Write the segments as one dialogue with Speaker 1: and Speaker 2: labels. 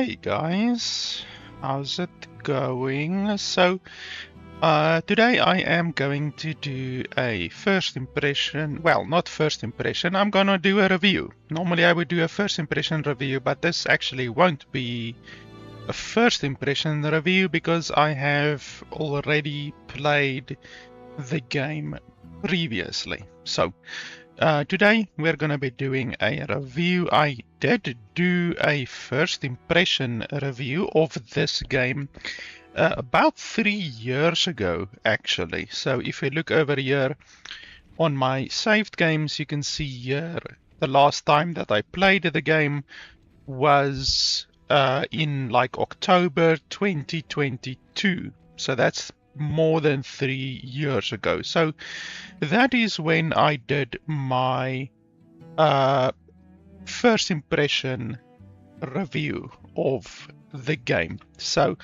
Speaker 1: Hey guys, how's it going? So, today I am going to do a first impression, well, not first impression, I'm gonna do a review. Normally I would do a first impression review, but this actually won't be a first impression review because I have already played the game previously. So, today we're going to be doing a review. I did do a first impression review of this game about 3 years ago, actually. So if you look over here on my saved games, you can see here the last time that I played the game was in like October 2022. So that's more than 3 years ago. So that is when I did my first impression review of the game. So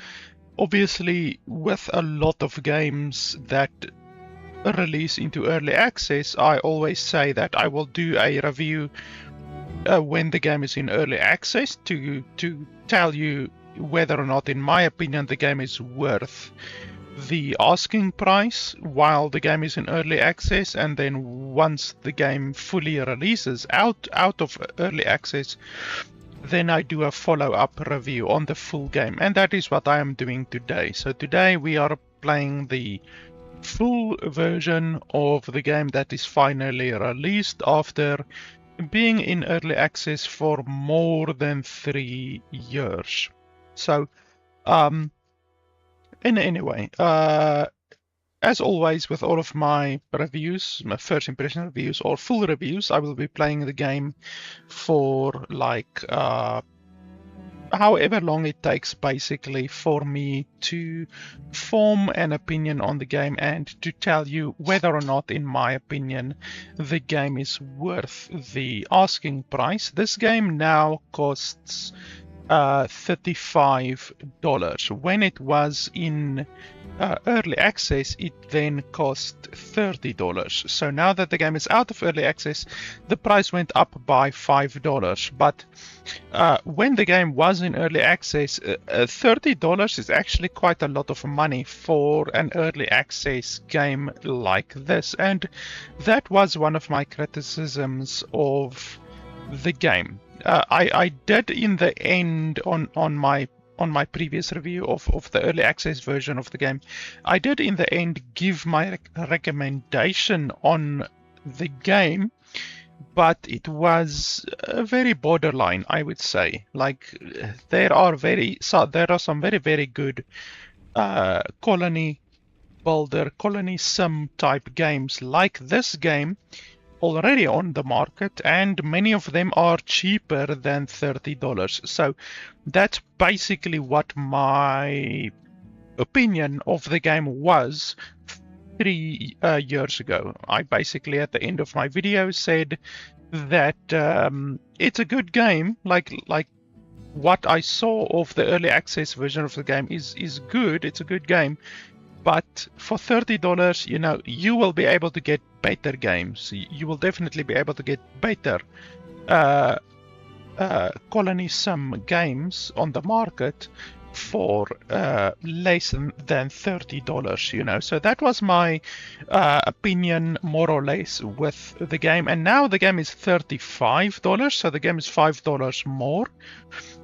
Speaker 1: obviously with a lot of games that release into early access, I always say that I will do a review when the game is in early access to tell you whether or not, in my opinion, the game is worth the asking price while the game is in early access, and then once the game fully releases out of early access, then I do a follow-up review on the full game, and that is what I am doing today. So today we are playing the full version of the game that is finally released after being in early access for more than 3 years. So and anyway, as always with all of my reviews, my first impression reviews or full reviews, I will be playing the game for like however long it takes basically for me to form an opinion on the game and to tell you whether or not, in my opinion, the game is worth the asking price. This game now costs $35. When it was in early access, it then cost $30. So now that the game is out of early access, the price went up by $5. But when the game was in early access, $30 is actually quite a lot of money for an early access game like this. And that was one of my criticisms of the game. I did in the end on my previous review of the early access version of the game, I did in the end give my recommendation on the game, but it was very borderline, I would say. Like there are some very good colony builder, colony sim type games like this game already on the market, and many of them are cheaper than $30. So that's basically what my opinion of the game was 3 years ago. I basically at the end of my video said that it's a good game, like what I saw of the early access version of the game is good. It's a good game. But for $30, you know, you will be able to get better games. You will definitely be able to get better colony sim games on the market for less than $30, you know. So that was my opinion, more or less, with the game. And now the game is $35, so the game is $5 more.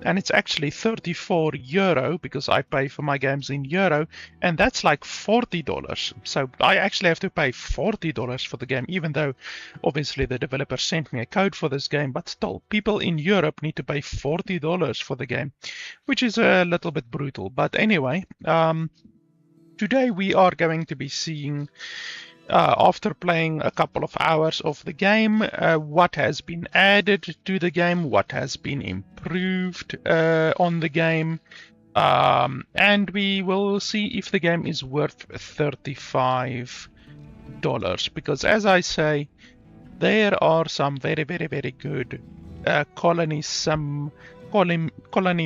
Speaker 1: And it's actually €34 because I pay for my games in euro, and that's like $40. So I actually have to pay $40 for the game, even though obviously the developer sent me a code for this game, but still, people in Europe need to pay $40 for the game, which is a little bit brutal. But anyway, today we are going to be seeing, after playing a couple of hours of the game, what has been added to the game, what has been improved on the game, and we will see if the game is worth $35. Because as I say, there are some very good colony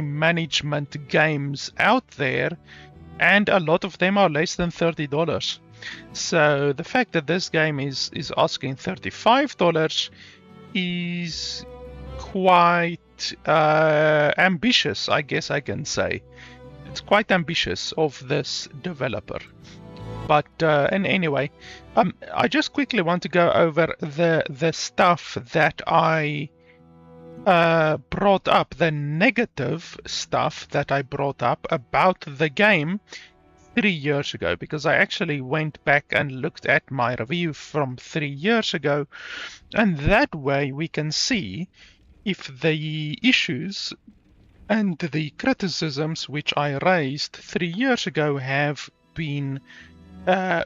Speaker 1: management games out there, and a lot of them are less than $30. So the fact that this game is asking $35 is quite ambitious, I guess I can say. It's quite ambitious of this developer. But and anyway, I just quickly want to go over the stuff that I brought up, the negative stuff that I brought up about the game 3 years ago, because I actually went back and looked at my review from 3 years ago, and that way we can see if the issues and the criticisms which I raised 3 years ago have been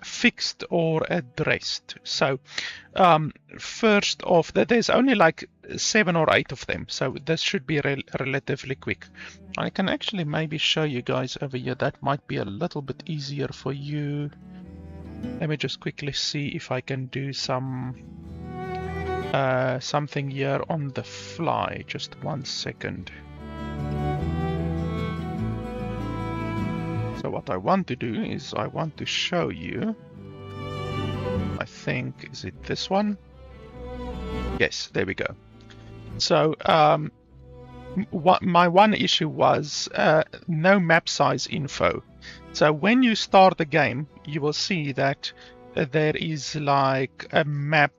Speaker 1: fixed or addressed. So first off, there's only like 7 or 8 of them, so this should be relatively quick. I can actually maybe show you guys over here. That might be a little bit easier for you. Let me just quickly see if I can do some something here on the fly. Just 1 second. So what I want to do is I want to show you, I think, is it this one? Yes, there we go. So my one issue was no map size info. So when you start the game, you will see that there is like a map.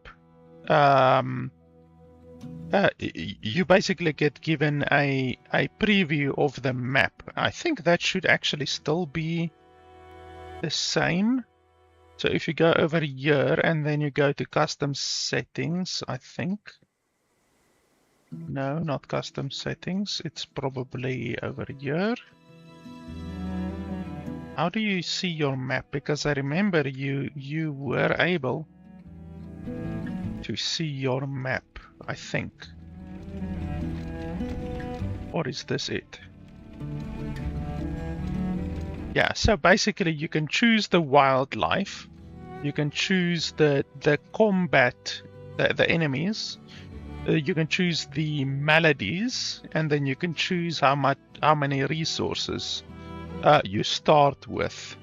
Speaker 1: You basically get given a preview of the map. I think that should actually still be the same. So if you go over here and then you go to custom settings, I think. No, not custom settings. It's probably over here. How do you see your map? Because I remember you were able to see your map, I think. Or is this it? Yeah, so basically you can choose the wildlife, you can choose the combat, the enemies, you can choose the maladies, and then you can choose how many resources you start with.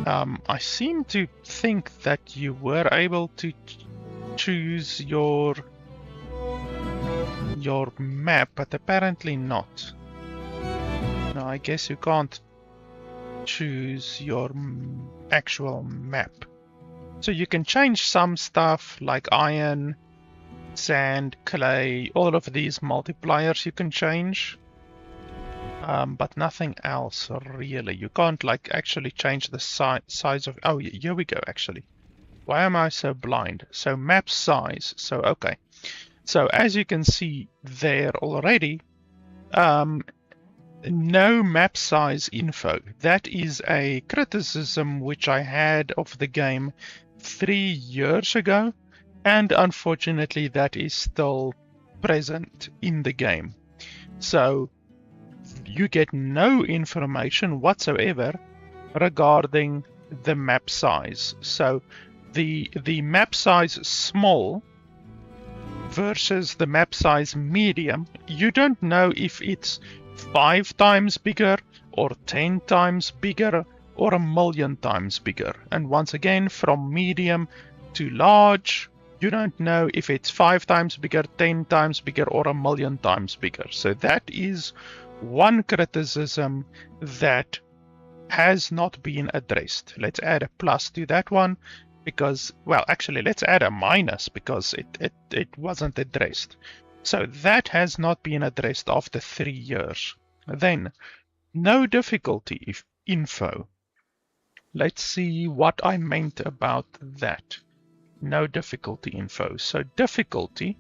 Speaker 1: I seem to think that you were able to choose your map, but apparently not. No, I guess you can't choose your actual map. So you can change some stuff like iron, sand, clay, all of these multipliers you can change, but nothing else really. You can't like actually change the size of. Oh, here we go actually. Why am I so blind? So map size. So okay. So as you can see there already, no map size info. That is a criticism which I had of the game 3 years ago, and unfortunately that is still present in the game. So you get no information whatsoever regarding the map size. So the map size small versus the map size medium, you don't know if it's 5 times bigger or 10 times bigger or 1,000,000 times bigger. And once again, from medium to large, you don't know if it's 5 times bigger, 10 times bigger, or 1,000,000 times bigger. So that is one criticism that has not been addressed. Let's add a plus to that one. Because, well, actually, let's add a minus because it wasn't addressed. So that has not been addressed after 3 years. Then, no difficulty info. Let's see what I meant about that. No difficulty info. So difficulty.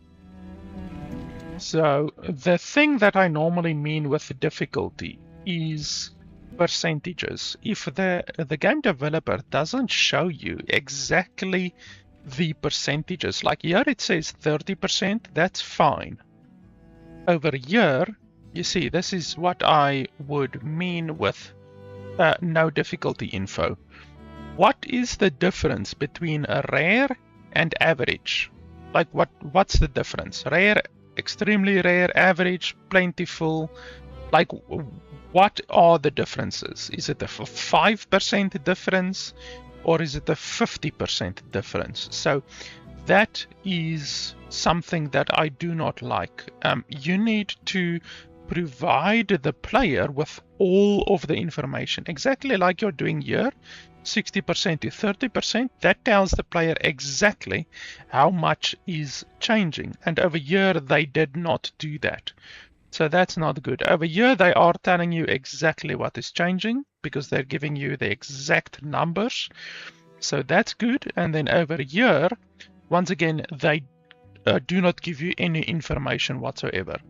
Speaker 1: So the thing that I normally mean with difficulty is percentages. If the game developer doesn't show you exactly the percentages, like here it says 30%, that's fine. Over here, you see, this is what I would mean with no difficulty info. What is the difference between a rare and average? Like what's the difference? Rare, extremely rare, average, plentiful, like what are the differences? Is it a 5% difference or is it a 50% difference? So that is something that I do not like. You need to provide the player with all of the information, exactly like you're doing here, 60% to 30%. That tells the player exactly how much is changing. And over here, they did not do that. So that's not good. Over here, they are telling you exactly what is changing because they're giving you the exact numbers. So that's good. And then over here, once again, they do not give you any information whatsoever.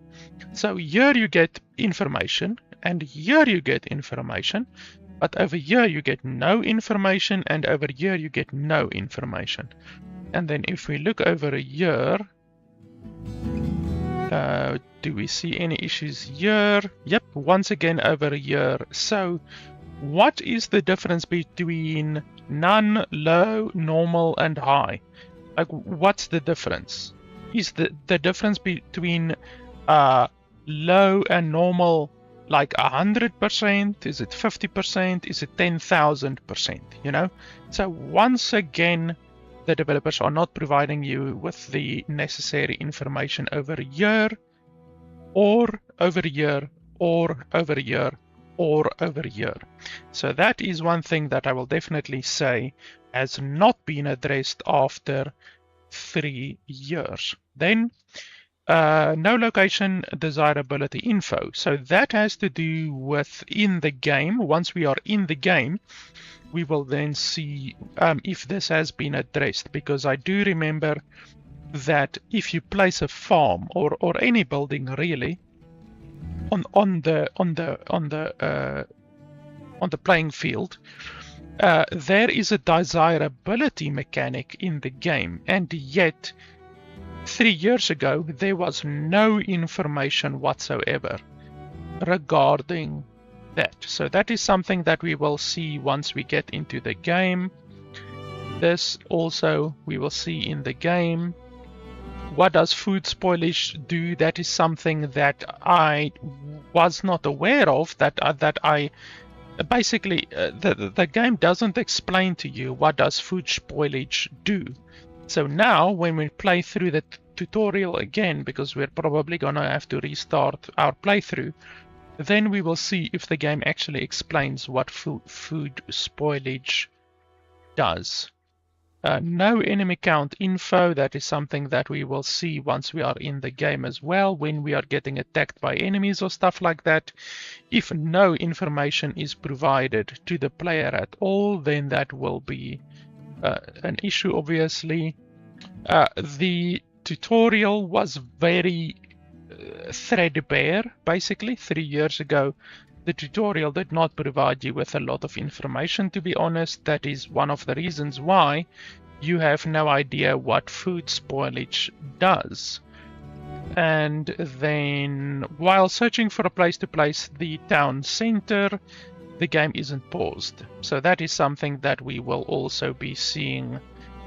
Speaker 1: So here you get information, and here you get information, but over here you get no information, and over here you get no information. And then if we look over here, do we see any issues here? Yep, once again over here. So what is the difference between none, low, normal, and high? Like, what's the difference? Is the difference between low and normal like 100%? Is it 50%? Is it 10,000%? You know? So once again, the developers are not providing you with the necessary information over here, or over here, or over here, or over here. So that is one thing that I will definitely say has not been addressed after 3 years. Then no location desirability info. So that has to do with in the game. Once we are in the game, we will then see if this has been addressed, because I do remember that if you place a farm or any building really on the playing field, there is a desirability mechanic in the game, and yet 3 years ago there was no information whatsoever regarding that. So that is something that we will see once we get into the game. This also we will see in the game. What does food spoilage do? That is something that I was not aware of, that I basically the game doesn't explain to you what does food spoilage do. So now when we play through the tutorial again, because we're probably gonna have to restart our playthrough, then we will see if the game actually explains what food spoilage does. No enemy count info. That is something that we will see once we are in the game as well, when we are getting attacked by enemies or stuff like that. If no information is provided to the player at all, then that will be an issue, obviously. The tutorial was very threadbare, basically. 3 years ago, the tutorial did not provide you with a lot of information, to be honest. That is one of the reasons why you have no idea what food spoilage does. And then, while searching for a place to place the town center, the game isn't paused. So that is something that we will also be seeing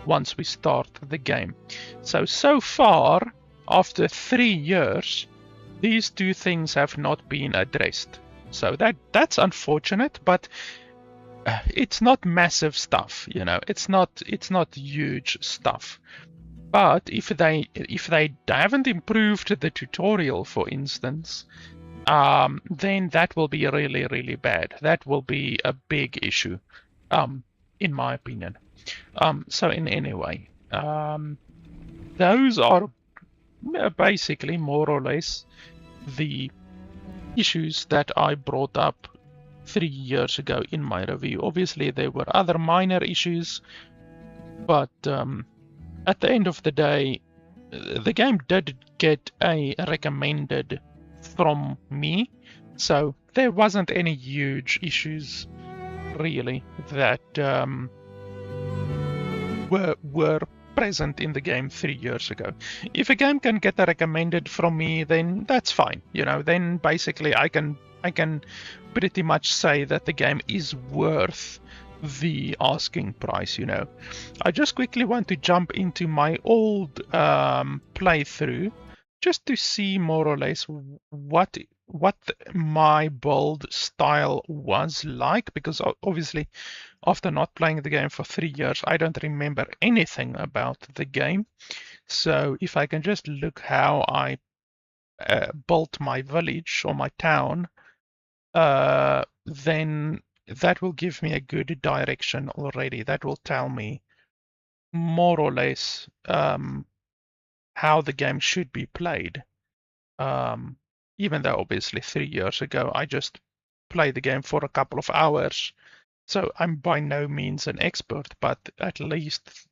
Speaker 1: once we start the game. So far, after 3 years, these two things have not been addressed. So that's unfortunate, but it's not massive stuff, you know. It's not huge stuff. But if they haven't improved the tutorial, for instance, then that will be really, really bad. That will be a big issue, in my opinion. So in any way, those are basically more or less the issues that I brought up 3 years ago in my review. Obviously there were other minor issues, but at the end of the day, the game did get a recommended from me, so there wasn't any huge issues really that were present in the game 3 years ago. If a game can get a recommended from me, then that's fine, you know. Then basically I can pretty much say that the game is worth the asking price, you know. I just quickly want to jump into my old playthrough just to see more or less what my build style was like, because obviously after not playing the game for 3 years, I don't remember anything about the game. So if I can just look how I built my village or my town, then that will give me a good direction already. That will tell me more or less how the game should be played. Even though obviously 3 years ago I just played the game for a couple of hours, so I'm by no means an expert, but at least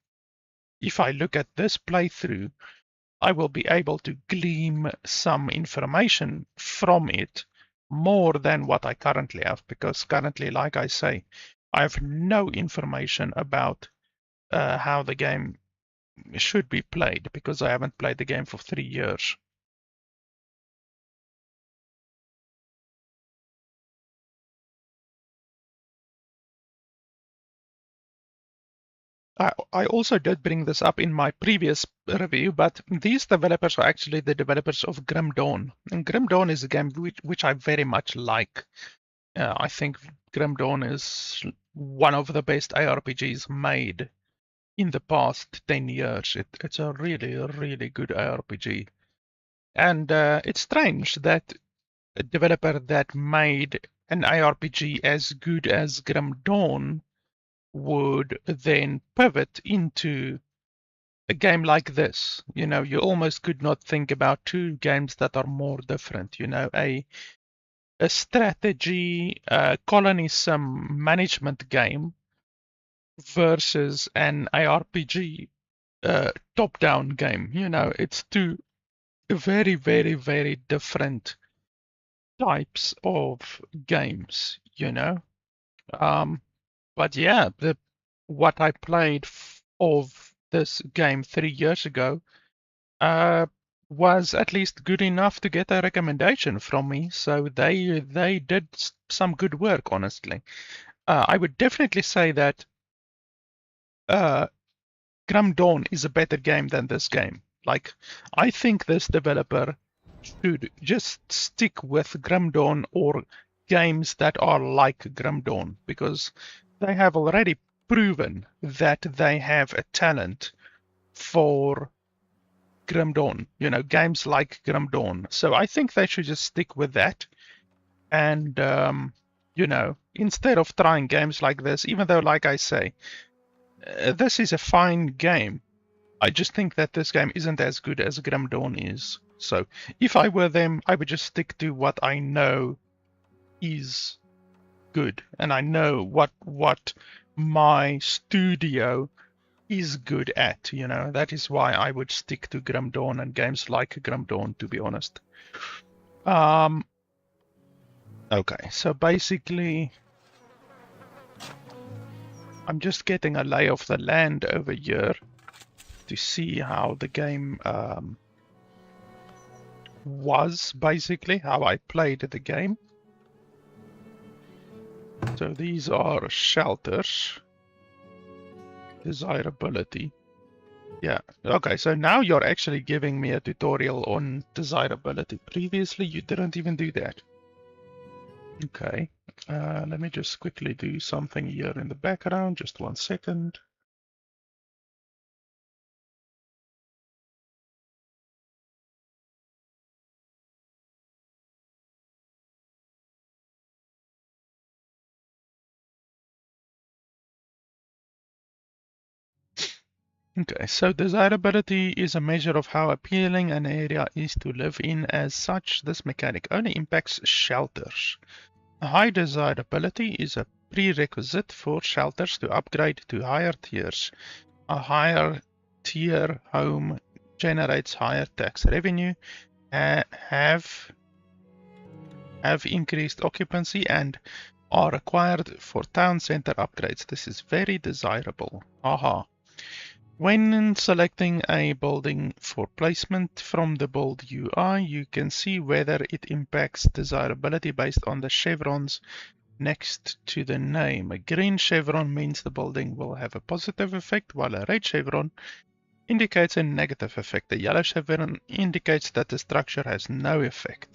Speaker 1: if I look at this playthrough, I will be able to glean some information from it more than what I currently have, because currently, like I say, I have no information about how the game should be played because I haven't played the game for 3 years. I also did bring this up in my previous review, but these developers are actually the developers of Grim Dawn. And Grim Dawn is a game which I very much like. I think Grim Dawn is one of the best ARPGs made in the past 10 years. It's a really, really good ARPG. And it's strange that a developer that made an ARPG as good as Grim Dawn would then pivot into a game like this. You almost could not think about two games that are more different. A strategy colonism management game versus an ARPG top-down game. It's two very, very, very different types of games. But yeah, what I played of this game 3 years ago was at least good enough to get a recommendation from me. So they did some good work, honestly. I would definitely say that Grim Dawn is a better game than this game. Like, I think this developer should just stick with Grim Dawn or games that are like Grim Dawn, because they have already proven that they have a talent for Grim Dawn, games like Grim Dawn. So I think they should just stick with that. And, instead of trying games like this, even though, like I say, this is a fine game, I just think that this game isn't as good as Grim Dawn is. So if I were them, I would just stick to what I know is good, and I know what my studio is good at. That is why I would stick to Grim Dawn and games like Grim Dawn, to be honest. Okay, so basically I'm just getting a lay of the land over here to see how the game was, basically how I played the game. So these are shelters. Desirability. Yeah, okay, so now you're actually giving me a tutorial on desirability. Previously, you didn't even do that. Okay, let me just quickly do something here in the background, just 1 second. Okay, so desirability is a measure of how appealing an area is to live in. As such, this mechanic only impacts shelters. High desirability is a prerequisite for shelters to upgrade to higher tiers. A higher tier home generates higher tax revenue, have increased occupancy, and are required for town center upgrades. This is very desirable. Aha. When selecting a building for placement from the build UI, you can see whether it impacts desirability based on the chevrons next to the name. A green chevron means the building will have a positive effect, while a red chevron indicates a negative effect. A yellow chevron indicates that the structure has no effect.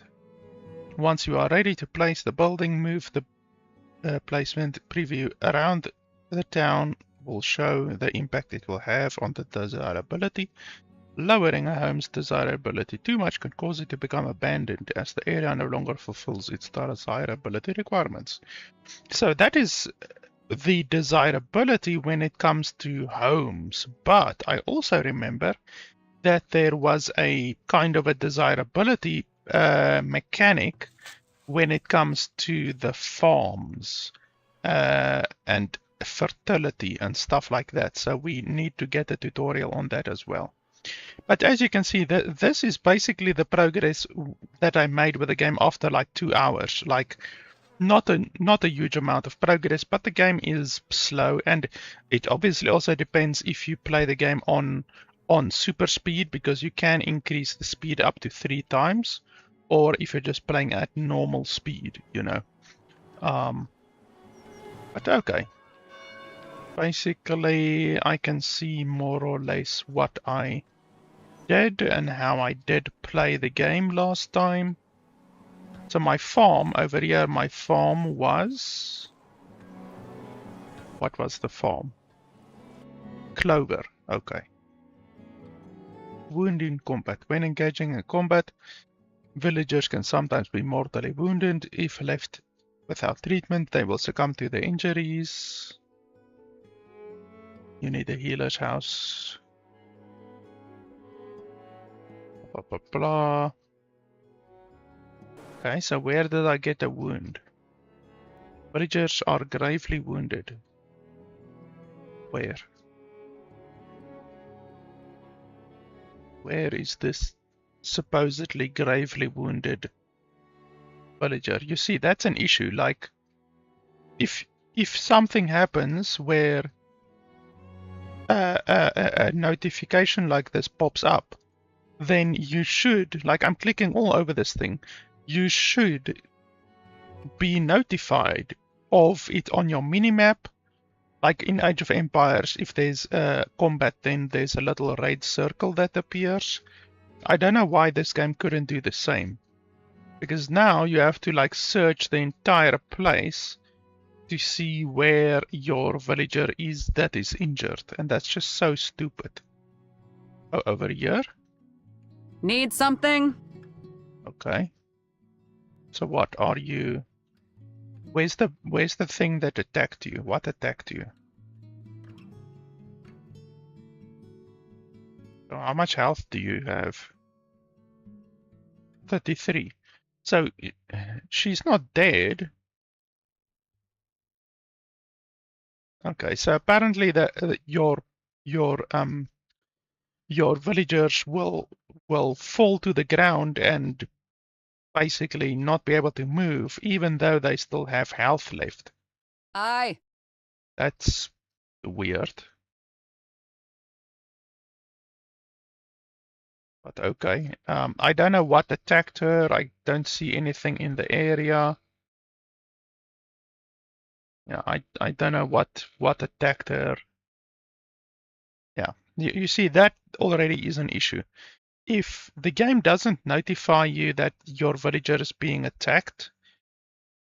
Speaker 1: Once you are ready to place the building, move the placement preview around the town will show the impact it will have on the desirability. Lowering a home's desirability too much can cause it to become abandoned as the area no longer fulfills its desirability requirements. So that is the desirability when it comes to homes. But I also remember that there was a kind of a desirability mechanic when it comes to the farms and fertility and stuff like that. So we need to get a tutorial on that as well. But as you can see, this is basically the progress that I made with the game after like 2 hours. Like not a huge amount of progress, but the game is slow, and it obviously also depends if you play the game on super speed, because you can increase the speed up to 3 times, or if you're just playing at normal speed, you know. But okay. Basically, I can see more or less what I did and how I did play the game last time. So my farm over here, my farm was... What was the farm? Clover, okay. Wound in combat. When engaging in combat, villagers can sometimes be mortally wounded. If left without treatment, they will succumb to their injuries. You need a healer's house. Blah, blah, blah. Okay, so where did I get a wound? Villagers are gravely wounded. Where? Where is this supposedly gravely wounded villager? You see, that's an issue. Like, if something happens where a notification like this pops up, then you should, like I'm clicking all over this thing, you should be notified of it on your minimap. Like in Age of Empires, if there's combat, then there's a little red circle that appears. I don't know why this game couldn't do the same. Because now you have to like search the entire place to see where your villager is that is injured. And that's just so stupid. Oh, over here?
Speaker 2: Need something?
Speaker 1: Okay. So what are you... Where's the thing that attacked you? What attacked you? So how much health do you have? 33. So she's not dead. Okay, so apparently your villagers will fall to the ground and basically not be able to move, even though they still have health left.
Speaker 2: Aye.
Speaker 1: That's weird. But okay. I don't know what attacked her. I don't see anything in the area. Yeah, I don't know what attacked her. Yeah, you see, that already is an issue. If the game doesn't notify you that your villager is being attacked,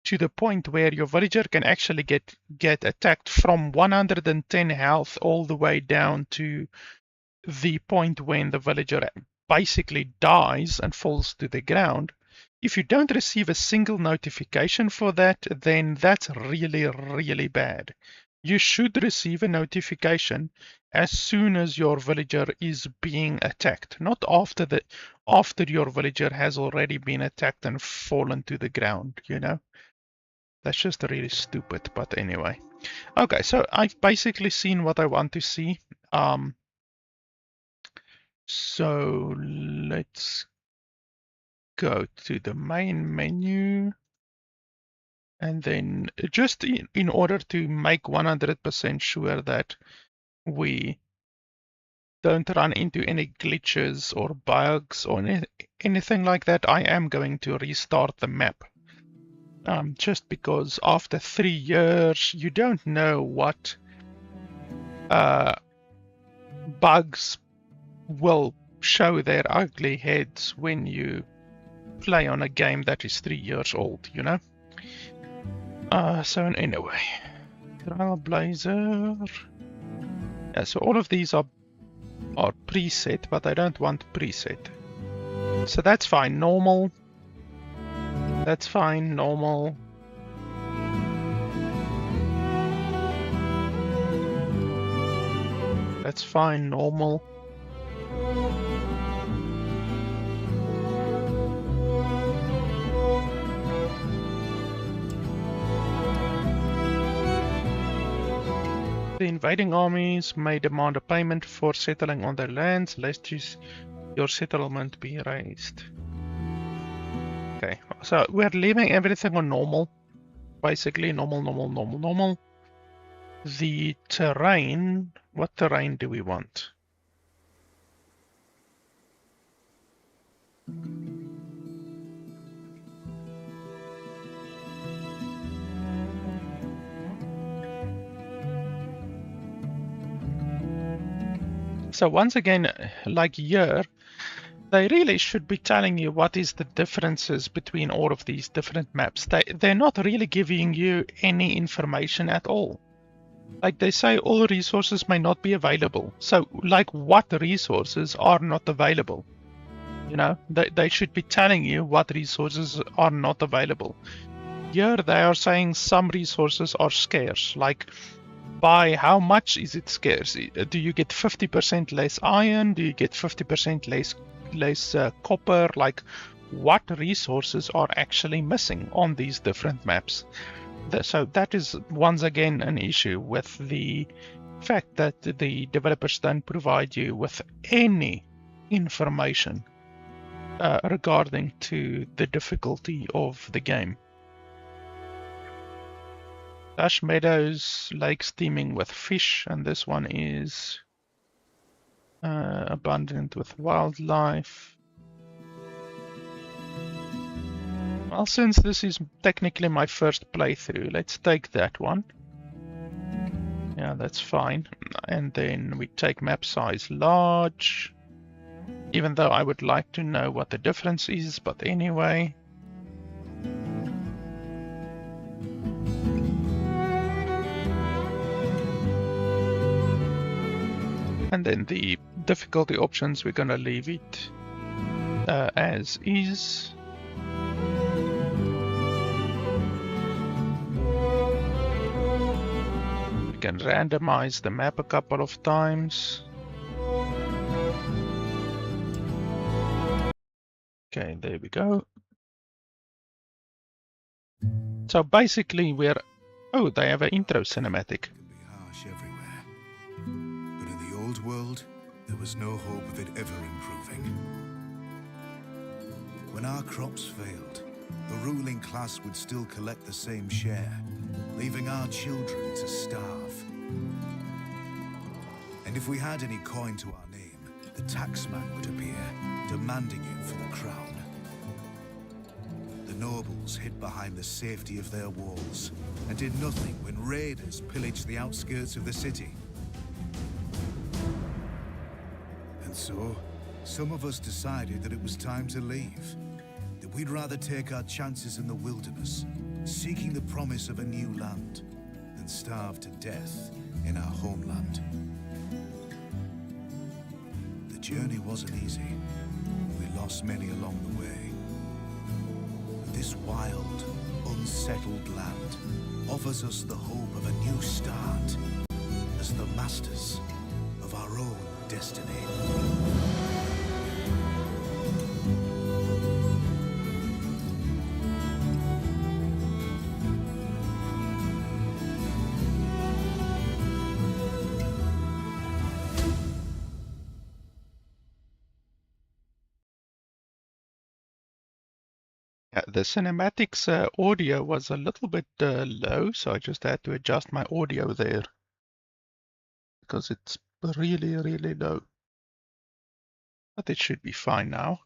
Speaker 1: to the point where your villager can actually get attacked from 110 health all the way down to the point when the villager basically dies and falls to the ground. If you don't receive a single notification for that, then that's really, really bad. You should receive a notification as soon as your villager is being attacked, not after your villager has already been attacked and fallen to the ground, you know? That's just really stupid, but anyway. Okay, so I've basically seen what I want to see. So let's go to the main menu. And then just in order to make 100% sure that we don't run into any glitches or bugs or anything like that, I am going to restart the map. Just because after 3 years, you don't know what bugs will show their ugly heads when you play on a game that is 3 years old, you know? So anyway, Trailblazer. Yeah, so all of these are preset, but I don't want preset. So that's fine, normal. That's fine, normal. That's fine, normal. The invading armies may demand a payment for settling on their lands, lest your settlement be raised. Okay, so we're leaving everything on normal. Basically, normal. The terrain, what terrain do we want? So once again, like here, they really should be telling you what is the differences between all of these different maps. They're not really giving you any information at all. Like they say, all resources may not be available. So like what resources are not available? You know, they should be telling you what resources are not available. Here they are saying some resources are scarce. Like by how much is it scarce? Do you get 50% less iron? Do you get 50% less copper? Like what resources are actually missing on these different maps? So that is once again an issue with the fact that the developers don't provide you with any information regarding to the difficulty of the game. Lush meadows, lakes teeming with fish, and this one is abundant with wildlife. Well, since this is technically my first playthrough, let's take that one. Yeah, that's fine. And then we take map size large. Even though I would like to know what the difference is, but anyway. And then the difficulty options, we're gonna leave it as is. We can randomize the map a couple of times. Okay, there we go. So basically we're... Oh, they have an intro cinematic.
Speaker 3: World, there was no hope of it ever improving. When our crops failed, the ruling class would still collect the same share, leaving our children to starve. And if we had any coin to our name, the taxman would appear, demanding it for the crown. The nobles hid behind the safety of their walls and did nothing when raiders pillaged the outskirts of the city. So, some of us decided that it was time to leave, that we'd rather take our chances in the wilderness, seeking the promise of a new land, than starve to death in our homeland. The journey wasn't easy. We lost many along the way. But this wild, unsettled land offers us the hope of a new start, as the masters of our own destiny.
Speaker 1: Yeah, the cinematics audio was a little bit low, so I just had to adjust my audio there because it's really, really low. But it should be fine now.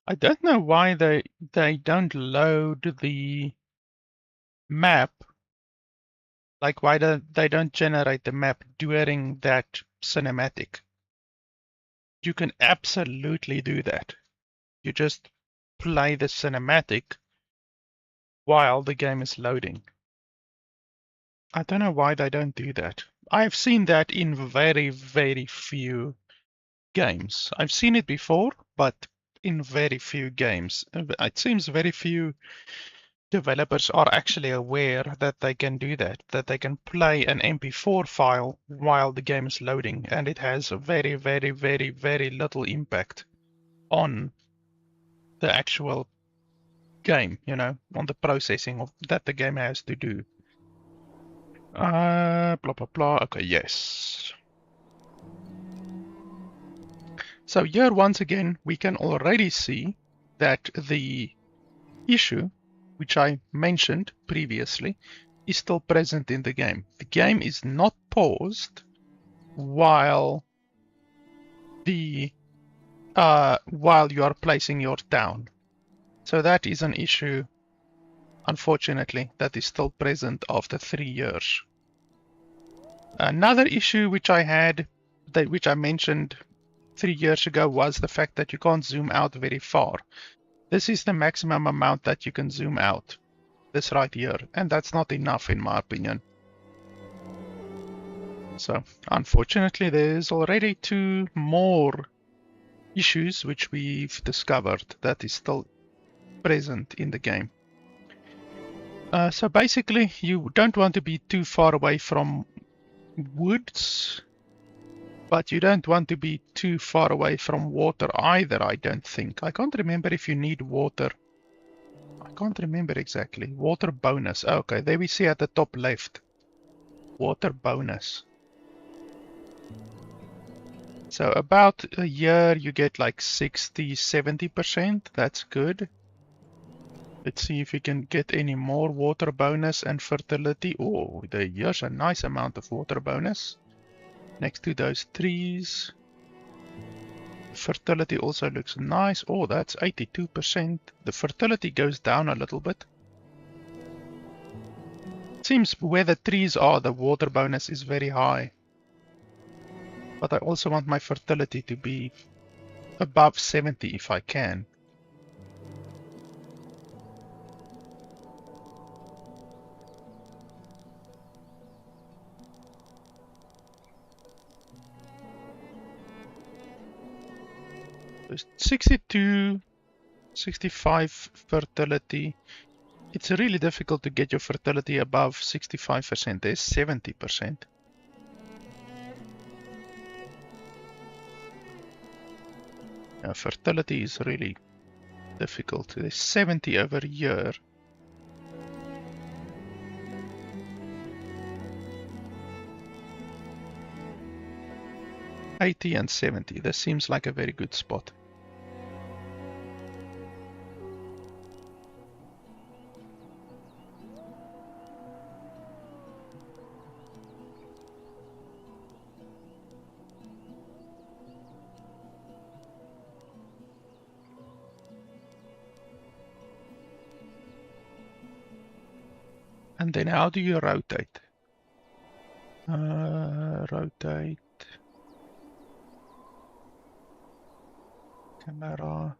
Speaker 1: I don't know why they don't load the map. Like why they don't generate the map during that cinematic. You can absolutely do that. You just play the cinematic while the game is loading. I don't know why they don't do that. I've seen that in very, very few games. I've seen it before, but in very few games. It seems very few developers are actually aware that they can do that they can play an MP4 file while the game is loading, and it has a very, very, very, very little impact on the actual game, you know, on the processing of that the game has to do. Blah, blah, blah. Okay, yes. So here, once again, we can already see that the issue, which I mentioned previously, is still present in the game. The game is not paused while you are placing your town. So that is an issue, unfortunately, that is still present after 3 years. Another issue which I had, which I mentioned 3 years ago, was the fact that you can't zoom out very far. This is the maximum amount that you can zoom out. This right here, and that's not enough in my opinion. So unfortunately there's already 2 more issues which we've discovered that is still present in the game. So basically you don't want to be too far away from woods, but you don't want to be too far away from water either, I don't think. I can't remember if you need water. I can't remember exactly. Water bonus. Okay, there we see at the top left. Water bonus. So about a year you get like 60-70%. That's good. Let's see if we can get any more water bonus and fertility. Oh, here's a nice amount of water bonus next to those trees. Fertility also looks nice. Oh, that's 82%. The fertility goes down a little bit. It seems where the trees are, the water bonus is very high. But I also want my fertility to be above 70 if I can. There's 62, 65 fertility. It's really difficult to get your fertility above 65%. There's 70%. Fertility is really difficult. There's 70 over here. $80 and $70. This seems like a very good spot. And then how do you rotate? Rotate. Camera.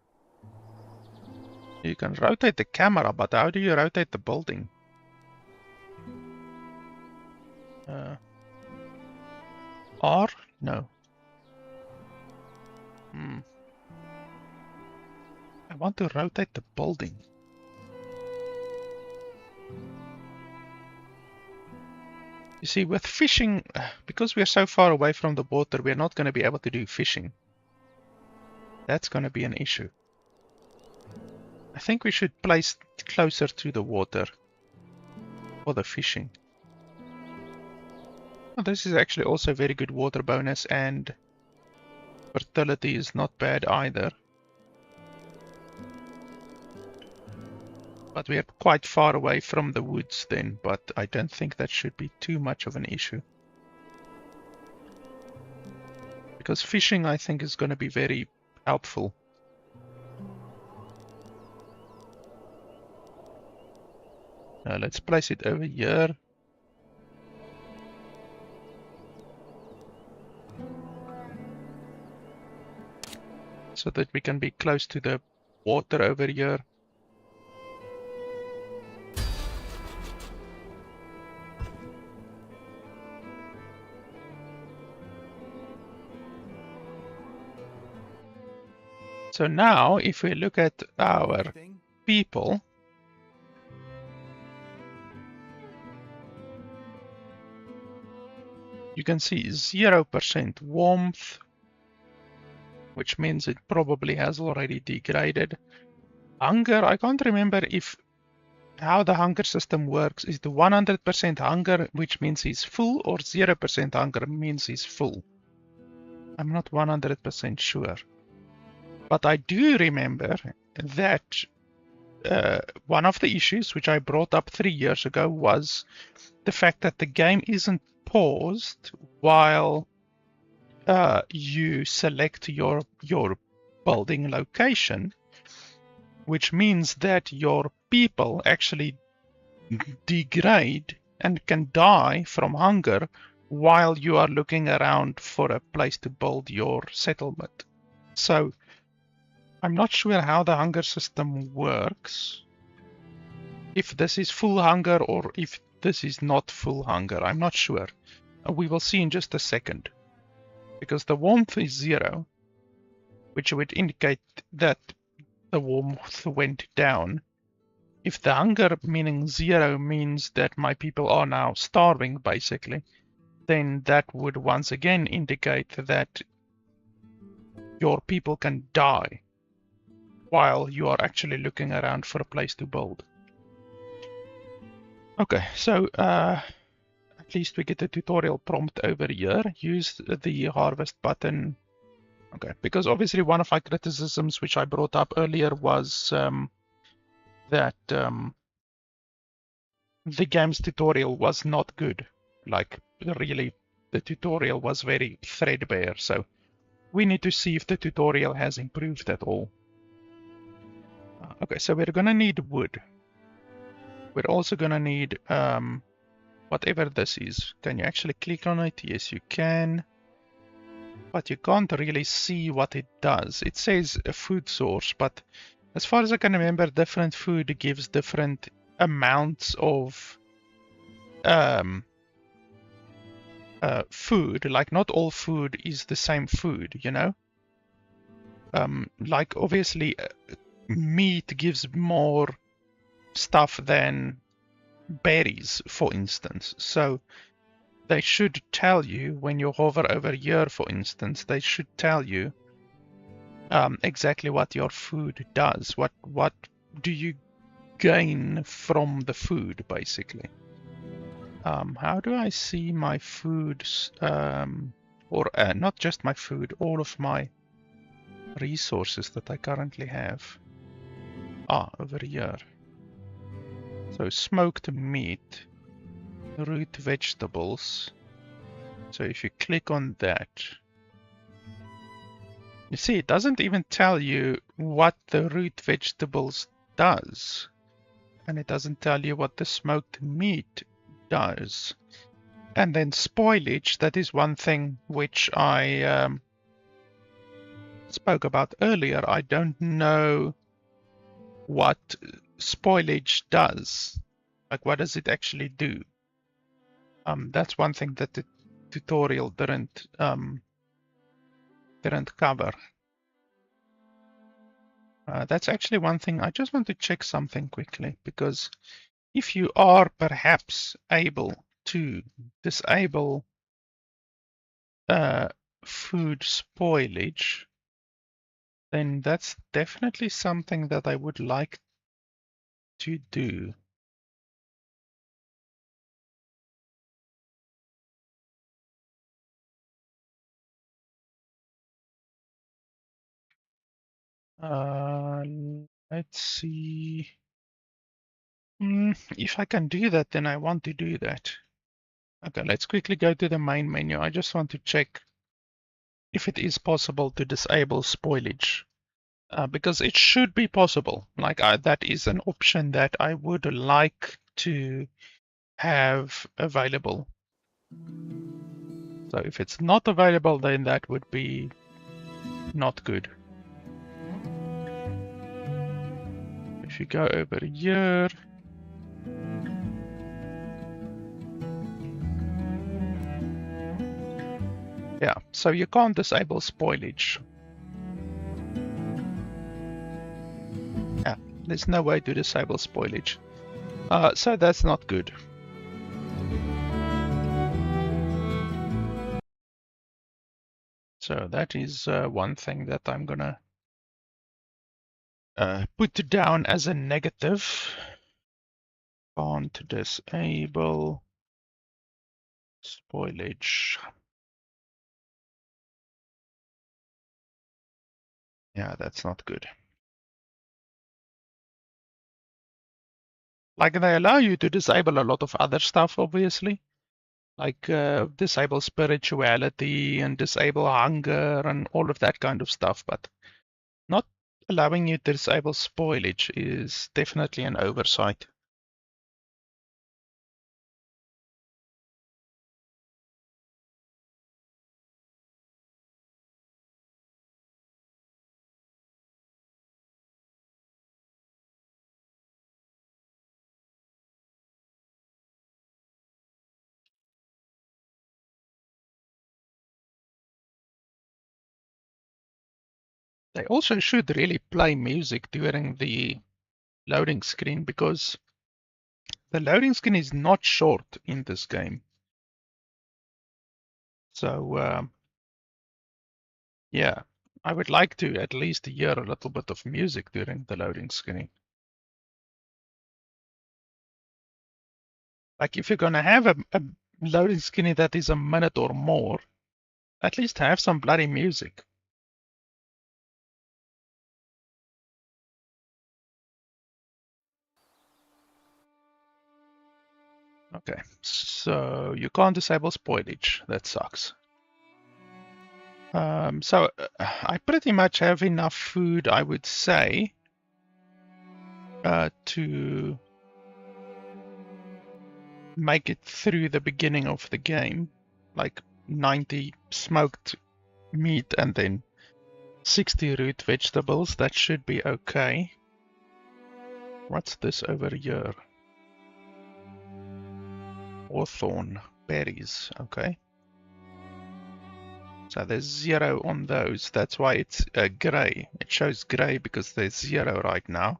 Speaker 1: You can rotate the camera, but how do you rotate the building? R? No. I want to rotate the building. You see, with fishing, because we are so far away from the water, we're not going to be able to do fishing. That's going to be an issue. I think we should place closer to the water for the fishing. Oh, this is actually also a very good water bonus, and fertility is not bad either. But we are quite far away from the woods then, but I don't think that should be too much of an issue. Because fishing, I think, is going to be very helpful. Let's place it over here. So that we can be close to the water over here. So now, if we look at our people, you can see 0% warmth, which means it probably has already degraded. Hunger, I can't remember how the hunger system works. Is the 100% hunger, which means he's full, or 0% hunger means he's full? I'm not 100% sure. But I do remember that one of the issues which I brought up 3 years ago was the fact that the game isn't paused while you select your building location, which means that your people actually degrade and can die from hunger while you are looking around for a place to build your settlement. So I'm not sure how the hunger system works, if this is full hunger or if this is not full hunger. I'm not sure. We will see in just a second. Because the warmth is 0, which would indicate that the warmth went down. If the hunger meaning 0 means that my people are now starving, basically, then that would once again indicate that your people can die while you are actually looking around for a place to build. Okay, so at least we get the tutorial prompt over here. Use the harvest button. Okay, because obviously one of my criticisms which I brought up earlier was that the game's tutorial was not good. Like, really, the tutorial was very threadbare, so we need to see if the tutorial has improved at all. Okay, so we're gonna need wood. We're also gonna need whatever this is. Can you actually click on it? Yes, you can. But you can't really see what it does. It says a food source, but as far as I can remember, different food gives different amounts of food. Like, not all food is the same food, you know? Like, obviously, meat gives more stuff than berries, for instance. So they should tell you when you hover over here, for instance, they should tell you exactly what your food does. What do you gain from the food, basically? How do I see my foods, or not just my food, all of my resources that I currently have? Over here. So smoked meat, root vegetables. So if you click on that, you see it doesn't even tell you what the root vegetables does. And it doesn't tell you what the smoked meat does. And then spoilage, that is one thing which I spoke about earlier. I don't know what spoilage does. Like, what does it actually do? That's one thing that the tutorial didn't cover. That's actually one thing. I just want to check something quickly, because if you are perhaps able to disable food spoilage, then that's definitely something that I would like to do. Let's see. If I can do that, then I want to do that. Okay, let's quickly go to the main menu. I just want to check if it is possible to disable spoilage. Because it should be possible. Like, that is an option that I would like to have available. So if it's not available, then that would be not good. If you go over here, yeah, so you can't disable spoilage. Yeah, there's no way to disable spoilage. So that's not good. So that is one thing that I'm gonna put down as a negative. Can't disable spoilage. Yeah, that's not good. Like, they allow you to disable a lot of other stuff, obviously. Like disable spirituality and disable hunger and all of that kind of stuff, but not allowing you to disable spoilage is definitely an oversight. They also should really play music during the loading screen, because the loading screen is not short in this game. So yeah, I would like to at least hear a little bit of music during the loading screen. Like, if you're gonna have a loading screen that is a minute or more, at least have some bloody music. Okay, so you can't disable spoilage. That sucks. So I pretty much have enough food, I would say, to make it through the beginning of the game. Like 90 smoked meat and then 60 root vegetables. That should be okay. What's this over here? Hawthorn berries. Okay. So there's 0 on those. That's why it's grey. It shows grey because there's 0 right now.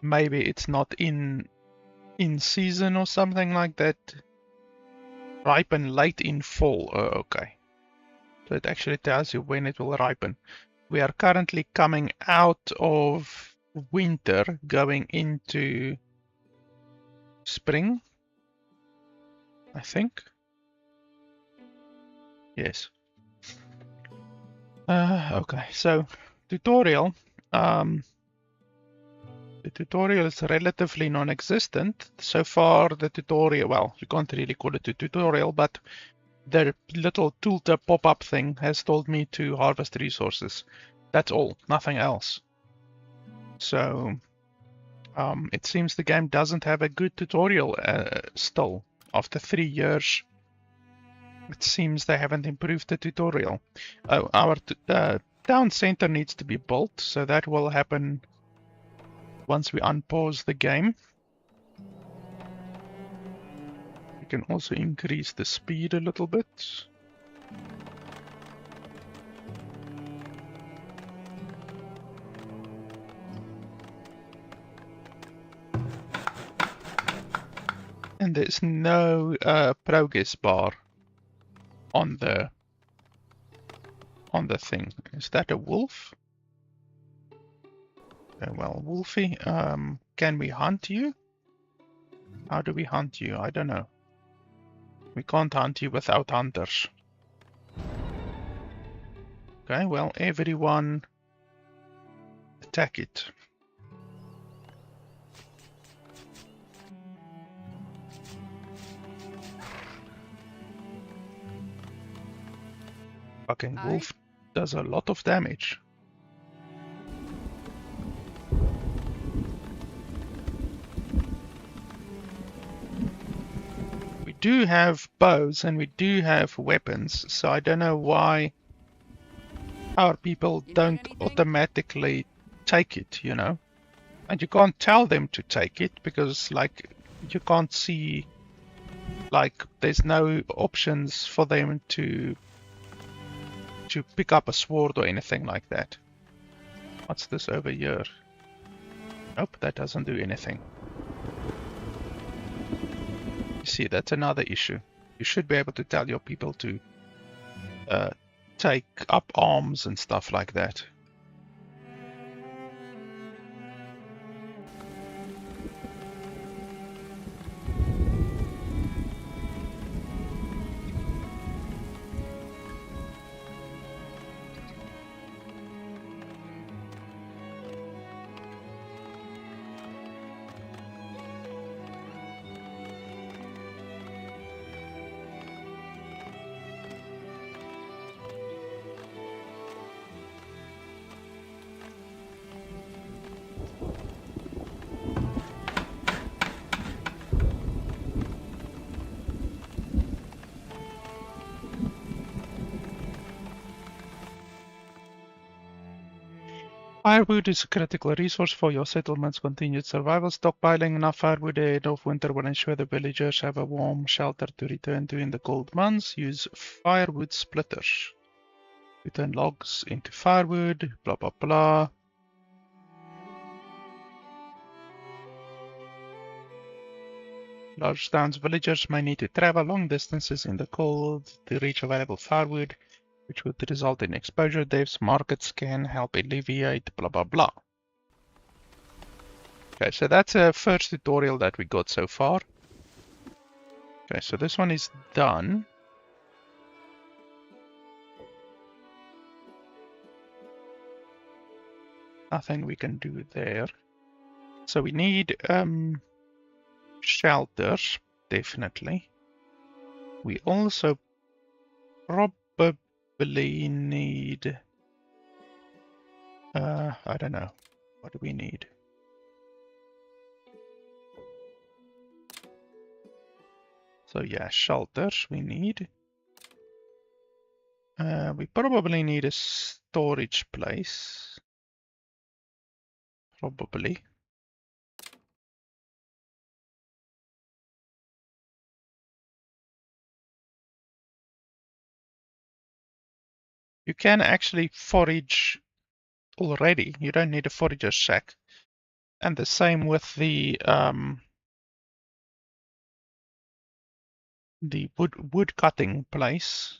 Speaker 1: Maybe it's not in season or something like that. Ripen late in fall. Oh, okay. So it actually tells you when it will ripen. We are currently coming out of winter, going into spring, I think. Yes. Okay, so tutorial. The tutorial is relatively non-existent. So far, the tutorial, well, you can't really call it a tutorial, but the little tooltip pop-up thing has told me to harvest resources. That's all, nothing else. So it seems the game doesn't have a good tutorial still. After 3 years, it seems they haven't improved the tutorial. Our town center needs to be built, so that will happen once we unpause the game. We can also increase the speed a little bit. And there's no progress bar on the thing. Is that a wolf? Well, Wolfie, can we hunt you? How do we hunt you? I don't know. We can't hunt you without hunters. Okay, well, everyone attack it. Fucking wolf does a lot of damage. do have bows and we do have weapons, so I don't know why our people
Speaker 2: You need
Speaker 1: don't
Speaker 2: anything?
Speaker 1: automatically take it, you know? And you can't tell them to take it because, like, you can't see, like, there's no options for them to pick up a sword or anything like that. What's this over here? Nope, that doesn't do anything. You see, that's another issue. You should be able to tell your people to take up arms and stuff like that. Firewood is a critical resource for your settlement's continued survival. Stockpiling enough firewood ahead of winter will ensure the villagers have a warm shelter to return to in the cold months. Use firewood splitters to turn logs into firewood, blah blah blah. Large towns villagers may need to travel long distances in the cold to reach available firewood, which would result in exposure deaths. Markets can help alleviate blah blah blah. Okay, so that's a first tutorial that we got so far. Okay, so this one is done. Nothing we can do there. So we need shelters, definitely. We also probably need I don't know. What do we need? So yeah, shelters we need. We probably need a storage place. Probably. You can actually forage already. You don't need a forager shack. And the same with the wood cutting place.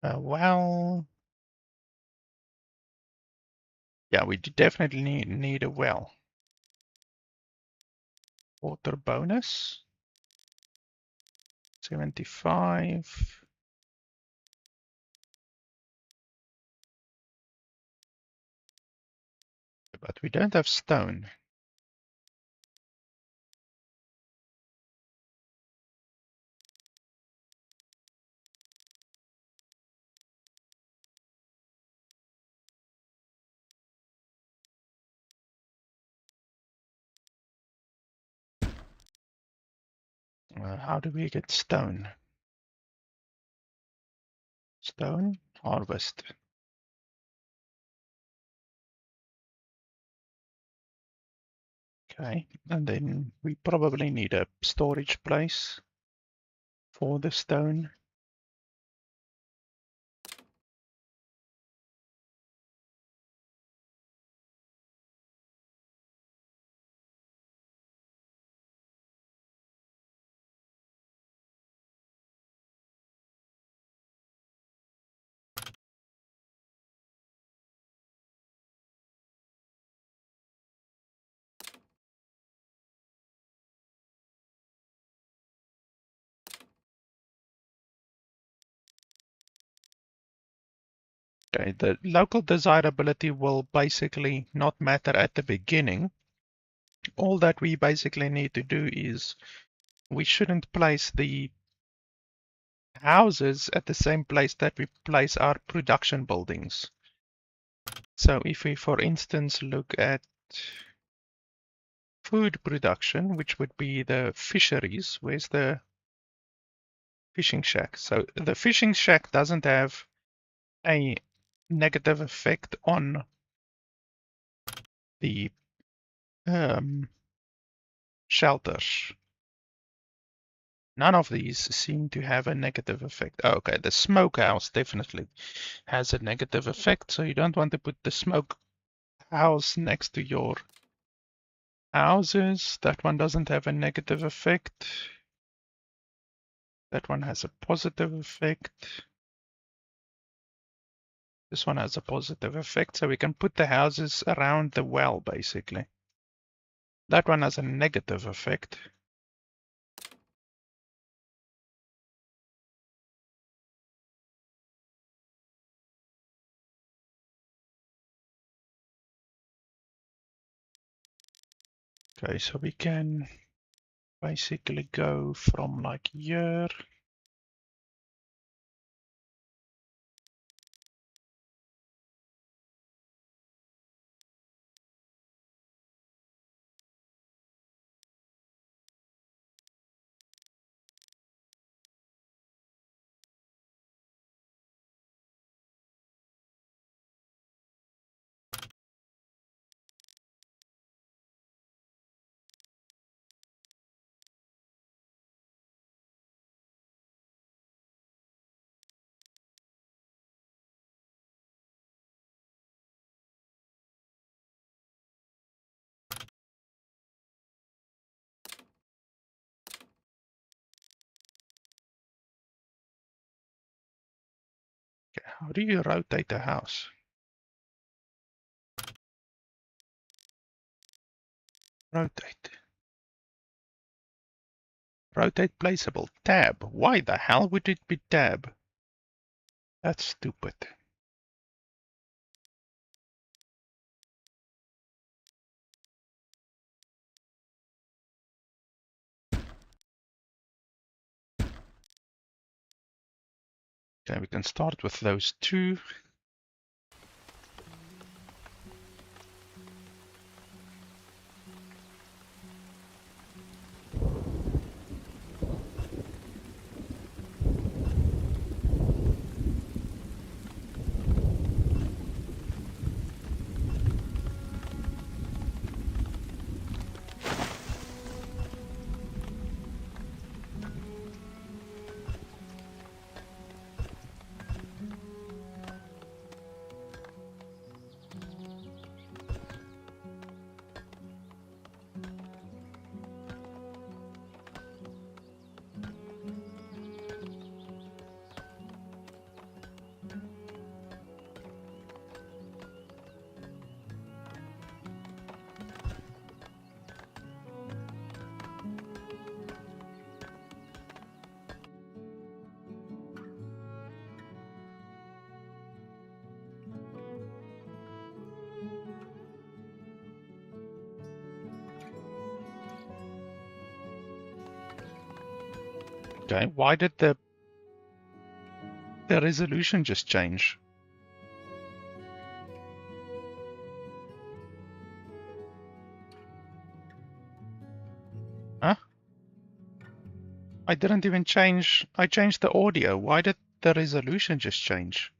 Speaker 1: Well, yeah, we definitely need a well. Water bonus 75. But we don't have stone. How do we get stone? Stone harvest. Okay, and then we probably need a storage place for the stone. Okay, the local desirability will basically not matter at the beginning. All that we basically need to do is we shouldn't place the houses at the same place that we place our production buildings. So if we, for instance, look at food production, which would be the fisheries. Where's the fishing shack? So the fishing shack doesn't have a negative effect on the shelters. None of these seem to have a negative effect. Oh, okay, the smokehouse definitely has a negative effect, so you don't want to put the smokehouse next to your houses. That one doesn't have a negative effect. That one has a positive effect. This one has a positive effect, so we can put the houses around the well, basically. That one has a negative effect. Okay, so we can basically go from like here. Okay, how do you rotate a house? Rotate. Rotate placeable. Tab. Why the hell would it be tab? That's stupid. Okay, we can start with those two. Okay, why did the resolution just change? Huh? I didn't even change. I changed the audio. Why did the resolution just change?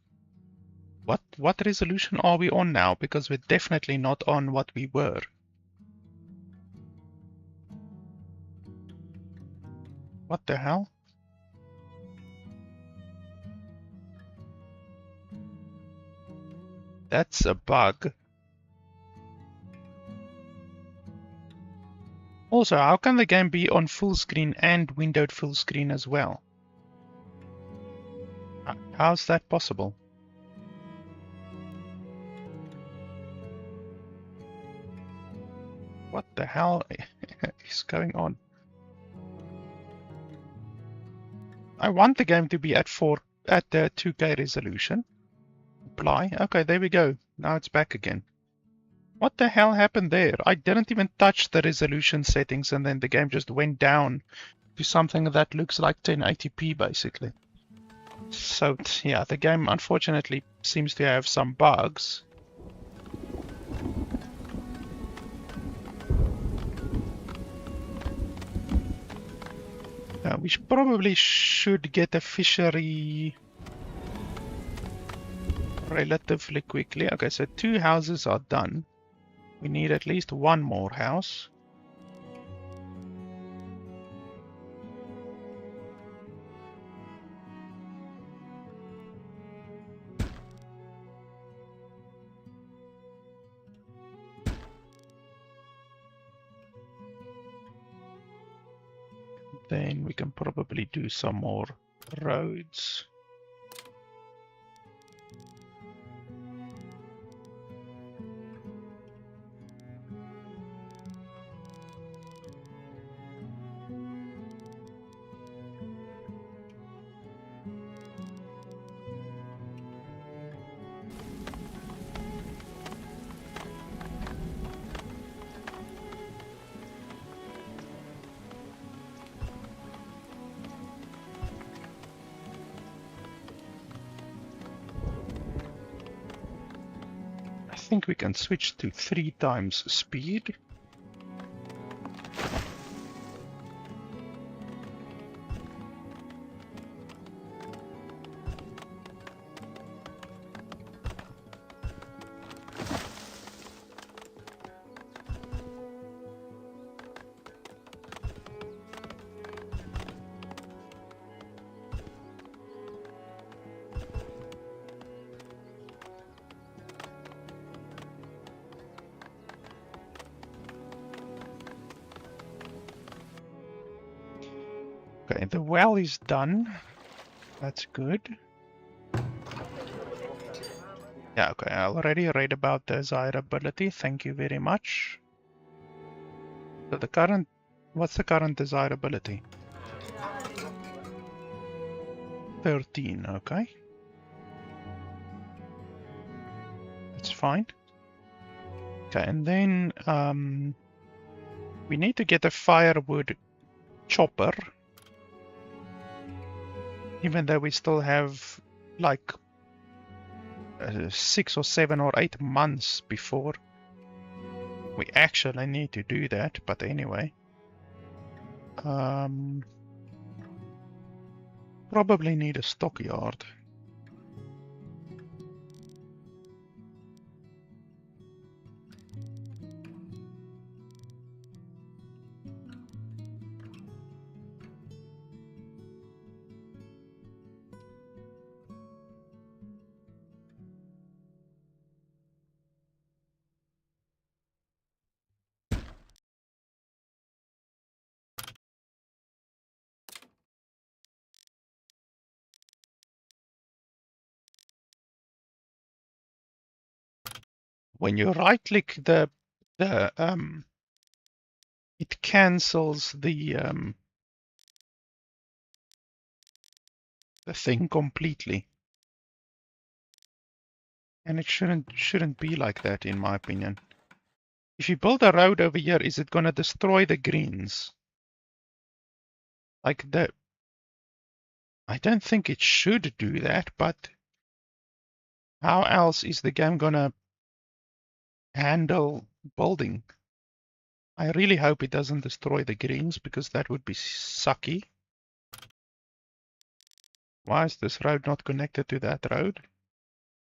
Speaker 1: What resolution are we on now? Because we're definitely not on what we were. What the hell? That's a bug. Also, how can the game be on full screen and windowed full screen as well? How's that possible? What the hell is going on? I want the game to be at the 2K resolution. Apply. Okay, there we go. Now it's back again. What the hell happened there? I didn't even touch the resolution settings and then the game just went down to something that looks like 1080p basically. So yeah, the game unfortunately seems to have some bugs. We probably should get a fishery relatively quickly. Okay, so 2 houses are done. We need at least 1 more house. Then we can probably do some more roads. I think we can switch to 3 times speed. Okay, the well is done. That's good. Yeah, okay, I already read about desirability. Thank you very much. So the current, what's the current desirability? 13, okay. That's fine. Okay, and then we need to get a firewood chopper. Even though we still have like 6 or 7 or 8 months before we actually need to do that, but anyway. Probably need a stockyard. When you right click it cancels the thing completely. And it shouldn't be like that, in my opinion. If you build a road over here, is it gonna destroy the greens? Like that? I don't think it should do that, but how else is the game gonna handle building? I really hope it doesn't destroy the greens, because that would be sucky. Why is this road not connected to that road?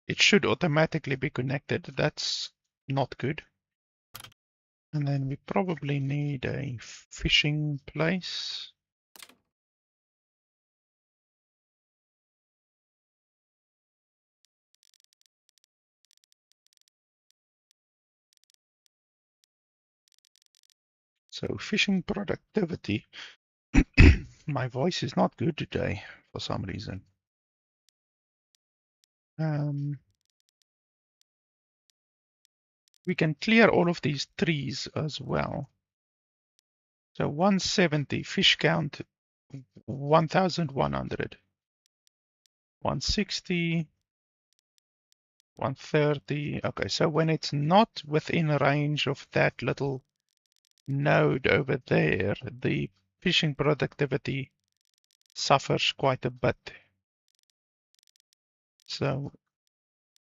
Speaker 1: It should automatically be connected. That's not good. And then we probably need a fishing place. So fishing productivity. My voice is not good today for some reason. We can clear all of these trees as well. So 170 fish count, 1,100. 160, 130. Okay, so when it's not within range of that little node over there, the fishing productivity suffers quite a bit. So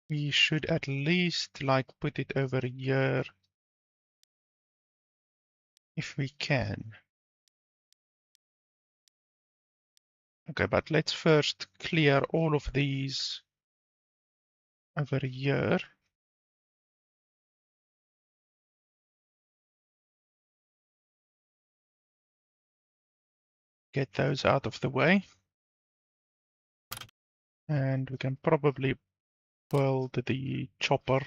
Speaker 1: we should at least like put it over here if we can. Okay, but let's first clear all of these over here. Get those out of the way. And we can probably build the chopper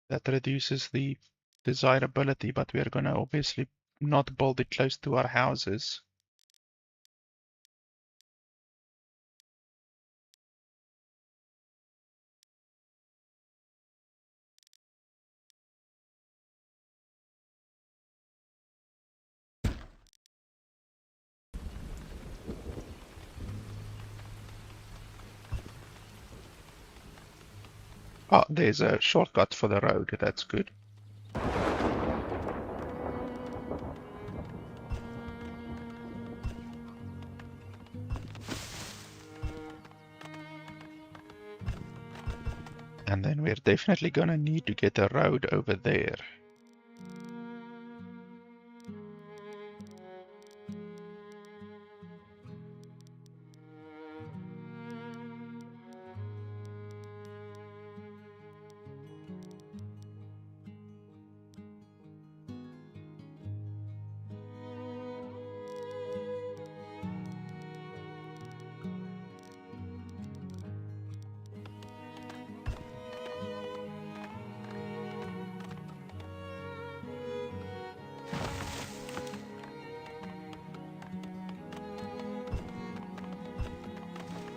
Speaker 1: that reduces the desirability, but we are going to obviously not build it close to our houses. Oh, there's a shortcut for the road. That's good. And then we're definitely going to need to get a road over there.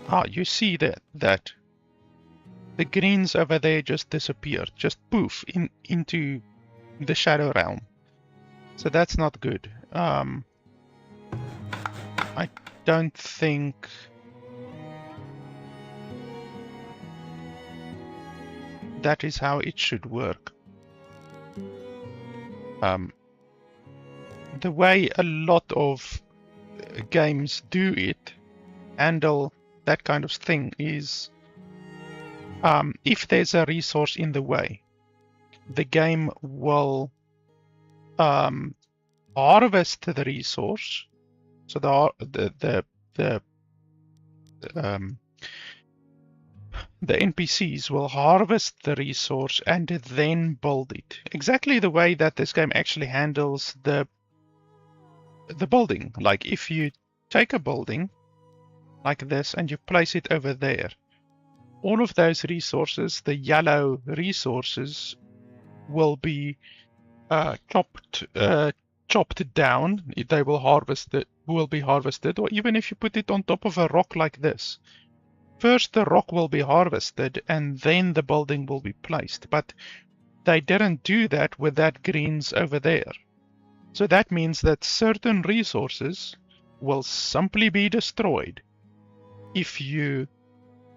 Speaker 1: Ah, you see that the greens over there just disappeared, just poof into the shadow realm. So that's not good. I don't think that is how it should work. The way a lot of games do it, handle that kind of thing, is if there's a resource in the way, the game will harvest the resource. So the NPCs will harvest the resource and then build it. Exactly the way that this game actually handles the building. Like if you take a building like this and you place it over there, all of those resources, the yellow resources, will be chopped down. They will be harvested, or even if you put it on top of a rock like this. First the rock will be harvested and then the building will be placed. But they didn't do that with that greens over there. So that means that certain resources will simply be destroyed if you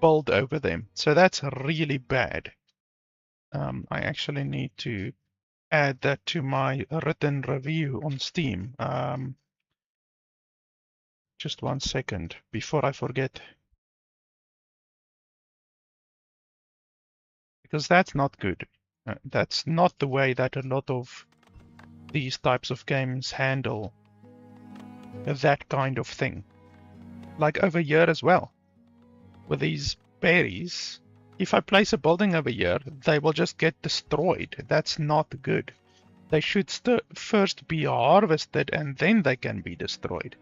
Speaker 1: build over them. So that's really bad. I actually need to add that to my written review on Steam. Just 1 second before I forget. Because that's not good. That's not the way that a lot of these types of games handle that kind of thing. Like over here as well. With these berries, if I place a building over here, they will just get destroyed. That's not good. They should first be harvested and then they can be destroyed.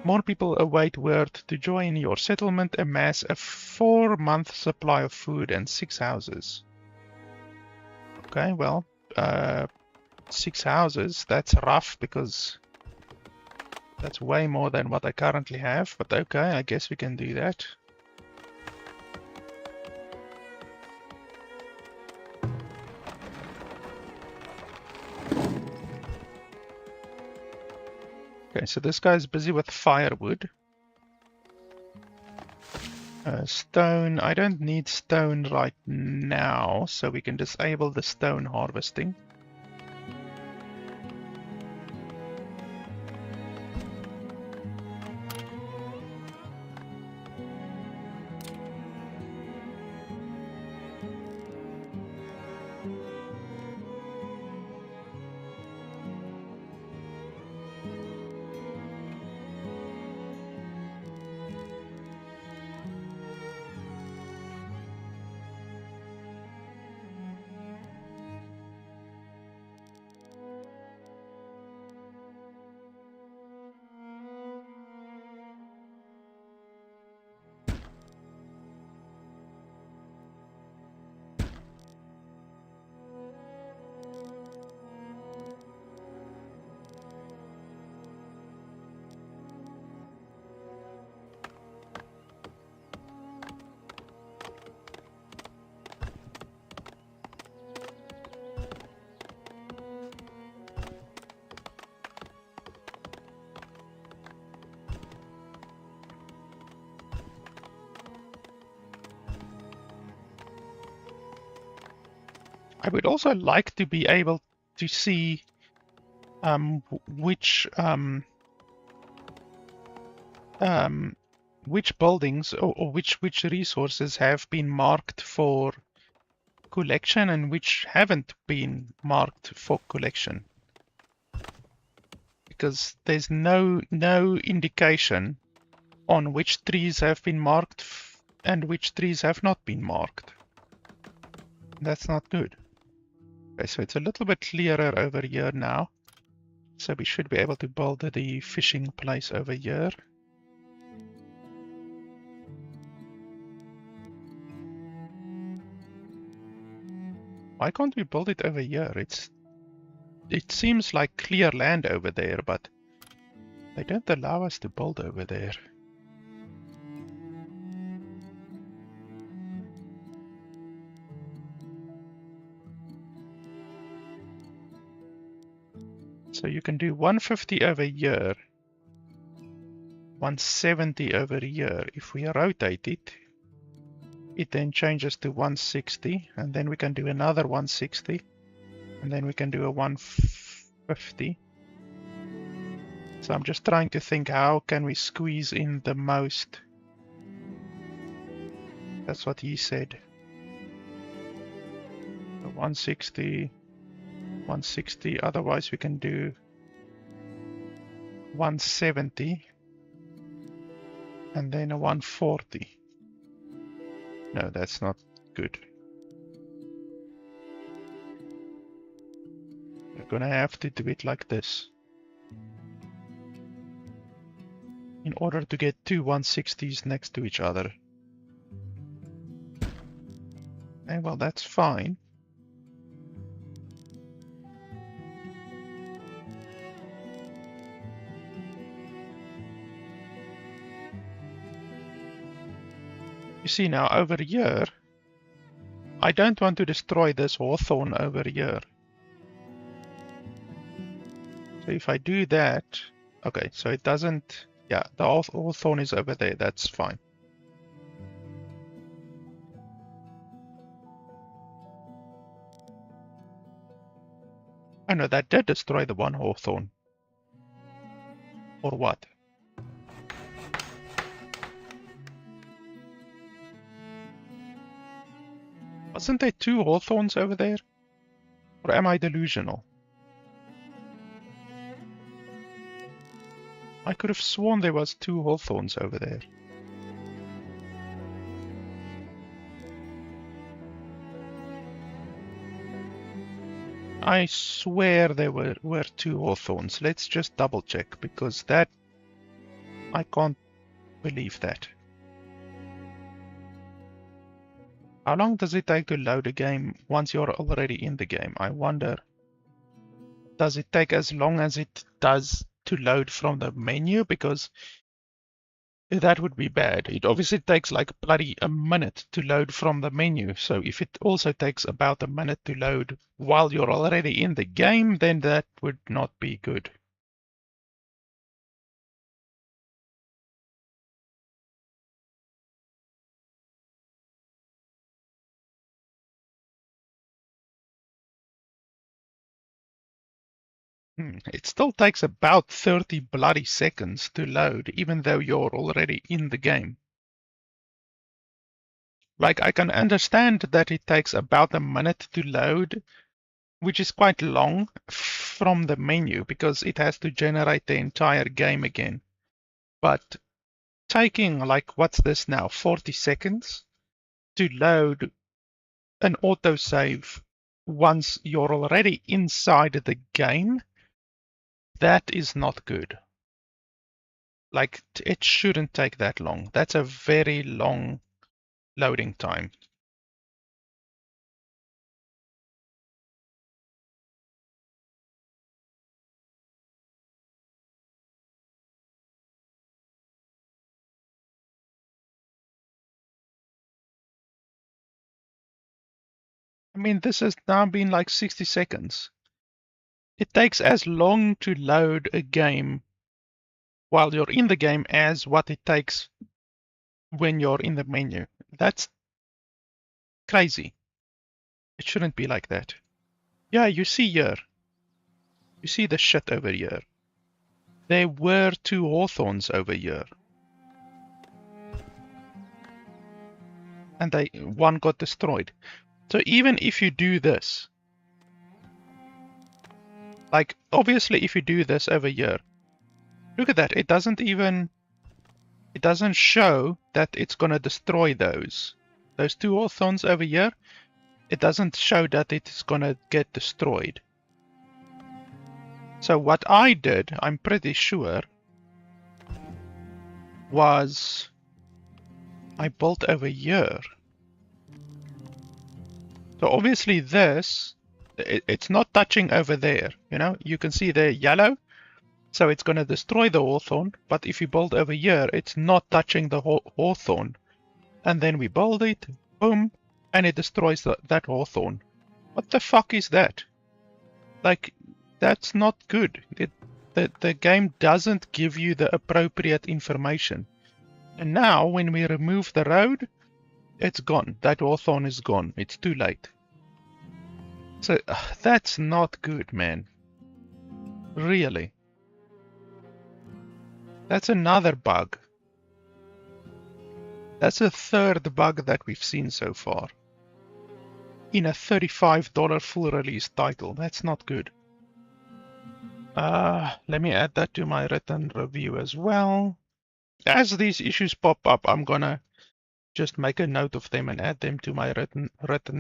Speaker 1: More people await word to join your settlement. Amass a 4-month supply of food and 6 houses. Okay, well, 6 houses, that's rough because that's way more than what I currently have. But okay, I guess we can do that. Okay, so this guy's busy with firewood. Stone, I don't need stone right now, so we can disable the stone harvesting. I would also like to be able to see which buildings or which resources have been marked for collection and which haven't been marked for collection. Because there's no indication on which trees have been marked and which trees have not been marked. That's not good. Okay, so it's a little bit clearer over here now. So we should be able to build the fishing place over here. Why can't we build it over here? It seems like clear land over there, but they don't allow us to build over there. So you can do 150 over here, 170 over here. If we rotate it, it then changes to 160, and then we can do another 160, and then we can do a 150. So I'm just trying to think, how can we squeeze in the most? That's what he said. So 160, 160, otherwise we can do 170, and then a 140. No, that's not good. We're gonna have to do it like this in order to get two 160s next to each other. Okay, well, that's fine. You see now over here, I don't want to destroy this hawthorn over here. So if I do that, okay, so it doesn't, yeah, the hawthorn is over there, that's fine. Oh no, that did destroy the one hawthorn. Or what? Wasn't there two hawthorns over there? Or am I delusional? I could have sworn there was two hawthorns over there. I swear there were two hawthorns. Let's just double check, because that... I can't believe that. How long does it take to load a game once you're already in the game? I wonder, does it take as long as it does to load from the menu? Because that would be bad. It obviously takes like bloody a minute to load from the menu. So if it also takes about a minute to load while you're already in the game, then that would not be good. It still takes about 30 bloody seconds to load, even though you're already in the game. Like, I can understand that it takes about a minute to load, which is quite long from the menu, because it has to generate the entire game again. But taking, like, what's this now, 40 seconds to load an autosave once you're already inside the game, that is not good. Like, it shouldn't take that long. That's a very long loading time. I mean, this has now been like 60 seconds. It takes as long to load a game while you're in the game as what it takes when you're in the menu. That's crazy. It shouldn't be like that. Yeah, you see here. You see the shit over here. There were 2 hawthorns over here. And one got destroyed. So even if you do this, like obviously if you do this over here, look at that, it doesn't show that it's gonna destroy those 2 hawthorns over here. It doesn't show that it's gonna get destroyed. So what I did, I'm pretty sure, was I built over here. So obviously this, it's not touching over there, you know, you can see the yellow, so it's going to destroy the hawthorn, but if you build over here, it's not touching the hawthorn. And then we build it, boom, and it destroys that hawthorn. What the fuck is that? Like, that's not good. The game doesn't give you the appropriate information. And now, when we remove the road, it's gone. That hawthorn is gone. It's too late. So, that's not good, man. Really. That's another bug. That's a 3rd bug that we've seen so far. In a $35 full release title. That's not good. Let me add that to my written review as well. As these issues pop up, I'm gonna just make a note of them and add them to my written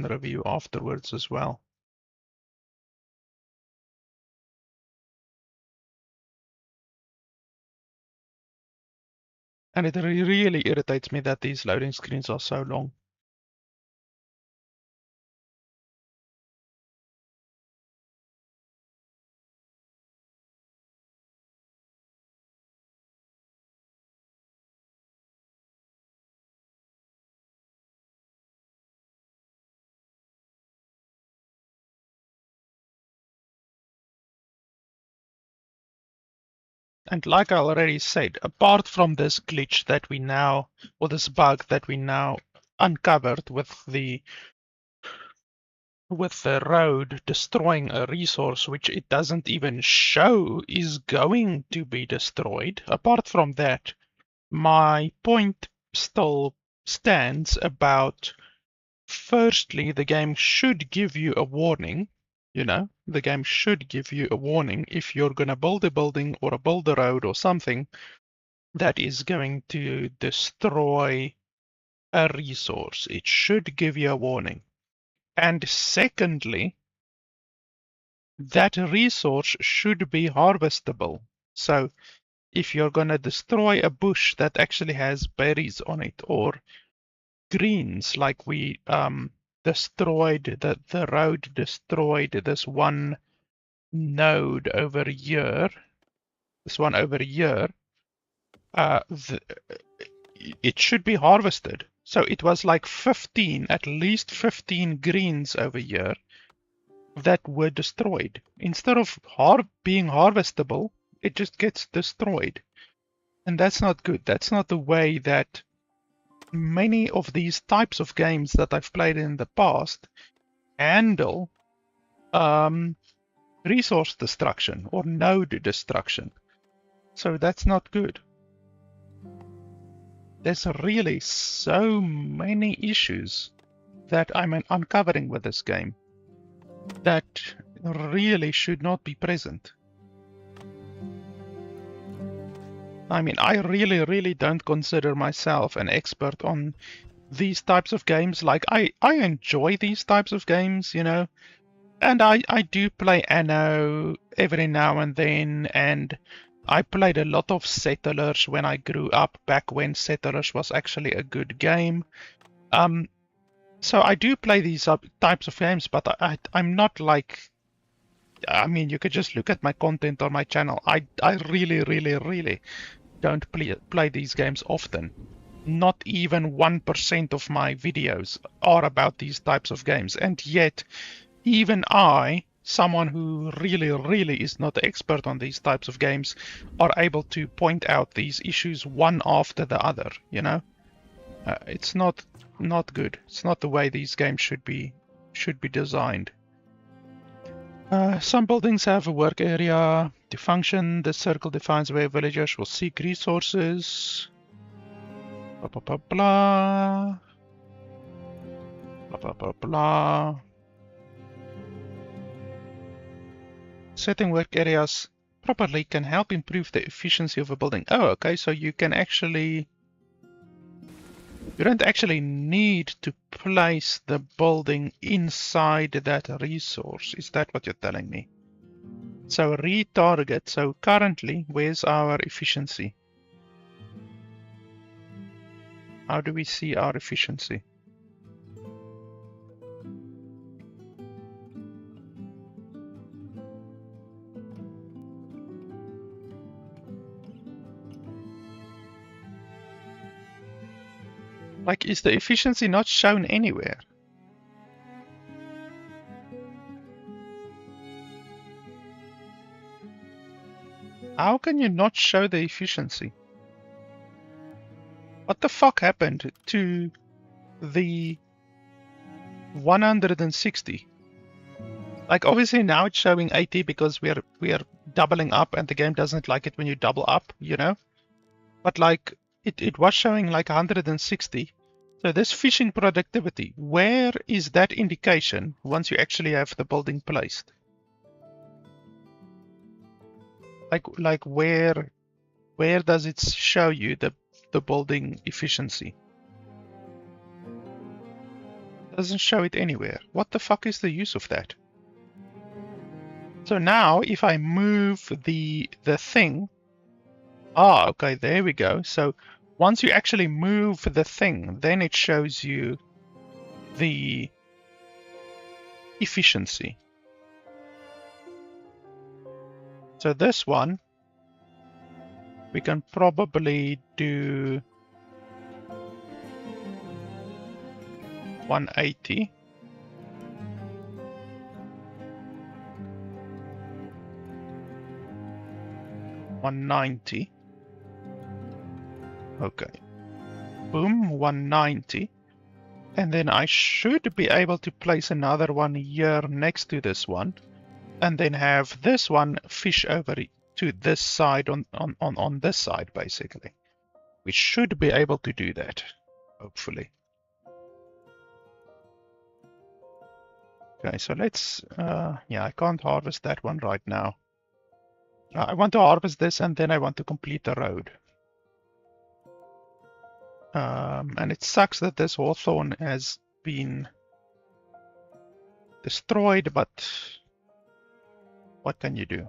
Speaker 1: review afterwards as well. And it really irritates me that these loading screens are so long. And like I already said, apart from this glitch that we now, or this bug that we now uncovered with the road destroying a resource which it doesn't even show is going to be destroyed, apart from that, my point still stands about, firstly, the game should give you a warning. You know, the game should give you a warning if you're going to build a building or build a road or something that is going to destroy a resource. It should give you a warning. And secondly, that resource should be harvestable. So if you're going to destroy a bush that actually has berries on it, or greens, like we destroyed, the road destroyed this one node over here, this one over here, it should be harvested. So it was like 15, at least 15 greens over here that were destroyed. Instead of being harvestable, it just gets destroyed. And that's not good. That's not the way that many of these types of games that I've played in the past handle resource destruction or node destruction. So that's not good. There's really so many issues that I'm uncovering with this game that really should not be present. I mean, I really don't consider myself an expert on these types of games. Like, I enjoy these types of games, you know, and I do play Anno every now and then, and I played a lot of Settlers when I grew up, back when Settlers was actually a good game. So I do play these types of games, but I'm not like, I mean, you could just look at my content on my channel. I really don't play these games often. Not even 1% of my videos are about these types of games. And yet, even I, someone who really is not an expert on these types of games, are able to point out these issues one after the other, you know? It's not good. It's not the way these games should be should be designed. Some buildings have a work area to function. The circle defines where villagers will seek resources. Blah, blah, blah, blah. Blah, blah, blah, blah. Setting work areas properly can help improve the efficiency of a building. Oh, okay, so you can actually... You don't actually need to place the building inside that resource. Is that what you're telling me? So retarget. So currently, where's our efficiency? How do we see our efficiency? Like, is the efficiency not shown anywhere? How can you not show the efficiency? What the fuck happened to the 160? Like, obviously now it's showing 80 because we are doubling up and the game doesn't like it when you double up, you know? But like, it was showing like 160. So this fishing productivity, where is that indication once you actually have the building placed? Like where does it show you the building efficiency? It doesn't show it anywhere. What the fuck is the use of that? So now if I move the thing, okay, there we go. So once you actually move the thing, then it shows you the efficiency. So this one, we can probably do 180. $190. Okay. Boom, 190. And then I should be able to place another one here next to this one. And then have this one fish over to this side on this side, basically. We should be able to do that, hopefully. Okay, so let's, yeah, I can't harvest that one right now. I want to harvest this and then I want to complete the road. And it sucks that this hawthorn has been destroyed, but what can you do?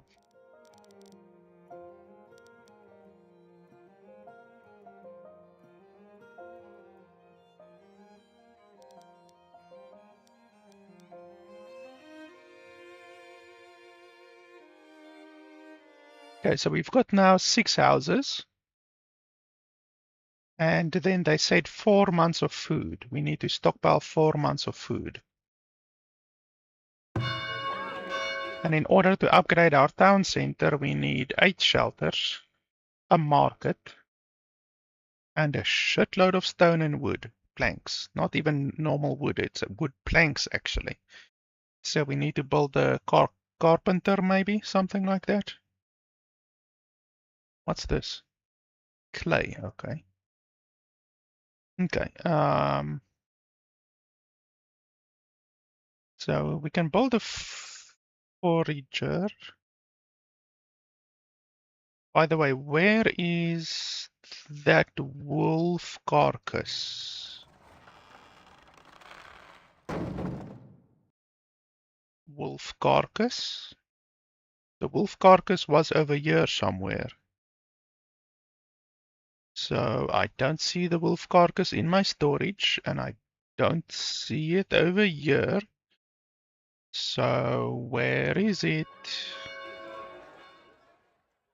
Speaker 1: Okay, so we've got now 6 houses. And then they said 4 months of food. We need to stockpile 4 months of food. And in order to upgrade our town center, we need 8 shelters, a market, and a shitload of stone and wood planks. Not even normal wood, it's wood planks actually. So we need to build a carpenter, maybe, something like that. What's this? Clay, okay. Okay, so we can build a forager. By the way, where is that wolf carcass? Wolf carcass? The wolf carcass was over here somewhere. So I don't see the wolf carcass in my storage, and I don't see it over here. So where is it?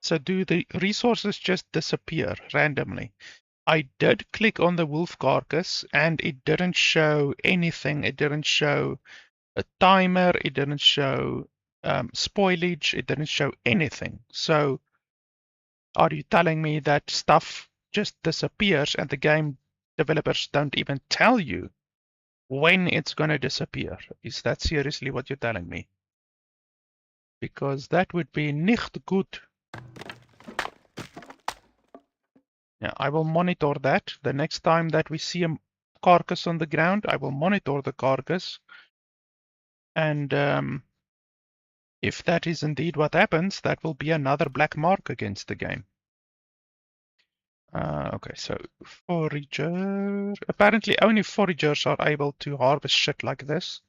Speaker 1: So do the resources just disappear randomly? I did click on the wolf carcass and it didn't show anything. It didn't show a timer. It didn't show spoilage. It didn't show anything. So are you telling me that stuff just disappears and the game developers don't even tell you when it's going to disappear. Is that seriously what you're telling me? Because that would be nicht gut. Yeah, I will monitor that. The next time that we see a carcass on the ground, I will monitor the carcass. And if that is indeed what happens, that will be another black mark against the game. Okay, so forager. Apparently only foragers are able to harvest shit like this.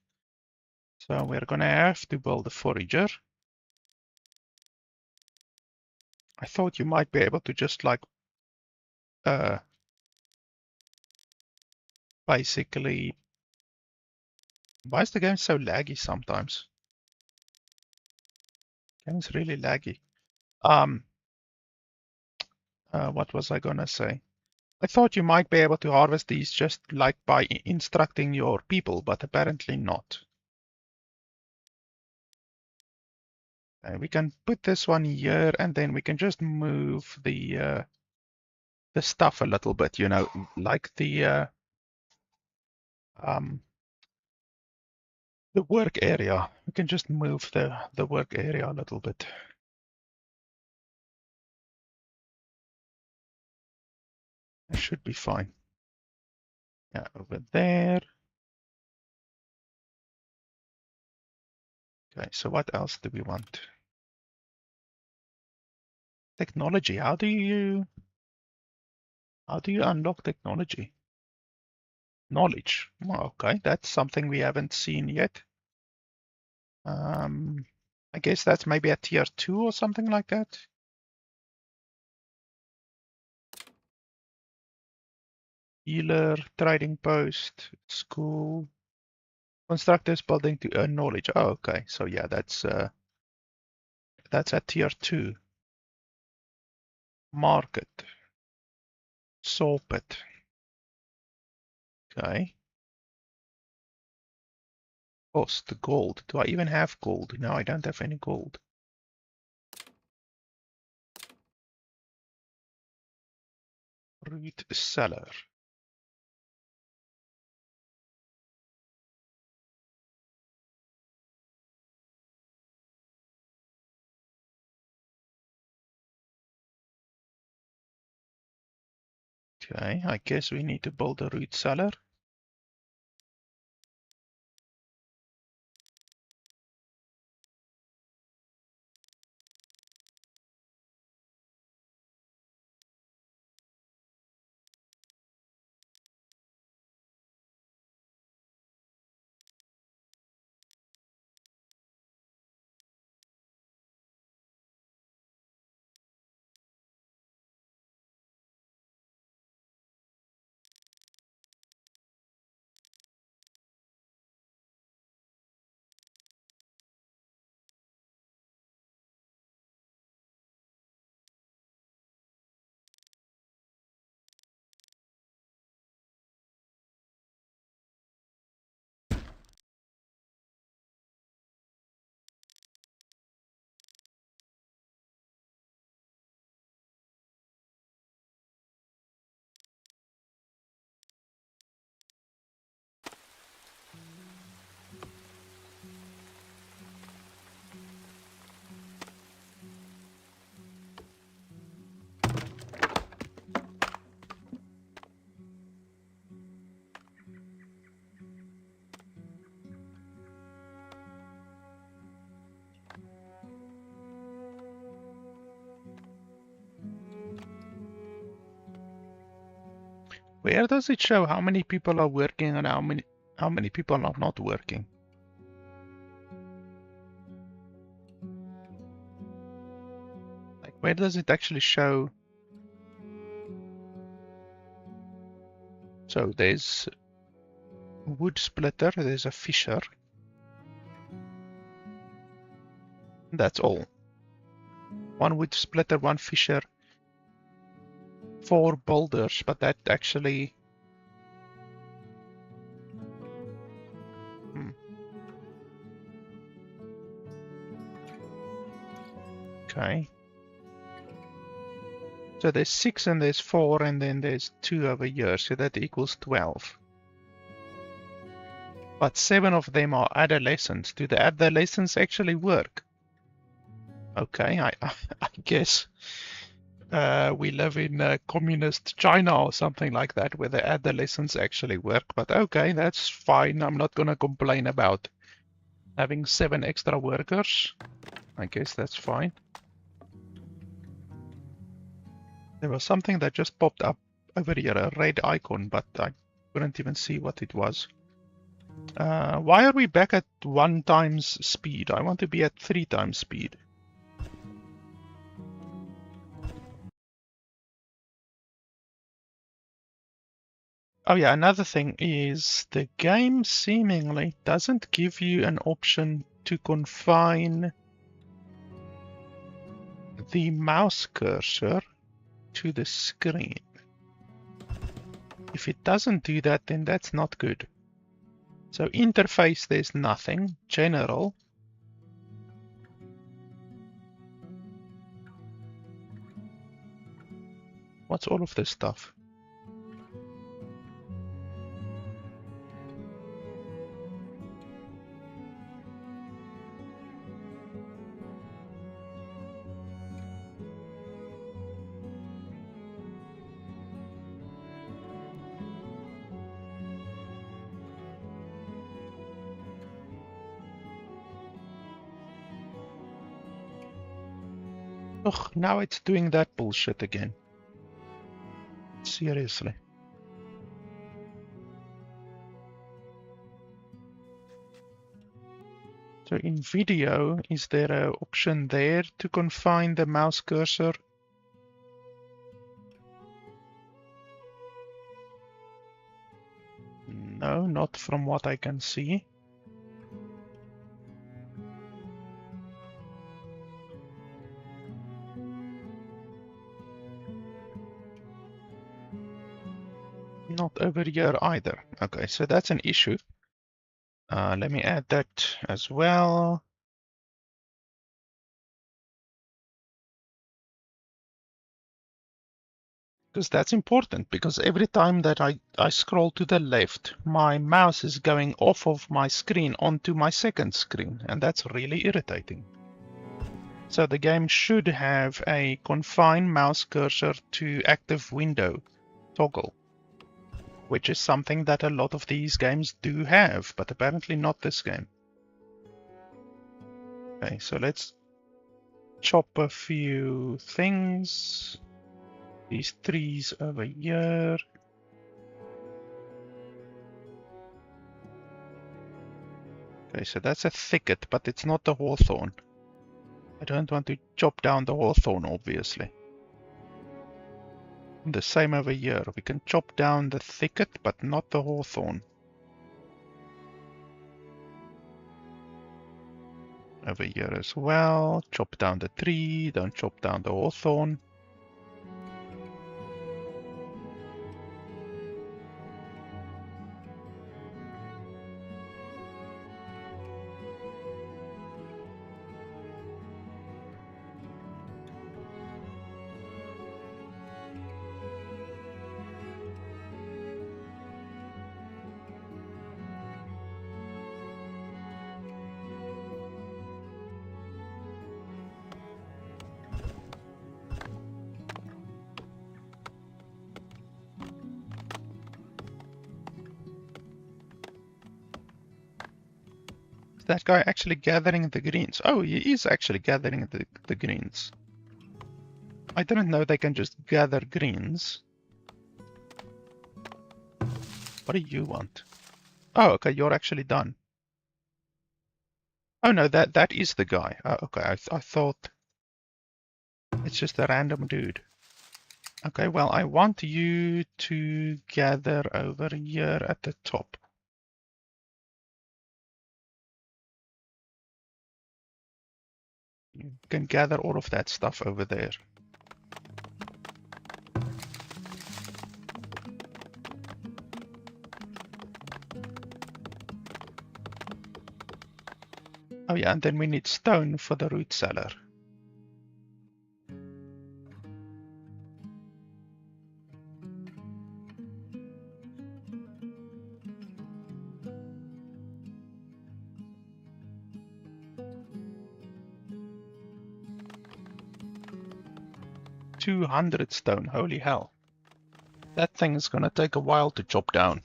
Speaker 1: So we're gonna have to build a forager. I thought you might be able to just like basically. Why is the game so laggy sometimes? The game's really laggy. What was I gonna say? I thought you might be able to harvest these just like by instructing your people, but apparently not. We can put this one here, and then we can just move the stuff a little bit, you know, like the work area. We can just move the work area a little bit. That should be fine. Yeah, over there. Okay, so what else do we want? Technology. How do you unlock technology? Knowledge. Well, okay, that's something we haven't seen yet. I guess that's maybe a tier 2 or something like that. Healer, trading post, school, constructors building to earn knowledge. Oh, okay. So yeah, that's a tier 2. Market. Sawpit. Okay. Cost gold. Do I even have gold? No, I don't have any gold. Root cellar. Okay, I guess we need to build a root cellar. Where does it show how many people are working and how many people are not working? Like, where does it actually show? So there's wood splitter, there's a fisher. That's all. One wood splitter, one fisher, 4 builders, but that actually... Okay. So there's 6 and there's 4 and then there's 2 over here, so that equals 12. But 7 of them are adolescents. Do the adolescents actually work? Okay, I guess we live in communist China or something like that, where the adolescents actually work. But okay, that's fine. I'm not gonna complain about having 7 extra workers. I guess that's fine. There was something that just popped up over here, a red icon, but I couldn't even see what it was. Why are we back at 1 times speed? I want to be at 3 times speed. Oh yeah, another thing is the game seemingly doesn't give you an option to confine the mouse cursor to the screen. If it doesn't do that, then that's not good. So interface, there's nothing. General. What's all of this stuff? Ugh, now it's doing that bullshit again. Seriously. So in video, is there an option there to confine the mouse cursor? No, not from what I can see. Not over here either. Okay, so that's an issue. Let me add that as well. Because that's important, because every time that I scroll to the left, my mouse is going off of my screen onto my second screen, and that's really irritating. So the game should have a confine mouse cursor to active window toggle, which is something that a lot of these games do have, but apparently not this game. Okay, so let's chop a few things. These trees over here. Okay, so that's a thicket, but it's not the hawthorn. I don't want to chop down the hawthorn, obviously. The same over here. We can chop down the thicket, but not the hawthorn. Over here as well. Chop down the tree, don't chop down the hawthorn. That guy actually gathering the greens? Oh, he is actually gathering the greens. I didn't know they can just gather greens. What do you want? Oh, okay, you're actually done. Oh no, that is the guy. Oh, okay, I thought it's just a random dude. Okay, well, I want you to gather over here at the top. You can gather all of that stuff over there. Oh yeah, and then we need stone for the root cellar. 200 stone, holy hell. That thing is gonna take a while to chop down.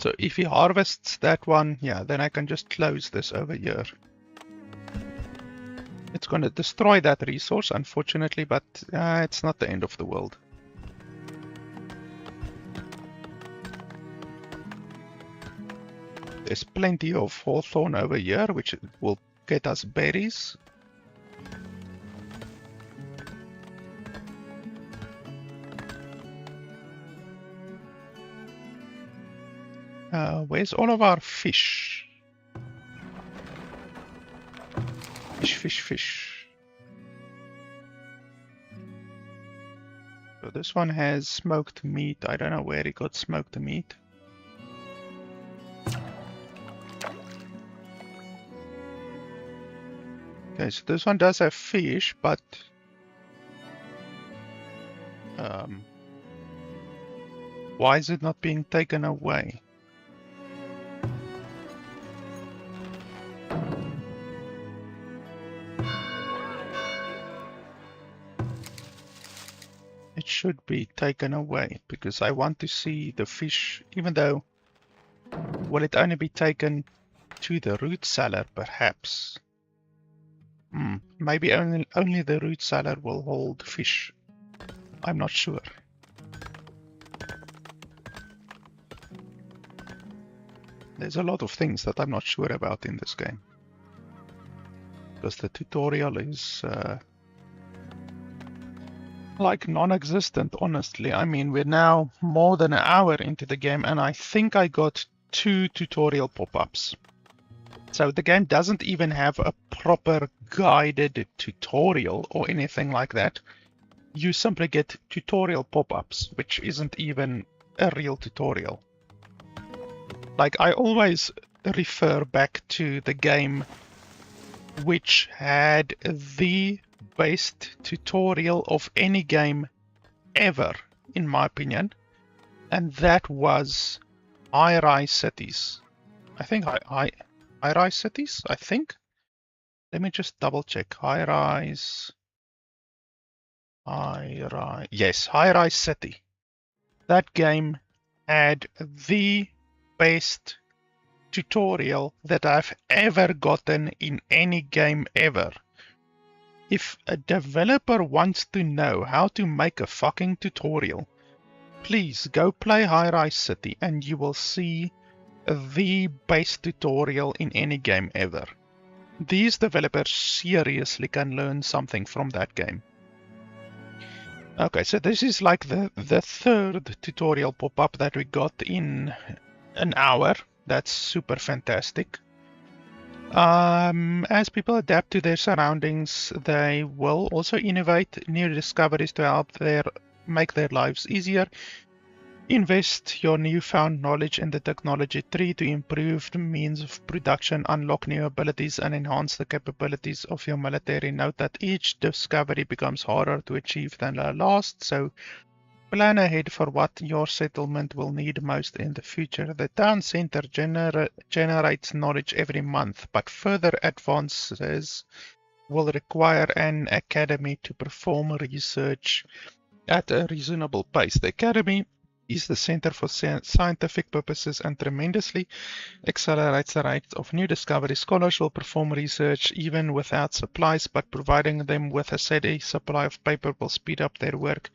Speaker 1: So if he harvests that one, yeah, then I can just close this over here. It's going to destroy that resource, unfortunately, but it's not the end of the world. There's plenty of hawthorn over here, which will get us berries. Where's all of our fish? Fish. So this one has smoked meat. I don't know where he got smoked meat. Okay, so this one does have fish, but why is it not being taken away? It should be taken away because I want to see the fish, even though will it only be taken to the root cellar perhaps? Maybe only the root cellar will hold fish. I'm not sure. There's a lot of things that I'm not sure about in this game. Because the tutorial is like non-existent, honestly. I mean, we're now more than an hour into the game and I think I got 2 tutorial pop-ups. So the game doesn't even have a proper guided tutorial or anything like that. You simply get tutorial pop-ups, which isn't even a real tutorial. Like, I always refer back to the game which had the best tutorial of any game ever, in my opinion, and that was High-Rise Cities. I think High-Rise Cities, I think. Let me just double check. High-Rise. Yes, High-Rise City. That game had the best tutorial that I've ever gotten in any game ever. If a developer wants to know how to make a fucking tutorial, please go play High-Rise City and you will see the best tutorial in any game ever. These developers seriously can learn something from that game. Okay, so this is like the third tutorial pop-up that we got in an hour. That's super fantastic. As people adapt to their surroundings, they will also innovate new discoveries to help make their lives easier. Invest your newfound knowledge in the technology tree to improve the means of production, unlock new abilities, and enhance the capabilities of your military. Note that each discovery becomes harder to achieve than the last, so plan ahead for what your settlement will need most in the future. The town center generates knowledge every month, but further advances will require an academy to perform research at a reasonable pace. The academy is the center for scientific purposes and tremendously accelerates the rate of new discoveries. Scholars will perform research even without supplies, but providing them with a steady supply of paper will speed up their work.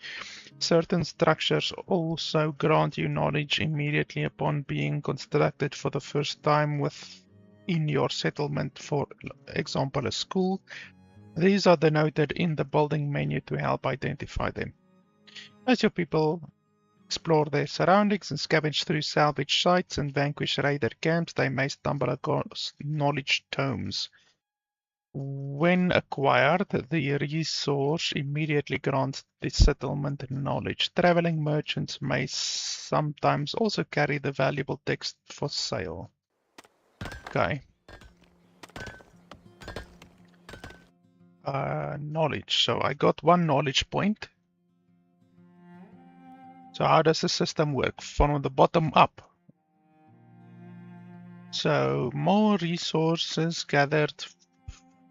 Speaker 1: Certain structures also grant you knowledge immediately upon being constructed for the first time within your settlement, for example, a school. These are denoted in the building menu to help identify them. As your people explore their surroundings and scavenge through salvage sites and vanquish raider camps, they may stumble across knowledge tomes. When acquired, the resource immediately grants the settlement knowledge. Traveling merchants may sometimes also carry the valuable text for sale. Okay. Knowledge. So I got 1 knowledge point. So how does the system work? From the bottom up. So more resources gathered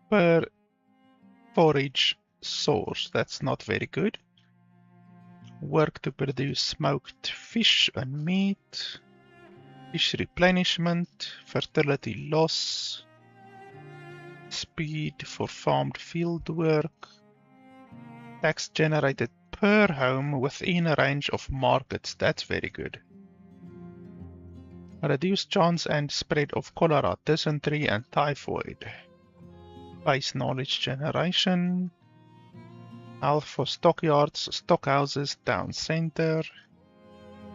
Speaker 1: per forage source. That's not very good. Work to produce smoked fish and meat. Fish replenishment. Fertility loss. Speed for farmed field work. Tax generated per home within a range of markets. That's very good. Reduce chance and spread of cholera, dysentery, and typhoid. Base knowledge generation. Health for stockyards, stockhouses, town center.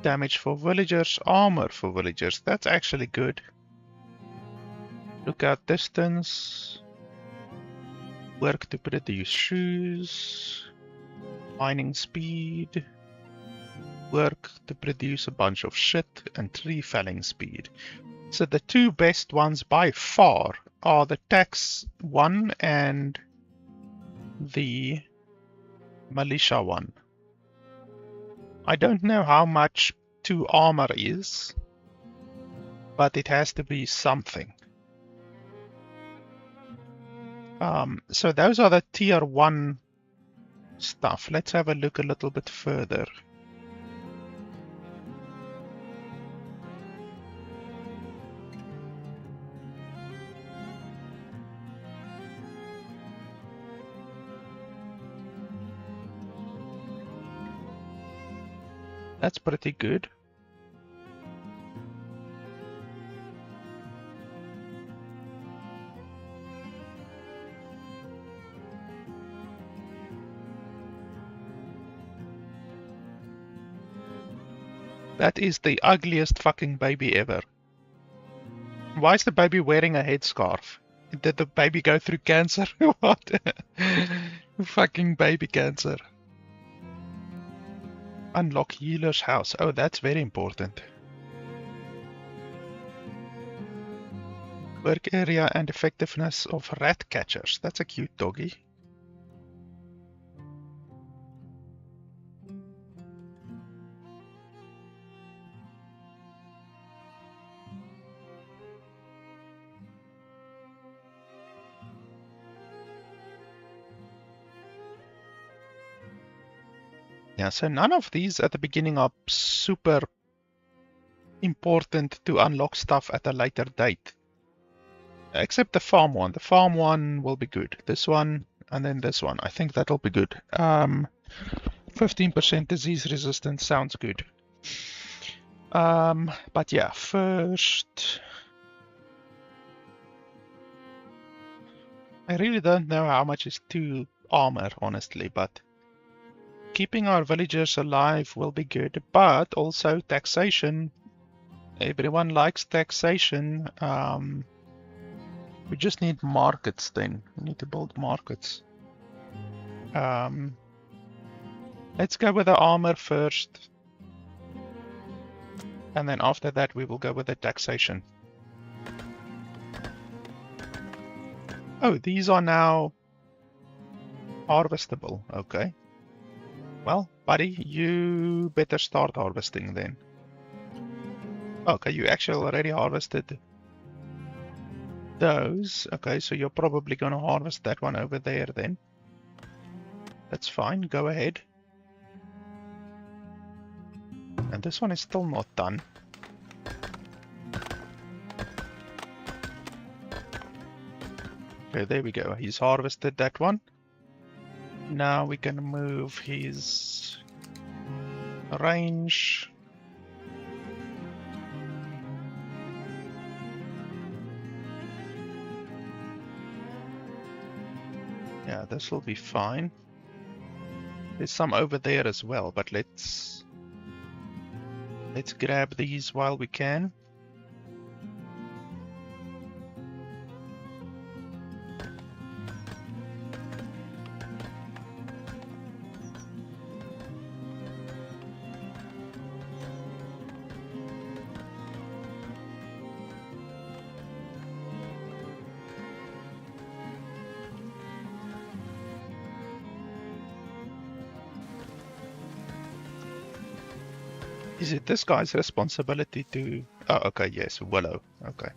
Speaker 1: Damage for villagers, armor for villagers. That's actually good. Lookout distance. Work to produce shoes. Mining speed. Work to produce a bunch of shit, and tree felling speed. So the 2 best ones by far are the tax one and the militia one. I don't know how much 2 armor is, but it has to be something. So those are the tier 1 stuff. Let's have a look a little bit further. That's pretty good. That is the ugliest fucking baby ever. Why is the baby wearing a headscarf? Did the baby go through cancer? What? Fucking baby cancer. Unlock healer's house. Oh, that's very important. Work area and effectiveness of rat catchers. That's a cute doggy. Yeah, so none of these at the beginning are super important to unlock stuff at a later date. Except the farm one. The farm one will be good. This one, and then this one. I think that'll be good. 15% disease resistance sounds good. But yeah, first... I really don't know how much is 2 armor, honestly, but... Keeping our villagers alive will be good, but also taxation. Everyone likes taxation. We just need markets then. We need to build markets. Let's go with the armor first. And then after that we will go with the taxation. Oh, these are now harvestable. Okay. Well, buddy, you better start harvesting then. Okay, you actually already harvested those. Okay, so you're probably going to harvest that one over there then. That's fine, go ahead. And this one is still not done. Okay, there we go. He's harvested that one. Now we can move his range. Yeah, this will be fine. There's some over there as well, but let's grab these while we can. Is it this guy's responsibility to... Oh, okay, yes, Willow. Okay.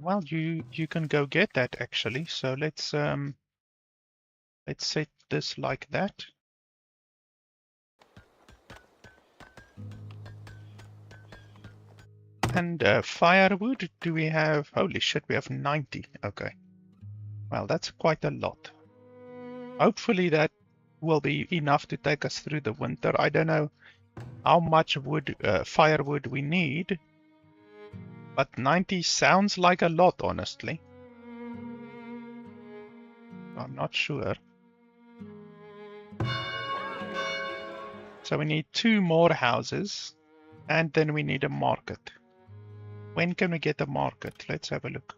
Speaker 1: Well, you can go get that actually. So let's set this like that. And firewood, do we have... Holy shit, we have 90. Okay. Well, that's quite a lot. Hopefully that will be enough to take us through the winter. I don't know how much wood, firewood we need, but 90 sounds like a lot, honestly. I'm not sure. So we need 2 more houses, and then we need a market. When can we get a market? Let's have a look.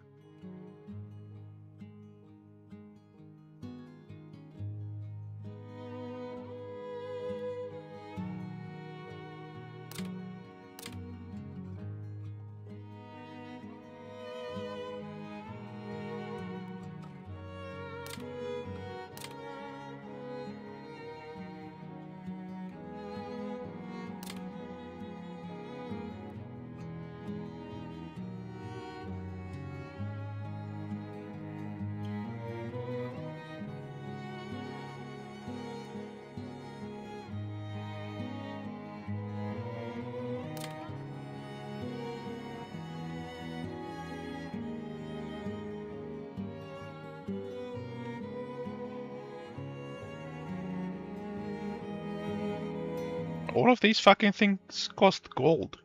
Speaker 1: All of these fucking things cost gold.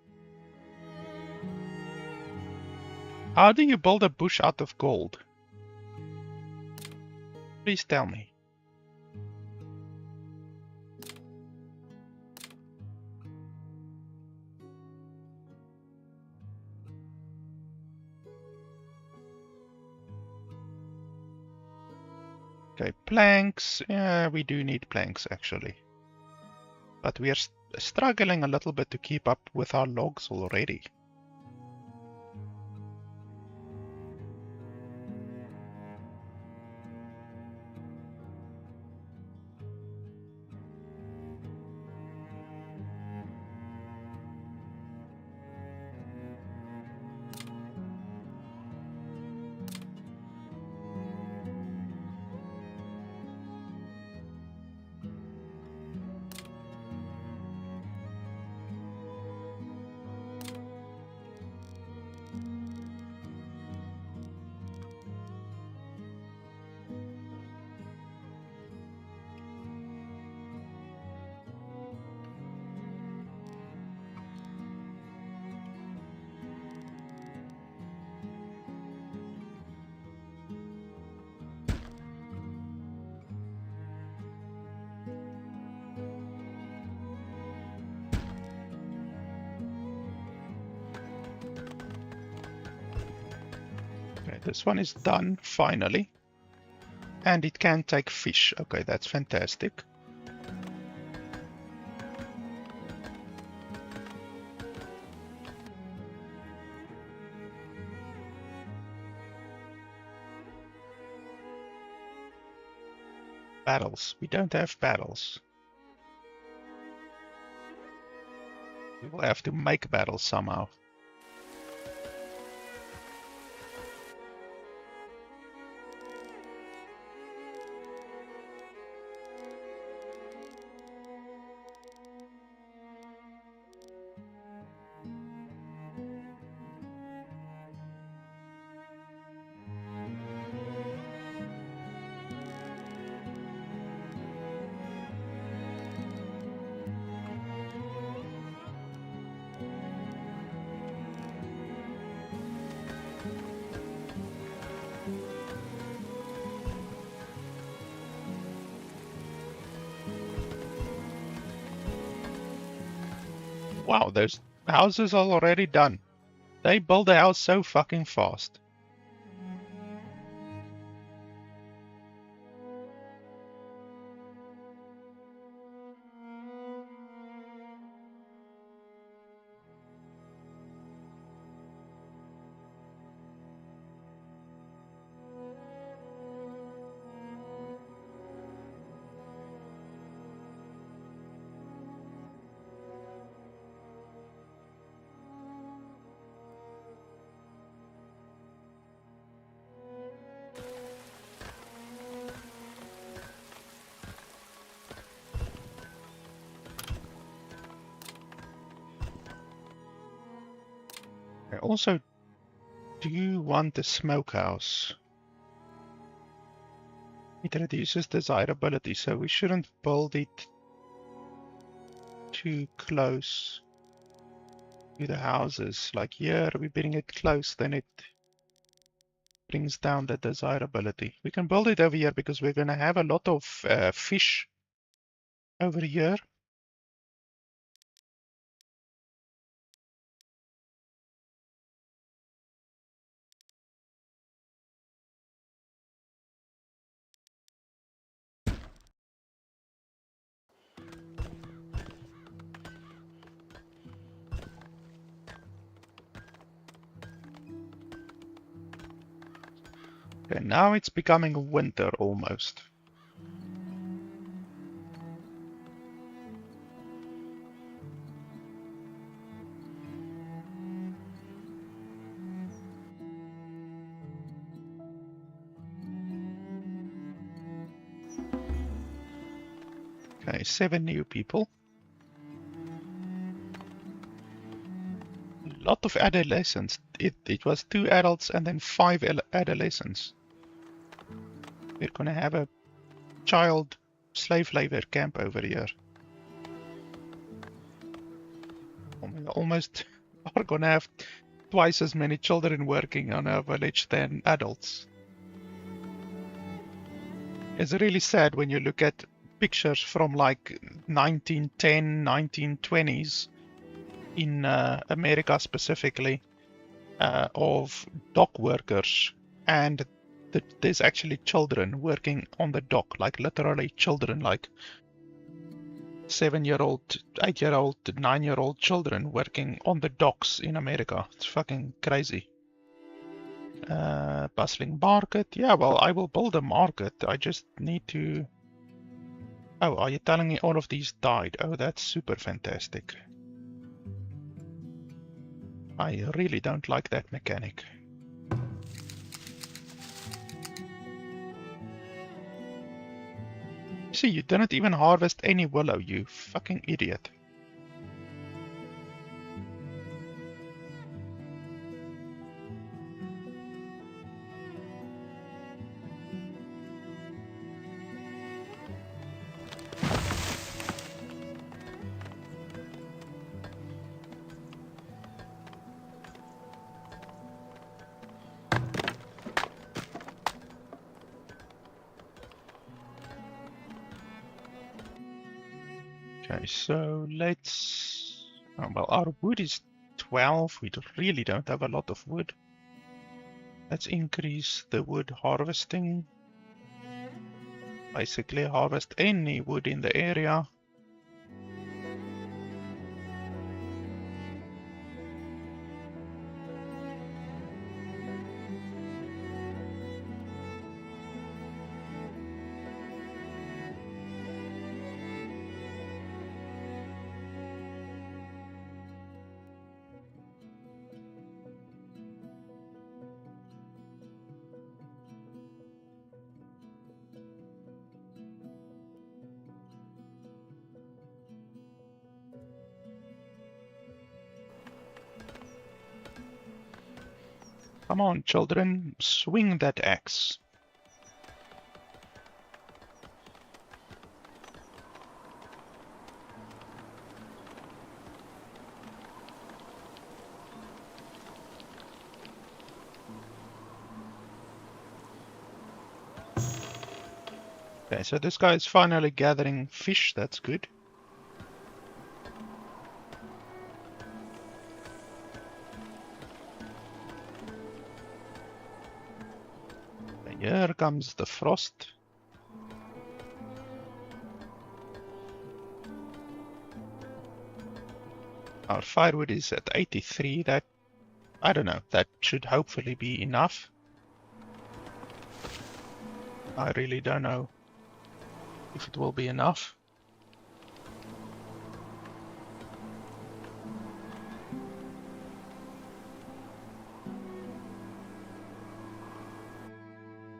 Speaker 1: How do you build a bush out of gold? Please tell me. Okay, planks. Yeah, we do need planks actually. But we are struggling a little bit to keep up with our logs already. Okay, this one is done, finally. And it can take fish. Okay, that's fantastic. Barrels. We don't have barrels. We will have to make barrels somehow. Wow, those houses are already done. They build a house so fucking fast. I also do want a smokehouse. It reduces desirability, so we shouldn't build it too close to the houses. Like here, we bring it close, then it brings down the desirability. We can build it over here because we're going to have a lot of fish over here. Okay, now it's becoming winter almost. Okay, 7 new people. A lot of adolescents. It was 2 adults and then 5 adolescents. We're gonna have a child slave labor camp over here. We almost are gonna have twice as many children working on our village than adults. It's really sad when you look at pictures from like 1910, 1920s in America specifically of dock workers, and there's actually children working on the dock, like literally children, like 7-year-old, 8-year-old, 9-year-old children working on the docks in America. It's fucking crazy. Bustling market. Yeah, well, I will build a market. I just need to... Oh, are you telling me all of these died? Oh, that's super fantastic. I really don't like that mechanic. See, you didn't even harvest any willow, you fucking idiot. Okay, so let's... Oh, well, our wood is 12. We really don't have a lot of wood. Let's increase the wood harvesting. Basically, harvest any wood in the area. Come on, children, swing that axe. Okay, so this guy is finally gathering fish, that's good. Here comes the frost. Our firewood is at 83. That, I don't know, that should hopefully be enough. I really don't know if it will be enough.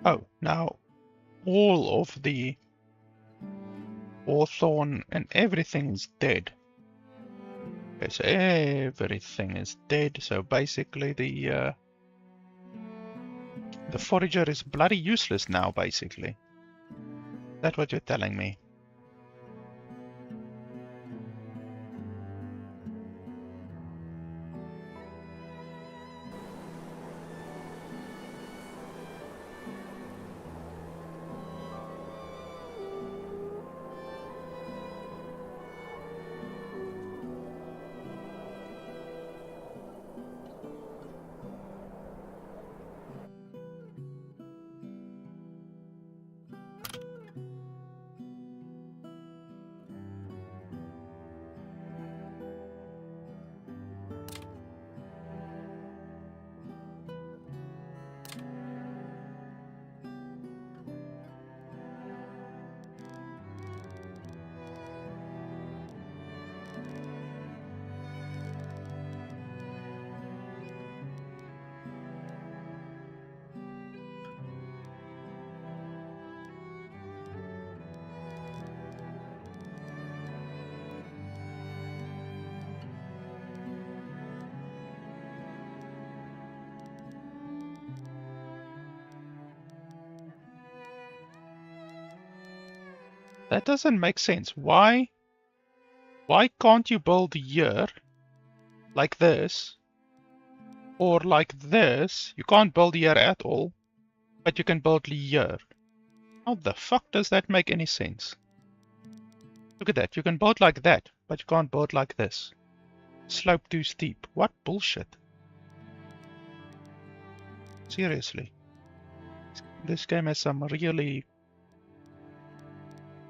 Speaker 1: Oh, now all of the hawthorn and everything's dead. Okay, so everything is dead. So basically, the forager is bloody useless now. Basically, that's what you're telling me. That doesn't make sense. Why can't you build here like this or like this? You can't build here at all, but you can build here. How the fuck does that make any sense? Look at that. You can build like that, but you can't build like this. Slope too steep. What bullshit? Seriously. This game has some really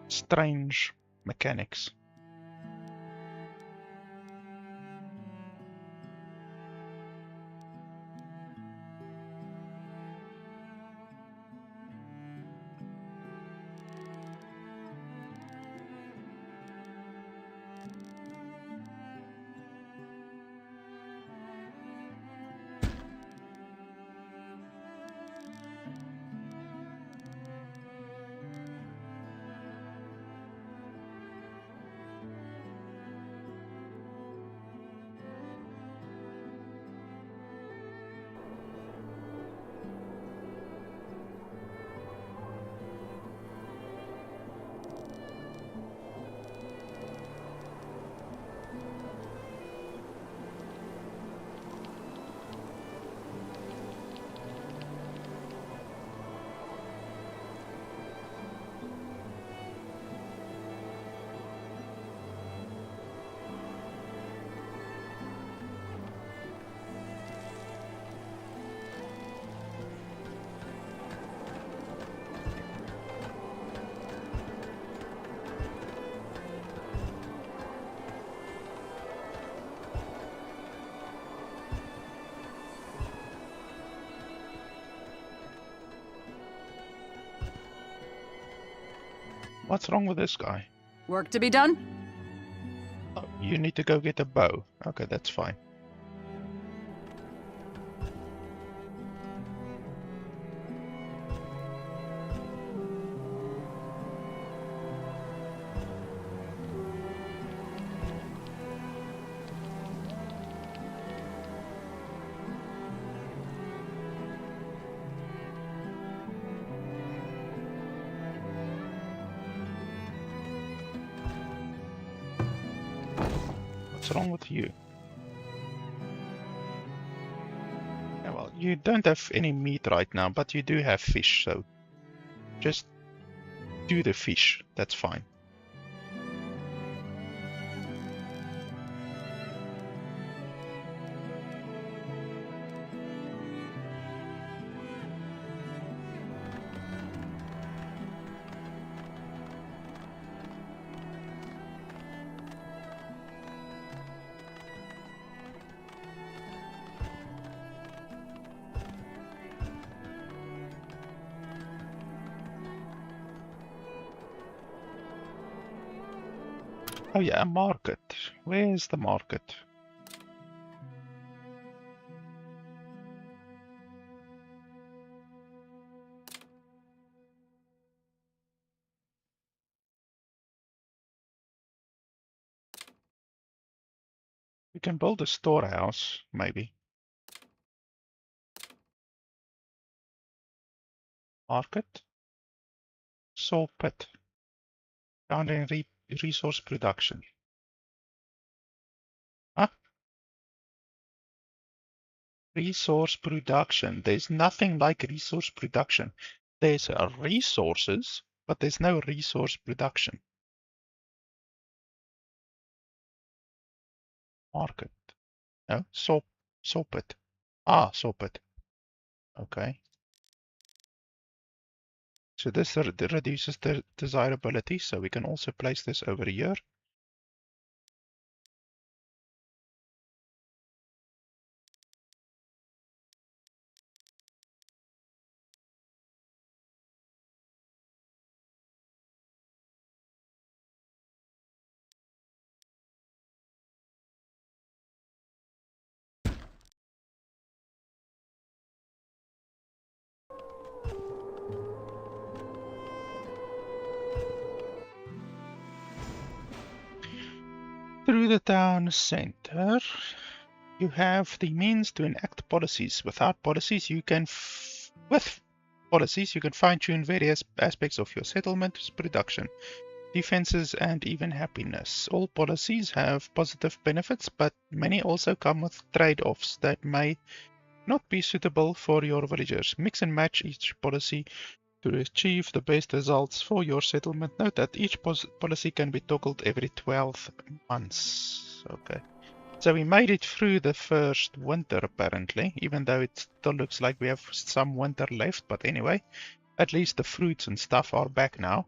Speaker 1: strange mechanics. What's wrong with this guy?
Speaker 2: Work to be done?
Speaker 1: Oh, you need to go get a bow. Okay, that's fine. What's wrong with you? Yeah, well, you don't have any meat right now, but you do have fish, so just do the fish. That's fine. Oh yeah, a market. Where's the market? can build a storehouse, maybe. Market. Saw pit. Found in resource production. Huh? Resource production. There's nothing like resource production. There's resources, but there's no resource production. Market. No? Saw pit. Ah, saw pit. Okay. So this reduces the desirability, so we can also place this over here. Through the town center, you have the means to enact policies. Without policies, you can fine-tune various aspects of your settlement, production, defenses, and even happiness. All policies have positive benefits, but many also come with trade-offs that may not be suitable for your villagers. Mix and match each policy to achieve the best results for your settlement. Note that each policy can be toggled every 12 months. Okay. So we made it through the first winter apparently, even though it still looks like we have some winter left. But anyway, at least the fruits and stuff are back now.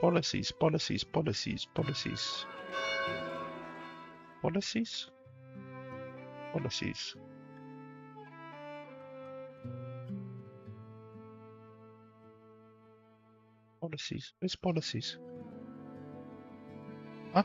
Speaker 1: Policies. Policies. Where's policies? Huh?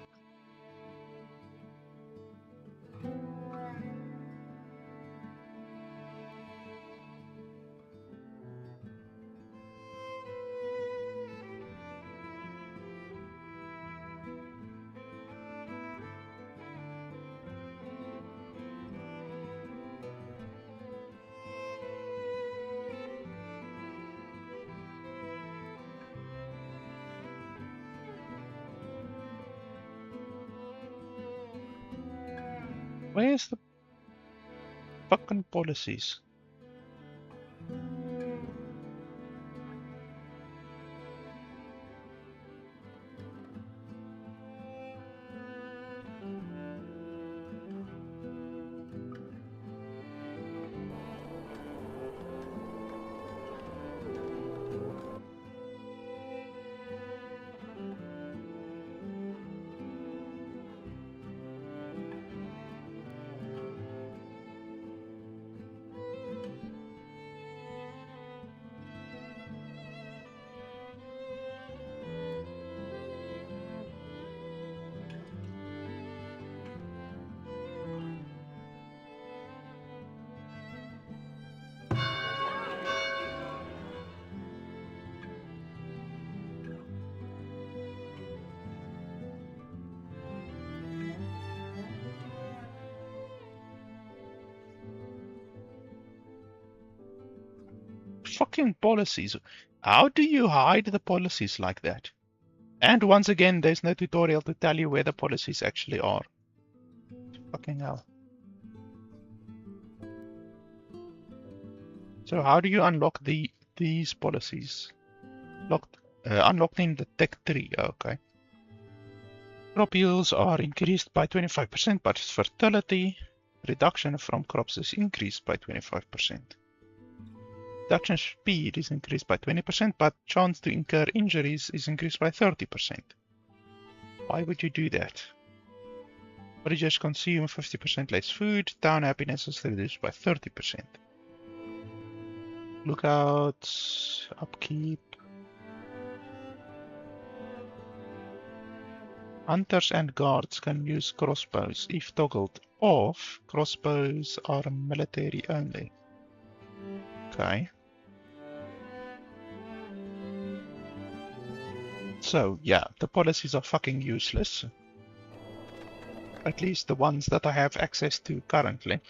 Speaker 1: Where's the fucking policies? Fucking policies. How do you hide the policies like that? And once again, there's no tutorial to tell you where the policies actually are. Fucking hell. So how do you unlock these policies? Unlocked in the tech tree. Okay. Crop yields are increased by 25%, but fertility reduction from crops is increased by 25%. Production speed is increased by 20%, but chance to incur injuries is increased by 30%. Why would you do that? Villagers consume 50% less food. Town happiness is reduced by 30%. Lookouts, upkeep. Hunters and guards can use crossbows. If toggled off, crossbows are military only. Okay. So, yeah, the policies are fucking useless. At least the ones that I have access to currently.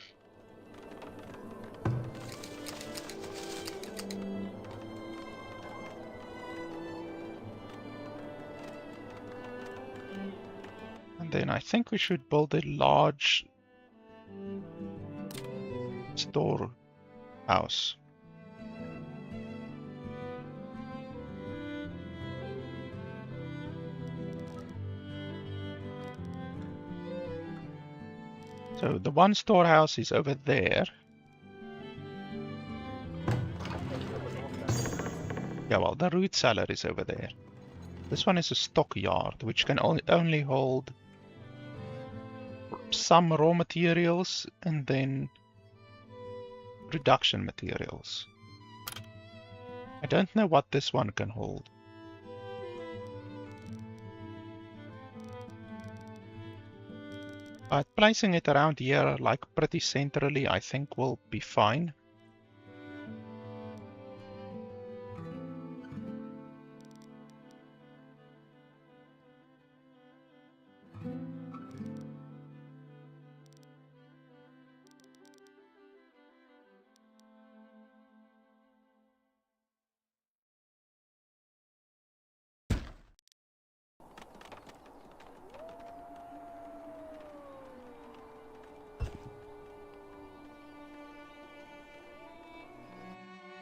Speaker 1: And then I think we should build a large storehouse. So the one storehouse is over there. Yeah, well, the root cellar is over there. This one is a stockyard, which can only hold some raw materials and then reduction materials. I don't know what this one can hold. But placing it around here, like pretty centrally, I think will be fine.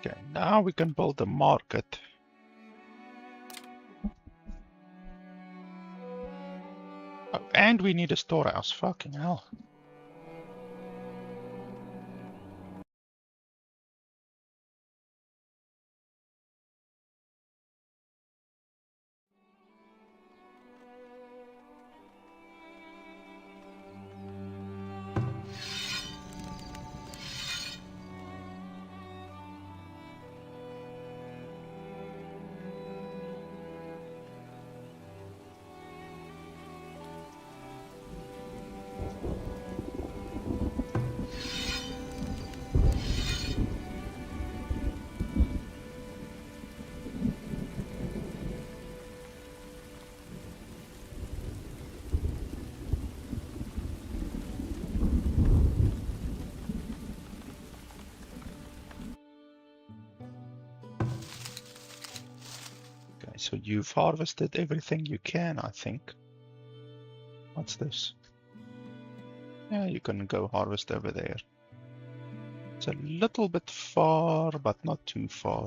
Speaker 1: Okay, now we can build a market. Oh, and we need a storehouse. Fucking hell. So you've harvested everything you can, I think. What's this? Yeah, you can go harvest over there. It's a little bit far, but not too far.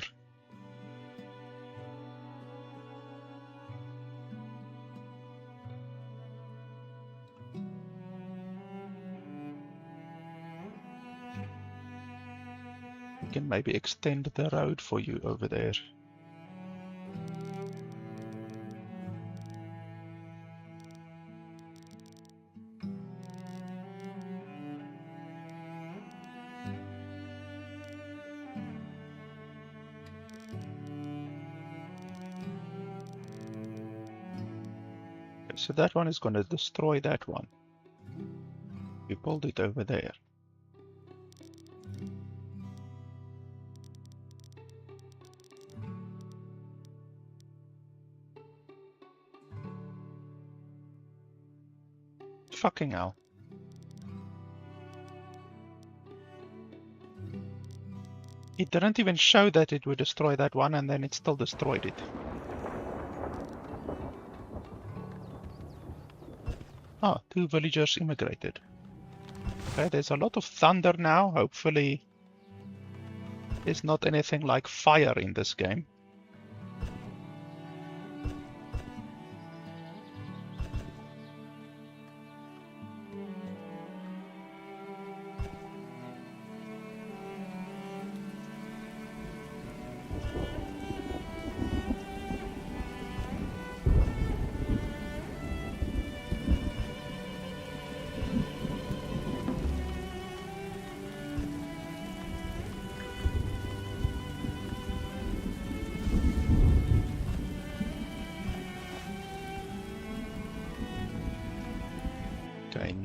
Speaker 1: We can maybe extend the road for you over there. So that one is going to destroy that one. We pulled it over there. Fucking hell. It didn't even show that it would destroy that one, and then it still destroyed it. Ah, 2 villagers immigrated. Okay, there's a lot of thunder now. Hopefully there's not anything like fire in this game.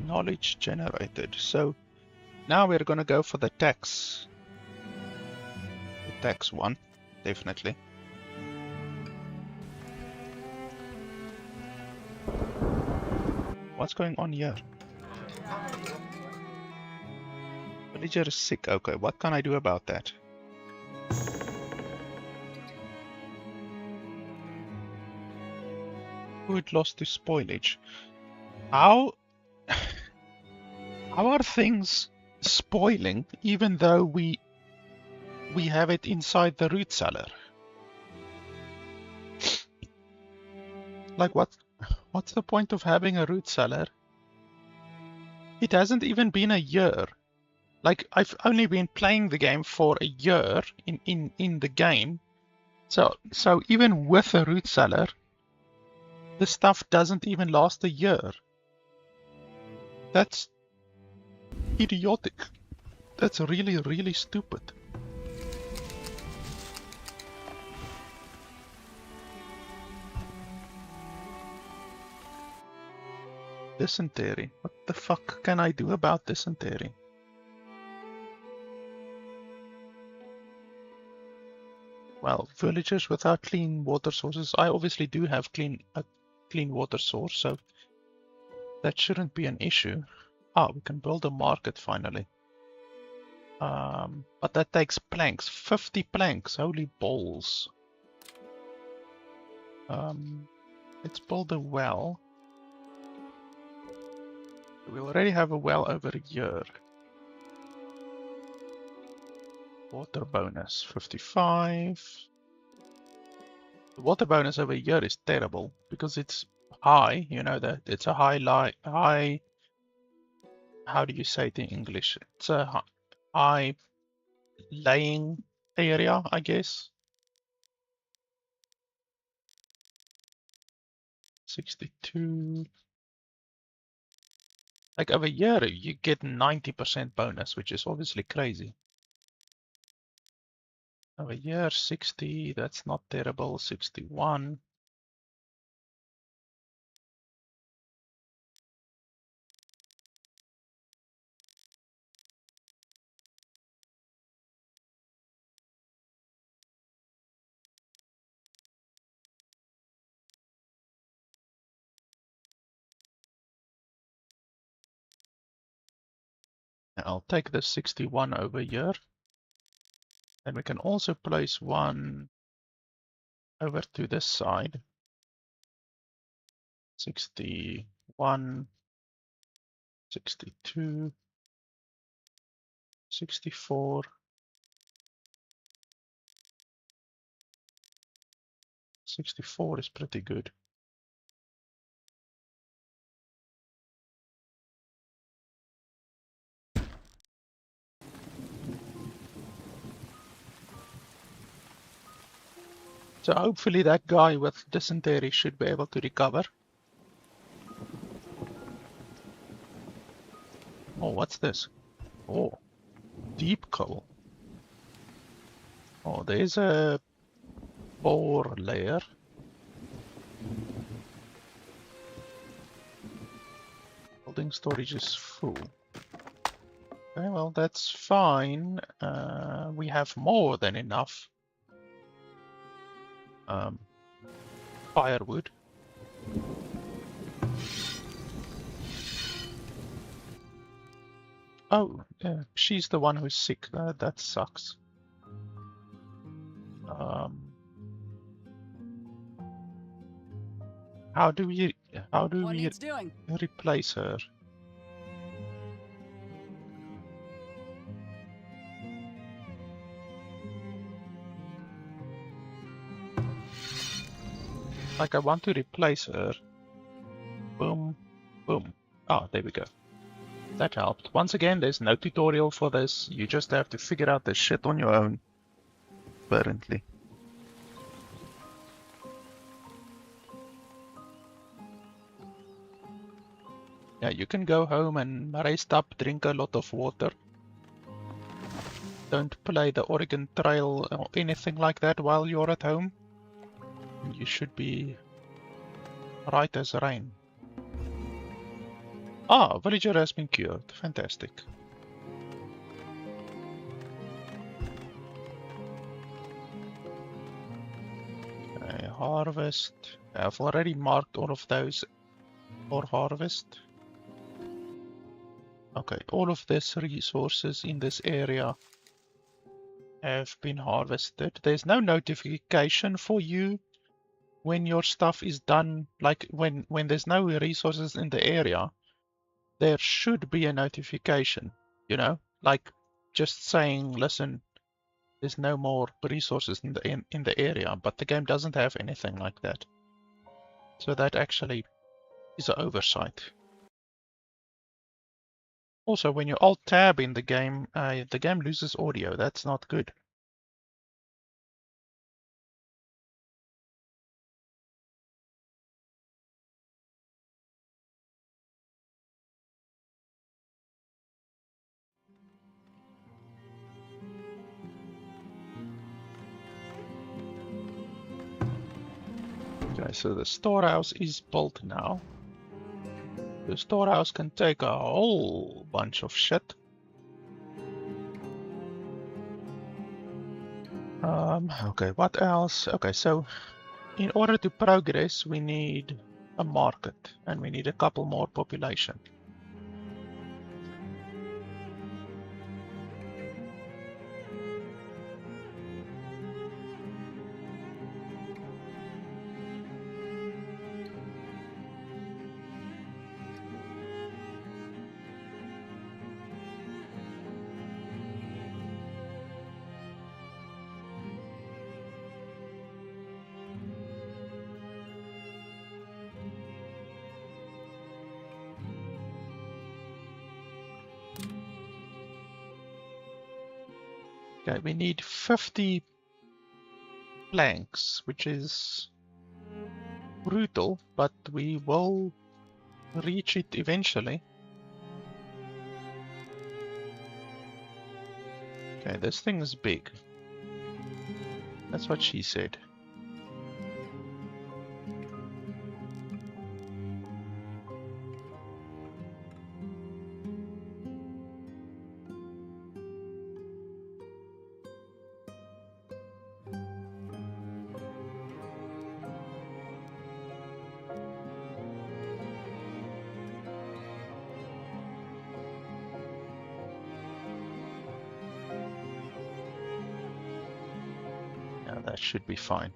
Speaker 1: Knowledge generated. So now we're gonna go for the tax. The tax one, definitely. What's going on here? Villager is sick. Okay, what can I do about that? Food lost to spoilage. How are things spoiling even though we have it inside the root cellar? Like what's the point of having a root cellar? It hasn't even been a year. Like I've only been playing the game for a year in the game. So even with a root cellar, the stuff doesn't even last a year. That's idiotic. That's really, really stupid. Dysentery. What the fuck can I do about dysentery? Well, villagers without clean water sources. I obviously do have a clean water source, so that shouldn't be an issue. Ah, we can build a market finally. But that takes planks. 50 planks. Holy balls. Let's build a well. We already have a well over here. Water bonus 55. The water bonus over here is terrible because it's high. You know that it's a high. How do you say it in English? It's a high laying area, I guess. 62. Like over here, you get 90% bonus, which is obviously crazy. Over here, 60, that's not terrible. 61. I'll take the 61 over here. And we can also place one over to this side. 61, 62, 64, 64 is pretty good. So hopefully that guy with dysentery should be able to recover. Oh, what's this? Oh, deep coal. Oh, there's a ore layer. Building storage is full. Okay, well, that's fine. We have more than enough. Firewood. Oh, she's the one who's sick. That sucks. How do we replace her? Like I want to replace her. Boom, boom. Oh, there we go. That helped. Once again, there's no tutorial for this. You just have to figure out this shit on your own. Apparently. Yeah, you can go home and rest up, drink a lot of water. Don't play the Oregon Trail or anything like that while you're at home. You should be right as rain. Ah, villager has been cured. Fantastic. Okay, harvest. I've already marked all of those for harvest. Okay, all of these resources in this area have been harvested. There's no notification for you when your stuff is done. Like when there's no resources in the area, there should be a notification, you know, like just saying, listen, there's no more resources in the area, but the game doesn't have anything like that. So that actually is an oversight. Also, when you alt tab in the game loses audio. That's not good. Okay, so the storehouse is built now. The storehouse can take a whole bunch of shit. Okay, what else? Okay, so in order to progress, we need a market, and we need a couple more population. Okay, we need 50 planks, which is brutal, but we will reach it eventually. Okay, this thing is big. That's what she said. Yeah, that should be fine.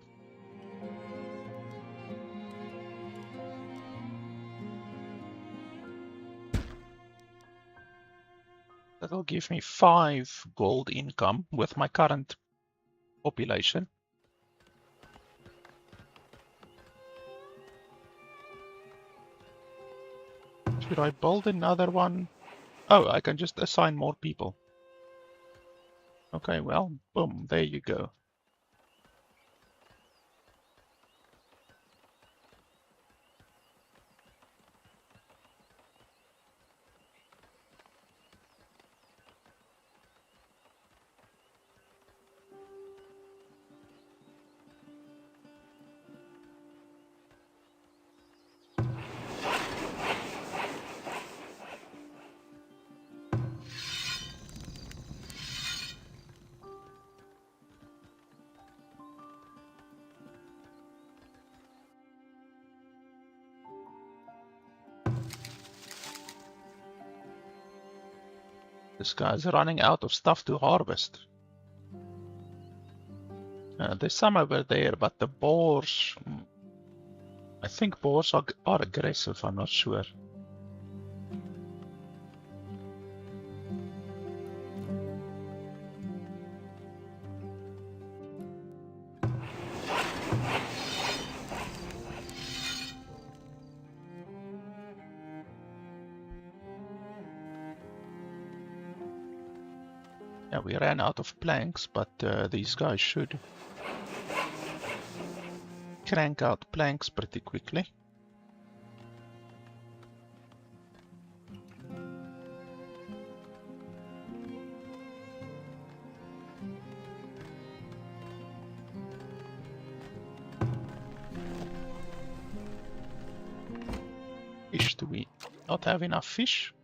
Speaker 1: That'll give me 5 gold income with my current population. Should I build another one? Oh, I can just assign more people. Okay, well, boom, there you go. This guy's running out of stuff to harvest. There's some over there, but the boars... I think boars are aggressive, I'm not sure. Yeah, we ran out of planks, but these guys should crank out planks pretty quickly. Fish, do we not have enough fish?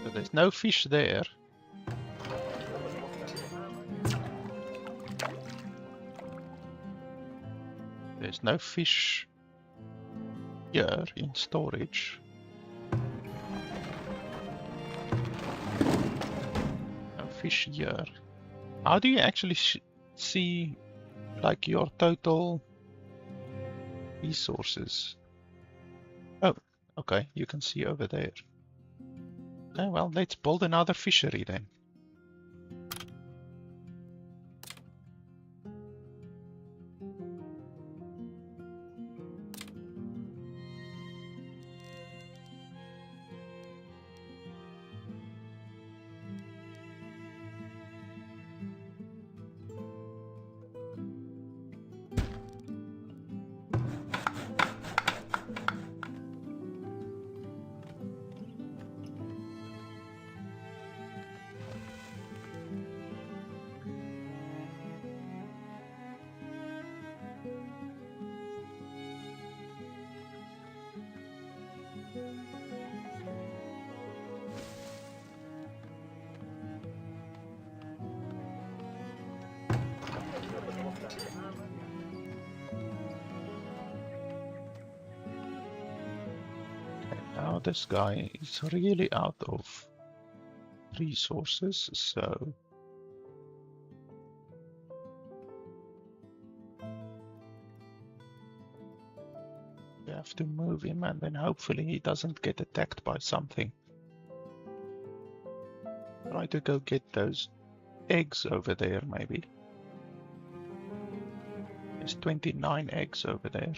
Speaker 1: So there's no fish there. There's no fish here in storage. No fish here. How do you actually see like your total resources? Oh, okay, you can see over there. Okay, well, let's build another fishery then. Now this guy is really out of resources, so we have to move him, and then hopefully he doesn't get attacked by something. Try to go get those eggs over there, maybe. There's 29 eggs over there.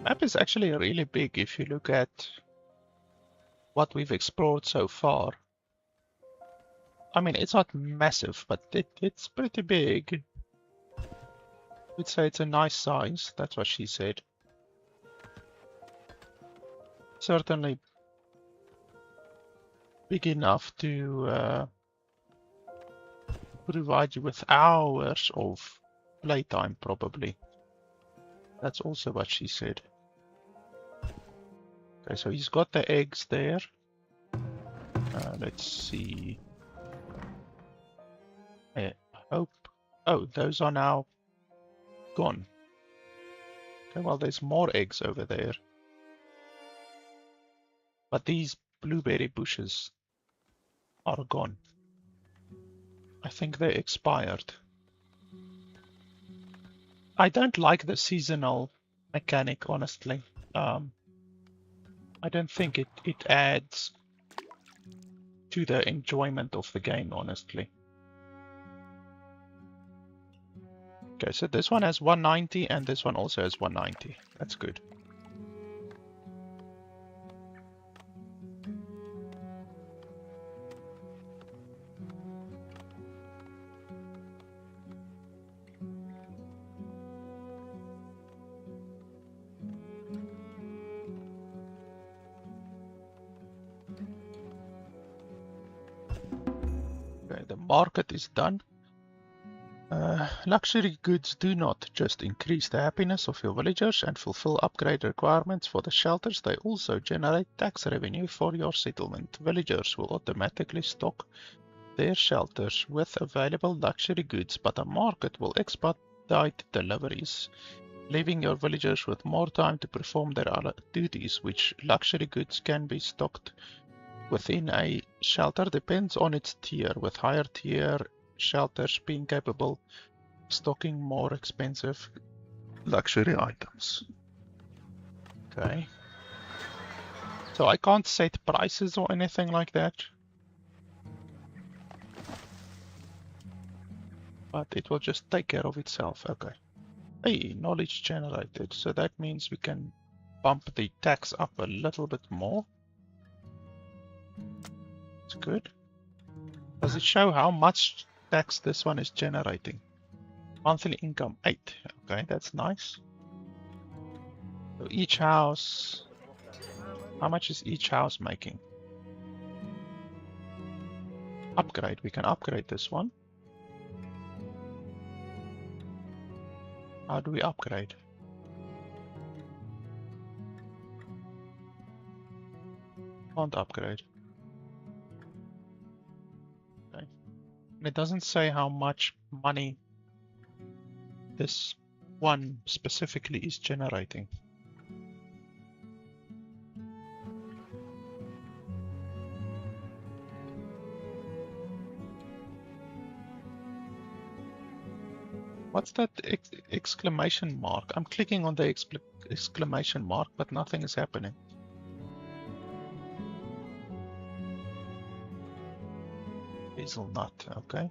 Speaker 1: Map is actually really big if you look at what we've explored so far. I mean, it's not massive, but it's pretty big. I'd say it's a nice size, that's what she said. Certainly big enough to provide you with hours of playtime, probably. That's also what she said. Okay, so he's got the eggs there. Let's see. I hope. Oh, those are now gone. Okay, well, there's more eggs over there. But these blueberry bushes are gone. I think they expired. I don't like the seasonal mechanic, honestly. I don't think it adds to the enjoyment of the game, honestly. Okay, so this one has 190 and this one also has 190. That's good. The market is done. Luxury goods do not just increase the happiness of your villagers and fulfill upgrade requirements for the shelters, they also generate tax revenue for your settlement. Villagers will automatically stock their shelters with available luxury goods, but a market will expedite deliveries, leaving your villagers with more time to perform their other duties. Which luxury goods can be stocked within a shelter depends on its tier, with higher tier shelters being capable of stocking more expensive luxury items. Okay. So I can't set prices or anything like that. But it will just take care of itself. Okay. Hey, knowledge generated. So that means we can bump the tax up a little bit more. It's good. Does it show how much tax this one is generating? Monthly income 8. Okay, that's nice. So each house, how much is each house making? Upgrade, we can upgrade this one. How do we upgrade? Can't upgrade. Okay. And it doesn't say how much money this one specifically is generating. What's that exclamation mark? I'm clicking on the exclamation mark, but nothing is happening. Hazelnut, okay.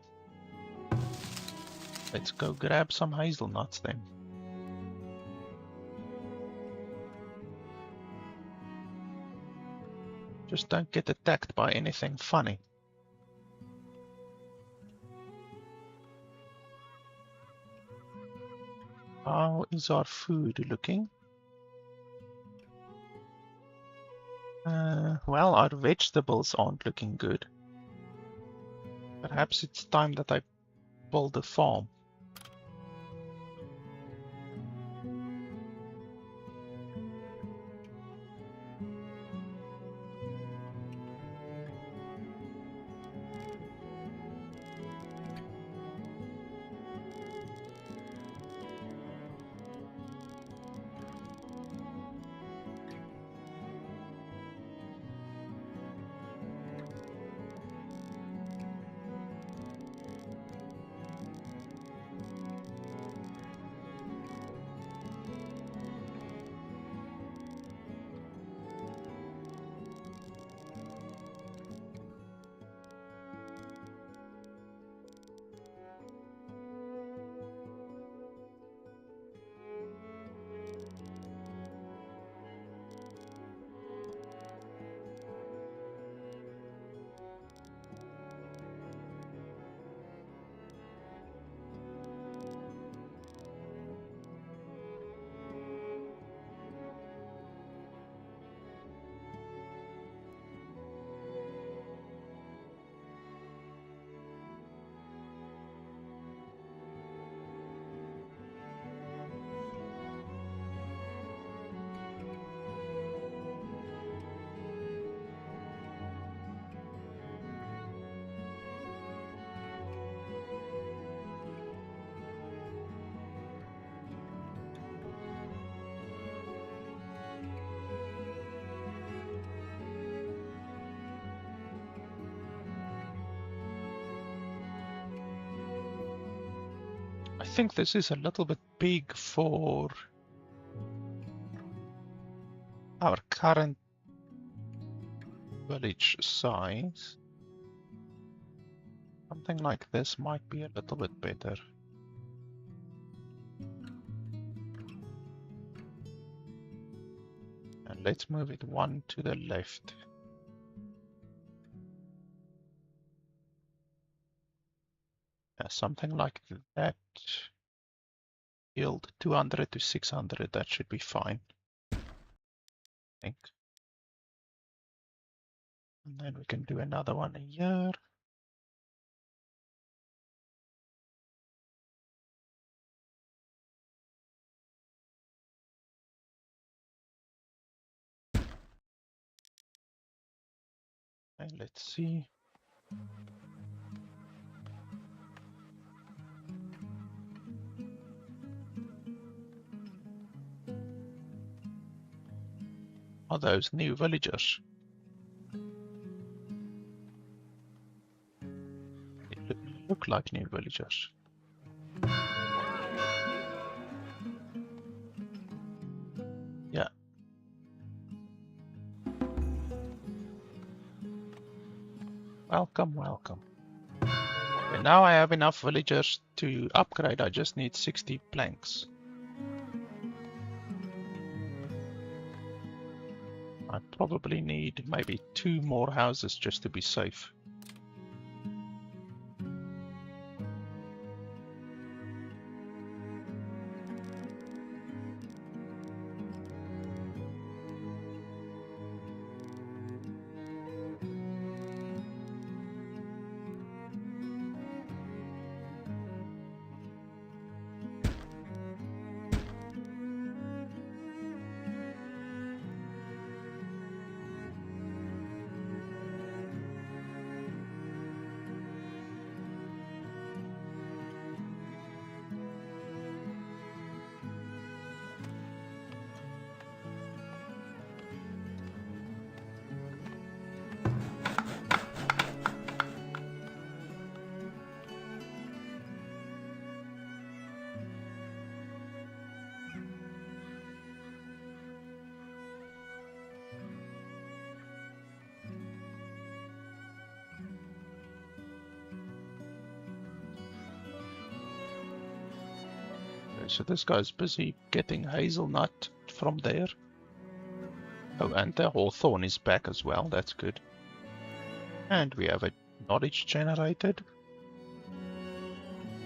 Speaker 1: Let's go grab some hazelnuts then. Just don't get attacked by anything funny. How is our food looking? Well, our vegetables aren't looking good. Perhaps it's time that I build a farm. I think this is a little bit big for our current village size. Something like this might be a little bit better. And let's move it one to the left. Yeah, something like that. Yield 200 to 600, that should be fine. I think. And then we can do another one here. And let's see. Are those new villagers? They look like new villagers. Yeah. Welcome, welcome. And now I have enough villagers to upgrade. I just need 60 planks. I probably need maybe 2 more houses just to be safe. So this guy's busy getting hazelnut from there. Oh, and the hawthorn is back as well, that's good. And we have a knowledge generated.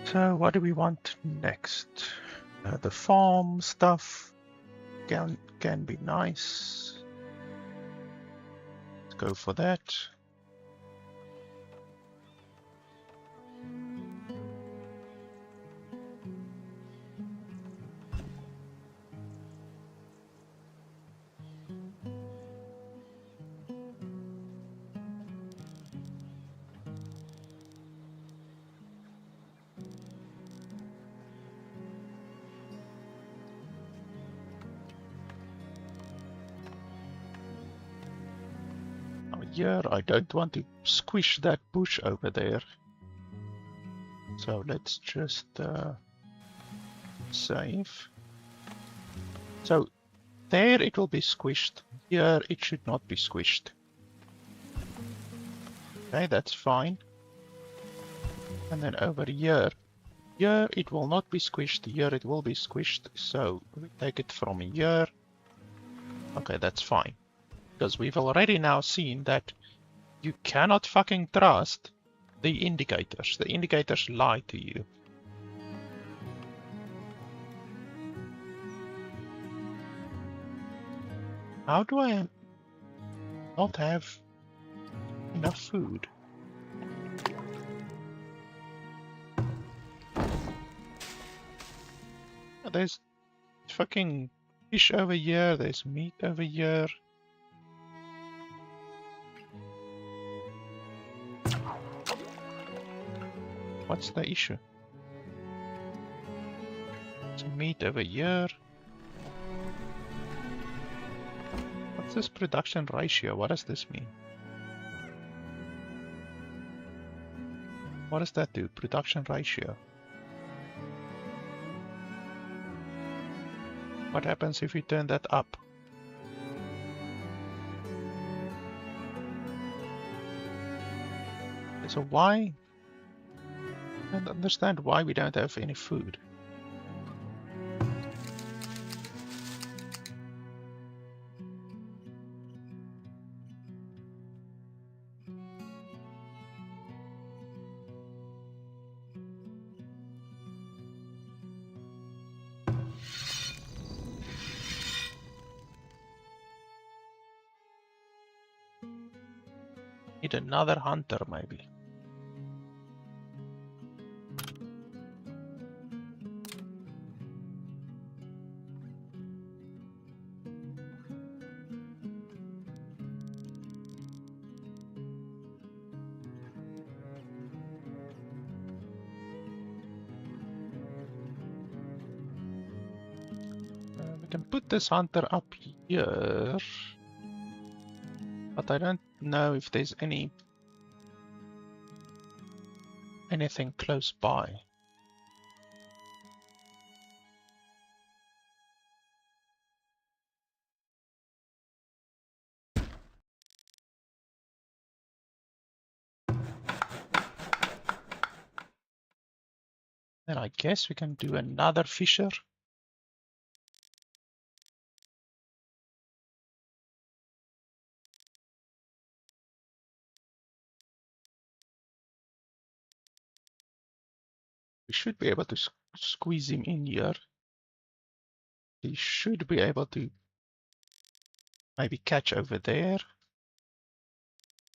Speaker 1: So what do we want next? The farm stuff can be nice. Let's go for that. Here, I don't want to squish that bush over there. So let's just save. So there it will be squished. Here it should not be squished. Okay, that's fine. And then over here, here it will not be squished. Here it will be squished. So we take it from here. Okay, that's fine. Because we've already now seen that you cannot fucking trust the indicators. The indicators lie to you. How do I not have enough food? There's fucking fish over here, there's meat over here. What's the issue? Some meat over here. What's this production ratio? What does this mean? What does that do? Production ratio. What happens if we turn that up? So why? I don't understand why we don't have any food. Need another hunter, maybe. We can put this hunter up here. But I don't know if there's anything close by. Then I guess we can do another fisher. should be able to squeeze him in here. He should be able to maybe catch over there.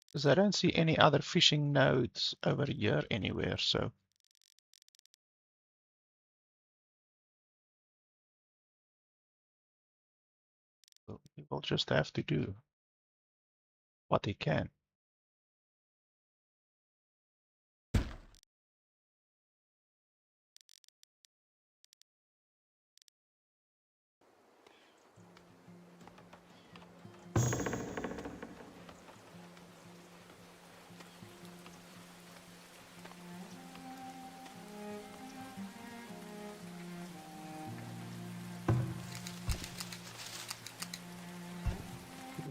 Speaker 1: Because I don't see any other fishing nodes over here anywhere, so. He will just have to do what he can.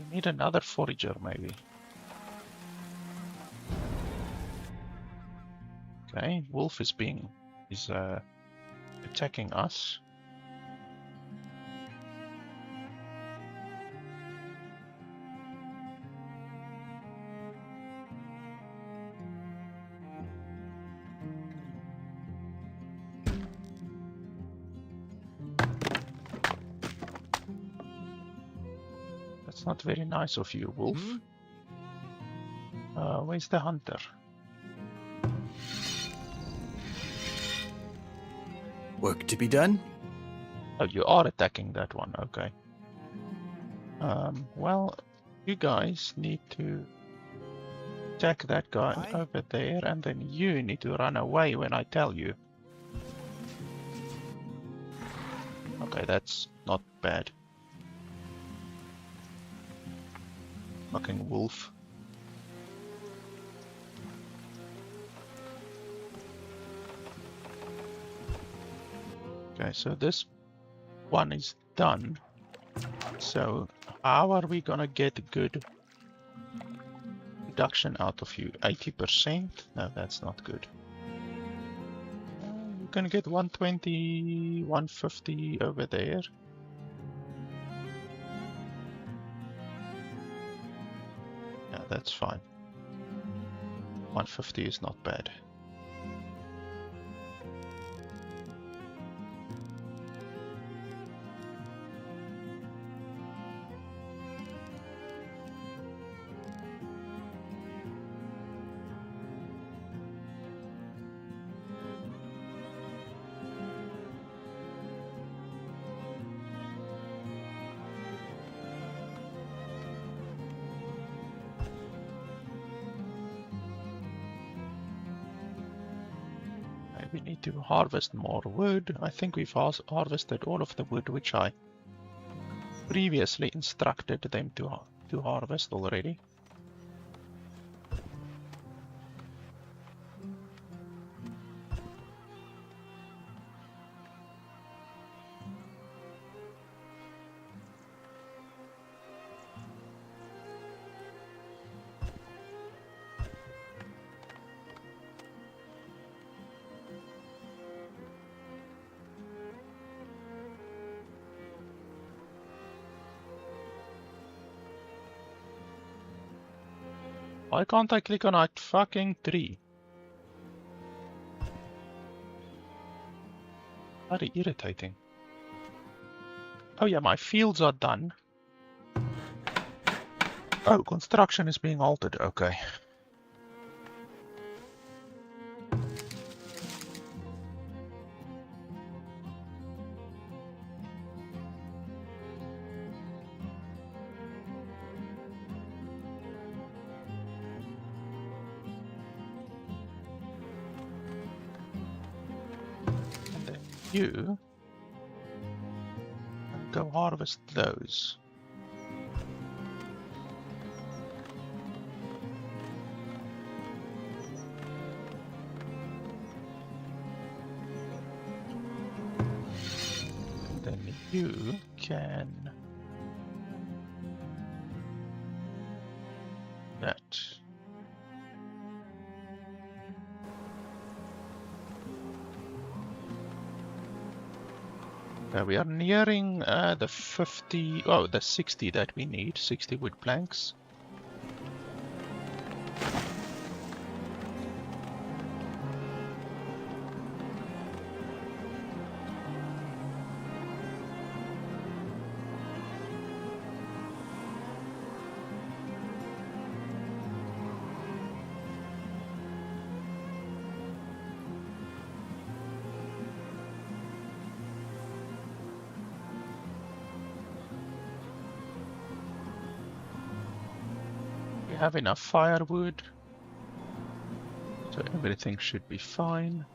Speaker 1: We need another forager, maybe. Okay, wolf is attacking us. That's not very nice of you, wolf. Where's the hunter?
Speaker 4: Work to be done?
Speaker 1: Oh, you are attacking that one, okay. Well, you guys need to attack that guy over there, and then you need to run away when I tell you. Okay, that's not bad. Fucking wolf. Okay, so this one is done. So how are we gonna get good production out of you? 80%? No, that's not good. You can get 120, 150 over there. Yeah, that's fine. 150 is not bad. We need to harvest more wood. I think we've harvested all of the wood which I previously instructed them to harvest already. Why can't I click on that fucking tree? Very irritating. Oh yeah, my fields are done. Oh, construction is being altered, okay. You and go harvest those. And then you can that. We are nearing the 50, oh, the 60 that we need, 60 wood planks. We have enough firewood, so everything should be fine.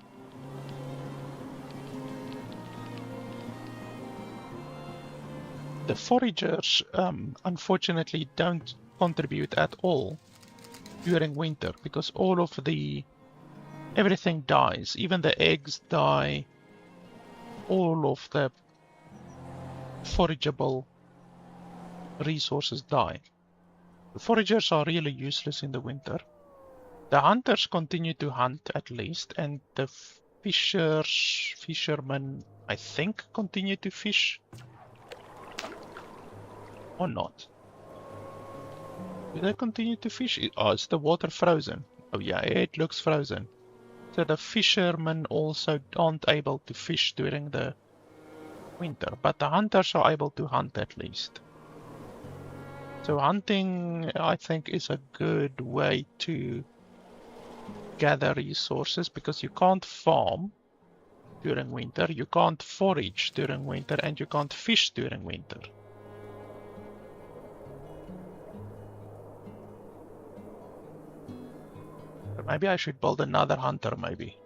Speaker 1: The foragers unfortunately don't contribute at all during winter because all of everything dies. Even the eggs die. All of the forageable resources die. The foragers are really useless in the winter. The hunters continue to hunt at least, and the fishermen, I think, continue to fish. Or not. Do they continue to fish? Oh, is the water frozen? Oh yeah, it looks frozen. So the fishermen also aren't able to fish during the winter, but the hunters are able to hunt at least. So hunting, I think, is a good way to gather resources because you can't farm during winter, you can't forage during winter, and you can't fish during winter. But maybe I should build another hunter, maybe.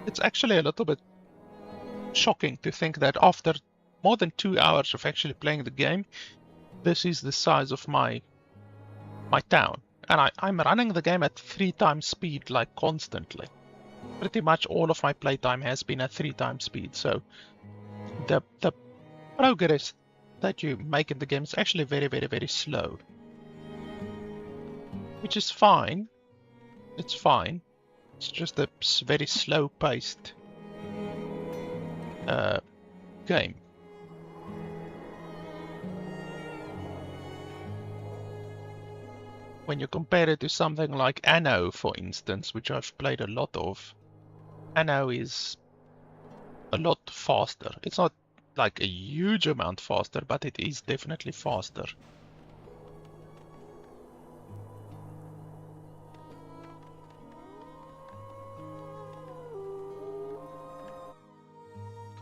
Speaker 1: It's actually a little bit shocking to think that after more than 2 hours of actually playing the game, this is the size of my town. And I'm running the game at 3 times speed, like constantly. Pretty much all of my playtime has been at 3 times speed, so the progress that you make in the game is actually very, very, very slow. Which is fine. It's fine. It's just a very slow-paced game. When you compare it to something like Anno, for instance, which I've played a lot of, Anno is a lot faster. It's not like a huge amount faster, but it is definitely faster.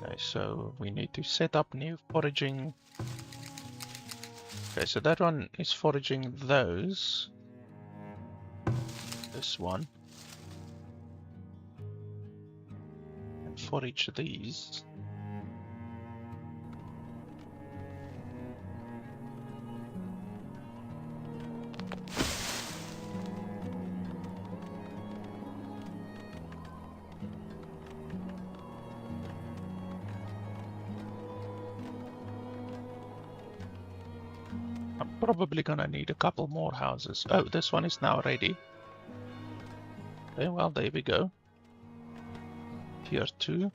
Speaker 1: Okay, so we need to set up new foraging. Okay, so that one is foraging those. This one. And forage these. Probably gonna need a couple more houses. Oh, this one is now ready. Okay, well, there we go. Tier 2.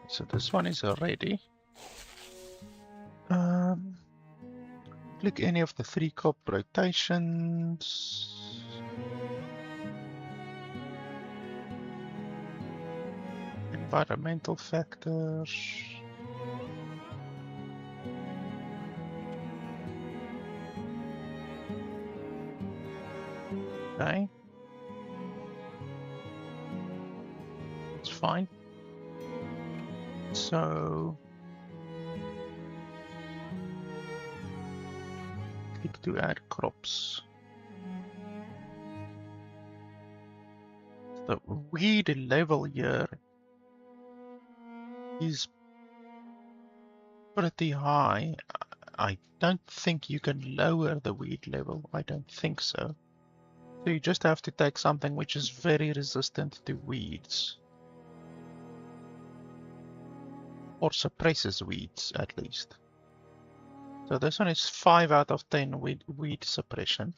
Speaker 1: So this one is ready. Click any of the 3 crop rotations. Environmental factors. Okay. It's fine. So click to add crops. The weed level here is pretty high. I don't think you can lower the weed level. I don't think so. So you just have to take something which is very resistant to weeds. Or suppresses weeds, at least. So this one is 5 out of 10 weed suppression.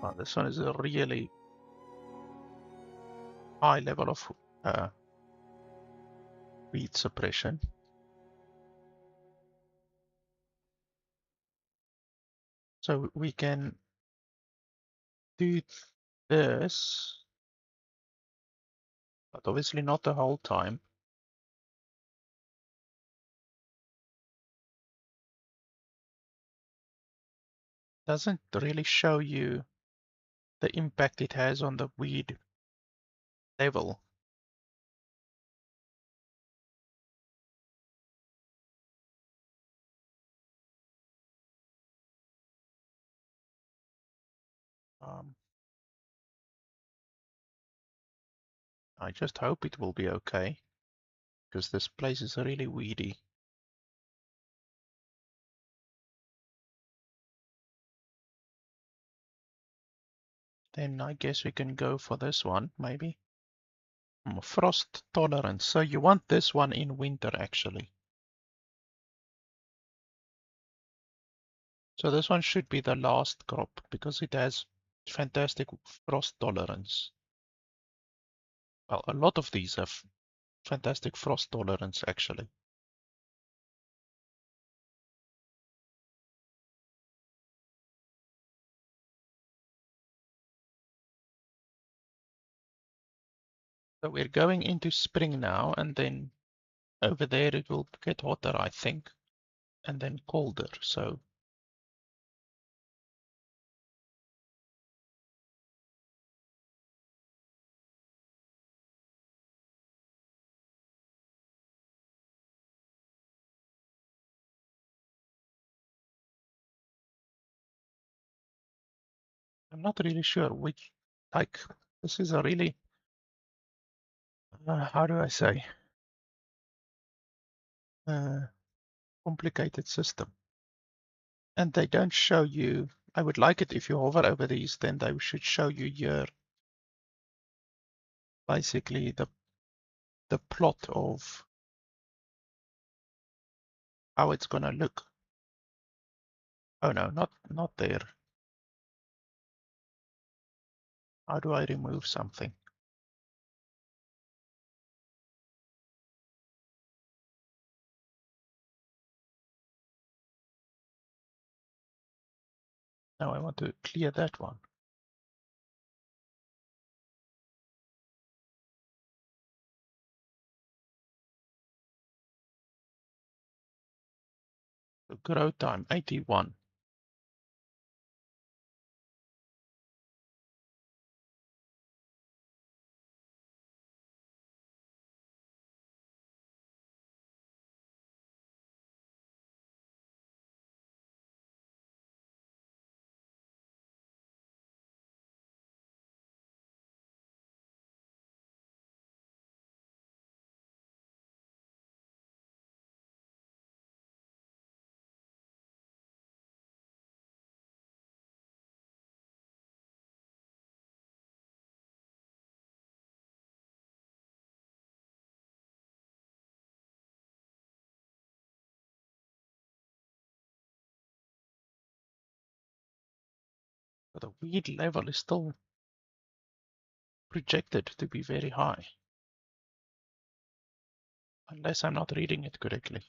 Speaker 1: Well, this one is a really high level of weed suppression. So we can do this, but obviously not the whole time. Doesn't really show you the impact it has on the weed level. I just hope it will be okay, because this place is really weedy. Then I guess we can go for this one, maybe. Frost tolerance. So you want this one in winter, actually. So this one should be the last crop, because it has fantastic frost tolerance. Well, a lot of these have fantastic frost tolerance, actually. So we're going into spring now, and then over there it will get hotter, I think, and then colder. So I'm not really sure which, like, this is a really, how do I say, complicated system. And they don't show you, I would like it if you hover over these, then they should show you here basically the plot of how it's gonna look. Oh no, not there. How do I remove something? Now I want to clear that one. So grow time 81. But the weed level is still projected to be very high. Unless I'm not reading it correctly.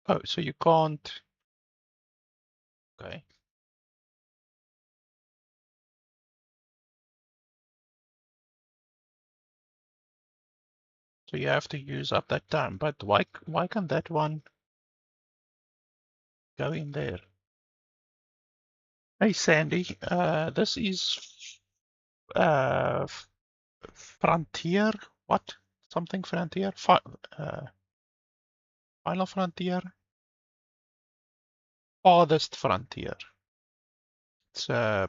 Speaker 1: Oh, so you can't. Okay. So you have to use up that time. But why can't that one go in there? Hey Sandy, this is uh Frontier. What? Something Frontier? Final Frontier? Farthest Frontier. It's a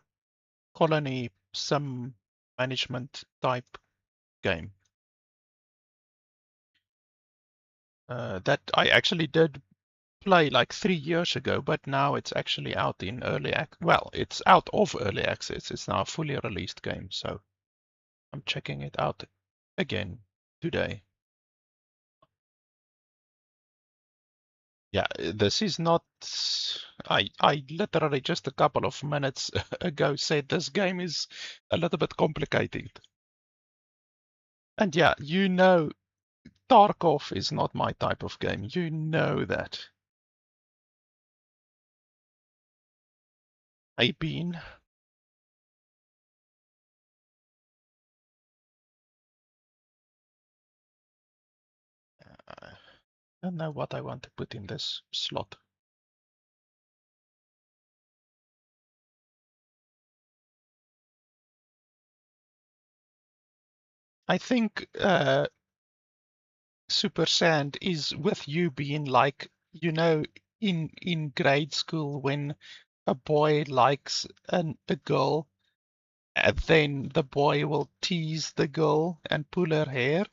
Speaker 1: colony sim management type game. That I actually did play like 3 years ago, but now it's actually out in early access. Well, it's out of early access. It's now a fully released game, so I'm checking it out again today. Yeah, this is not. I literally just a couple of minutes ago said this game is a little bit complicated. And yeah, you know, Tarkov is not my type of game. You know that. Hey, Bean. I don't know what I want to put in this slot. I think Super Sand is with you being like, you know, in grade school when a boy likes a girl, and then the boy will tease the girl and pull her hair.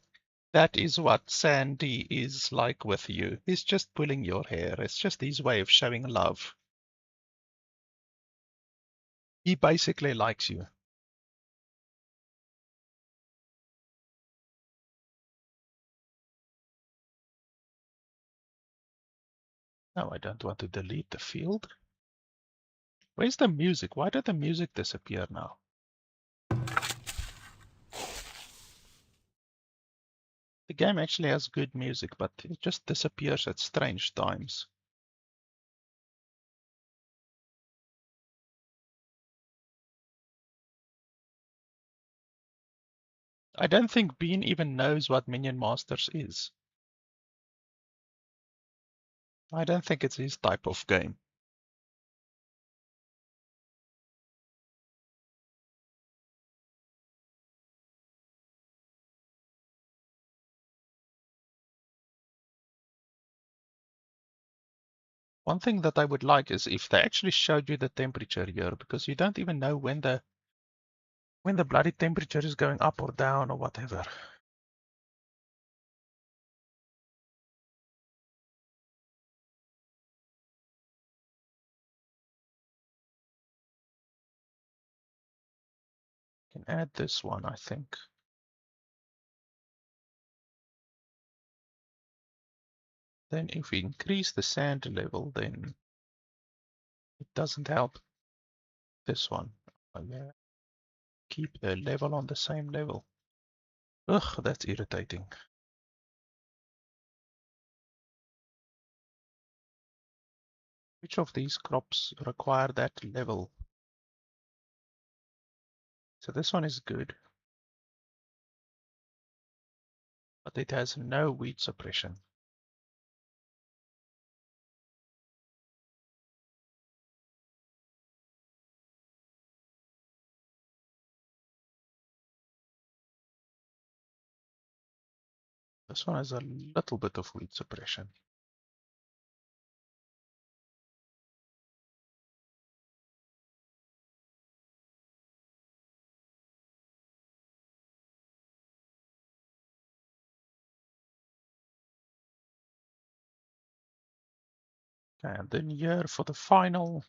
Speaker 1: That is what Sandy is like with you. He's just pulling your hair. It's just his way of showing love. He basically likes you. No, I don't want to delete the field. Where's the music? Why did the music disappear now? The game actually has good music, but it just disappears at strange times. I don't think Bean even knows what Minion Masters is. I don't think it's his type of game. One thing that I would like is if they actually showed you the temperature here, because you don't even know when the bloody temperature is going up or down or whatever. Can add this one, I think. Then if we increase the sand level, then it doesn't help this one. Oh, yeah. Keep the level on the same level. Ugh, that's irritating. Which of these crops require that level? So this one is good, but it has no weed suppression. This one has a little bit of weed suppression. And then here for the final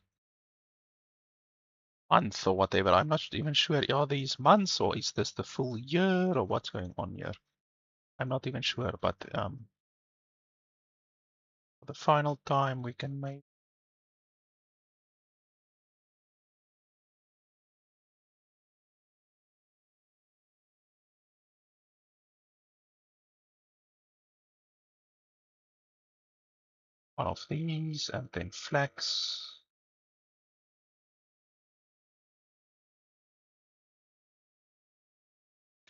Speaker 1: month or whatever, I'm not even sure, are these months or is this the full year or what's going on here? I'm not even sure, but for the final time we can make one of these, and then flax.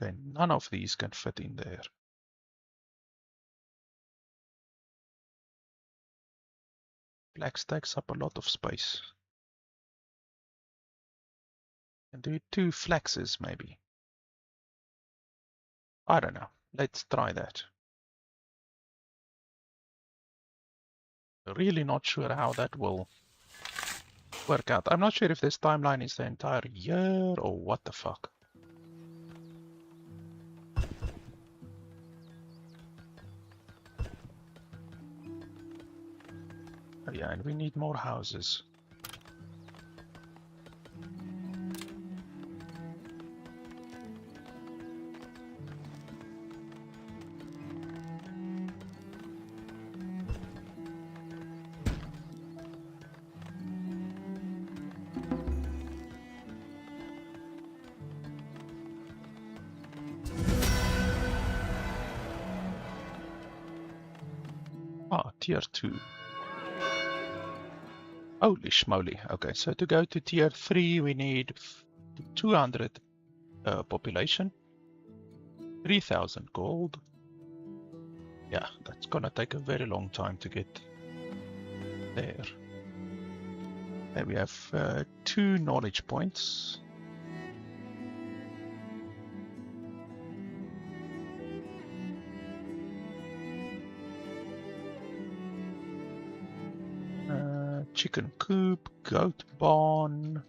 Speaker 1: Okay, none of these can fit in there. Flax takes up a lot of space. And do 2 flaxes maybe. I don't know. Let's try that. Really not sure how that will work out. I'm not sure if this timeline is the entire year or what the fuck. Oh yeah, and we need more houses. Ah, tier 2. Holy schmoly. Okay, so to go to tier 3 we need 200 population, 3000 gold. Yeah, that's gonna take a very long time to get there. Then we have 2 knowledge points. Chicken coop, goat barn.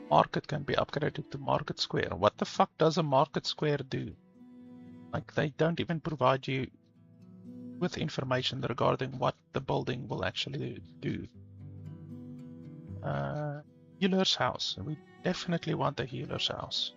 Speaker 1: Market can be upgraded to market square. What the fuck does a market square do? Like, they don't even provide you with information regarding what the building will actually do. Healer's house. We definitely want a healer's house.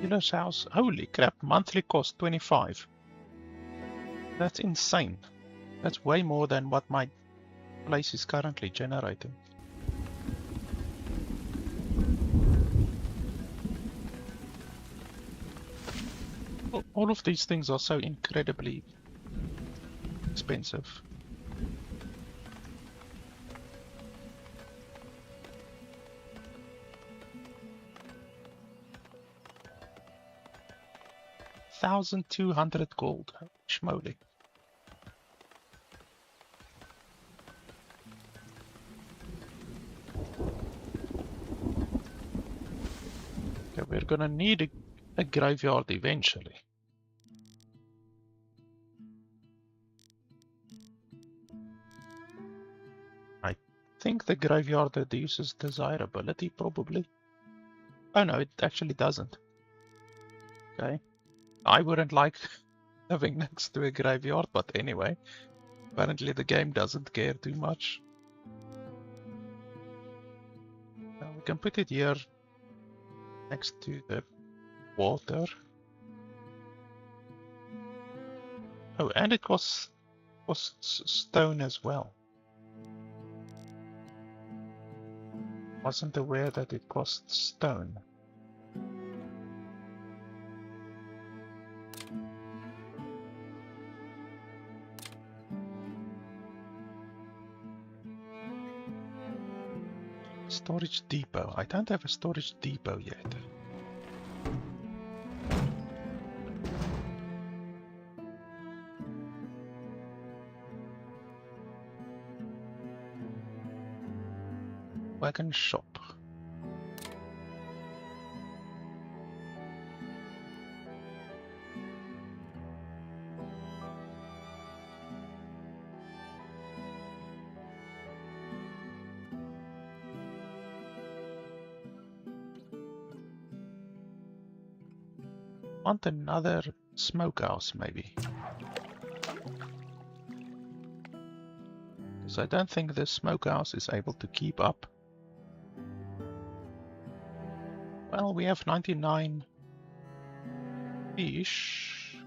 Speaker 1: Healer's house. Holy crap, monthly cost 25. That's insane. That's way more than what my place is currently generating. All of these things are so incredibly expensive. $1,200 gold. Schmoly. Okay, we're gonna need a graveyard eventually. I think the graveyard reduces desirability, probably. Oh no, it actually doesn't. Okay. I wouldn't like living next to a graveyard, but anyway. Apparently the game doesn't care too much. Now we can put it here next to the water. Oh, and it costs stone as well. Wasn't aware that it costs stone. Storage depot. I don't have a storage depot yet. Wagon shop. Want another smokehouse, maybe? Because I don't think the smokehouse is able to keep up. Well, we have 99 fish.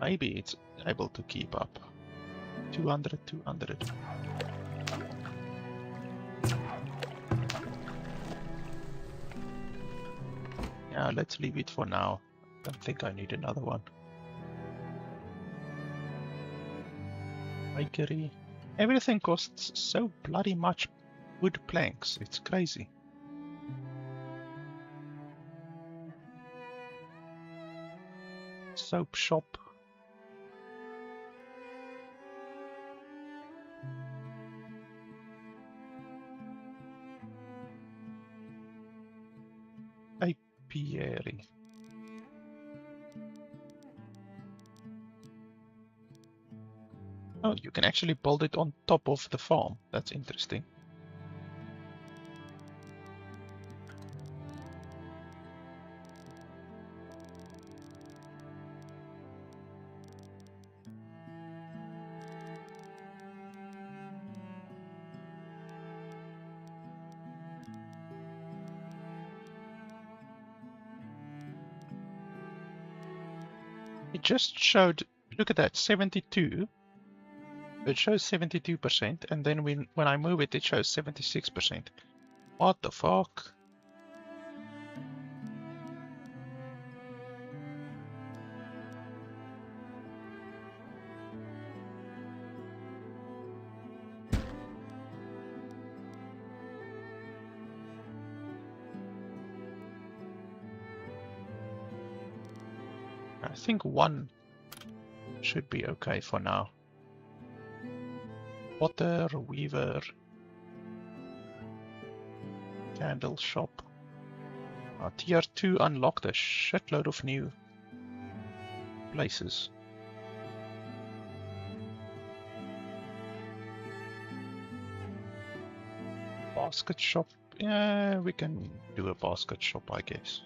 Speaker 1: Maybe it's able to keep up. 200, 200. Yeah, let's leave it for now. Don't think I need another one. Bakery. Everything costs so bloody much wood planks. It's crazy. Soap shop. Apiary. Oh, you can actually build it on top of the farm. That's interesting. It just showed, look at that, 72. It shows 72%, and then when I move it, it shows 76%. What the fuck? I think one should be okay for now. Potter, weaver, candle shop. Tier 2 unlocked a shitload of new places. Basket shop. Yeah, we can do a basket shop, I guess.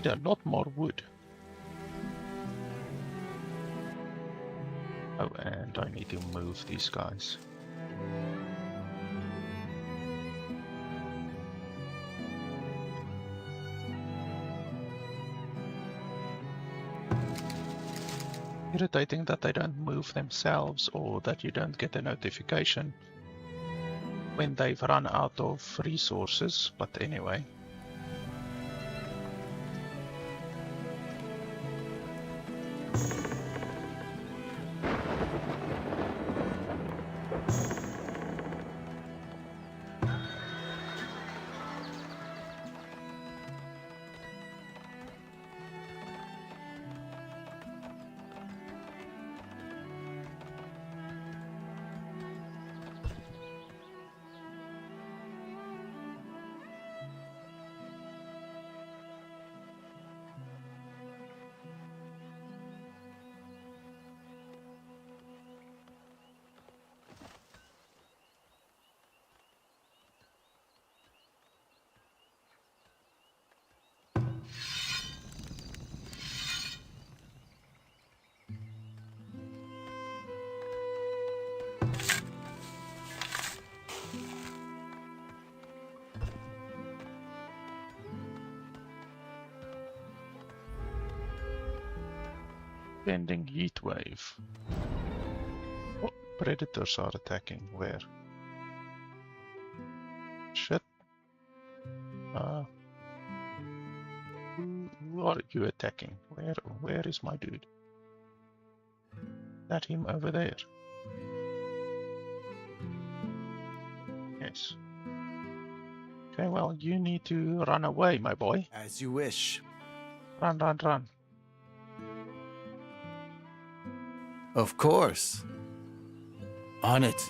Speaker 1: A lot more wood. Oh, and I need to move these guys. Irritating that they don't move themselves, or that you don't get a notification when they've run out of resources, but anyway. Pending heat wave. Oh, predators are attacking. Where? Shit. Who are you attacking? Where is my dude? That him over there. Yes. Okay, well, you need to run away, my boy.
Speaker 4: As you wish.
Speaker 1: Run, run, run.
Speaker 4: Of course. On it.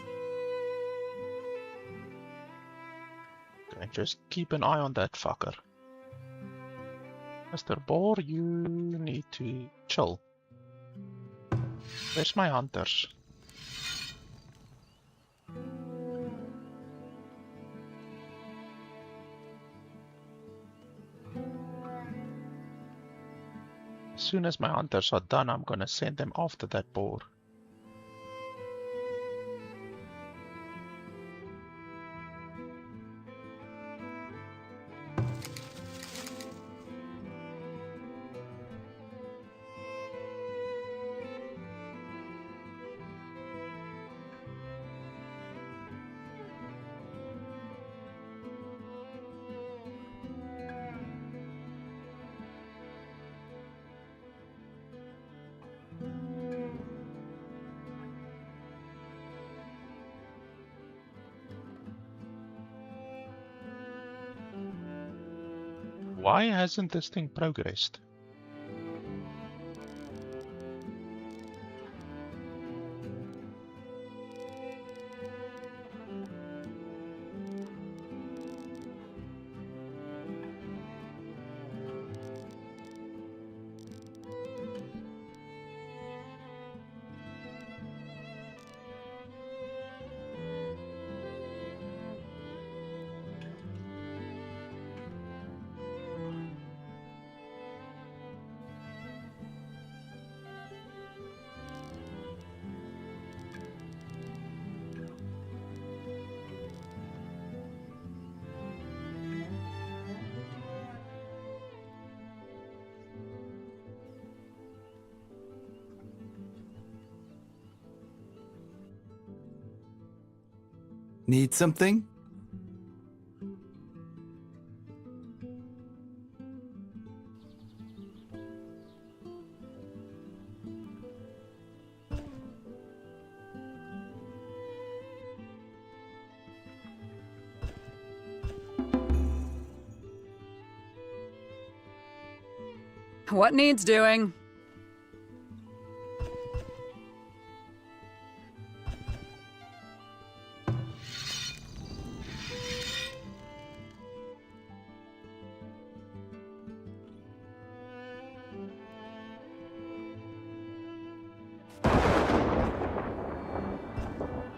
Speaker 1: Okay, just keep an eye on that fucker. Mr. Boar, you need to chill. Where's my hunters? As soon as my hunters are done, I'm gonna send them after that boar. Why hasn't this thing progressed?
Speaker 4: Need something?
Speaker 2: What needs doing?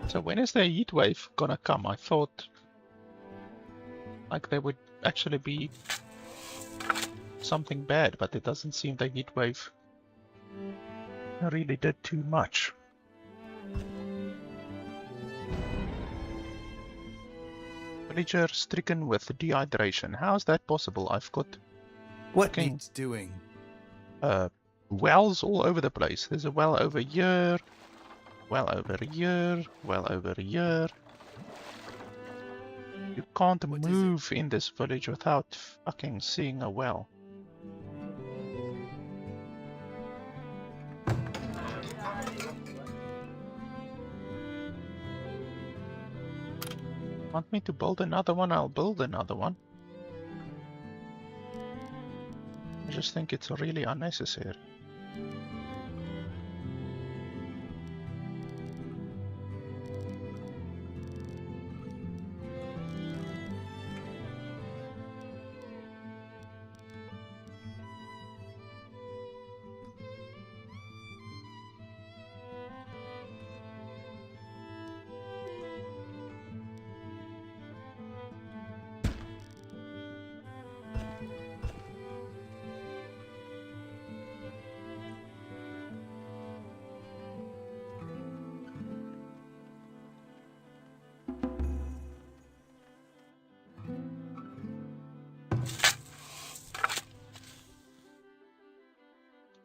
Speaker 1: So when is the heat wave gonna come? I thought like there would actually be something bad, but it doesn't seem the heat wave really did too much. Villager stricken with dehydration. How's that possible? I've got
Speaker 4: What
Speaker 1: Okay.
Speaker 4: needs doing?
Speaker 1: wells all over the place. There's a well over here, well over here, well over here. You can't
Speaker 4: What is it?
Speaker 1: move in this village without fucking seeing a well. Want me to build another one? I'll build another one. I just think it's really unnecessary.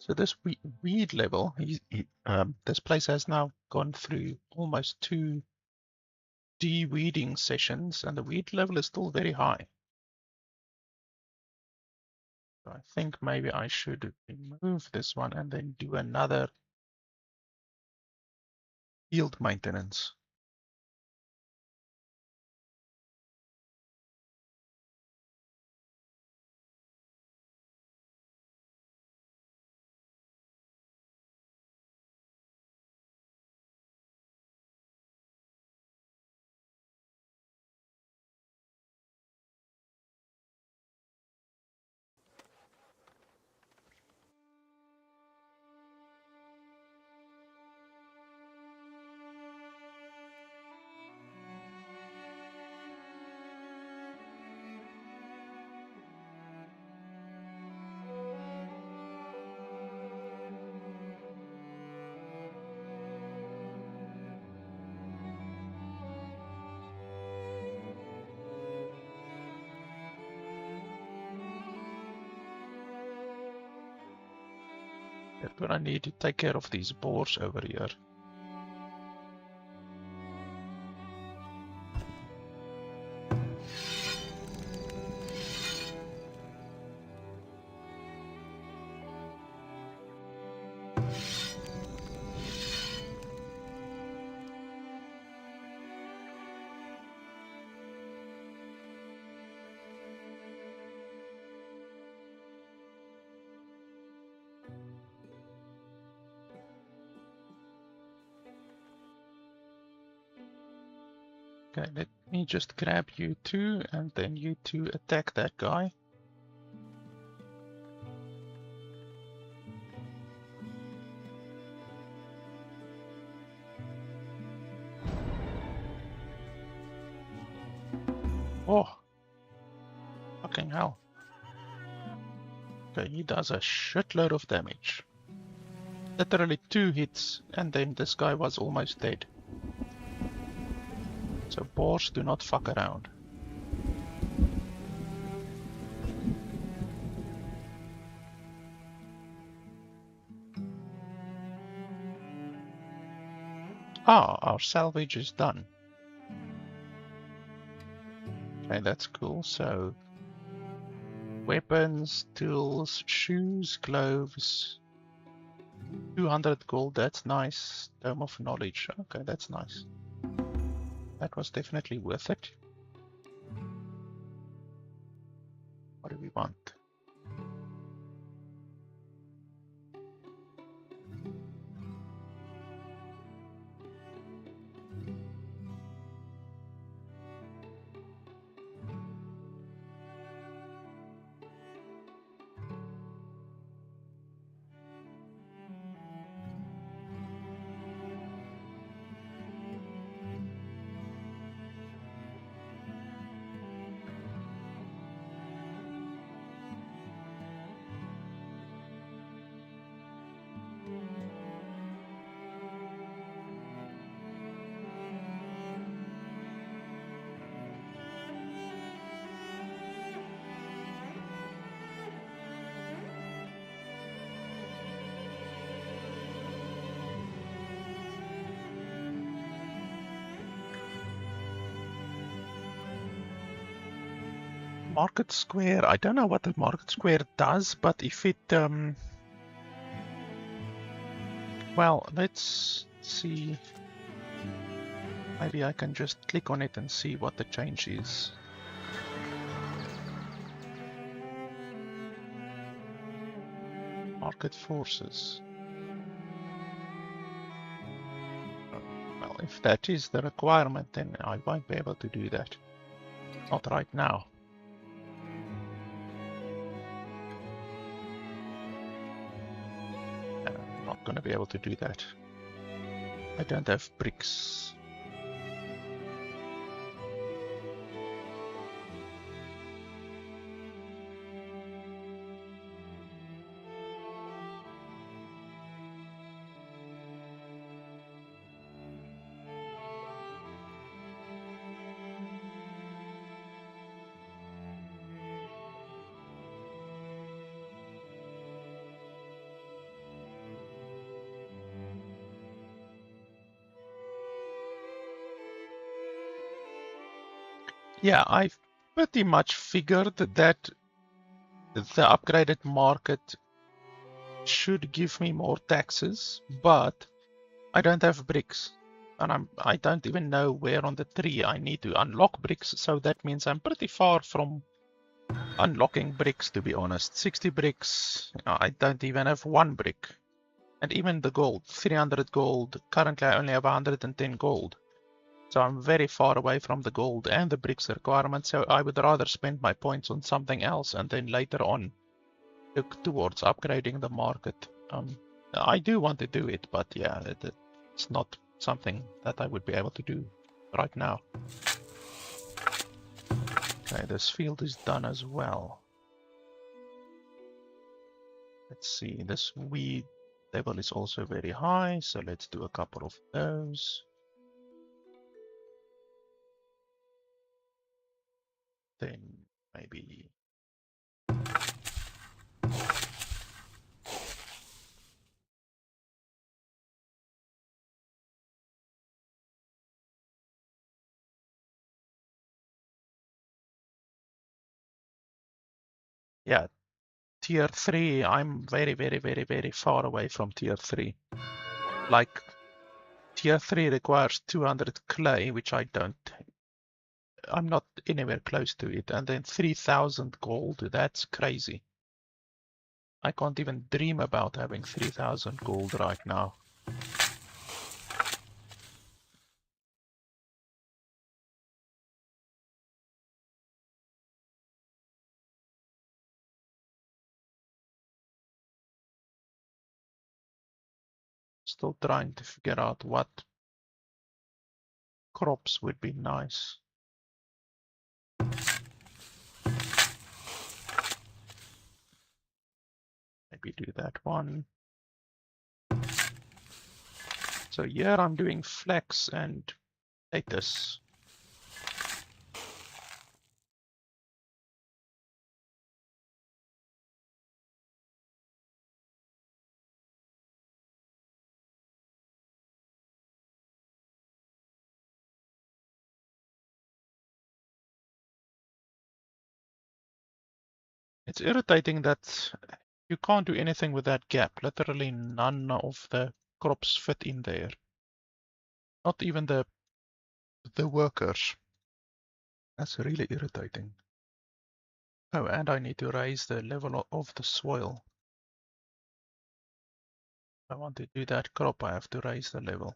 Speaker 1: So this weed level, this place has now gone through almost 2 de-weeding sessions, and the weed level is still very high. So I think maybe I should remove this one and then do another field maintenance. But I need to take care of these boars over here. Okay, let me just grab you two, and then you two attack that guy. Oh, fucking hell. Okay, he does a shitload of damage. Literally 2 hits, and then this guy was almost dead. So boars do not fuck around. Ah, our salvage is done. Okay, that's cool. So, weapons, tools, shoes, gloves, 200 gold, that's nice. Tome of knowledge, okay, that's nice. That was definitely worth it. What do we want? Market Square, I don't know what the Market Square does, but if it, well, let's see. Maybe I can just click on it and see what the change is. Market forces. Well, if that is the requirement, then I won't be able to do that. Not right now. I'm not going to be able to do that. I don't have bricks. Yeah, I pretty much figured that the upgraded market should give me more taxes, but I don't have bricks. And I don't even know where on the tree I need to unlock bricks, so that means I'm pretty far from unlocking bricks, to be honest. 60 bricks, I don't even have 1 brick. And even the gold, 300 gold, currently I only have 110 gold. So I'm very far away from the gold and the bricks requirement, so I would rather spend my points on something else and then later on look towards upgrading the market. I do want to do it, but yeah, it's not something that I would be able to do right now. Okay, this field is done as well. Let's see, this weed level is also very high, so let's do a couple of those. Then maybe yeah, tier 3, I'm very far away from tier 3. Like, tier 3 requires 200 clay, which I don't. I'm not anywhere close to it. And then 3,000 gold, that's crazy. I can't even dream about having 3,000 gold right now. Still trying to figure out what crops would be nice. Maybe do that one. So here I'm doing flax and lettuce. It's irritating that you can't do anything with that gap. Literally none of the crops fit in there. Not even the workers. That's really irritating. Oh, and I need to raise the level of the soil. If I want to do that crop, I have to raise the level.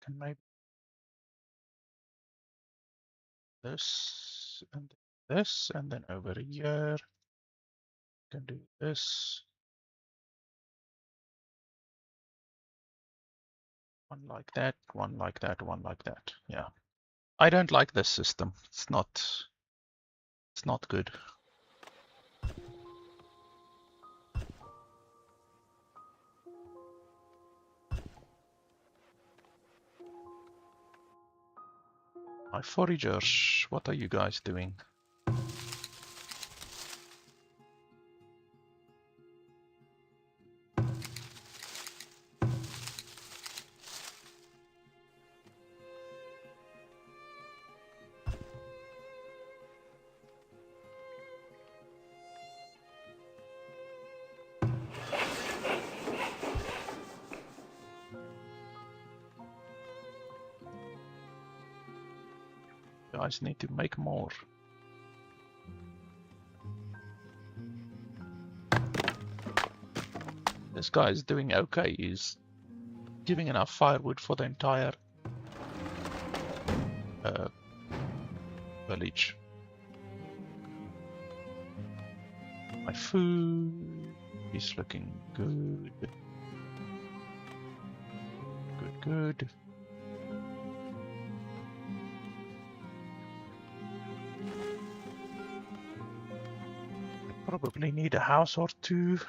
Speaker 1: Can maybe this and then over here. Can do this. One like that, one like that, one like that. Yeah. I don't like this system. It's not good. My foragers, what are you guys doing? Guys need to make more. This guy is doing okay. He's giving enough firewood for the entire village. My food is looking good. Good. I probably need a house or two.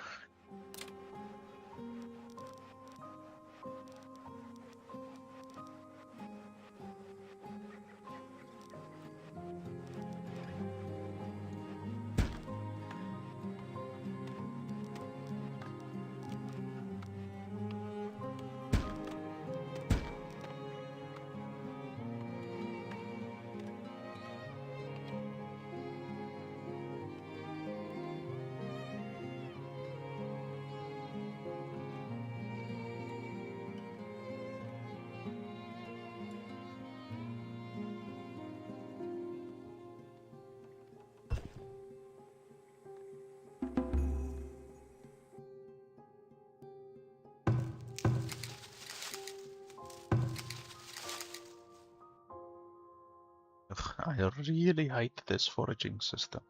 Speaker 1: I really hate this foraging system.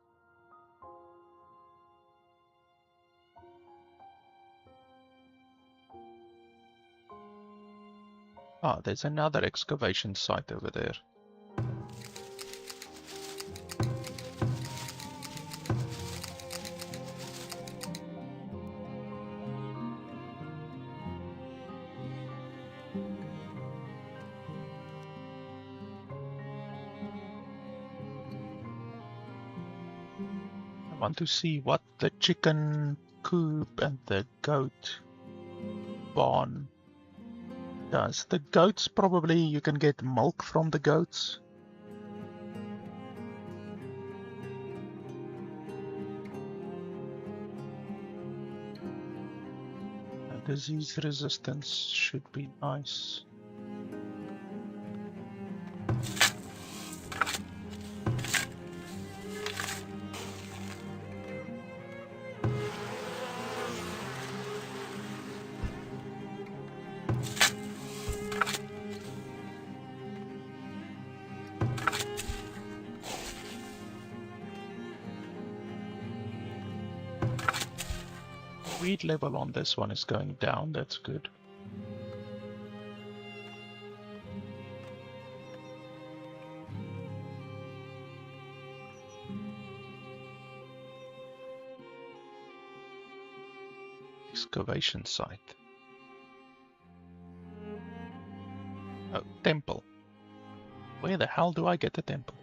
Speaker 1: Ah, there's another excavation site over there. I want to see what the chicken coop and the goat barn does. The goats, probably you can get milk from the goats. Disease resistance should be nice. Weed level on this one is going down, that's good. Excavation site. Oh, temple. Where the hell do I get the temple?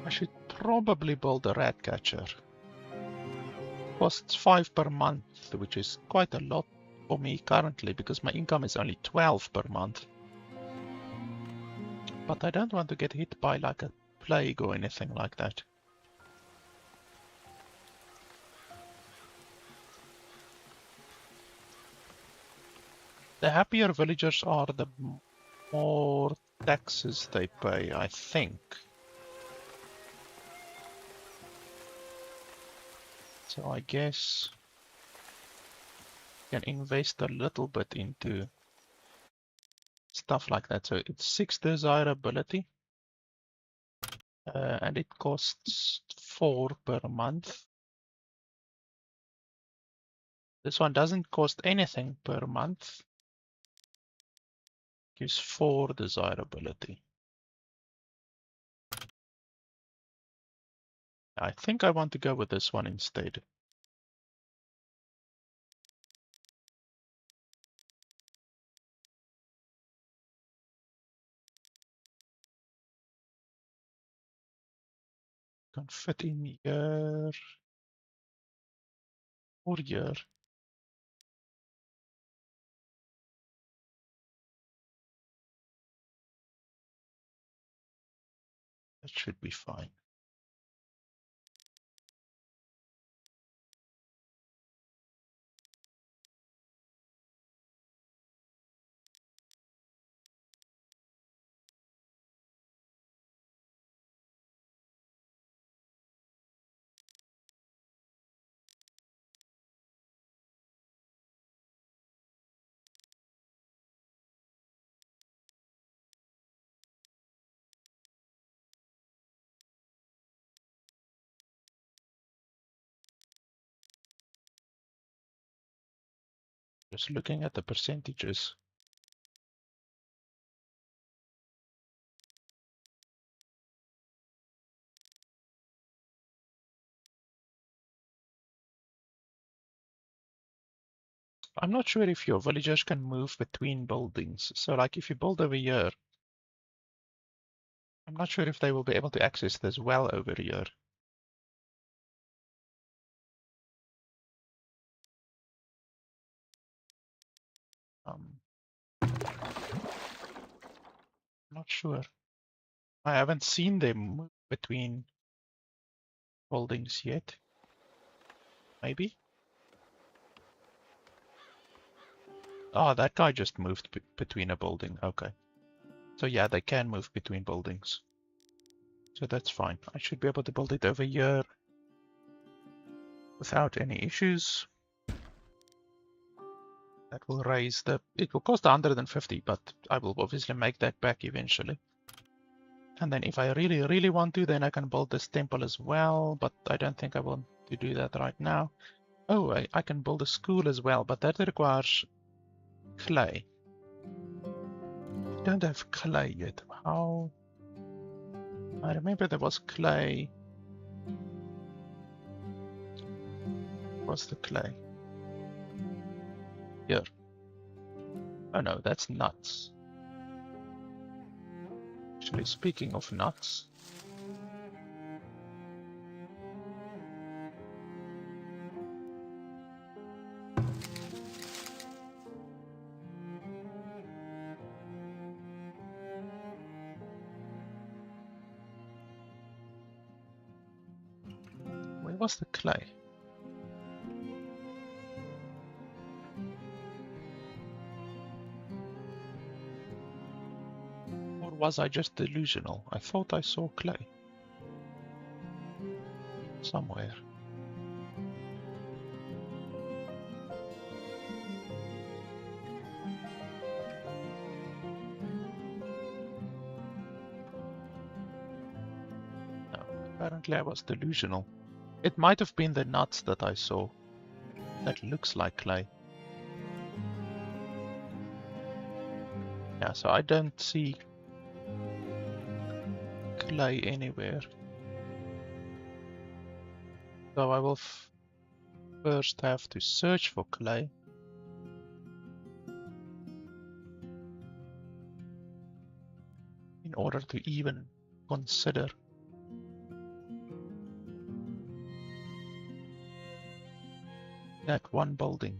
Speaker 1: I should probably build a rat catcher. Costs 5 per month, which is quite a lot for me currently because my income is only 12 per month. But I don't want to get hit by like a plague or anything like that. The happier villagers are, the more taxes they pay, I think. So I guess you can invest a little bit into stuff like that. So it's 6 desirability. And it costs 4 per month. This one doesn't cost anything per month. Gives 4 desirability. I think I want to go with this one instead. Can fit in here or here. That should be fine. Just looking at the percentages. I'm not sure if your villagers can move between buildings. So like if you build over here, I'm not sure if they will be able to access this well over here. I'm not sure. I haven't seen them move between buildings yet. Maybe? Oh, that guy just moved between a building. Okay. So yeah, they can move between buildings. So that's fine. I should be able to build it over here without any issues. That will raise the... It will cost 150, but I will obviously make that back eventually. And then if I really want to, then I can build this temple as well, but I don't think I want to do that right now. Oh, I can build a school as well, but that requires clay. I don't have clay yet. How? I remember there was clay. What's the clay? Here. Oh no, that's nuts. Actually, speaking of nuts. Where was the clay? Or was I just delusional? I thought I saw clay. Somewhere. No, apparently I was delusional. It might have been the nuts that I saw. That looks like clay. Yeah, so I don't see clay anywhere. So I will first have to search for clay. In order to even consider that one building.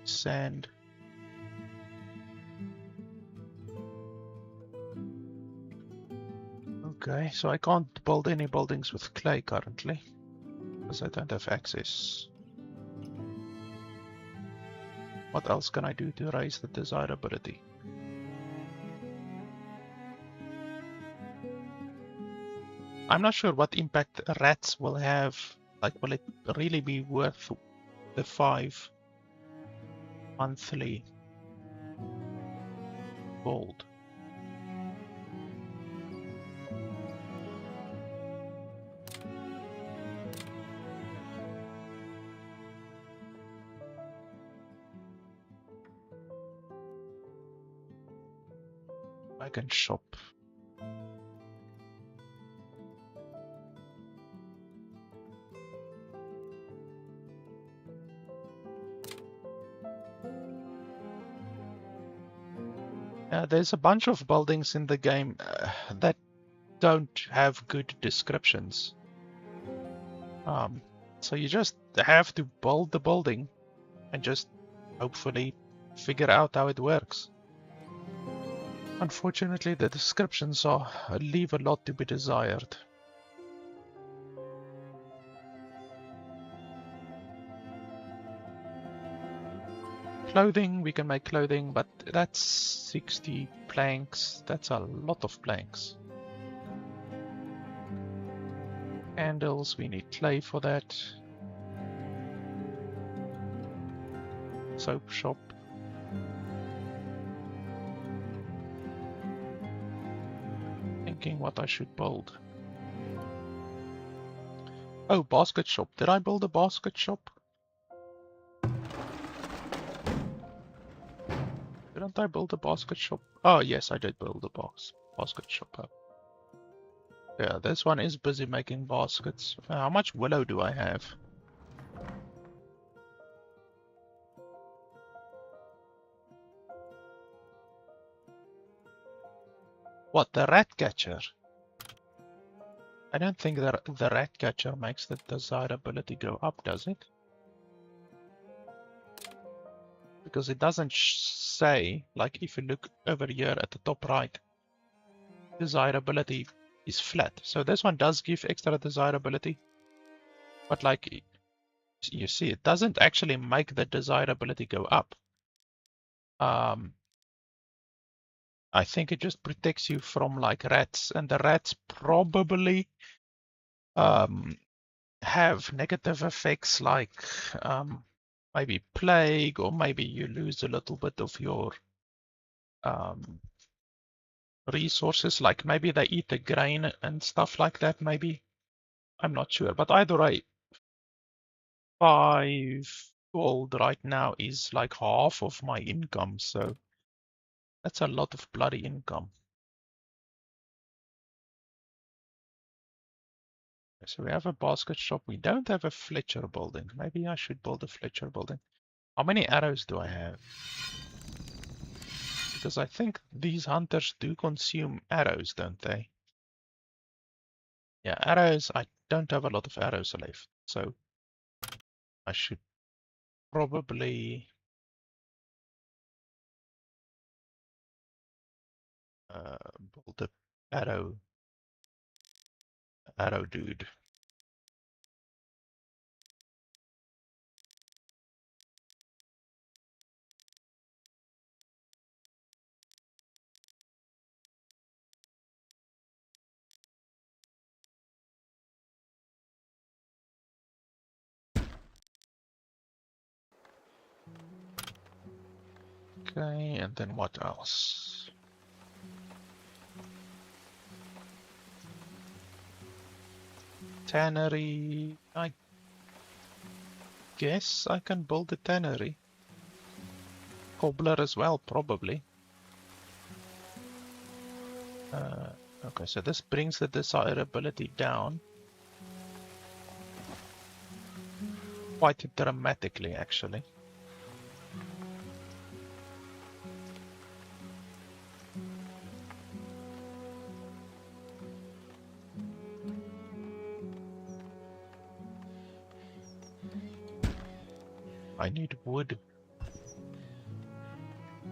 Speaker 1: Sand. Okay, so I can't build any buildings with clay currently, because I don't have access. What else can I do to raise the desirability? I'm not sure what impact rats will have. Like, will it really be worth the 5 monthly gold? I can shop. There's a bunch of buildings in the game that don't have good descriptions. So you just have to build the building and just hopefully figure out how it works. Unfortunately, the descriptions leave a lot to be desired. Clothing, we can make clothing, but that's 60 planks. That's a lot of planks. Candles, we need clay for that. Soap shop. Thinking what I should build. Oh, basket shop. Did I build a basket shop? Didn't I build a basket shop? Oh, yes, I did build a basket shop. Yeah, this one is busy making baskets. How much willow do I have? What, the rat catcher? I don't think that the rat catcher makes the desirability go up, does it? Because it doesn't say, like if you look over here at the top right, desirability is flat. So this one does give extra desirability, but like you see, it doesn't actually make the desirability go up. I think it just protects you from like rats, and the rats probably have negative effects like maybe plague, or maybe you lose a little bit of your resources, like maybe they eat the grain and stuff like that, maybe. I'm not sure, but either way, 5 gold right now is like half of my income, so that's a lot of bloody income. So we have a basket shop. We don't have a Fletcher building. Maybe I should build a Fletcher building. How many arrows do I have? Because I think these hunters do consume arrows, don't they? Yeah, arrows. I don't have a lot of arrows left, so I should probably build a arrow dude. Okay, and then what else? Tannery. I guess I can build a tannery. Cobbler as well, probably. Okay, so this brings the desirability down quite dramatically, actually. I need wood.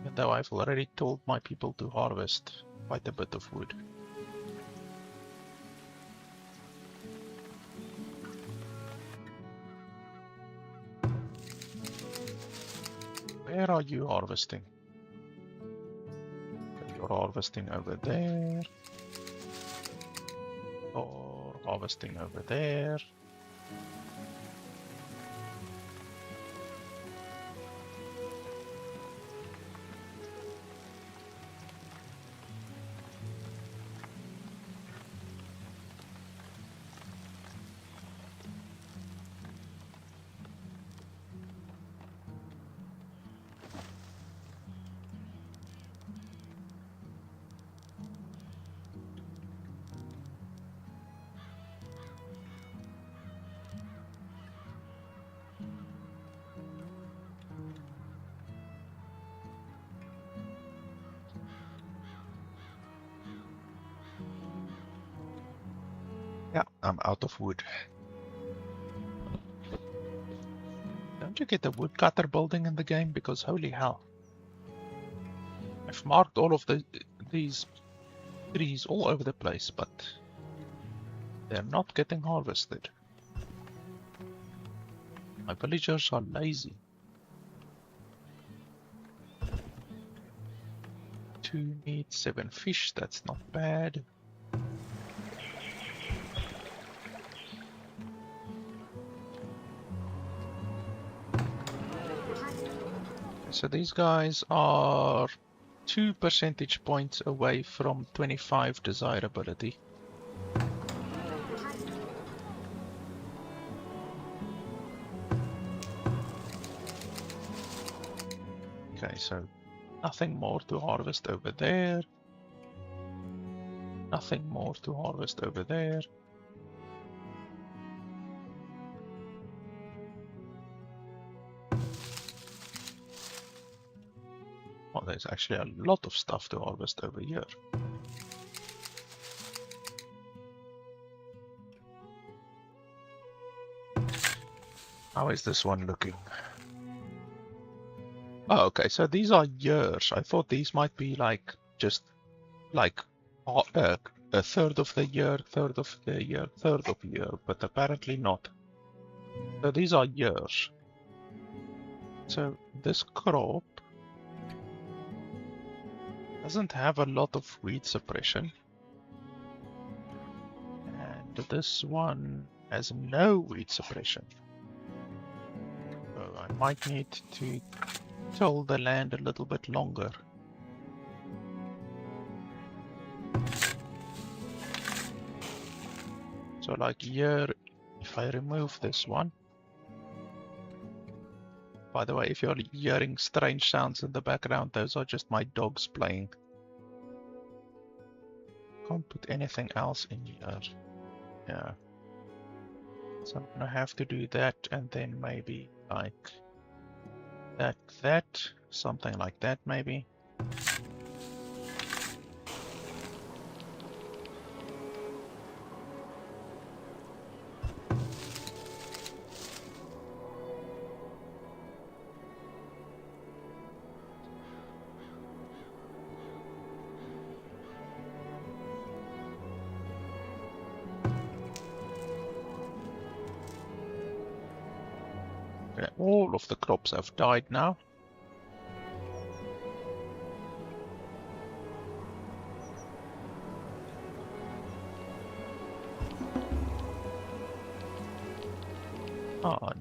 Speaker 1: Even though I've already told my people to harvest quite a bit of wood. Where are you harvesting? You're harvesting over there. Or harvesting over there. Yeah, I'm out of wood. Don't you get a woodcutter building in the game? Because holy hell. I've marked all of these trees all over the place, but they're not getting harvested. My villagers are lazy. 2 meat, 7 fish, that's not bad. So these guys are 2 percentage points away from 25 desirability. Okay, so nothing more to harvest over there. Nothing more to harvest over there. Oh, there's actually a lot of stuff to harvest over here. How is this one looking? Oh, okay, so these are years. I thought these might be like just like a third of the year, third of the year, third of the year, but apparently not. So these are years. So this crop doesn't have a lot of weed suppression. And this one has no weed suppression. So I might need to till the land a little bit longer. So like here, if I remove this one. By the way, if you're hearing strange sounds in the background, those are just my dogs playing. Can't put anything else in here. Yeah. So I'm gonna have to do that and then maybe like that, something like that maybe. Okay, all of the crops have died now.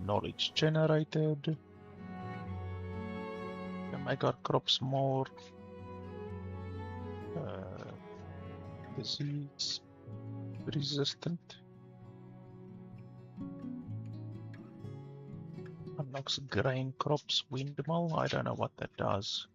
Speaker 1: Knowledge generated. Can make our crops more disease resistant. Unlocks grain crops windmill. I don't know what that does.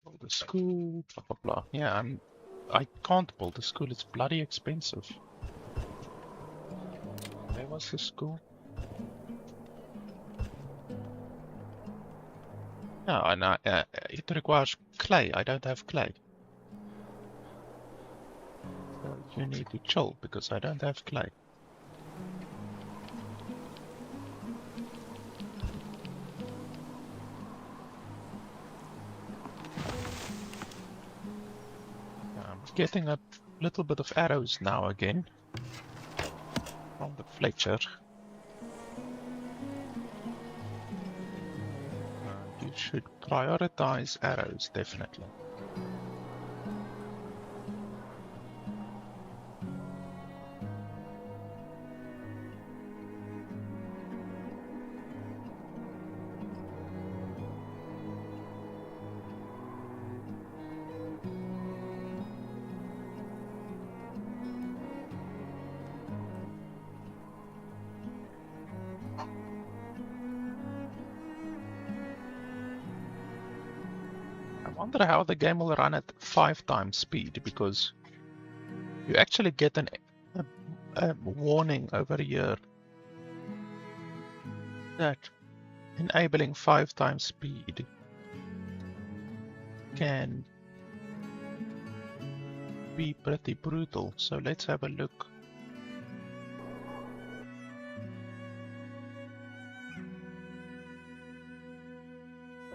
Speaker 1: Build a school, blah blah blah. Yeah, I can't build a school. It's bloody expensive. Where was the school? No, and it requires clay. I don't have clay. So you need to chill because I don't have clay. I'm getting a little bit of arrows now again from the Fletcher. You should prioritize arrows, definitely. I wonder how the game will run at 5 times speed, because you actually get a warning over here that enabling 5 times speed can be pretty brutal. So let's have a look.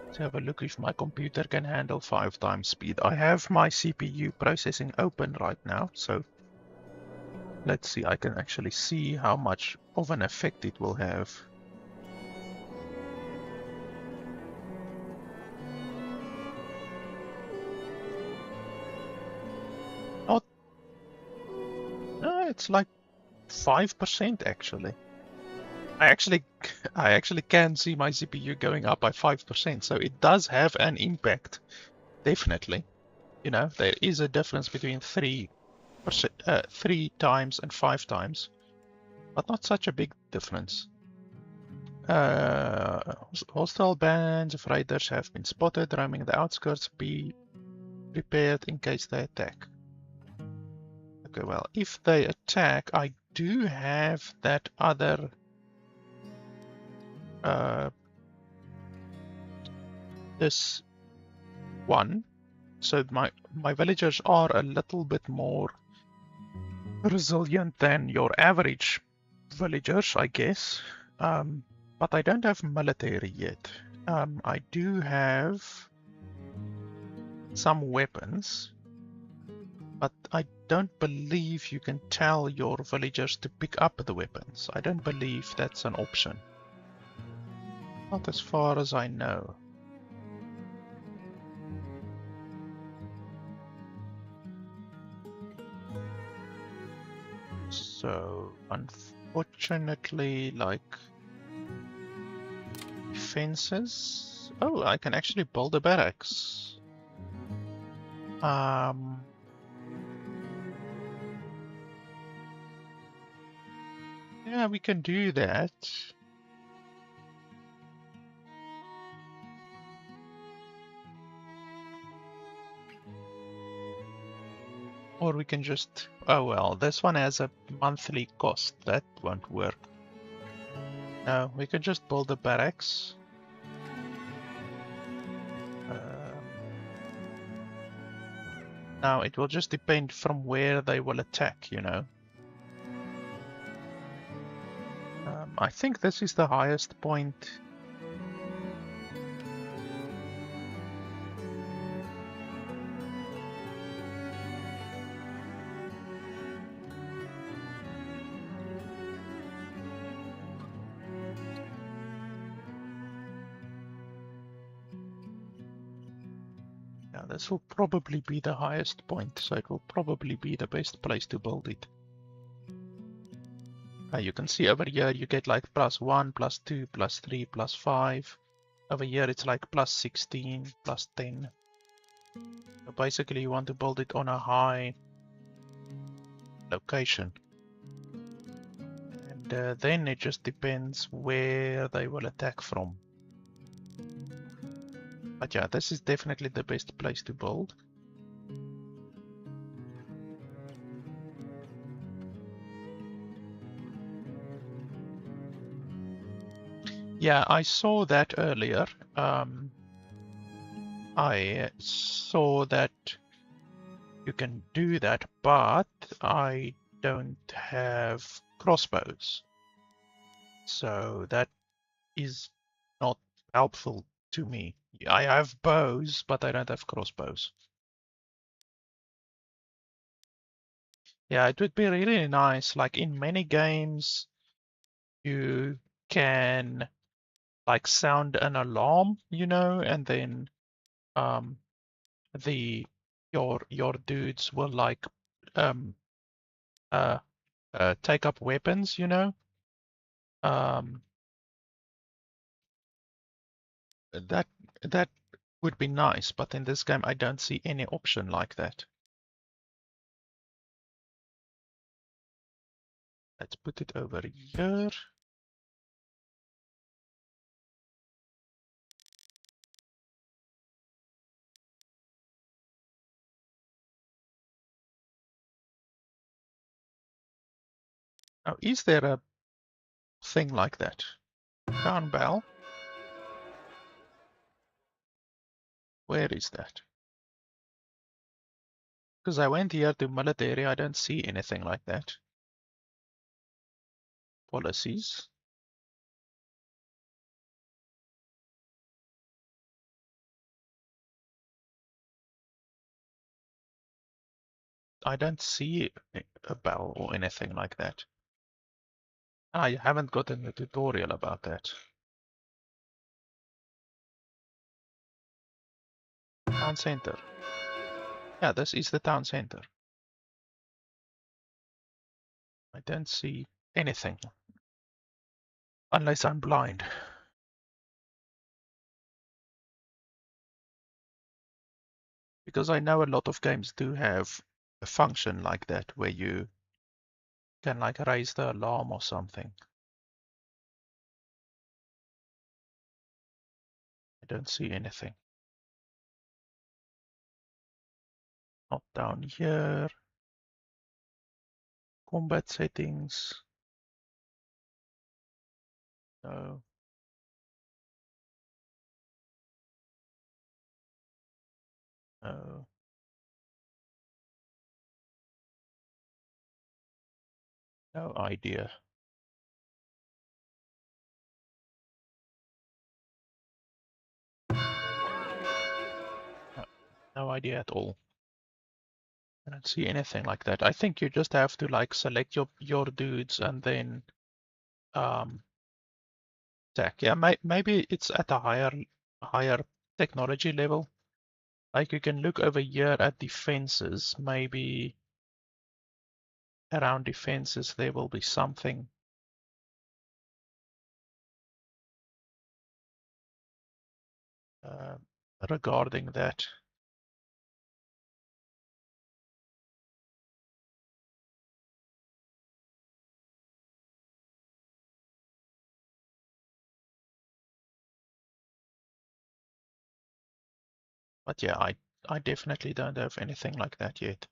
Speaker 1: Let's have a look if my computer can handle 5 times speed. I have my CPU processing open right now, so let's see. I can actually see how much of an effect it will have. Not, no, it's like 5% actually. I actually can see my CPU going up by 5%, so it does have an impact, definitely. You know, there is a difference between 3 times and 5 times, but not such a big difference. Hostile bands of raiders have been spotted roaming the outskirts. Be prepared in case they attack. Okay, well, if they attack, I do have that other this 1, so my villagers are a little bit more resilient than your average villagers, I guess. But I don't have military yet. I do have some weapons, but I don't believe you can tell your villagers to pick up the weapons. I don't believe that's an option. Not as far as I know. So, unfortunately, like fences. Oh, I can actually build a barracks. Yeah, we can do that. Or we can just, oh well, this one has a monthly cost. That won't work. No, we could just build a barracks. Now it will just depend from where they will attack, you know. I think this is the highest point. Yeah, this will probably be the highest point, so it will probably be the best place to build it. You can see over here you get like +1, +2, +3, +5. Over here it's like +16, +10. So basically you want to build it on a high location. And then it just depends where they will attack from. But yeah, this is definitely the best place to build. Yeah, I saw that earlier. I saw that you can do that, but I don't have crossbows. So that is not helpful to me. I have bows, but I don't have crossbows. Yeah, it would be really nice. Like in many games, you can like sound an alarm, you know, and then the your dudes will like um take up weapons, you know. That that would be nice, but in this game I don't see any option like that. Let's put it over here. Now, is there a thing like that? Town bell? Where is that? Because I went here to military, I don't see anything like that. Policies. I don't see a bell or anything like that. I haven't gotten a tutorial about that. Town center. Yeah, this is the town center. I don't see anything. Unless I'm blind. Because I know a lot of games do have a function like that where you can like raise the alarm or something. I don't see anything. Not down here. Combat settings. No. No. No idea. No, no idea at all. I don't see anything like that. I think you just have to like select your dudes and then attack. Yeah, maybe it's at a higher technology level. Like you can look over here at defenses. Maybe around defenses there will be something uh, regarding that. But yeah, I definitely don't have anything like that yet.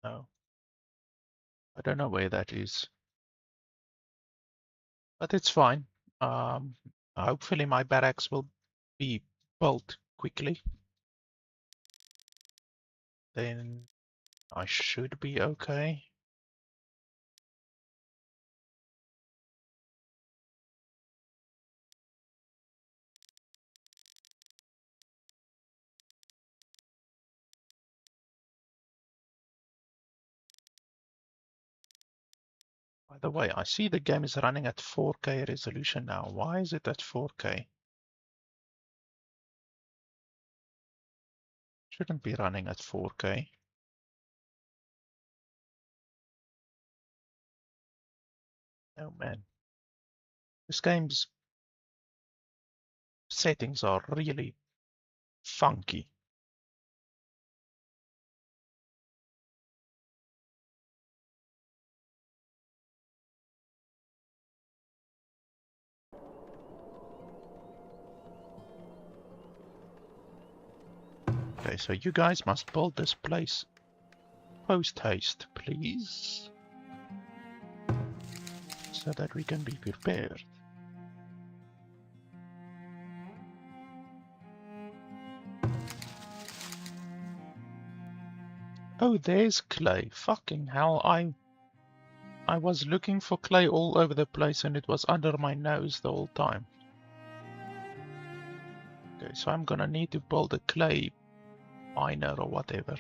Speaker 1: No. I don't know where that is. But it's fine. Hopefully my barracks will be built quickly. Then I should be okay. By the way, I see the game is running at 4K resolution now. Why is it at 4K? Shouldn't be running at 4K. Oh man. This game's settings are really funky. Okay, so you guys must build this place post haste, please. So that we can be prepared. Oh, there's clay. Fucking hell, I was looking for clay all over the place and it was under my nose the whole time. Okay, so I'm gonna need to build a clay miner or whatever.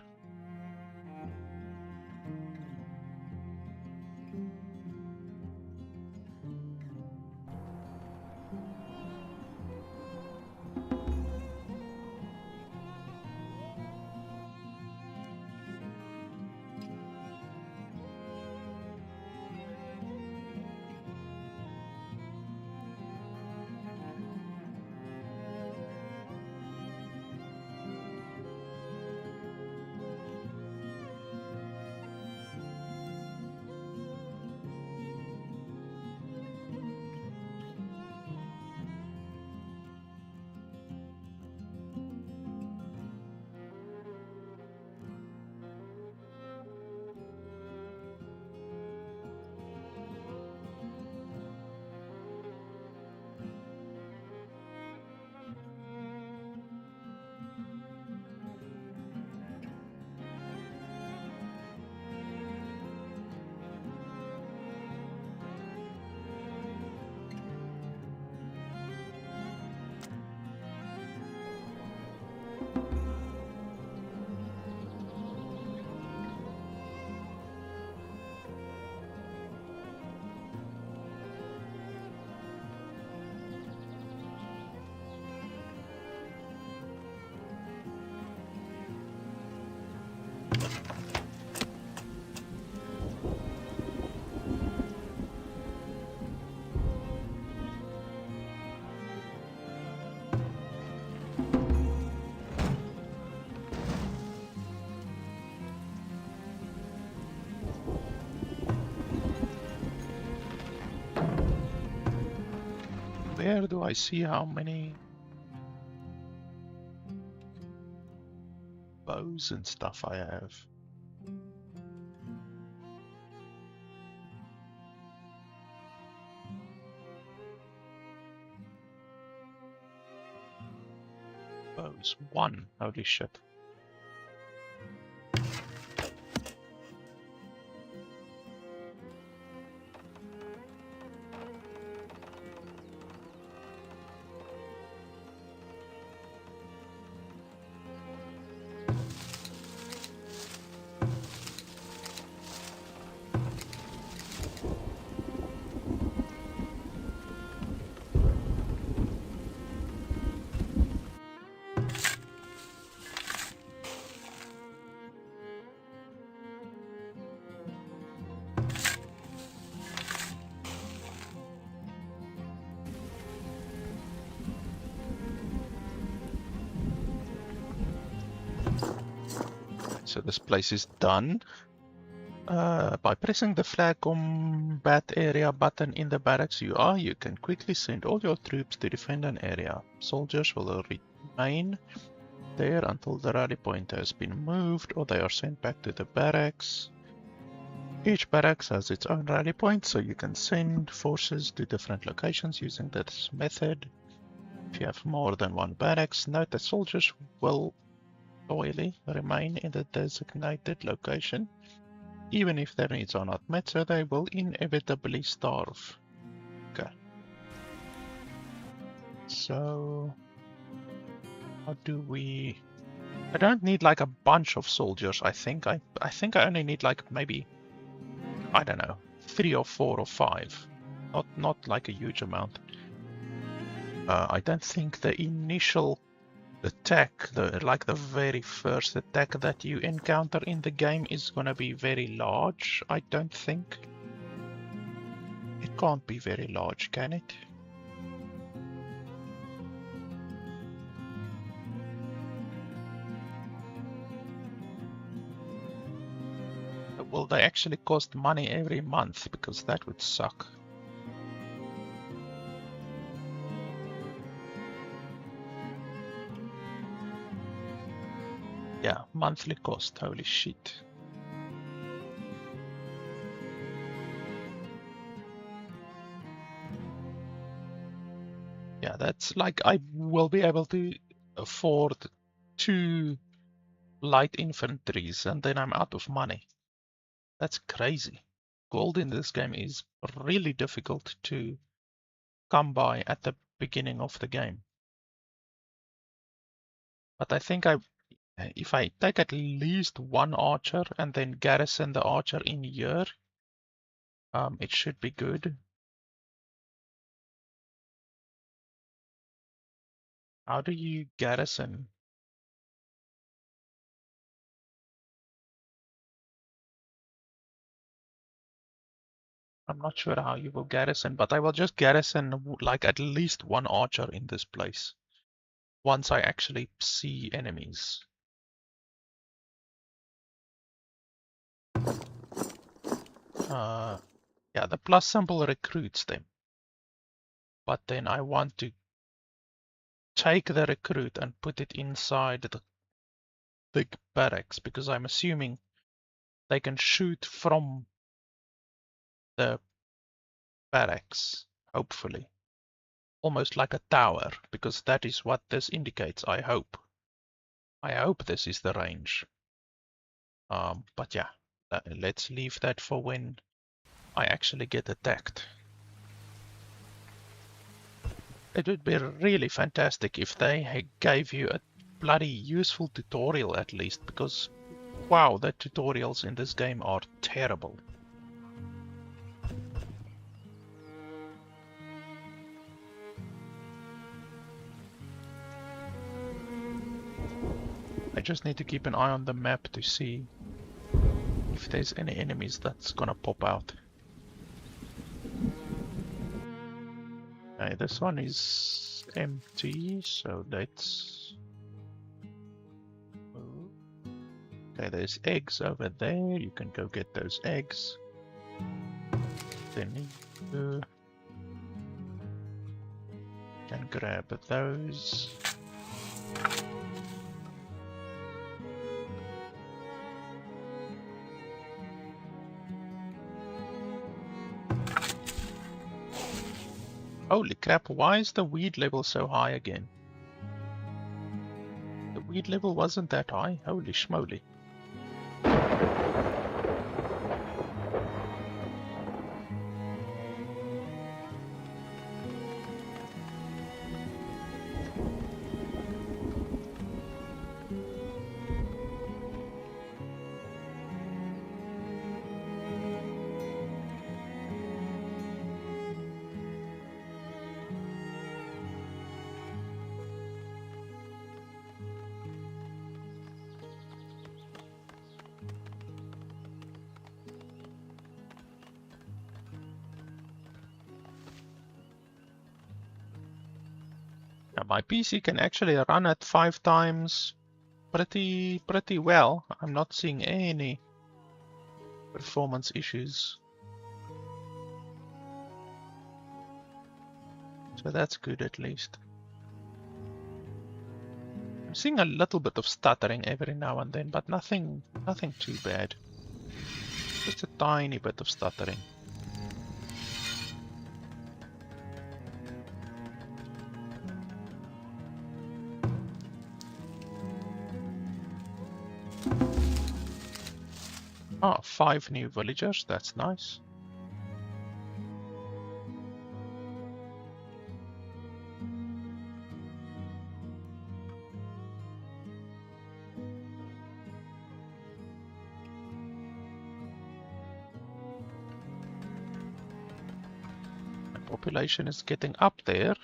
Speaker 1: Where do I see how many bows and stuff I have? those? 1. Holy shit. So this place is done. By pressing the flag combat area button in the barracks you can quickly send all your troops to defend an area. Soldiers will remain there until the rally point has been moved or they are sent back to the barracks. Each barracks has its own rally point, so you can send forces to different locations using this method. If you have more than one barracks, note that soldiers will loyally remain in the designated location, even if their needs are not met, so they will inevitably starve. Okay. So, how do we... I don't need like a bunch of soldiers, I think. I think I only need like maybe, I don't know, 3 or 4 or 5. Not like a huge amount. I don't think the initial attack, like the very first attack that you encounter in the game is gonna be very large, I don't think. It can't be very large, can it? Will they actually cost money every month? Because that would suck. Yeah, monthly cost, holy shit. Yeah, that's like I will be able to afford 2 light infantries and then I'm out of money. That's crazy. Gold in this game is really difficult to come by at the beginning of the game. But I think if I take at least 1 archer and then garrison the archer in here, it should be good. How do you garrison? I'm not sure how you will garrison, but I will just garrison like at least 1 archer in this place once I actually see enemies. Yeah, the plus symbol recruits them. But then I want to take the recruit and put it inside the big barracks because I'm assuming they can shoot from the barracks, hopefully. Almost like a tower, because that is what this indicates, I hope. I hope this is the range. But yeah, let's leave that for when I actually get attacked. It would be really fantastic if they gave you a bloody useful tutorial at least, because wow, the tutorials in this game are terrible. I just need to keep an eye on the map to see if there's any enemies that's gonna pop out. Okay, this one is empty, so let's... Okay, there's eggs over there, you can go get those eggs. Then you can grab those. Holy crap, why is the weed level so high again? weed level wasn't that high. Holy schmoly. Now, my PC can actually run at 5 times pretty well. I'm not seeing any performance issues. So that's good at least. I'm seeing a little bit of stuttering every now and then, but nothing too bad. Just a tiny bit of stuttering. Ah, 5 new villagers, that's nice. The population is getting up there.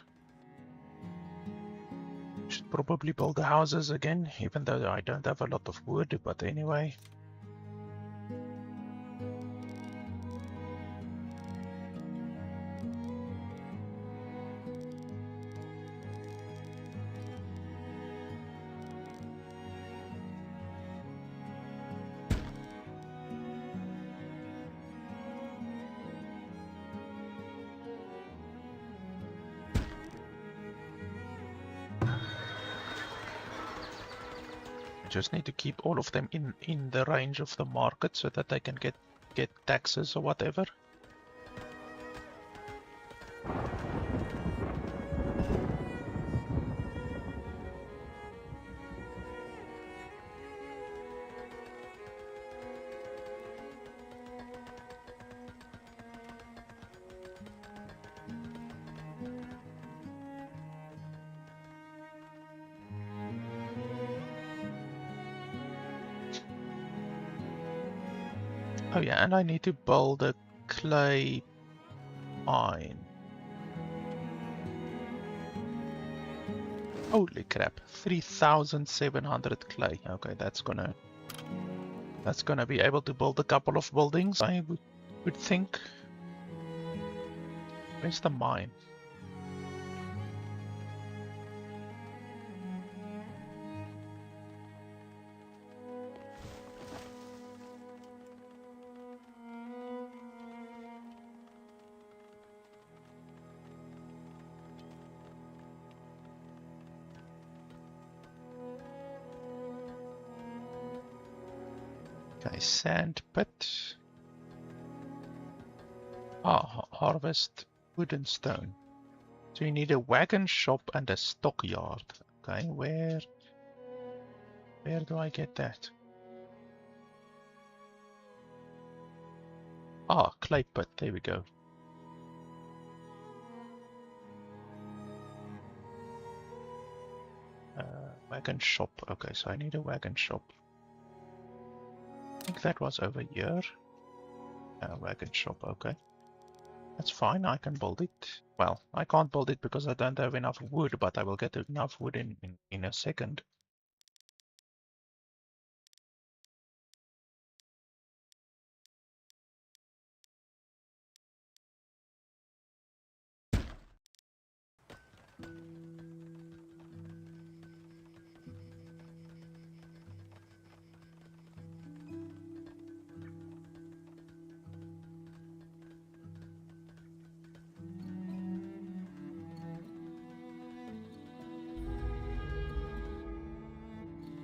Speaker 1: Should probably build the houses again, even though I don't have a lot of wood, but anyway. Just need to keep all of them in the range of the market so that they can get taxes or whatever. Oh yeah, and I need to build a clay mine. Holy crap, 3,700 clay. Okay, that's gonna be able to build a couple of buildings, I would think. Where's the mine? Okay, sand pit. Ah, harvest wood and stone. So you need a wagon shop and a stockyard. Okay, where do I get that? Ah, clay pit, there we go. Wagon shop, okay, so I need a wagon shop. I think that was over here. Wagon shop, okay. That's fine, I can build it. Well, I can't build it because I don't have enough wood, but I will get enough wood in a second.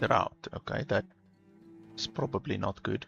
Speaker 1: Drought, okay, that is probably not good.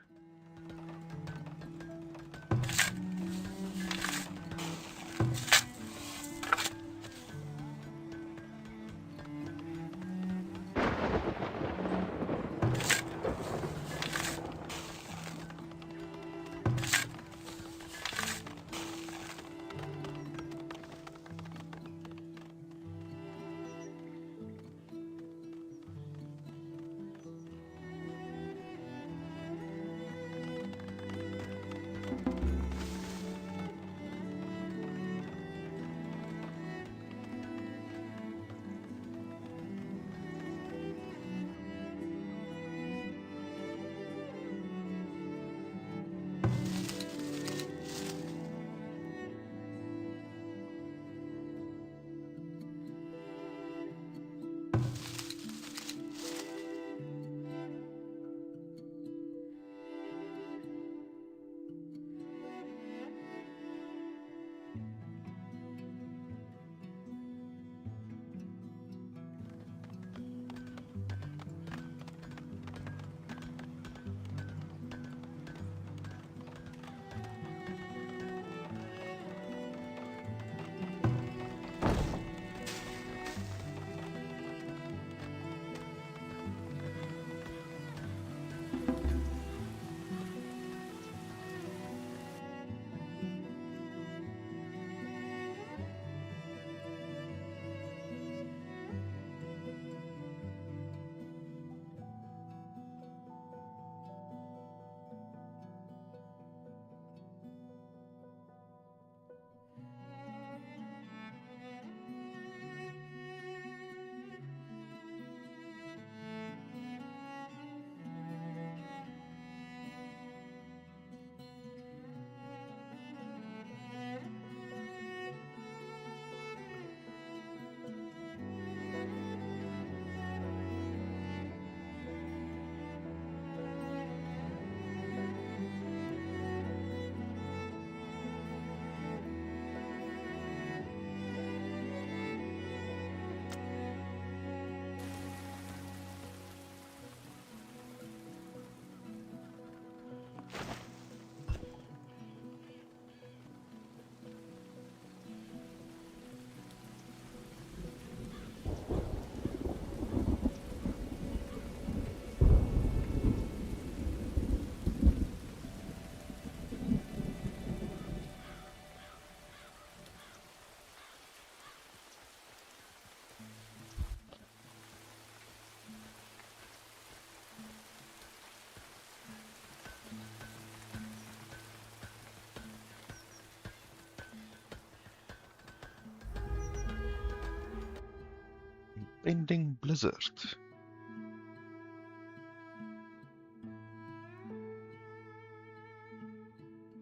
Speaker 1: Pending blizzard.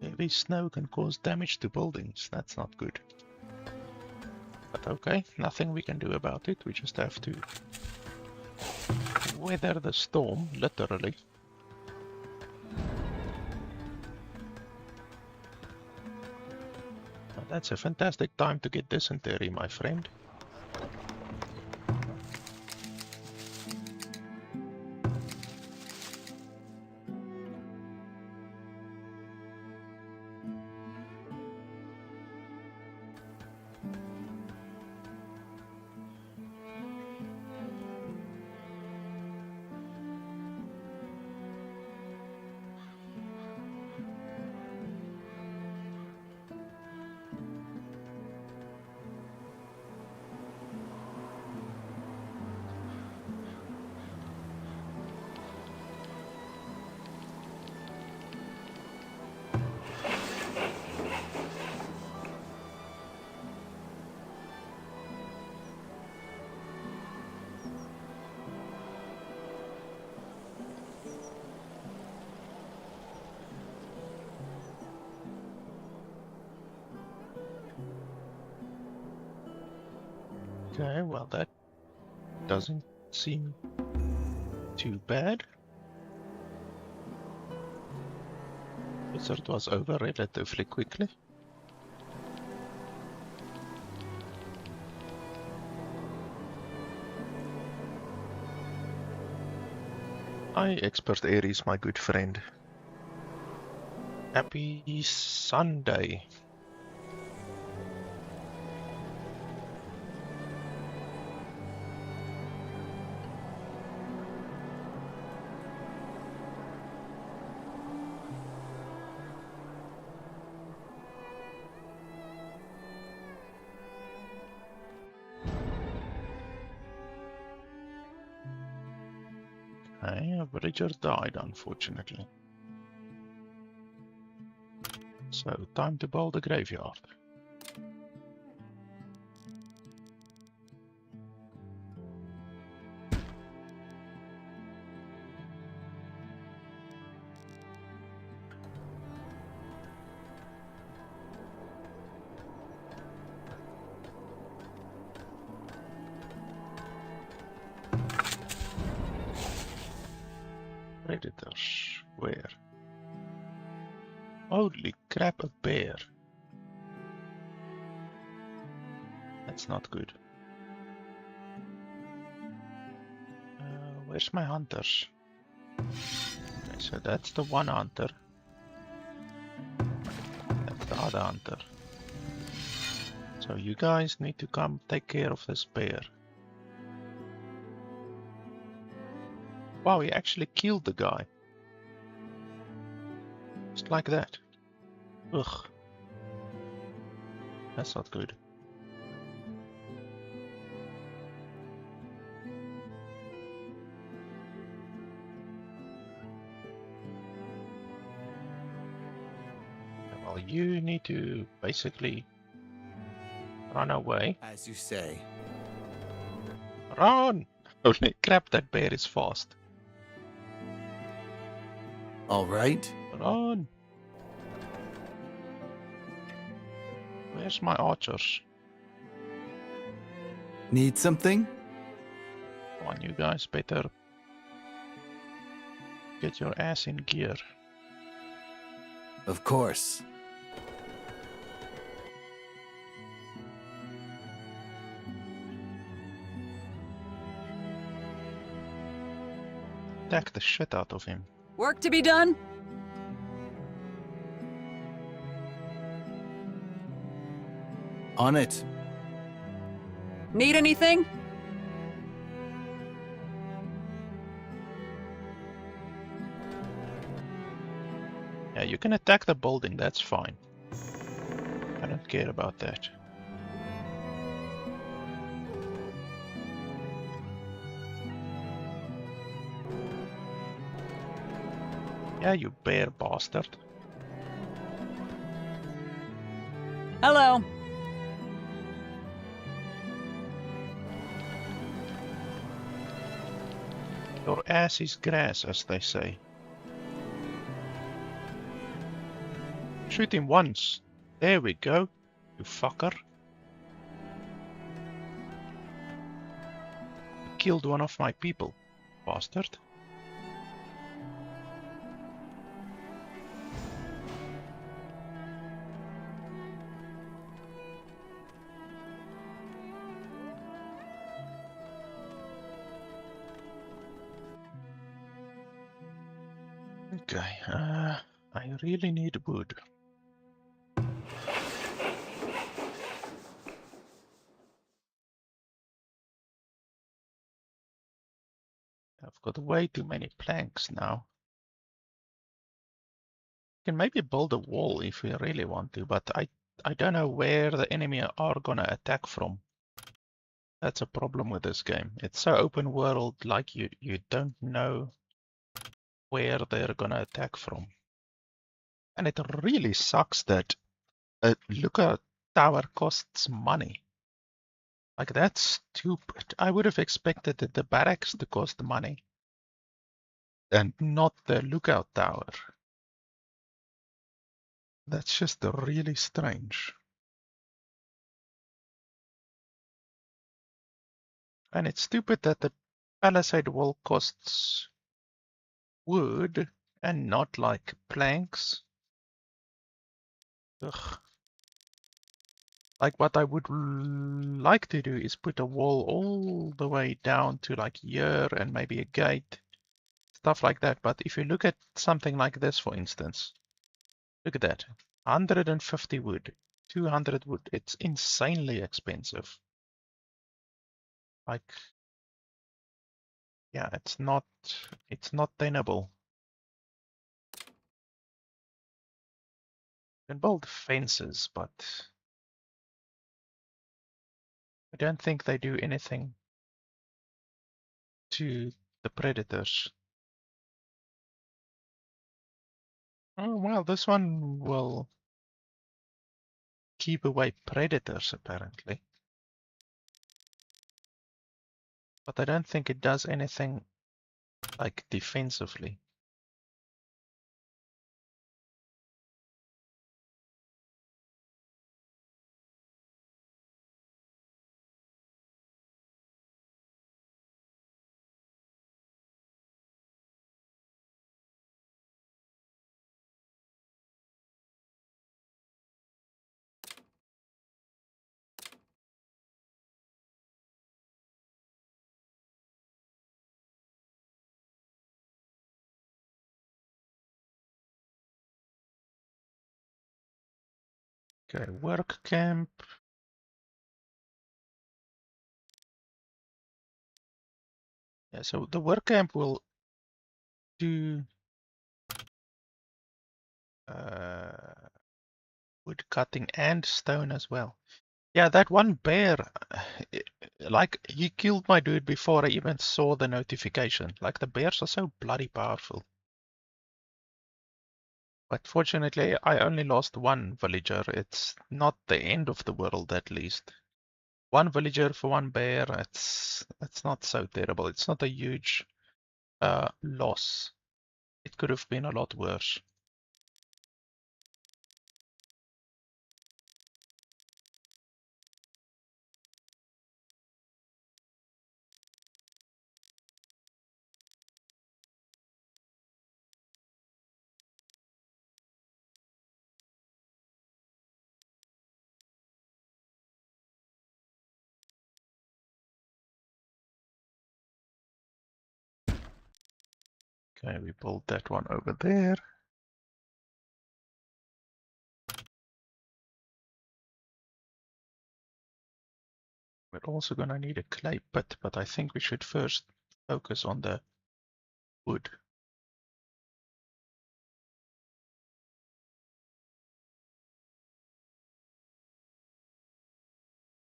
Speaker 1: Heavy snow can cause damage to buildings. That's not good. But okay, nothing we can do about it. We just have to weather the storm, literally. But that's a fantastic time to get dysentery, my friend. Okay, well that doesn't seem too bad. Blizzard was over relatively quickly. Hi, Expert Aries, my good friend. Happy Sunday. Okay, a villager died, unfortunately. So, time to build a graveyard. Predators, where? Holy crap, a bear. That's not good. Where's my hunters? Okay, so that's the one hunter. That's the other hunter. So you guys need to come take care of this bear. Wow, he actually killed the guy. Just like that. Ugh. That's not good. Well, you need to basically run away.
Speaker 4: As you say.
Speaker 1: Run! Holy crap, that bear is fast.
Speaker 4: All right.
Speaker 1: Run! Where's my archers?
Speaker 4: Need something?
Speaker 1: Come on, you guys better get your ass in gear.
Speaker 4: Of course.
Speaker 1: Attack the shit out of him.
Speaker 2: Work to be done?
Speaker 4: On it.
Speaker 2: Need anything?
Speaker 1: Yeah, you can attack the building, that's fine. I don't care about that. Yeah, you bear bastard.
Speaker 2: Hello.
Speaker 1: Your ass is grass, as they say. Shoot him once. There we go, you fucker. Killed one of my people, bastard. Okay, I really need wood. I've got way too many planks now. Can maybe build a wall if we really want to, but I don't know where the enemy are gonna attack from. That's a problem with this game. It's so open world, like you don't know where they're gonna attack from. And it really sucks that a lookout tower costs money. Like, that's stupid. I would have expected that the barracks to cost money and not the lookout tower. That's just really strange. And it's stupid that the palisade wall costs wood and not like planks. Ugh. Like, what I would like to do is put a wall all the way down to like here and maybe a gate, stuff like that. But if you look at something like this, for instance, look at that, 150 wood, 200 wood. It's insanely expensive. Like, yeah, it's not tenable. You can build fences, but I don't think they do anything to the predators. Oh, well, this one will keep away predators, apparently. But I don't think it does anything, like, defensively. Okay, work camp. Yeah, so the work camp will do wood cutting and stone as well. Yeah, that one bear, like, he killed my dude before I even saw the notification. Like, the bears are so bloody powerful. But fortunately, I only lost one villager. It's not the end of the world, at least. One villager for one bear, it's not so terrible. It's not a huge loss. It could have been a lot worse. Okay, we pulled that one over there. We're also gonna need a clay pit, but I think we should first focus on the wood.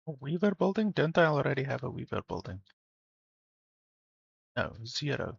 Speaker 1: A weaver building? Don't I already have a weaver building? No, 0.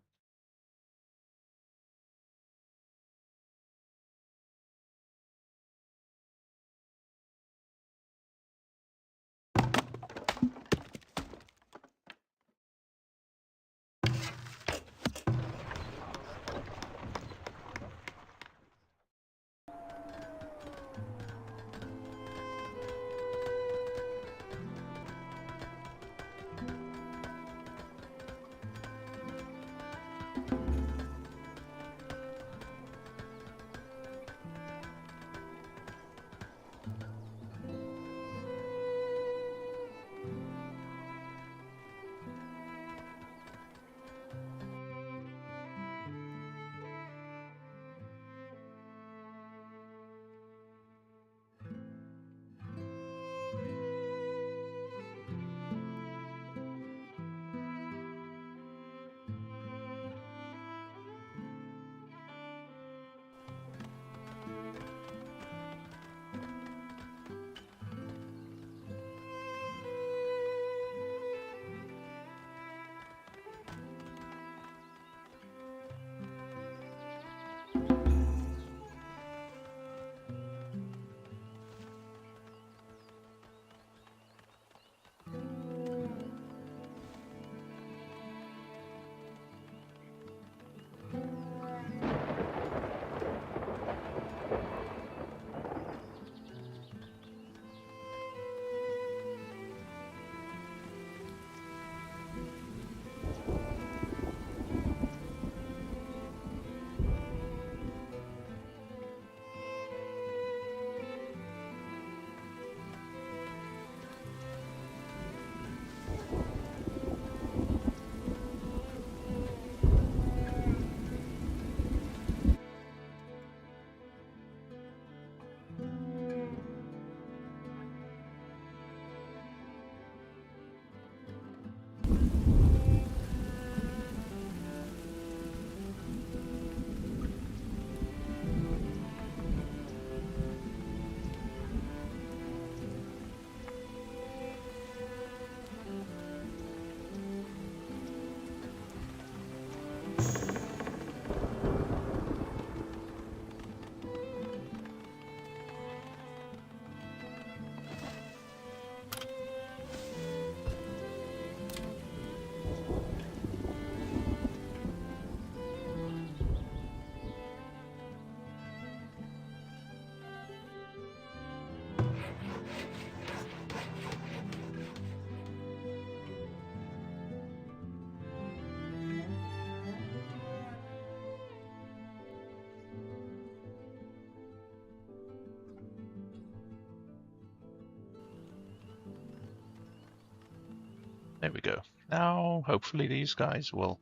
Speaker 1: There we go. Now, hopefully these guys will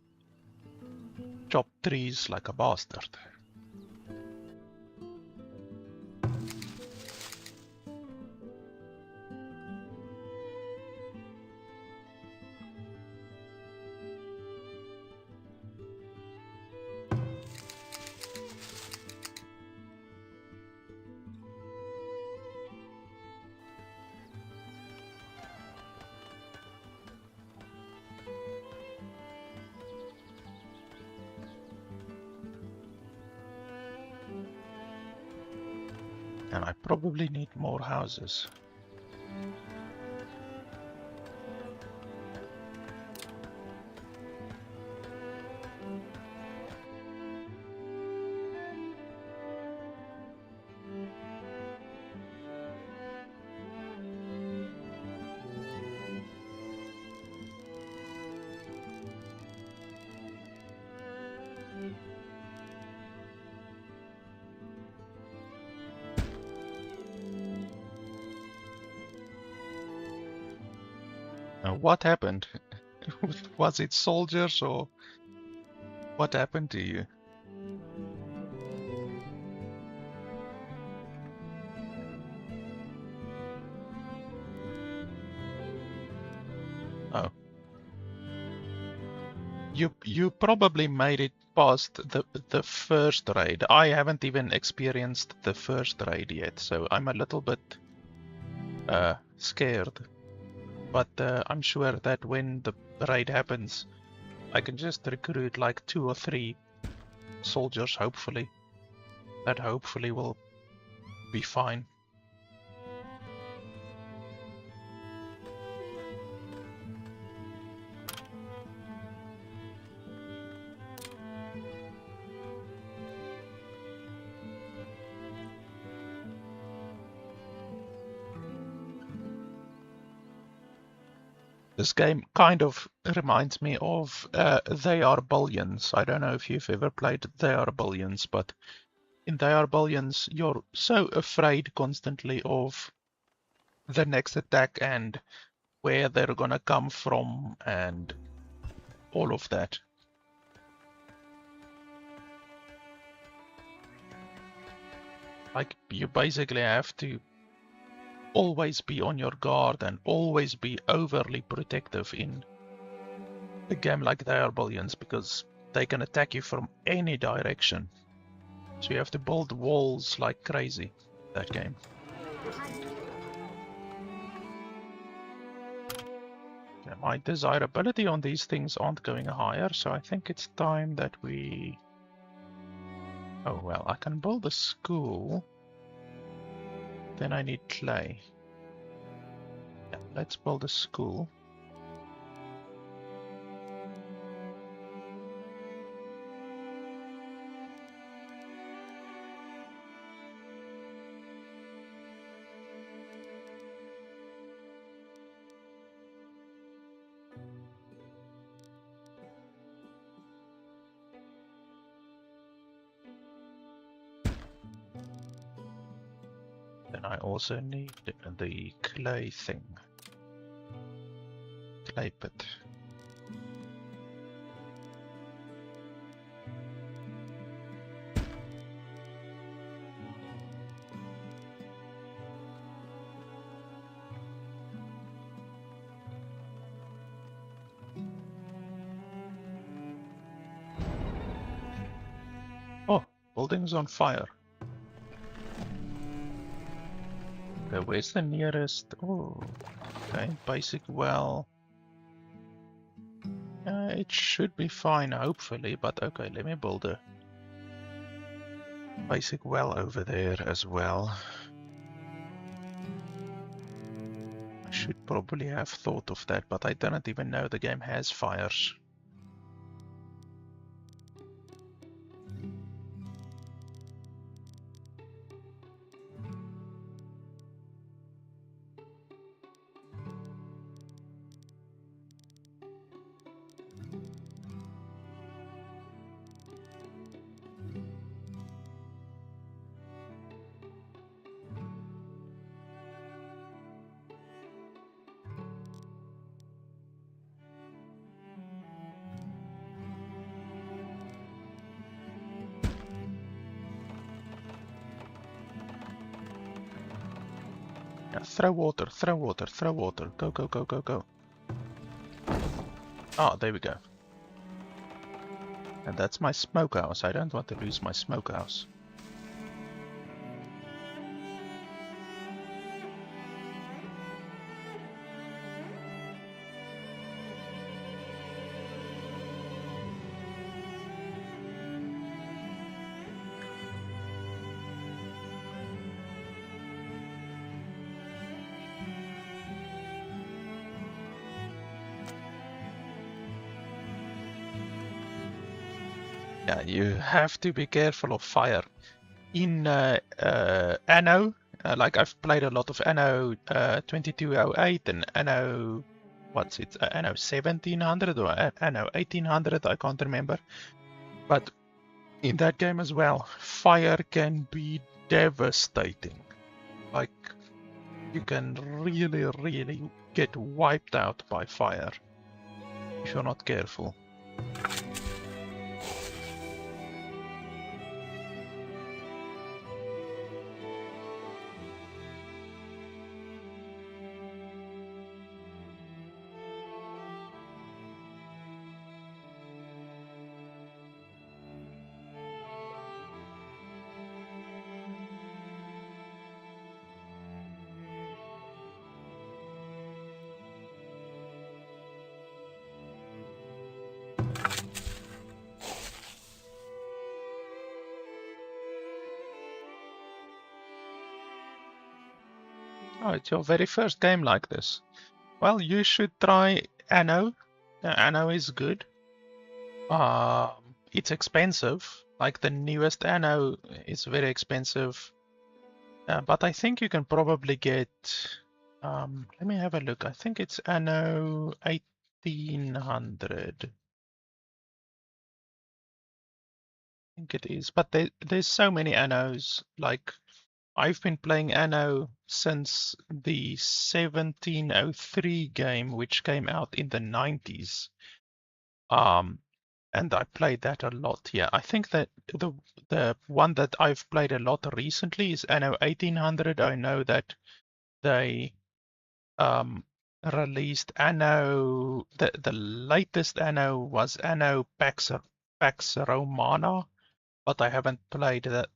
Speaker 1: chop trees like a bastard. And I probably need more houses. Now, what happened? Was it soldiers or what happened to you? Oh. You probably made it past the first raid. I haven't even experienced the first raid yet, so I'm a little bit scared. But I'm sure that when the raid happens, I can just recruit like 2 or 3 soldiers, hopefully. That hopefully will be fine. This game kind of reminds me of They Are Billions. I don't know if you've ever played They Are Billions, but in They Are Billions, you're so afraid constantly of the next attack and where they're gonna come from and all of that. Like, you basically have to always be on your guard and always be overly protective in a game like They Are Billions, because they can attack you from any direction. So you have to build walls like crazy, that game. Okay, my desirability on these things aren't going higher, so I think it's time that we... Oh well, I can build a school. Then I need clay. Yeah, let's build a school. Then I also need the clay thing. Clay pit. Oh, building's on fire. Okay, where's the nearest? Oh, okay, basic well. It should be fine, hopefully, but okay, let me build a basic well over there as well. I should probably have thought of that, but I didn't even know the game has fires. Yeah, throw water, throw water, throw water. Go, go, go, go, go. Ah, there we go. And that's my smokehouse. I don't want to lose my smokehouse. Yeah, you have to be careful of fire. In Anno, like I've played a lot of Anno 2208 and Anno, what's it, Anno 1700 or Anno 1800, I can't remember. But in that game as well, fire can be devastating. Like, you can really, really get wiped out by fire if you're not careful. Oh, it's your very first game like this. Well, you should try Anno. Anno is good. It's expensive. Like the newest Anno is very expensive. But I think you can probably get. Let me have a look. I think it's Anno 1800. I think it is. But there's so many Annos. Like, I've been playing Anno since the 1703 game, which came out in the 90s. And I played that a lot. Yeah, I think that the one that I've played a lot recently is Anno 1800. I know that they released Anno. The latest Anno was Anno Pax Romana, but I haven't played that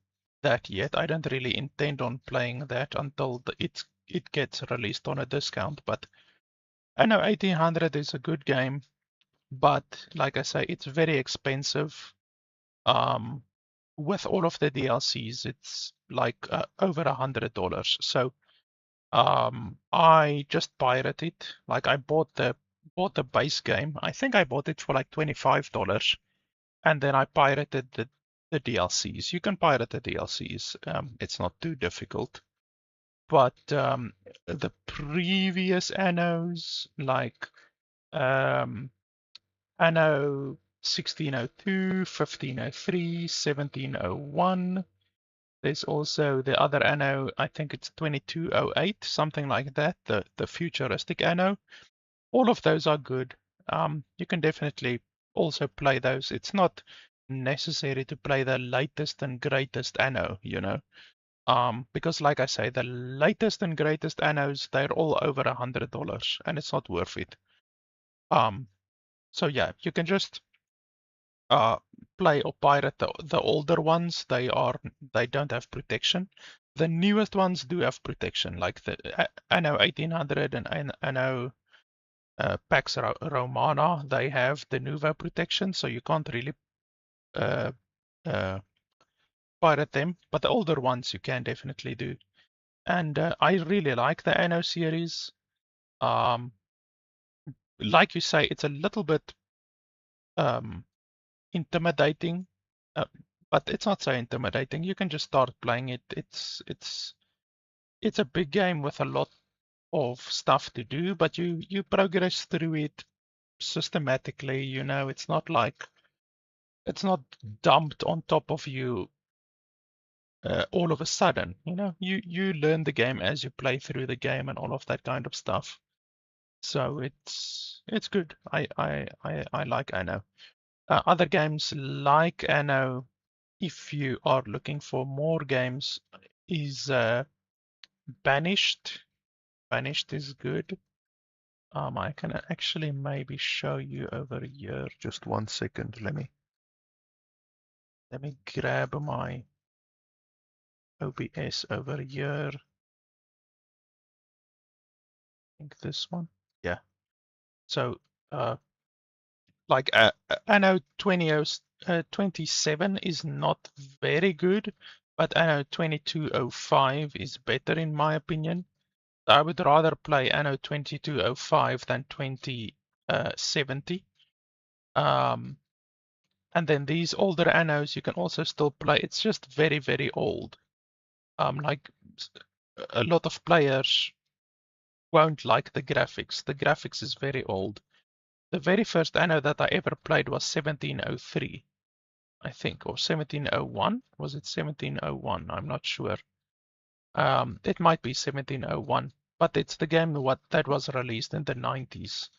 Speaker 1: yet. I don't really intend on playing that until it gets released on a discount. But Anno 1800 is a good game, but like I say, it's very expensive. With all of the DLCs, it's like over $100. So I just pirated it. Like I bought the base game. I think I bought it for like $25, and then I pirated the DLCs. You can pirate the DLCs. It's not too difficult. But the previous Annos, like Anno 1602, 1503, 1701. There's also the other Anno, I think it's 2208, something like that, the futuristic Anno. All of those are good. You can definitely also play those. It's not necessary to play the latest and greatest Anno, you know. Because like I say, the latest and greatest Annos, they're all over $100, and it's not worth it. So yeah, you can just play or pirate the older ones. They don't have protection. The newest ones do have protection, like the Anno 1800 and Anno Pax Romana. They have the Nouveau protection, so you can't really pirate them. But the older ones you can definitely do. And I really like the Anno series. Like you say, it's a little bit intimidating, but it's not so intimidating. You can just start playing it. It's a big game with a lot of stuff to do, but you progress through it systematically. You know, it's not dumped on top of you all of a sudden. You know, you learn the game as you play through the game and all of that kind of stuff. So it's good. I like Anno. Other games like Anno, if you are looking for more games, is Banished. Banished is good. I can actually maybe show you over here. Just 1 second. Let me grab my OBS over here. I think this one. Yeah. So like Anno 2027 is not very good, but Anno 2205 is better in my opinion. I would rather play Anno 2205 than 2070. And then these older Annos you can also still play. It's just very, very old. Like a lot of players won't like the graphics. The graphics is very old. The very first Anno that I ever played was 1703, I think, or 1701. Was it 1701? I'm not sure. It might be 1701, but it's the game that was released in the 90s.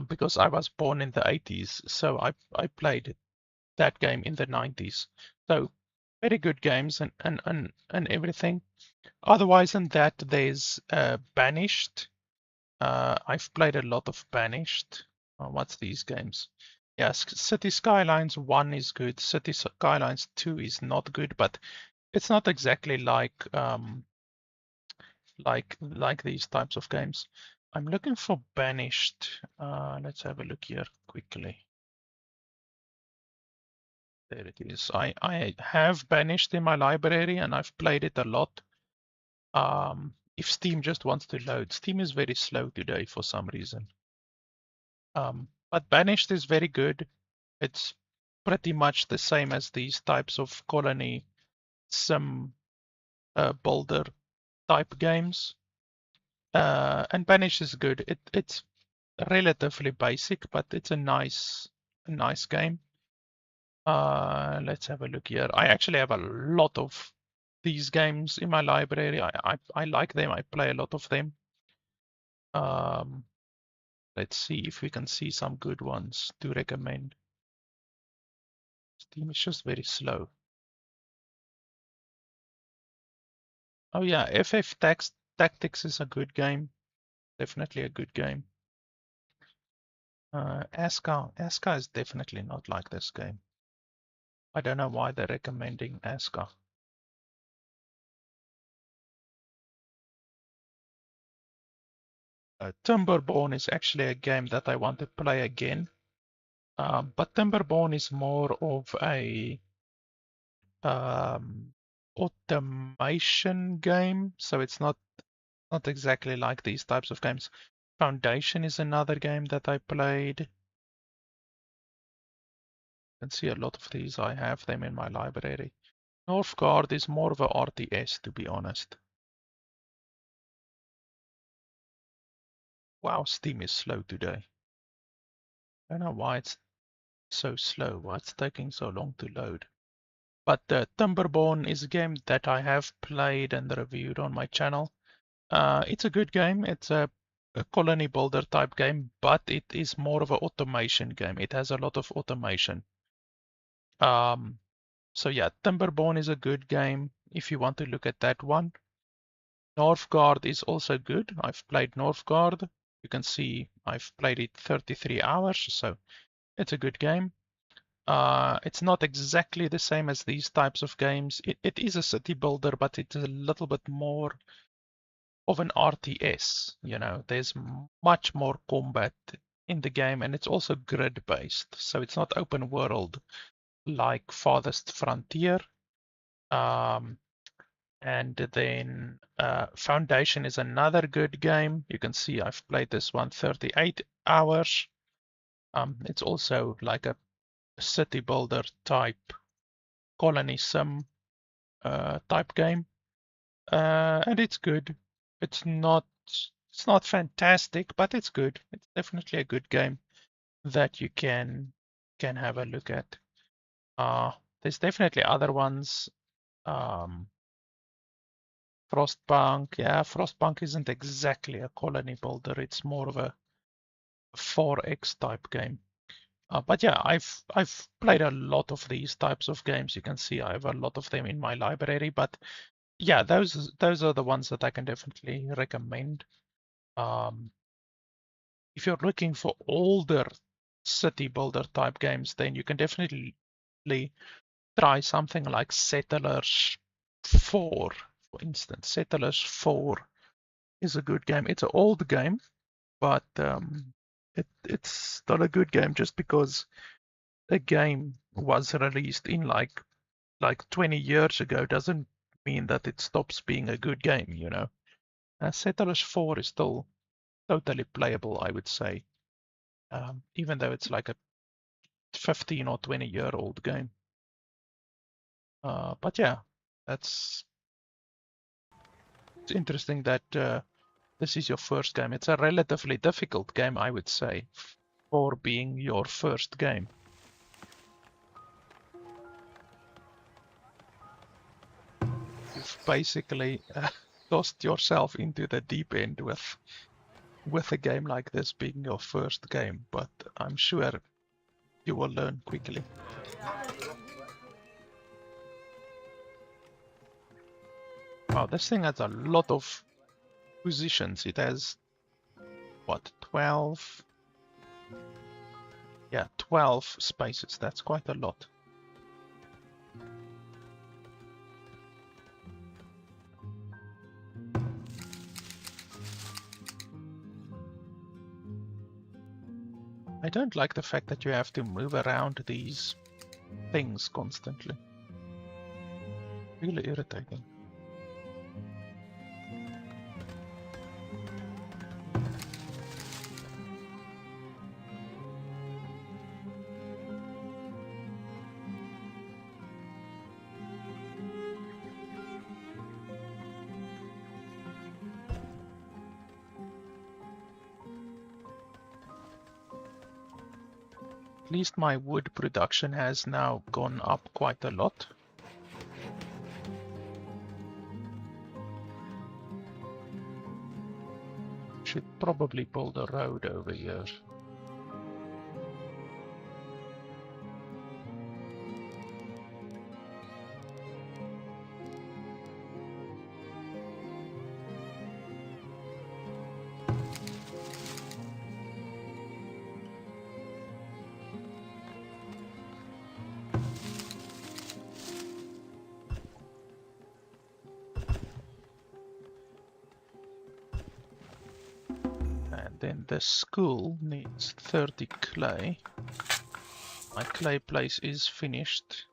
Speaker 1: Because I was born in the 80s, so I played that game in the 90s. So very good games and everything. Otherwise than that, there's Banished. I've played a lot of Banished. What's these games? Yes, City Skylines 1 is good. City Skylines 2 is not good, but it's not exactly like these types of games. I'm looking for Banished. Let's have a look here quickly. There it is. I have Banished in my library and I've played it a lot. If Steam just wants to load, Steam is very slow today for some reason. But Banished is very good. It's pretty much the same as these types of colony sim builder type games. And Banished is good. It's relatively basic, but it's a nice game. Let's have a look here. I actually have a lot of these games in my library. I like them. I play a lot of them. Let's see if we can see some good ones to recommend. Steam is just very slow. Oh yeah, FF Tactics is a good game. Definitely a good game. Aska is definitely not like this game. I don't know why they're recommending Aska. Timberborn is actually a game that I want to play again. But Timberborn is more of a automation game, so it's not exactly like these types of games. Foundation is another game that I played. You can see a lot of these. I have them in my library. Northgard is more of a RTS, to be honest. Wow, Steam is slow today. I don't know why it's so slow. Why it's taking so long to load. But Timberborn is a game that I have played and reviewed on my channel. It's a good game. It's a colony builder type game, but it is more of an automation game. It has a lot of automation. So yeah, Timberborn is a good game if you want to look at that one. Northgard is also good. I've played Northgard. You can see I've played it 33 hours, so it's a good game. It's not exactly the same as these types of games. It is a city builder, but it's a little bit more of an RTS. You know, there's much more combat in the game, and it's also grid based, so it's not open world like Farthest Frontier. And then Foundation is another good game. You can see I've played this one 38 hours. It's also like a city builder type colony sim type game, and it's good. It's not fantastic, but it's good. It's definitely a good game that you can have a look at. There's definitely other ones. Frostpunk, yeah, Frostpunk isn't exactly a colony builder. It's more of a 4X type game. But yeah, I've played a lot of these types of games. You can see I have a lot of them in my library, but yeah, those are the ones that I can definitely recommend. If you're looking for older city builder type games, then you can definitely try something like Settlers 4, for instance. Settlers 4 is a good game. It's an old game, but it's still a good game just because a game was released in like 20 years ago doesn't mean that it stops being a good game, you know. Settlers 4 is still totally playable, I would say, even though it's like a 15 or 20-year-old game. But yeah, it's interesting that this is your first game. It's a relatively difficult game, I would say, for being your first game. You've basically tossed yourself into the deep end with a game like this being your first game, but I'm sure you will learn quickly. Wow, this thing has a lot of positions. It has, what, 12? Yeah, 12 spaces. That's quite a lot. I don't like the fact that you have to move around these things constantly. Really irritating. At least my wood production has now gone up quite a lot. Should probably build a road over here. Then the school needs 30 clay. My clay place is finished.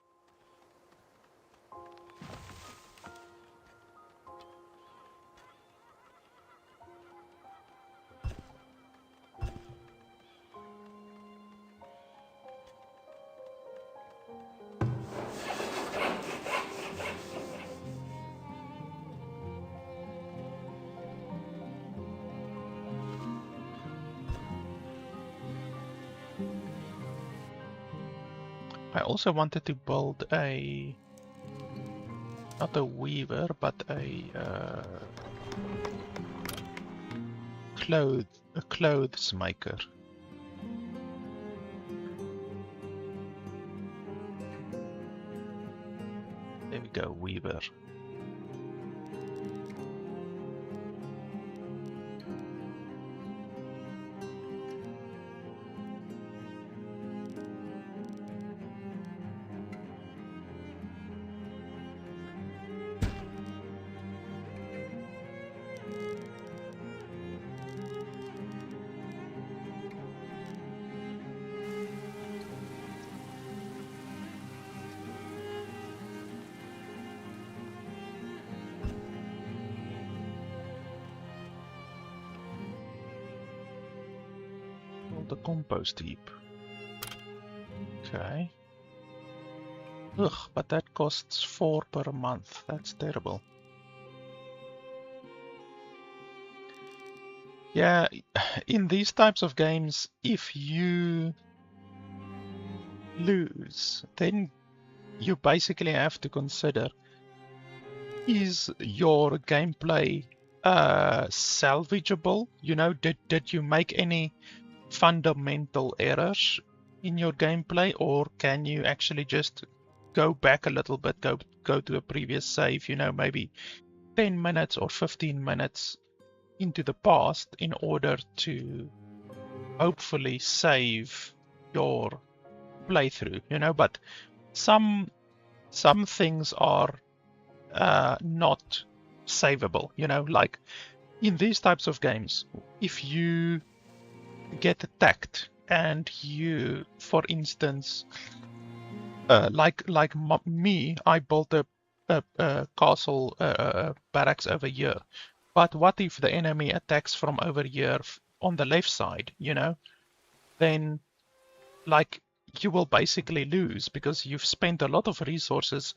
Speaker 1: I also wanted to build a, not a weaver, but a clothes maker. There we go, weaver. The compost heap. Okay. Ugh, but that costs 4 per month. That's terrible. Yeah, in these types of games, if you lose, then you basically have to consider, is your gameplay salvageable? You know, did you make any fundamental errors in your gameplay, or can you actually just go back a little bit, go to a previous save, you know, maybe 10 minutes or 15 minutes into the past in order to hopefully save your playthrough, you know. But some things are not savable, you know, like in these types of games, if you get attacked and you, for instance, me, I built a castle barracks over here. But what if the enemy attacks from over here on the left side, you know? Then, like, you will basically lose because you've spent a lot of resources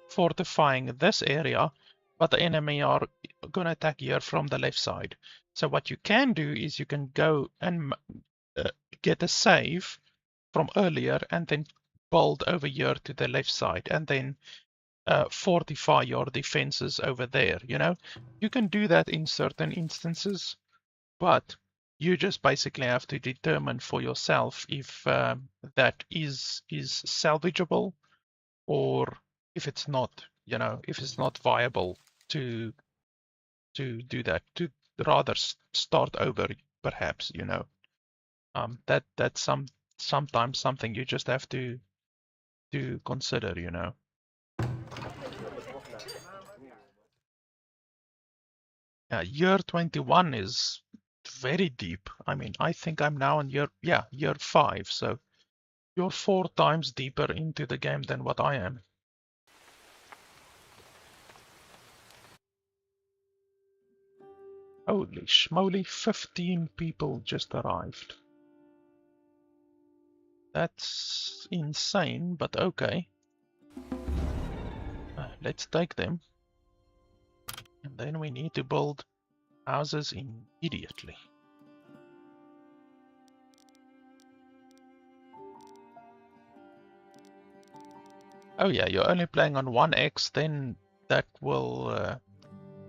Speaker 1: fortifying this area, but the enemy are going to attack here from the left side. So what you can do is you can go and get a save from earlier and then build over here to the left side and then fortify your defenses over there, you know. You can do that in certain instances, but you just basically have to determine for yourself if that is salvageable or if it's not, you know, if it's not viable to do that, to rather start over perhaps, you know. That's sometimes something you just have to consider, you know. Year 21 is very deep. I mean, I think I'm now in year 5, so you're 4 times deeper into the game than what I am. Holy schmoly, 15 people just arrived. That's insane, but okay. Let's take them. And then we need to build houses immediately. Oh yeah, you're only playing on 1x, then that will...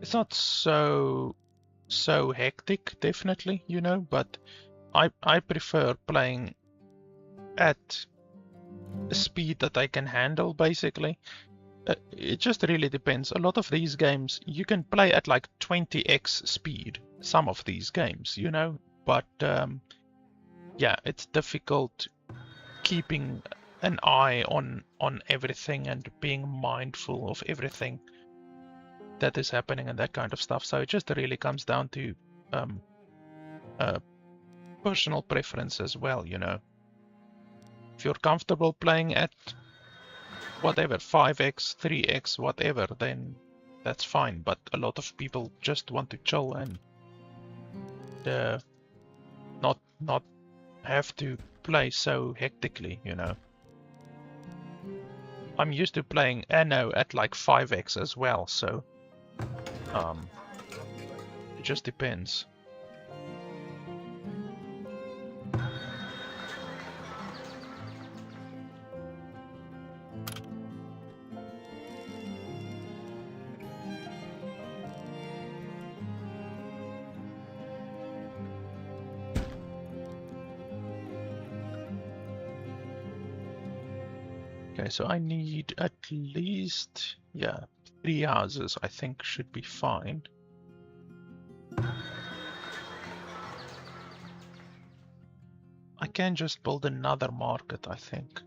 Speaker 1: it's not so hectic, definitely, you know, but I prefer playing at a speed that I can handle, basically. It just really depends. A lot of these games, you can play at like 20x speed, some of these games, you know, but yeah, it's difficult keeping an eye on everything and being mindful of everything that is happening and that kind of stuff. So it just really comes down to personal preference as well, you know. If you're comfortable playing at whatever, 5x, 3x, whatever, then that's fine. But a lot of people just want to chill and not have to play so hectically, you know. I'm used to playing Anno at like 5x as well, so it just depends. Okay, so I need at least, yeah, 3 houses, I think should be fine. I can just build another market, I think.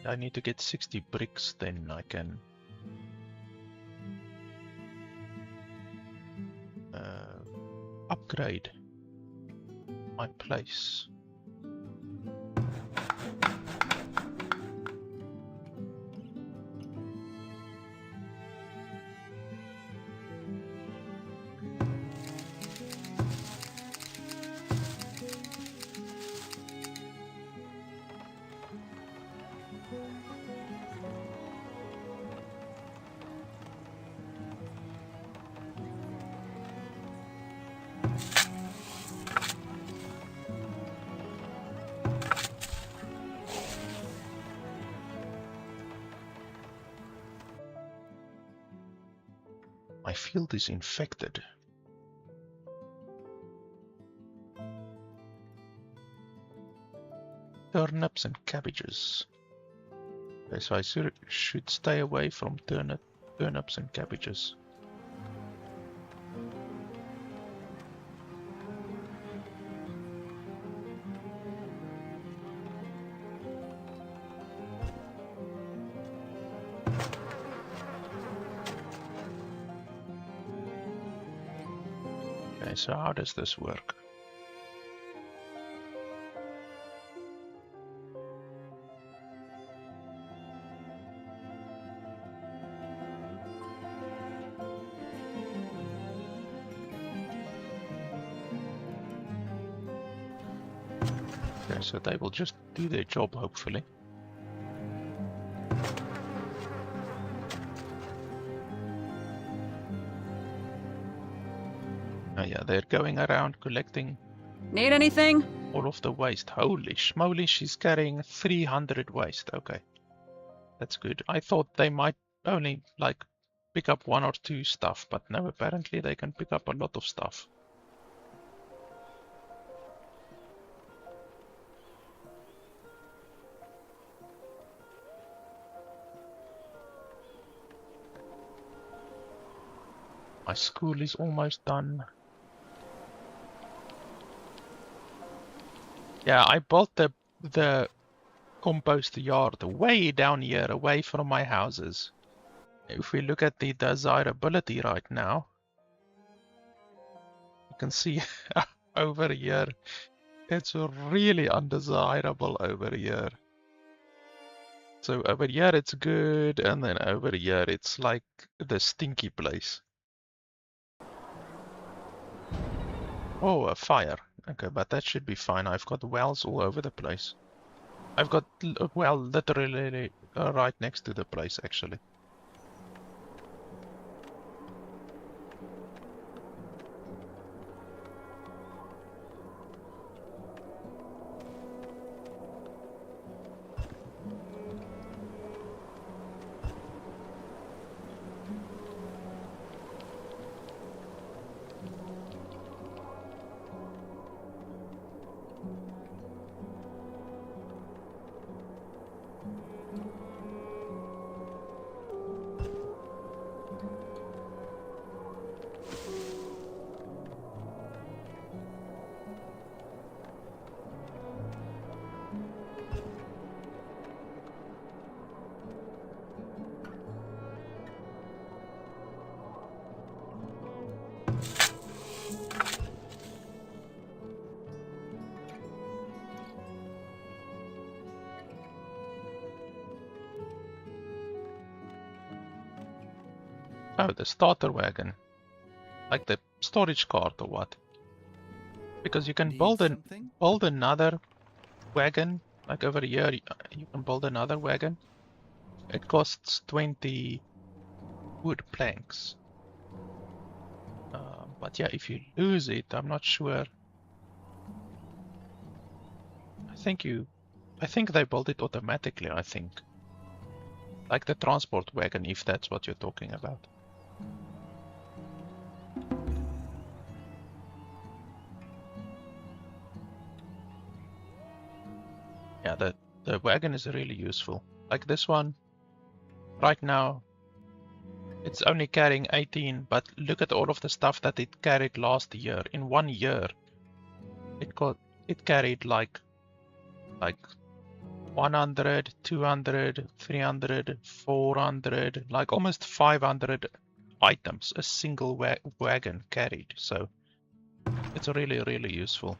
Speaker 1: I need to get 60 bricks, then I can upgrade my place. My field is infected. Turnips and cabbages. Okay, so I should stay away from turnips and cabbages. Okay, so how does this work? Okay, so they will just do their job, hopefully. Oh yeah, they're going around collecting
Speaker 2: Need anything?
Speaker 1: all of the waste. Holy schmoly, she's carrying 300 waste. Okay, that's good. I thought they might only, like, pick up 1 or 2 stuff, but no, apparently they can pick up a lot of stuff. My school is almost done. Yeah, I built the compost yard way down here, away from my houses. If we look at the desirability right now, you can see over here, it's really undesirable over here. So over here it's good, and then over here it's like the stinky place. Oh, a fire. Okay, but that should be fine. I've got wells all over the place. I've got a well literally right next to the place, actually. Oh, the starter wagon. Like the storage cart or what? Because you can
Speaker 4: Need
Speaker 1: build
Speaker 4: something?
Speaker 1: another wagon. Like over here, you can build another wagon. It costs 20 wood planks. But yeah, if you lose it, I'm not sure. I think they build it automatically, I think. Like the transport wagon, if that's what you're talking about. Yeah, the wagon is really useful. Like this one, right now, it's only carrying 18, but look at all of the stuff that it carried last year. In 1 year, it carried like 100, 200, 300, 400, like almost 500 items a single wagon carried. So it's really, really useful.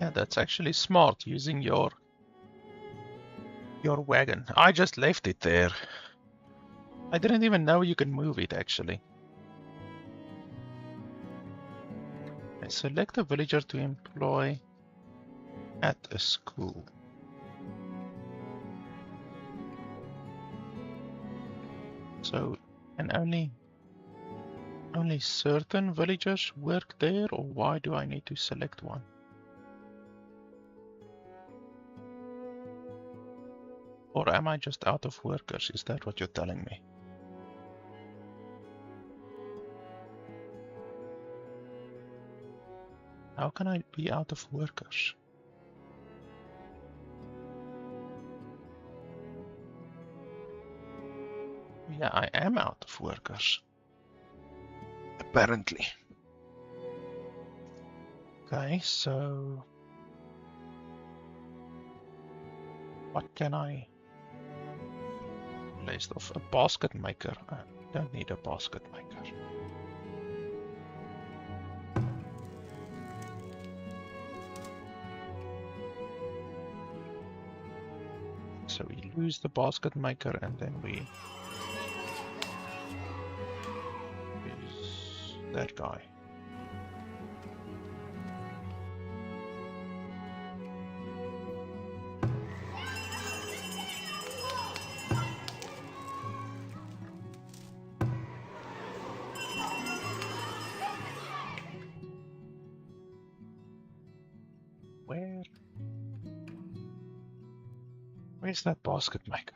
Speaker 1: Yeah, that's actually smart, using your wagon. I just left it there. I didn't even know you can move it, actually. Okay, select a villager to employ at a school. So, and only certain villagers work there, or why do I need to select one? Or am I just out of workers? Is that what you're telling me? How can I be out of workers? Yeah, I am out of workers. Apparently. Okay, so what can I list of? A basket maker. I don't need a basket maker. So we lose the basket maker and then we use that guy. Where's that basket maker?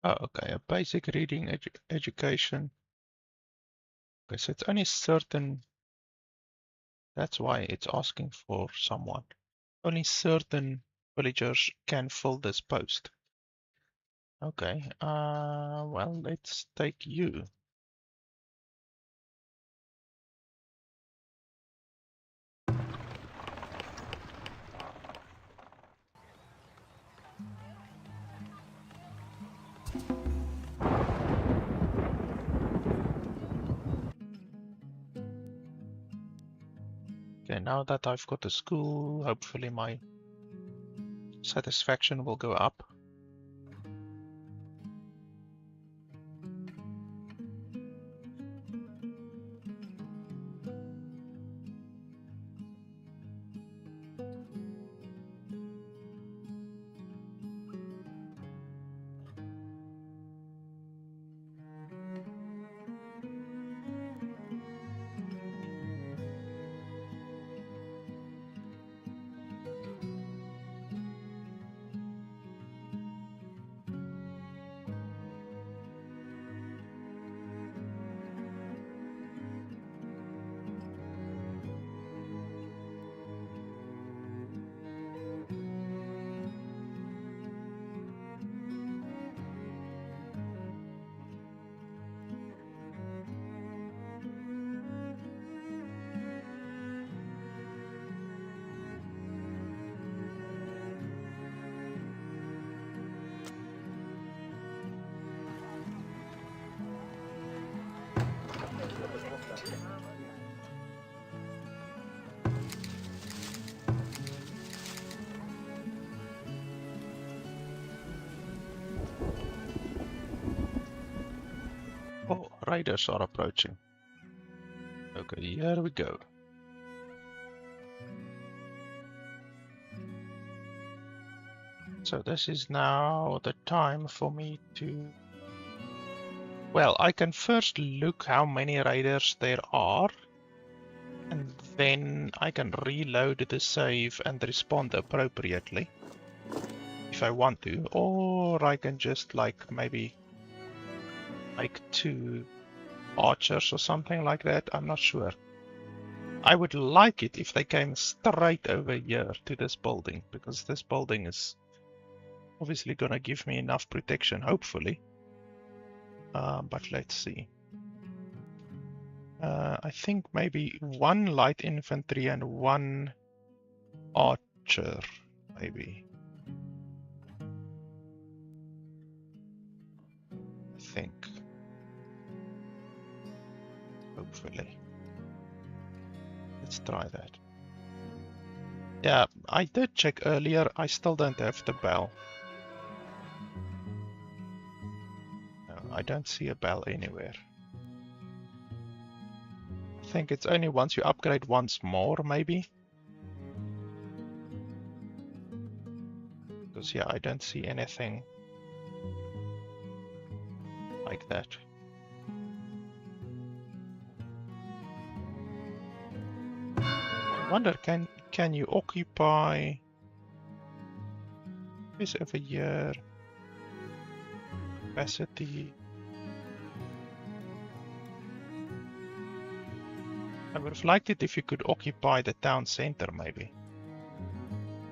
Speaker 1: Oh, okay, a basic reading education. Okay, so it's only certain, that's why it's asking for someone. Only certain villagers can fill this post. Okay, well, let's take you. Okay, now that I've got a school, hopefully my satisfaction will go up. Oh, raiders are approaching. Okay, here we go. So this is now the time for me to... Well, I can first look how many raiders there are, and then I can reload the save and respond appropriately if I want to, or I can just like maybe make 2 archers or something like that. I'm not sure. I would like it if they came straight over here to this building, because this building is obviously gonna give me enough protection, hopefully. But let's see. I think maybe one light infantry and one archer, maybe. I think. Hopefully. Let's try that. Yeah, I did check earlier. I still don't have the bell. No, I don't see a bell anywhere. I think it's only once you upgrade once more, maybe. Because yeah, I don't see anything like that. I wonder, can you occupy this over here? Capacity. I would have liked it if you could occupy the town center, maybe.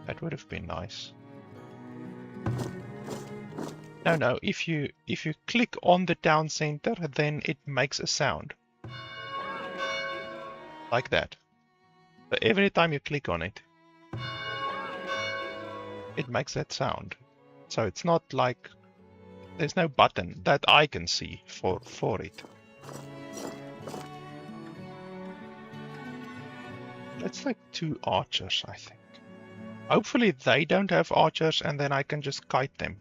Speaker 1: That would have been nice. No, if you click on the town center, then it makes a sound. Like that. So every time you click on it, it makes that sound. So it's not like there's no button that I can see for it. Let's like 2 archers, I think. Hopefully they don't have archers and then I can just kite them.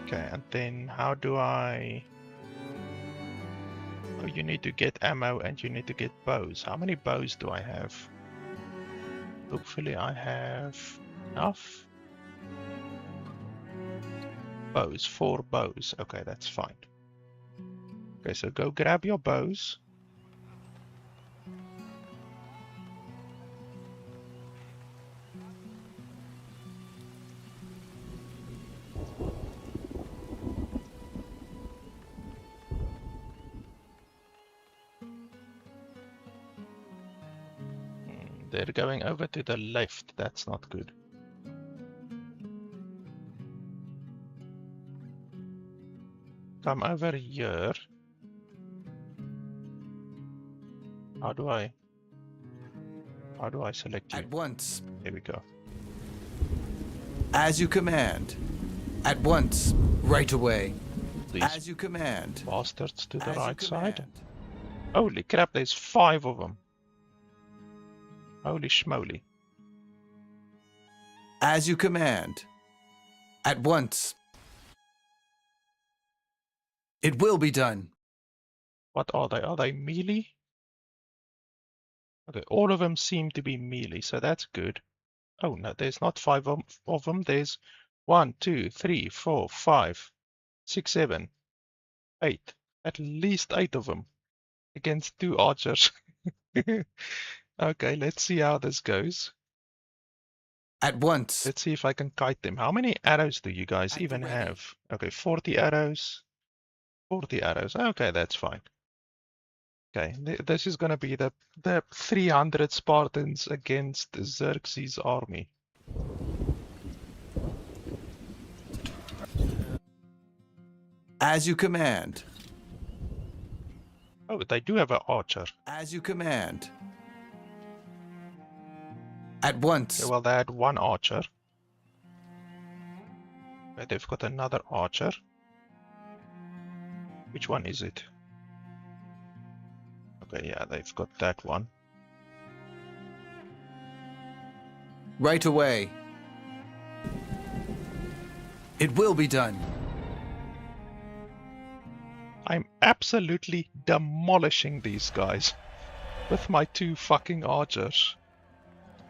Speaker 1: Okay, and then how do I... Oh, you need to get ammo and you need to get bows. How many bows do I have? Hopefully I have enough. Bows, 4 bows. Okay, that's fine. Okay, so go grab your bows. They're going over to the left. That's not good. Come over here. How do I select you?
Speaker 4: At once.
Speaker 1: Here we go.
Speaker 4: As you command. At once. Right away.
Speaker 1: These
Speaker 4: As you command.
Speaker 1: bastards to the
Speaker 4: As you
Speaker 1: right side.
Speaker 4: command.
Speaker 1: Holy crap, there's 5 of them. Holy schmoly.
Speaker 4: As you command. At once. It will be done.
Speaker 1: What are they? Are they melee? Okay, all of them seem to be melee, so that's good. Oh no, there's not 5 of them. There's 1, 2, 3, 4, 5, 6, 7, 8. At least 8 of them against 2 archers. Okay, let's see how this goes.
Speaker 4: At once.
Speaker 1: Let's see if I can kite them. How many arrows do you guys
Speaker 4: At the
Speaker 1: even
Speaker 4: ready.
Speaker 1: have? Okay, 40 arrows. 40 arrows. Okay, that's fine. Okay, this is going to be the 300 Spartans against Xerxes' army.
Speaker 4: As you command.
Speaker 1: Oh, they do have an archer.
Speaker 4: As you command. At once.
Speaker 1: Okay, well, they had 1 archer. Okay, they've got another archer. Which one is it? Okay, yeah, they've got that one.
Speaker 4: Right away. It will be done.
Speaker 1: I'm absolutely demolishing these guys with my 2 fucking archers.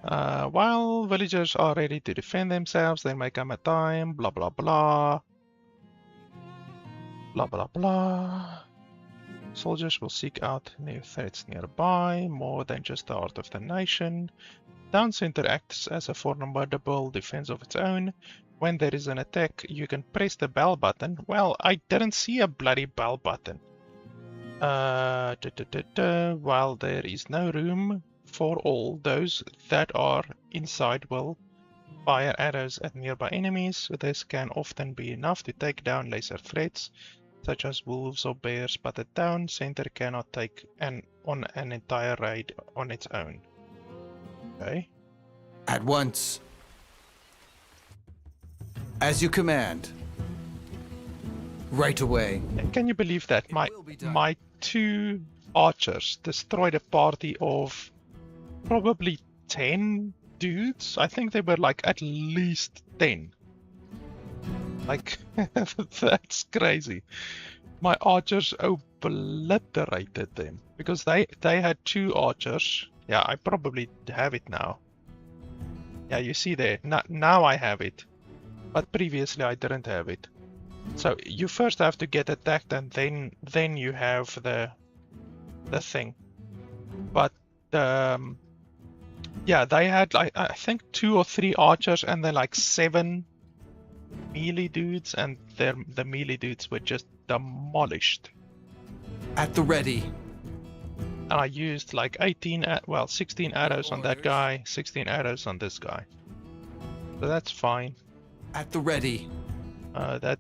Speaker 1: While villagers are ready to defend themselves, they may come a time, blah blah blah. Blah blah blah. Soldiers will seek out new threats nearby, more than just the heart of the nation. Town center acts as a formidable defense of its own. when there is an attack, you can press the bell button. Well, I didn't see a bloody bell button. While there is no room for all, those that are inside will fire arrows at nearby enemies. This can often be enough to take down lesser threats, such as wolves or bears, but the town center cannot take on an entire raid on its own. Okay.
Speaker 4: At once. As you command. Right away.
Speaker 1: And can you believe that my 2 archers destroyed a party of probably 10 dudes? I think they were like at least 10. Like, that's crazy. My archers obliterated them because they had 2 archers. Yeah, I probably have it now. Yeah, you see there. Now I have it. But previously I didn't have it. So you first have to get attacked and then you have the thing. But yeah, they had like I think 2 or 3 archers and then like 7 melee dudes, and the melee dudes were just demolished.
Speaker 4: At the ready.
Speaker 1: And I used like 16 arrows on that guy, 16 arrows on this guy. So that's fine.
Speaker 4: At the ready.
Speaker 1: That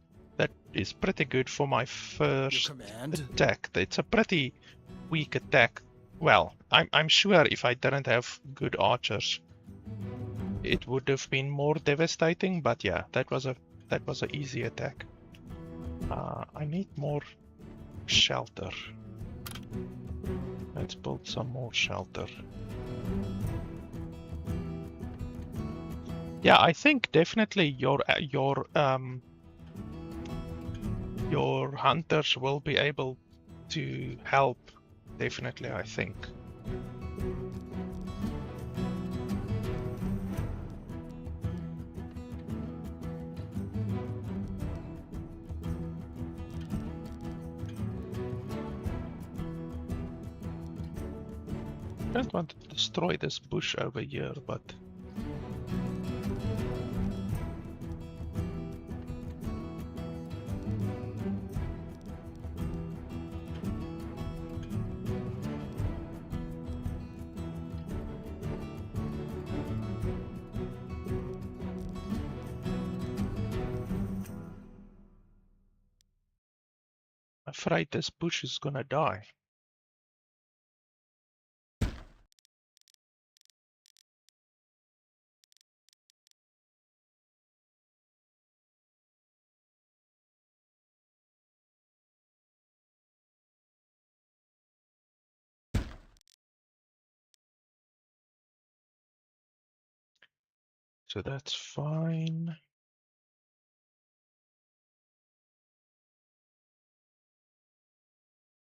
Speaker 1: is pretty good for my first attack. It's a pretty weak attack. Well, I'm sure if I didn't have good archers, it would have been more devastating. But yeah, that was an easy attack. I need more shelter. Let's build some more shelter. Yeah, I think definitely your hunters will be able to help. Definitely, I think. I don't want to destroy this bush over here, but I'm afraid this bush is gonna die. So that's fine.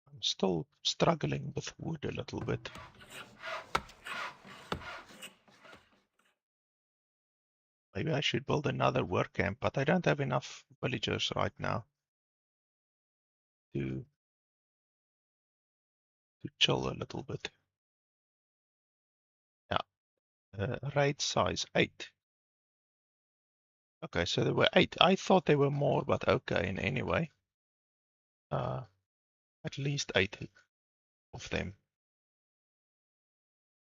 Speaker 1: I'm still struggling with wood a little bit. Maybe I should build another work camp, but I don't have enough villagers right now to chill a little bit. Yeah, raid size 8. Okay, so there were 8. I thought there were more, but okay, in any way. At least 8 of them.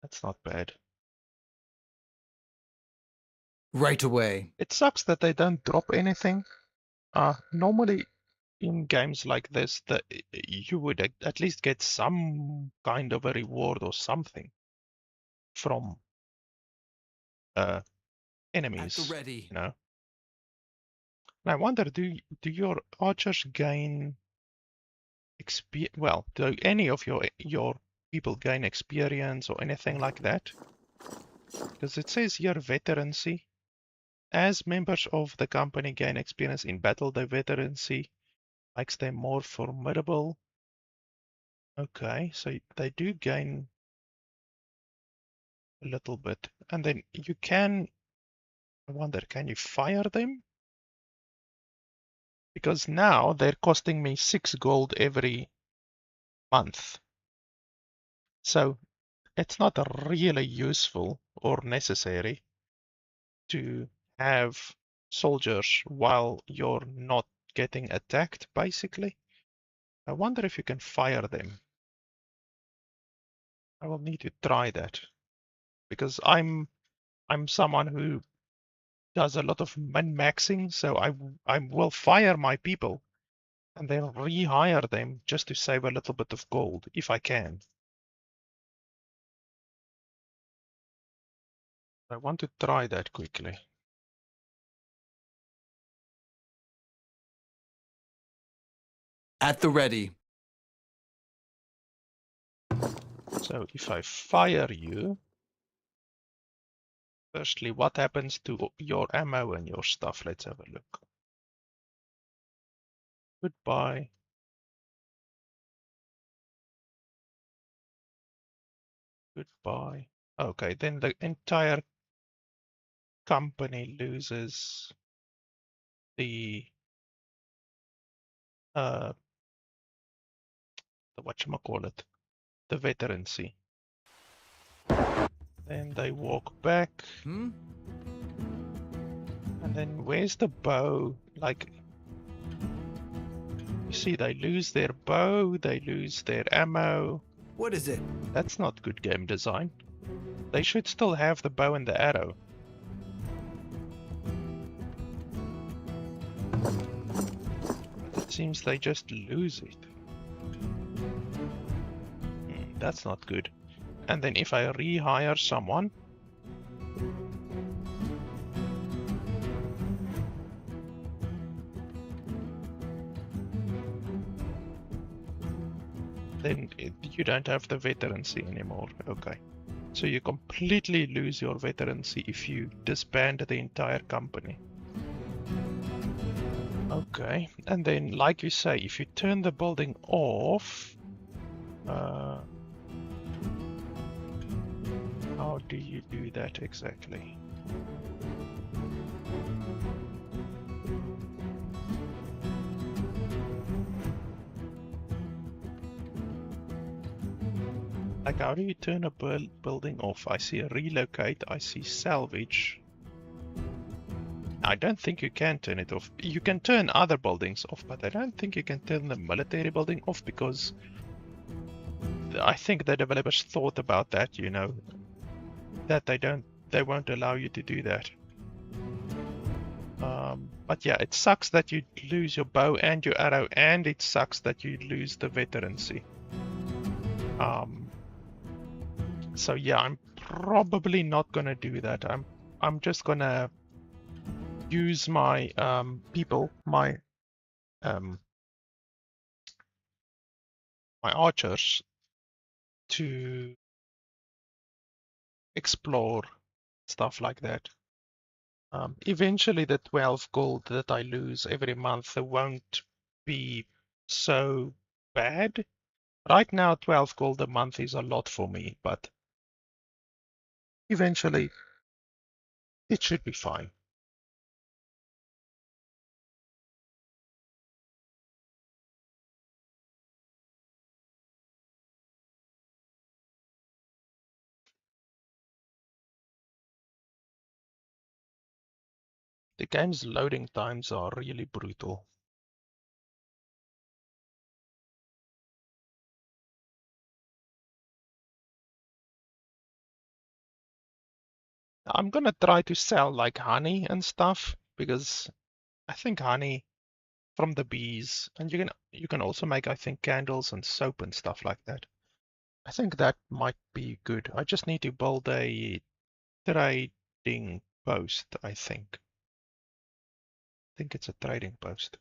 Speaker 1: That's not bad.
Speaker 4: Right away.
Speaker 1: It sucks that they don't drop anything. Normally in games like this, you would at least get some kind of a reward or something from enemies.
Speaker 4: At the ready.
Speaker 1: You know. And I wonder, do your archers gain experience? Well, do any of your people gain experience or anything like that? Because it says here veterancy. As members of the company gain experience in battle, the veterancy makes them more formidable. Okay, so they do gain a little bit. And then you can, I wonder, can you fire them? Because now they're costing me 6 gold every month. So it's not really useful or necessary to have soldiers while you're not getting attacked, basically. I wonder if you can fire them. I will need to try that because I'm someone who does a lot of min-maxing, so I will fire my people and then rehire them just to save a little bit of gold if I can. I want to try that quickly.
Speaker 4: At the ready.
Speaker 1: So if I fire you, firstly, what happens to your ammo and your stuff? Let's have a look. Goodbye. Goodbye. Okay, then the entire company loses the whatchamacallit, the veterancy. Then they walk back.
Speaker 4: Hmm?
Speaker 1: And then where's the bow? Like, you see, they lose their bow, they lose their ammo.
Speaker 4: What is it?
Speaker 1: That's not good game design. They should still have the bow and the arrow. It seems they just lose it. That's not good. And then if I rehire someone, then you don't have the veterancy anymore. Okay. So you completely lose your veterancy if you disband the entire company. Okay. And then, like you say, if you turn the building off, how do you do that exactly? Like, how do you turn a building off? I see a relocate, I see salvage. I don't think you can turn it off. You can turn other buildings off, but I don't think you can turn the military building off because I think the developers thought about that, you know, that they won't allow you to do that. But yeah, it sucks that you lose your bow and your arrow, and it sucks that you lose the veterancy. So yeah, I'm probably not gonna do that. I'm just gonna use my people, my archers to explore stuff like that. Eventually, the 12 gold that I lose every month won't be so bad. Right now, 12 gold a month is a lot for me, but eventually it should be fine. The game's loading times are really brutal. I'm gonna try to sell like honey and stuff because I think honey from the bees, and you can also make, I think, candles and soap and stuff like that. I think that might be good. I just need to build a trading post, I think. I think it's a trading post.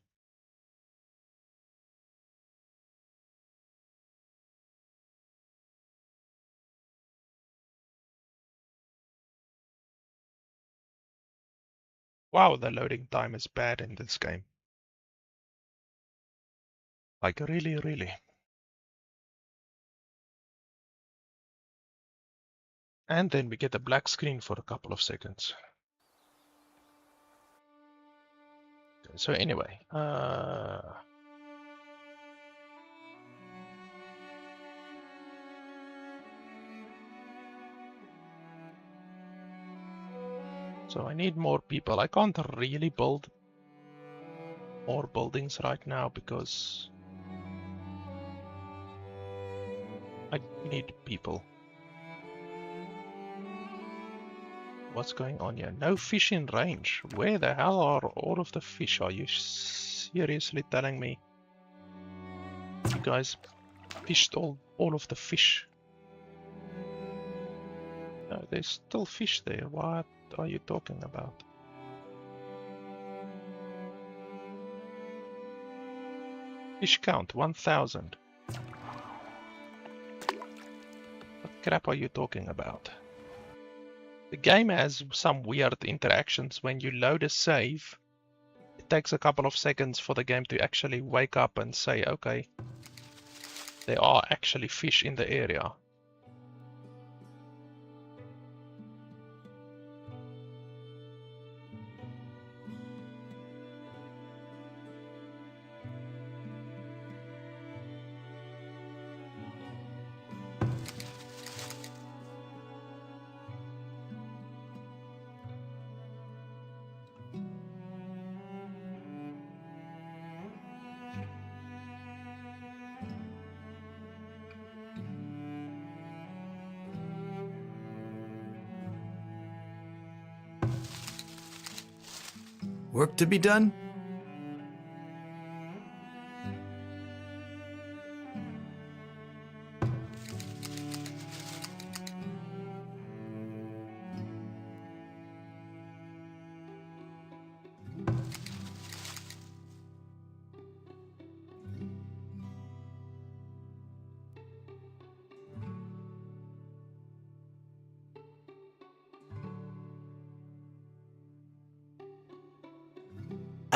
Speaker 1: Wow, the loading time is bad in this game. Like really, really. And then we get a black screen for a couple of seconds. So anyway, So I need more people. I can't really build more buildings right now because I need people. What's going on here? No fish in range. Where the hell are all of the fish? Are you seriously telling me you guys fished all of the fish? No, there's still fish there. What are you talking about? Fish count 1000. What crap are you talking about? The game has some weird interactions. When you load a save, it takes a couple of seconds for the game to actually wake up and say, okay, there are actually fish in the area.
Speaker 4: Work to be done?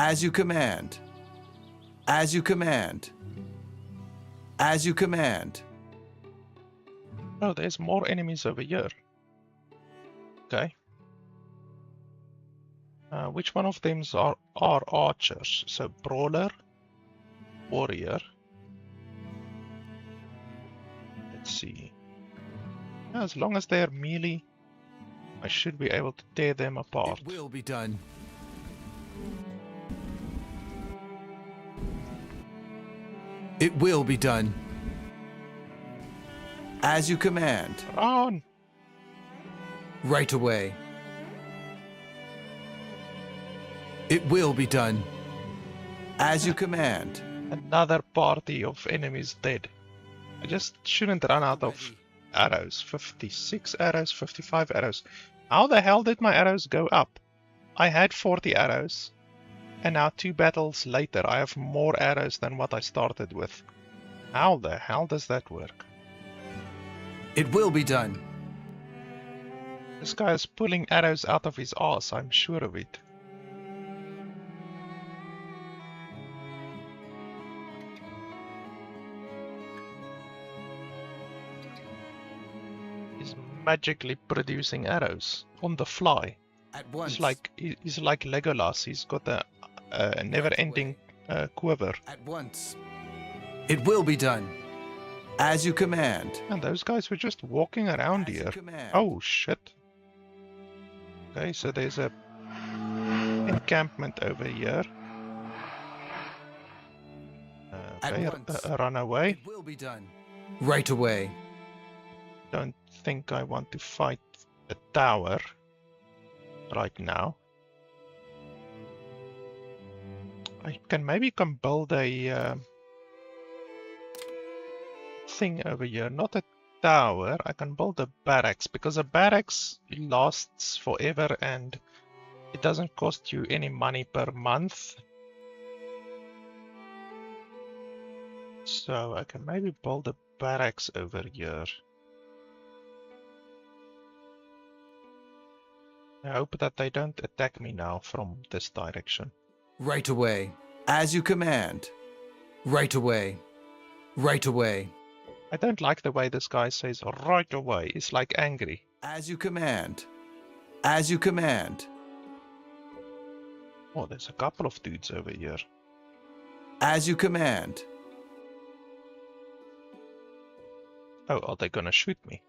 Speaker 4: As you command. As you command. As you command.
Speaker 1: Oh, there's more enemies over here. Okay. Which one of them are archers? So brawler, warrior. Let's see. As long as they're melee, I should be able to tear them apart.
Speaker 4: It will be done. It will be done. As you command.
Speaker 1: Run!
Speaker 4: Right away. It will be done. As you command.
Speaker 1: Another party of enemies dead. I just shouldn't run out of arrows. 56 arrows, 55 arrows. How the hell did my arrows go up? I had 40 arrows. And now 2 battles later, I have more arrows than what I started with. How the hell does that work?
Speaker 4: It will be done.
Speaker 1: This guy is pulling arrows out of his ass, I'm sure of it. He's magically producing arrows on the fly.
Speaker 4: At once.
Speaker 1: He's like Legolas. He's got a never-ending quiver.
Speaker 4: At once. It will be done. As you command.
Speaker 1: And those guys were just walking around
Speaker 4: As you
Speaker 1: here.
Speaker 4: command.
Speaker 1: Oh shit. Okay, so there's a encampment over here.
Speaker 4: At
Speaker 1: Okay,
Speaker 4: once.
Speaker 1: run away.
Speaker 4: It will be done. Right away.
Speaker 1: Don't think I want to fight a tower right now. I can maybe build a thing over here, not a tower. I can build a barracks because a barracks lasts forever and it doesn't cost you any money per month. So I can maybe build a barracks over here. I hope that they don't attack me now from this direction.
Speaker 4: Right away. As you command. Right away. Right away.
Speaker 1: I don't like the way this guy says right away. He's like angry.
Speaker 4: As you command. As you command.
Speaker 1: Oh, there's a couple of dudes over here.
Speaker 4: As you command.
Speaker 1: Oh, are they gonna shoot me?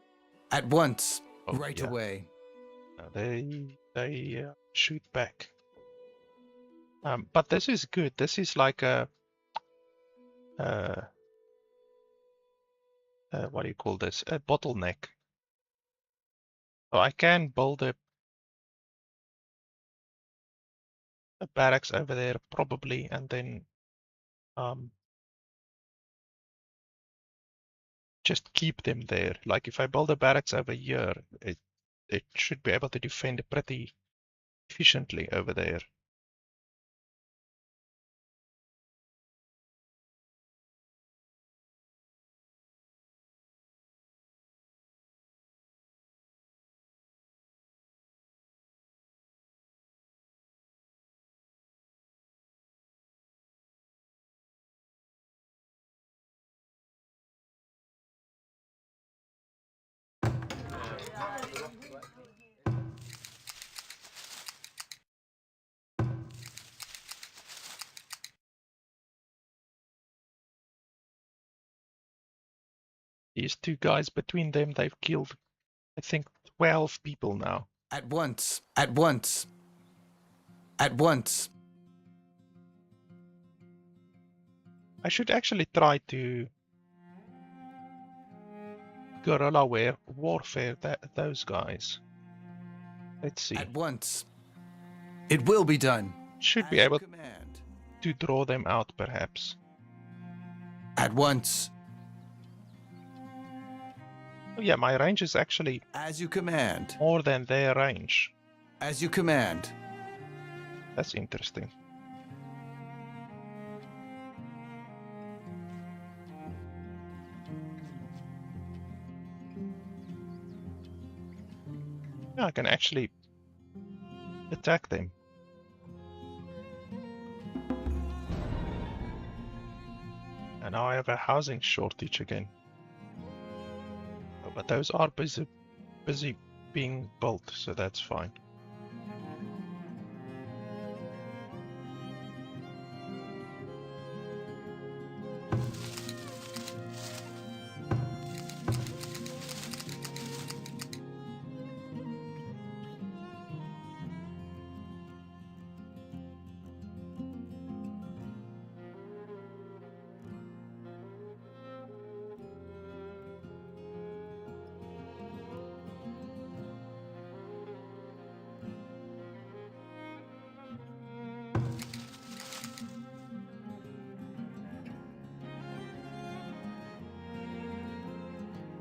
Speaker 4: At once.
Speaker 1: Oh,
Speaker 4: Right
Speaker 1: yeah.
Speaker 4: away.
Speaker 1: No, they shoot back. But this is good. This is like a what do you call this? A bottleneck. So I can build a barracks over there probably, and then just keep them there. Like if I build a barracks over here, it should be able to defend pretty efficiently over there. These two guys, between them, they've killed, I think, 12 people now.
Speaker 4: At once. At once. At once.
Speaker 1: I should actually try to guerrilla warfare those guys. Let's see.
Speaker 4: At once. It will be done.
Speaker 1: Should be
Speaker 4: As you
Speaker 1: able
Speaker 4: command.
Speaker 1: to draw them out, perhaps.
Speaker 4: At once.
Speaker 1: Oh, yeah, my range is actually
Speaker 4: As you command.
Speaker 1: more than their range.
Speaker 4: As you command.
Speaker 1: That's interesting. Yeah, I can actually attack them. And now I have a housing shortage again. Oh, but those are busy being built, so that's fine.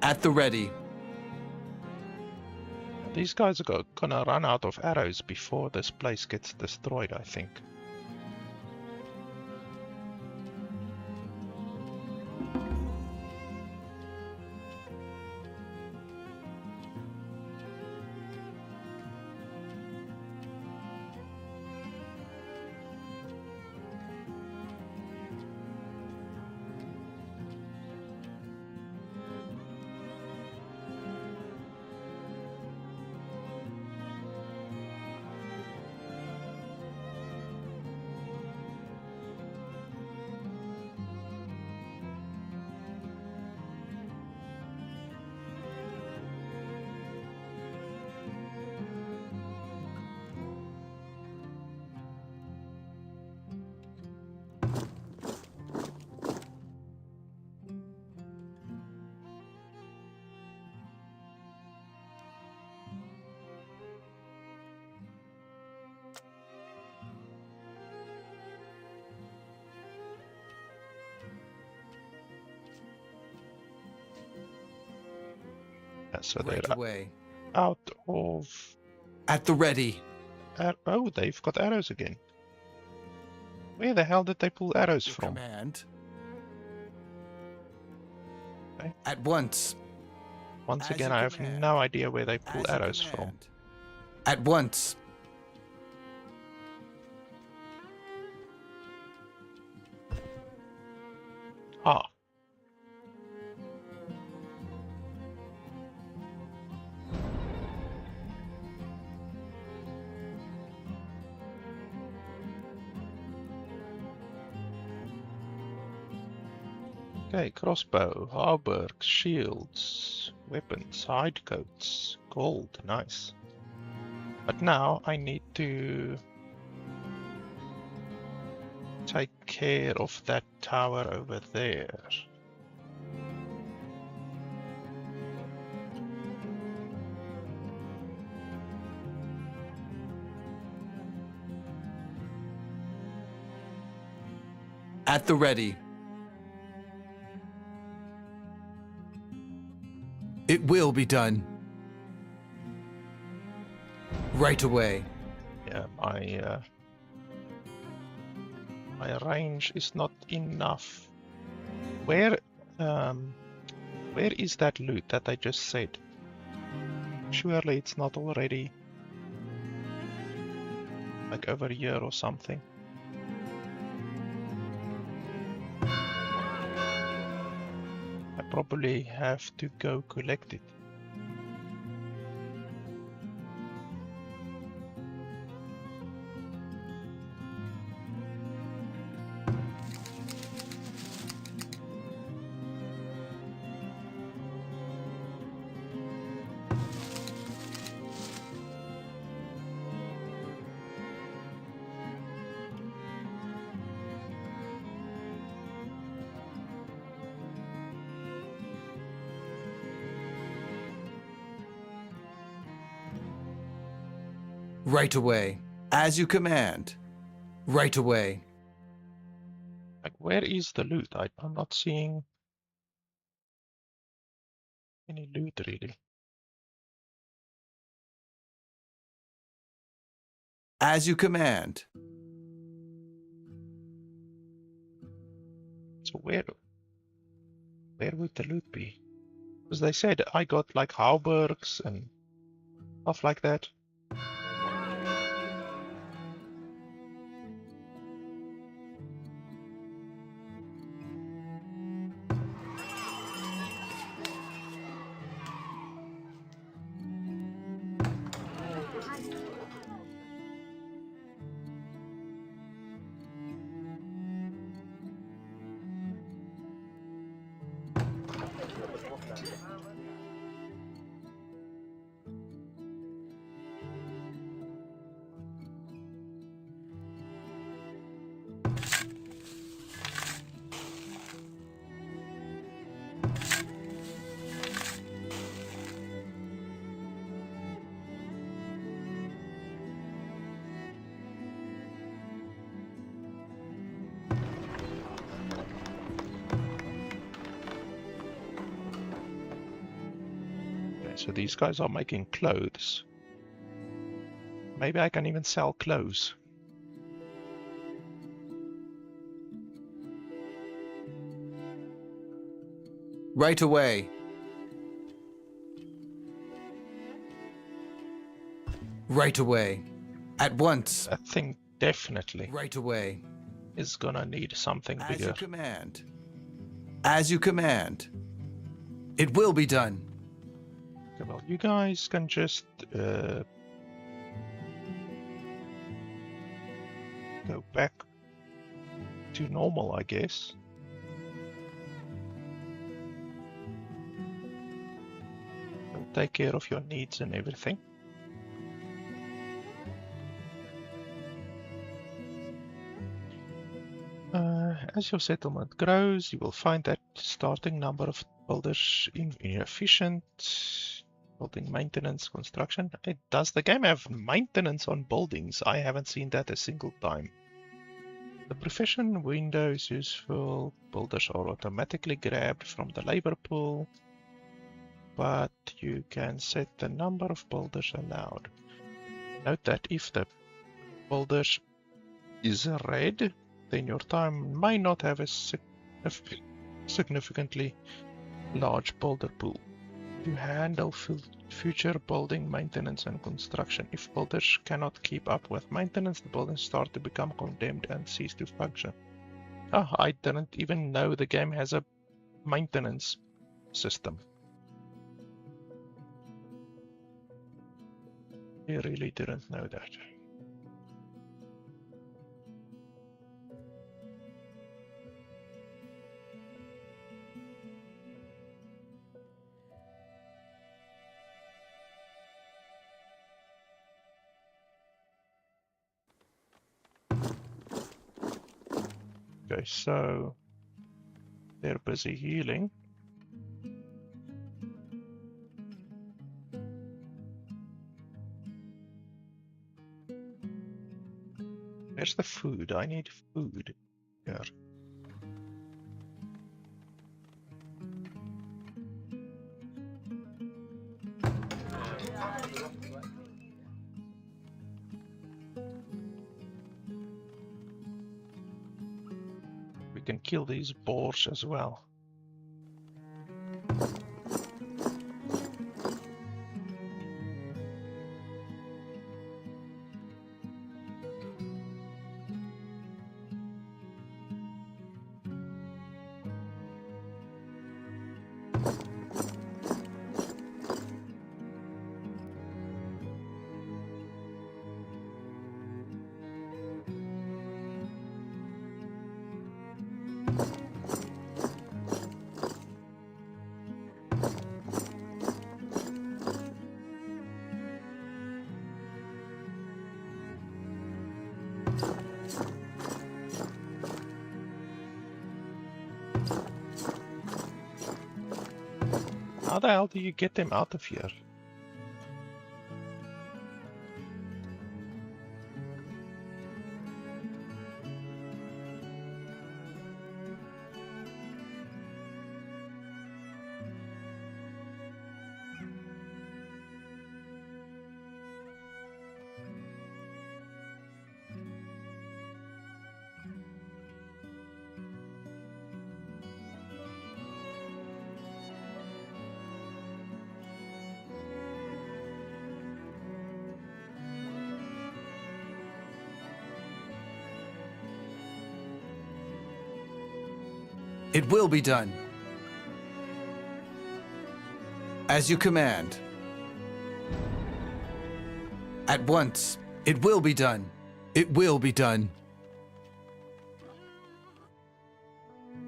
Speaker 4: At the ready.
Speaker 1: These guys are gonna run out of arrows before this place gets destroyed, I think. So
Speaker 4: Right
Speaker 1: they're
Speaker 4: away.
Speaker 1: out of...
Speaker 4: At the ready.
Speaker 1: Oh, they've got arrows again. Where the hell did they pull arrows
Speaker 4: Your
Speaker 1: from?
Speaker 4: command.
Speaker 1: Okay.
Speaker 4: At once.
Speaker 1: Once
Speaker 4: As
Speaker 1: again,
Speaker 4: you
Speaker 1: I have
Speaker 4: command.
Speaker 1: no idea where they pull
Speaker 4: As you
Speaker 1: arrows from.
Speaker 4: command. At once.
Speaker 1: Ah. Okay, crossbow, hauberks, shields, weapons, hide coats, gold, nice. But now I need to take care of that tower over there.
Speaker 4: At the ready. It will be done. Right away.
Speaker 1: Yeah, my range is not enough. Where is that loot that I just said? Surely it's not already like over here or something. I probably have to go collect it.
Speaker 4: Right away. As you command. Right away.
Speaker 1: Like, where is the loot? I'm not seeing any loot really.
Speaker 4: As you command.
Speaker 1: So where would the loot be? Because they said I got like halbergs and stuff like that. So these guys are making clothes. Maybe I can even sell clothes.
Speaker 4: Right away. Right away. At once.
Speaker 1: That thing definitely
Speaker 4: Right away.
Speaker 1: is gonna need something
Speaker 4: As
Speaker 1: bigger.
Speaker 4: you command. As you command. It will be done.
Speaker 1: Okay, well, you guys can just go back to normal, I guess. I'll take care of your needs and everything. As your settlement grows, you will find that starting number of builders inefficient. Building maintenance, construction. Does the game have maintenance on buildings? I haven't seen that a single time. The profession window is useful. Builders are automatically grabbed from the labor pool, but you can set the number of builders allowed. Note that if the builders is red, then your time may not have a significantly large builder pool to handle future building maintenance and construction. If builders cannot keep up with maintenance, the buildings start to become condemned and cease to function. Oh, I didn't even know the game has a maintenance system. I really didn't know that. Okay, so they're busy healing. Where's the food? I need food. Here. We can kill these boars as well. How the hell do you get them out of here?
Speaker 4: It will be done. As you command. At once. It will be done. It will be done.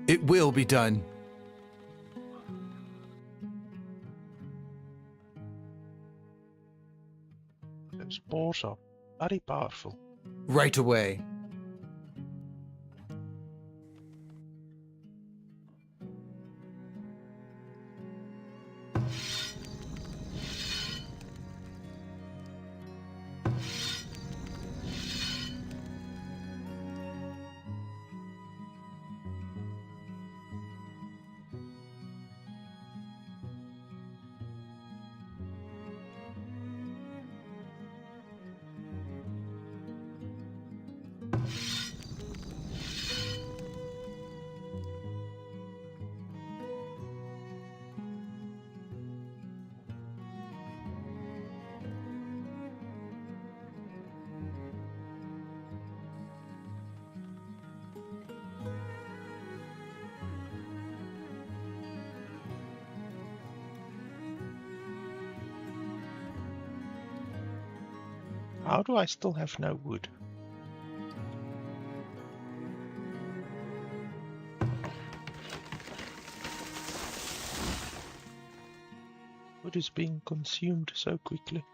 Speaker 4: It will be done.
Speaker 1: Those boars are very powerful.
Speaker 4: Right away.
Speaker 1: How do I still have no wood? Wood is being consumed so quickly.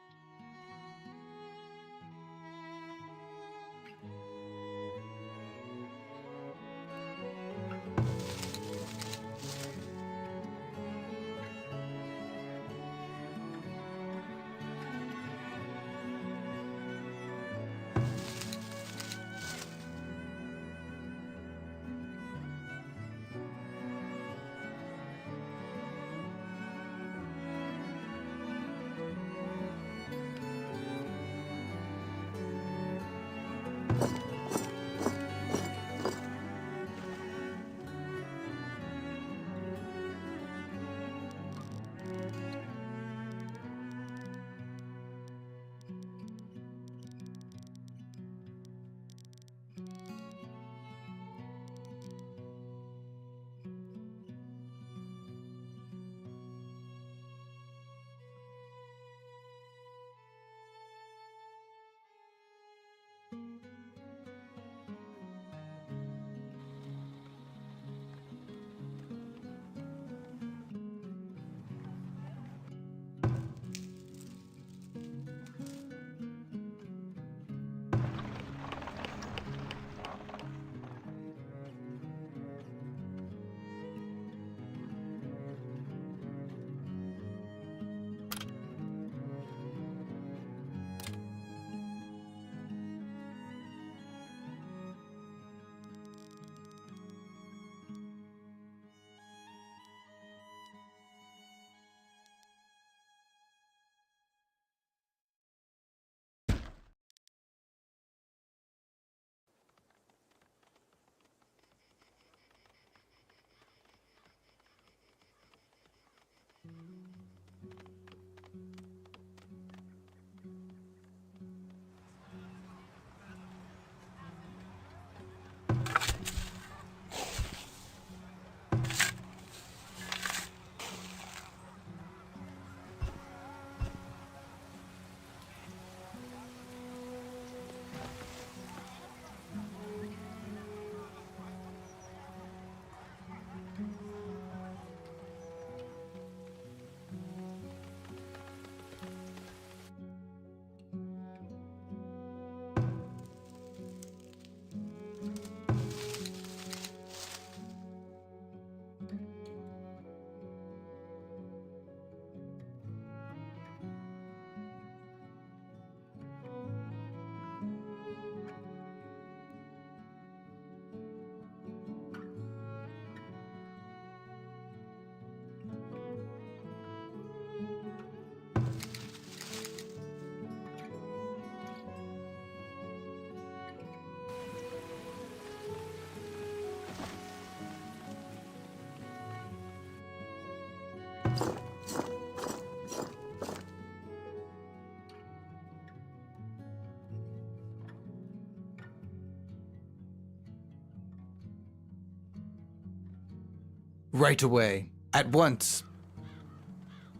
Speaker 4: Right away. At once.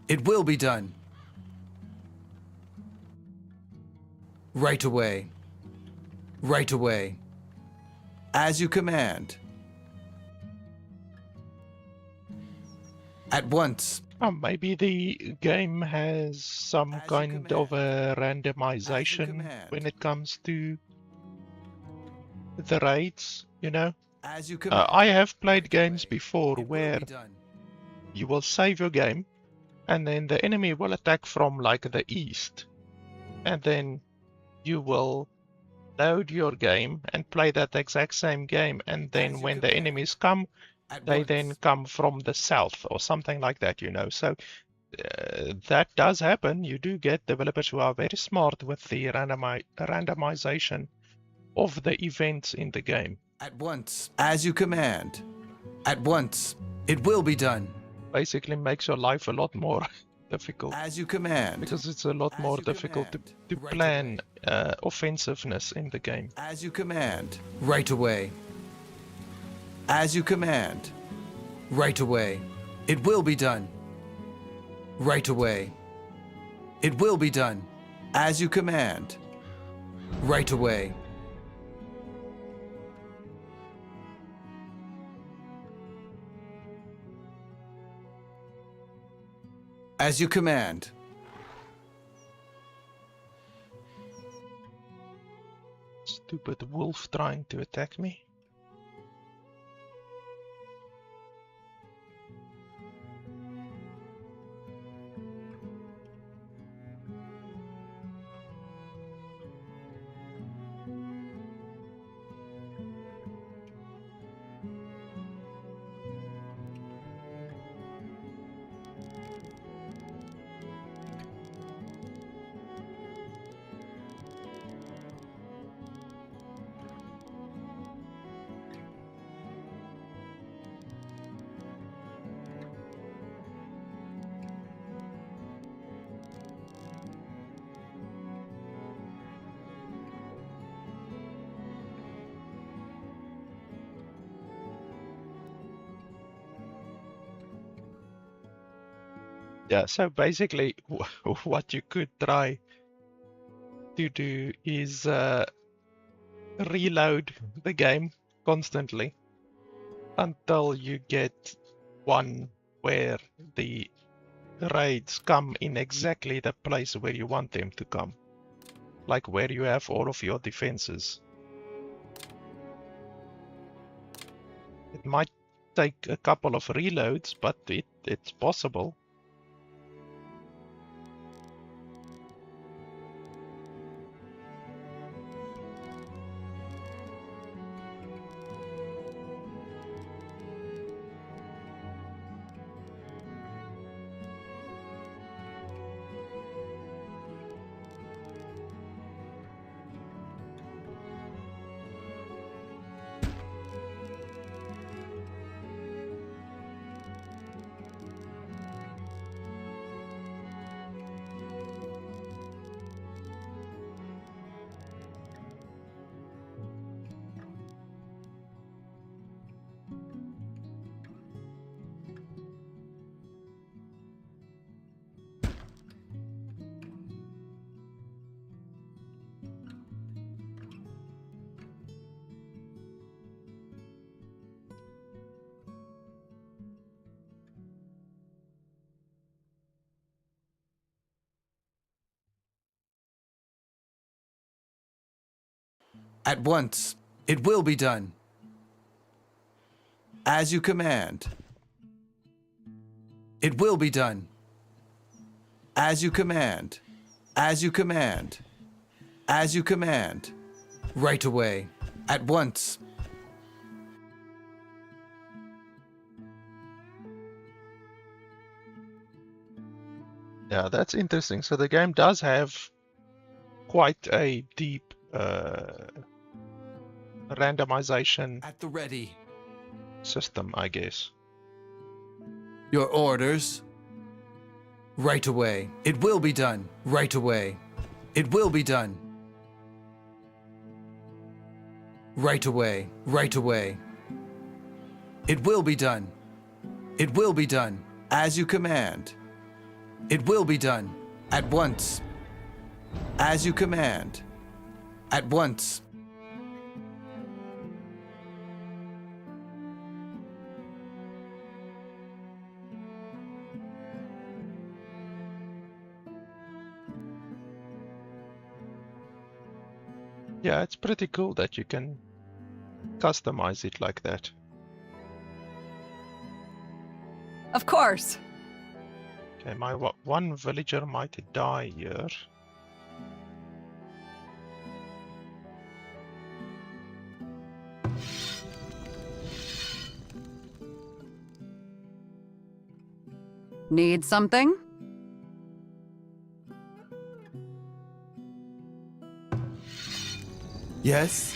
Speaker 4: It will be done. Right away. Right away. As you command. At once.
Speaker 1: Maybe the game has some
Speaker 4: As you
Speaker 1: kind of a
Speaker 4: command.
Speaker 1: randomization
Speaker 4: command.
Speaker 1: when it comes to the raids, you know?
Speaker 4: As you command.
Speaker 1: I have played
Speaker 4: Right
Speaker 1: games
Speaker 4: away.
Speaker 1: before
Speaker 4: It will
Speaker 1: where
Speaker 4: be done.
Speaker 1: you will save your game and then the enemy will attack from like the east. And then you will load your game and play that exact same game. And then
Speaker 4: As you
Speaker 1: when the
Speaker 4: command.
Speaker 1: enemies come,
Speaker 4: At
Speaker 1: they
Speaker 4: once.
Speaker 1: then come from the south or something like that, you know. So that does happen. You do get developers who are very smart with the randomization of the events in the game.
Speaker 4: At once. As you command. At once. It will be done.
Speaker 1: Basically makes your life a lot more difficult.
Speaker 4: As you command.
Speaker 1: Because it's a lot
Speaker 4: As
Speaker 1: more
Speaker 4: you
Speaker 1: difficult to
Speaker 4: command. Right
Speaker 1: plan offensiveness in the game.
Speaker 4: As you command. Right away. As you command. Right away. It will be done. Right away. It will be done. As you command. Right away. As you command.
Speaker 1: Stupid wolf trying to attack me. Yeah, so basically what you could try to do is reload the game constantly until you get one where the raids come in exactly the place where you want them to come. Like where you have all of your defenses. It might take a couple of reloads, but it's possible.
Speaker 4: At once. It will be done. As you command. It will be done. As you command. As you command. As you command. Right away. At once.
Speaker 1: Yeah, that's interesting. So the game does have quite a deep randomization
Speaker 4: At the ready.
Speaker 1: system, I guess.
Speaker 4: Your orders. Right away. It will be done. Right away. It will be done. Right away. Right away. It will be done. It will be done. As you command. It will be done. At once. As you command. At once.
Speaker 1: Yeah, it's pretty cool that you can customize it like that.
Speaker 2: Of course.
Speaker 1: Okay, my one villager might die here.
Speaker 2: Need something?
Speaker 4: Yes?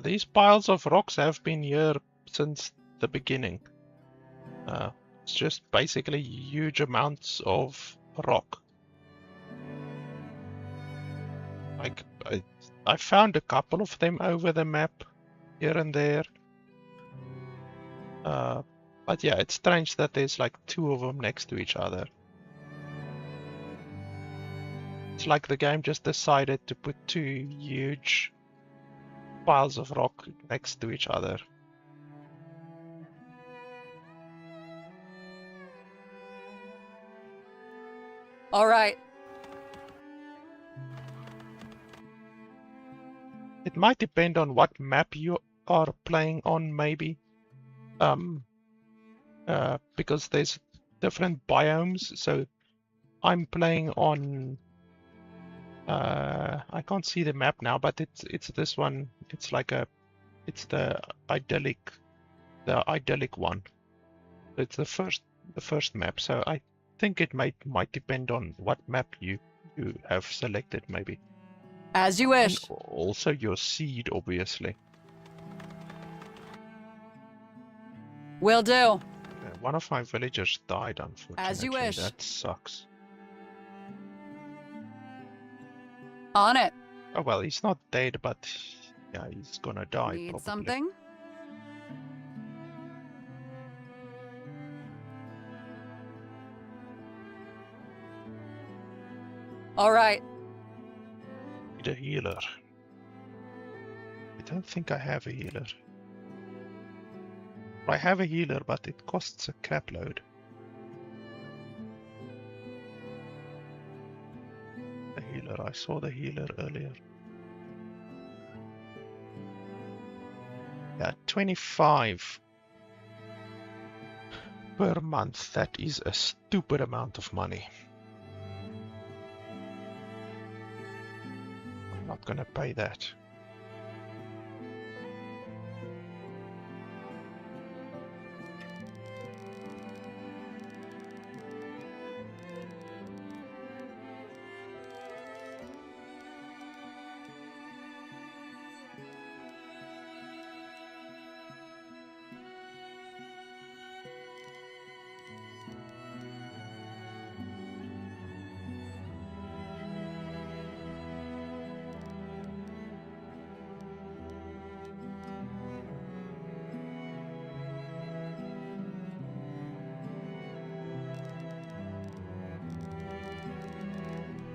Speaker 1: These piles of rocks have been here since the beginning. It's just basically huge amounts of rock. Like, I found a couple of them over the map, here and there. But yeah, it's strange that there's like 2 of them next to each other. It's like the game just decided to put 2 huge piles of rock next to each other.
Speaker 2: All right.
Speaker 1: It might depend on what map you are playing on, maybe. Because there's different biomes, so I'm playing on I can't see the map now, but it's this one. It's like it's the idyllic one. It's the first map, so I think it might depend on what map you have selected, maybe.
Speaker 2: As you wish.
Speaker 1: And also your seed, obviously.
Speaker 2: Will do.
Speaker 1: One of my villagers died, unfortunately.
Speaker 2: As you wish.
Speaker 1: That sucks.
Speaker 2: On it.
Speaker 1: Oh well, he's not dead, but yeah, he's gonna die.
Speaker 2: Need
Speaker 1: probably.
Speaker 2: something? All right.
Speaker 1: Need a healer. I don't think I have a healer. I have a healer, but it costs a crap load. The healer, I saw the healer earlier. Yeah, 25 per month. That is a stupid amount of money. I'm not gonna pay that.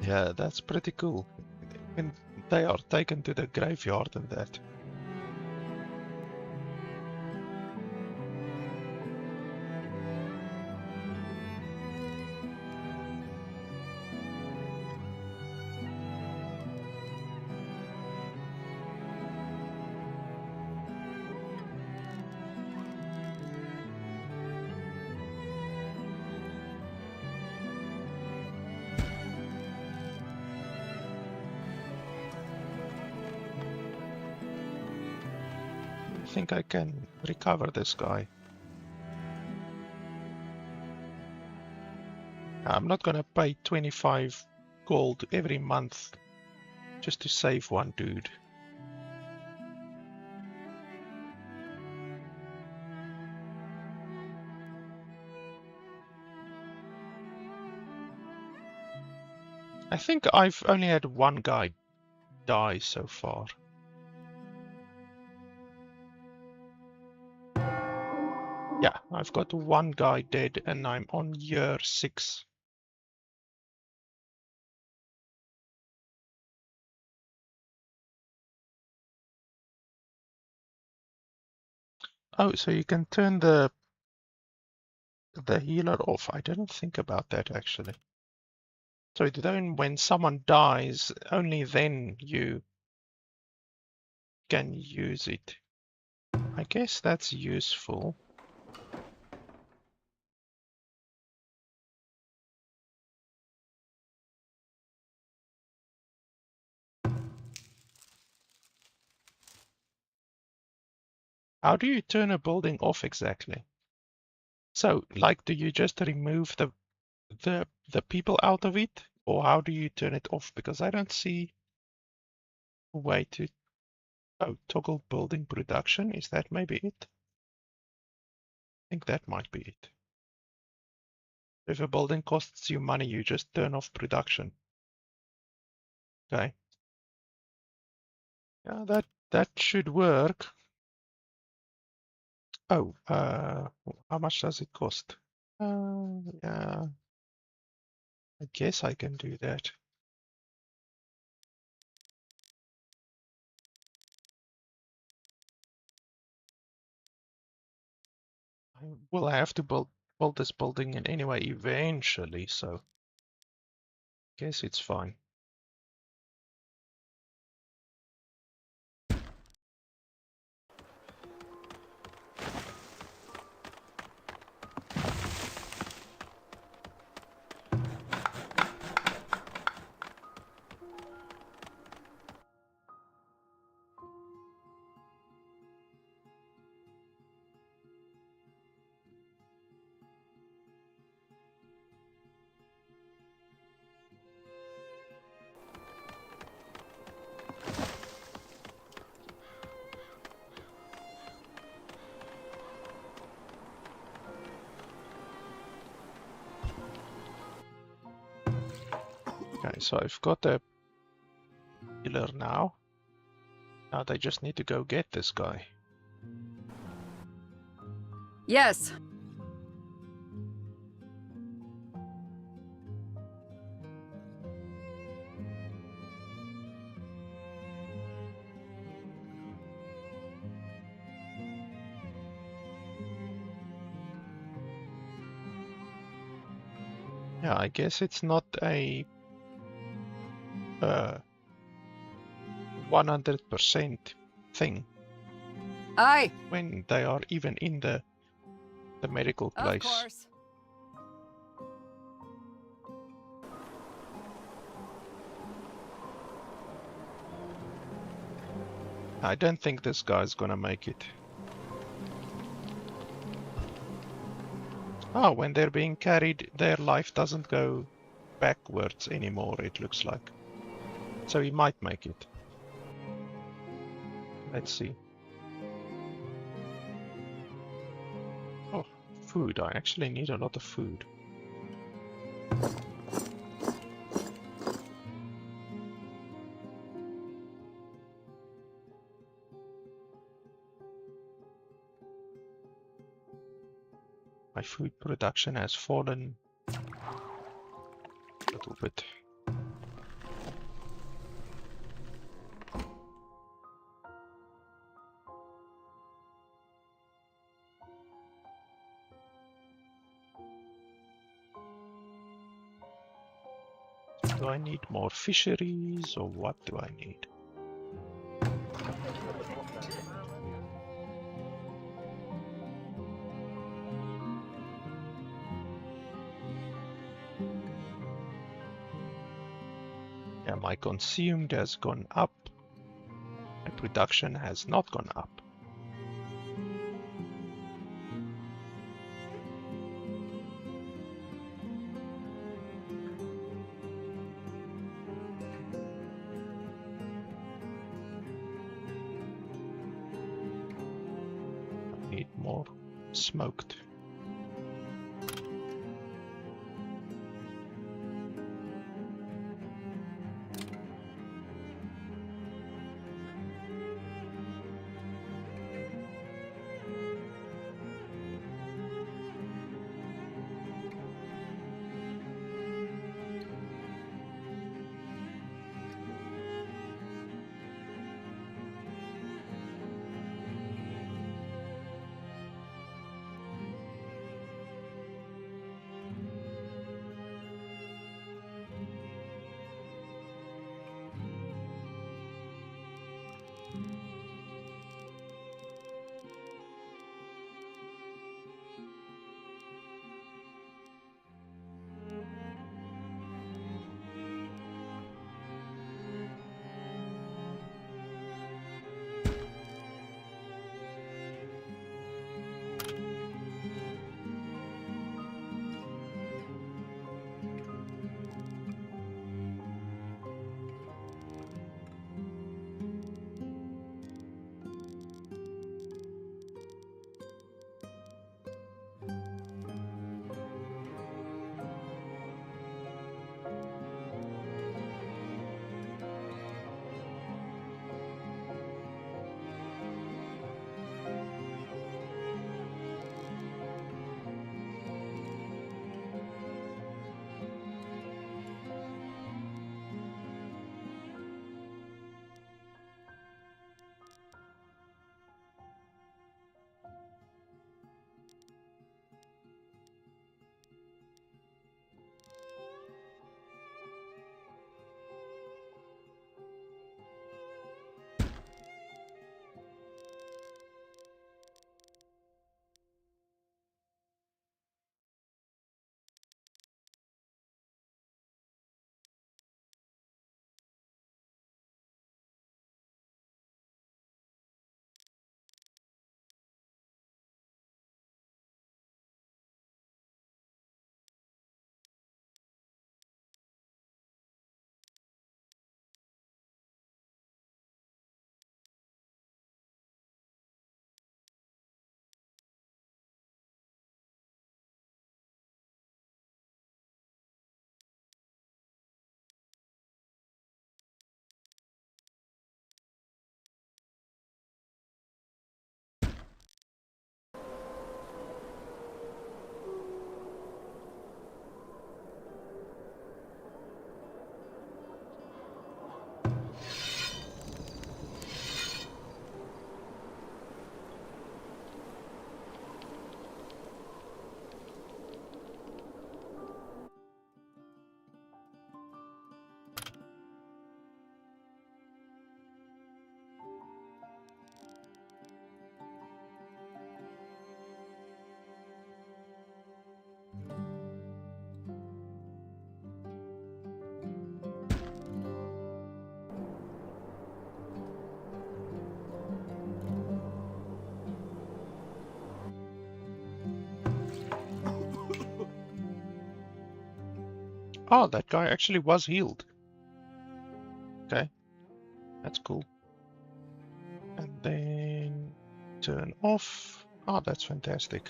Speaker 1: Yeah, that's pretty cool. When they are taken to the graveyard and that. I think I can recover this guy. I'm not gonna pay 25 gold every month just to save one dude. I think I've only had one guy die so far. Yeah, I've got one guy dead and I'm on year 6. Oh, so you can turn the healer off. I didn't think about that actually. So then when someone dies, only then you can use it. I guess that's useful. How do you turn a building off exactly? So, like, do you just remove the people out of it, or how do you turn it off? Because I don't see a way to. Oh, toggle building production. Is that maybe it? I think that might be it. If a building costs you money, you just turn off production. Okay. Yeah, that should work. Oh, how much does it cost? Yeah, I guess I can do that. I will have to build this building in anyway eventually, so I guess it's fine. Okay, so I've got a healer now. Now they just need to go get this guy.
Speaker 2: Yes.
Speaker 1: Yeah, I guess it's not a 100% thing
Speaker 2: Aye.
Speaker 1: when they are even in the medical
Speaker 2: Of
Speaker 1: place.
Speaker 2: course.
Speaker 1: I don't think this guy's gonna make it. Oh, when they're being carried, their life doesn't go backwards anymore, it looks like. So he might make it. Let's see. Oh, food. I actually need a lot of food. My food production has fallen a little bit. Do I need more fisheries or what do I need? Yeah, my consumed has gone up. My production has not gone up. I need more smoked. Oh, that guy actually was healed. Okay, that's cool. And then turn off. Oh, that's fantastic.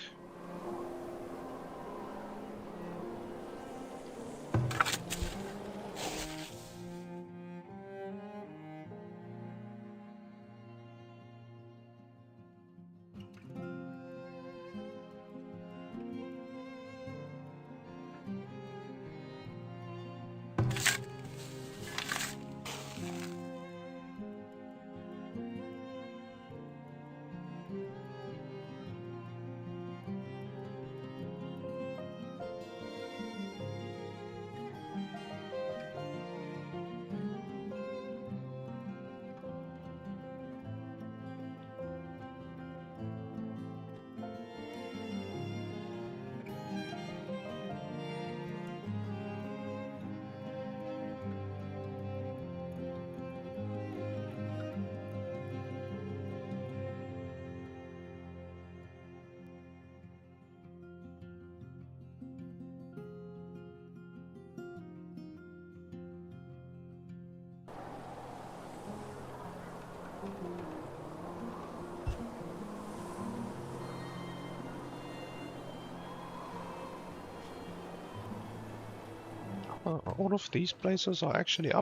Speaker 1: All of these places are actually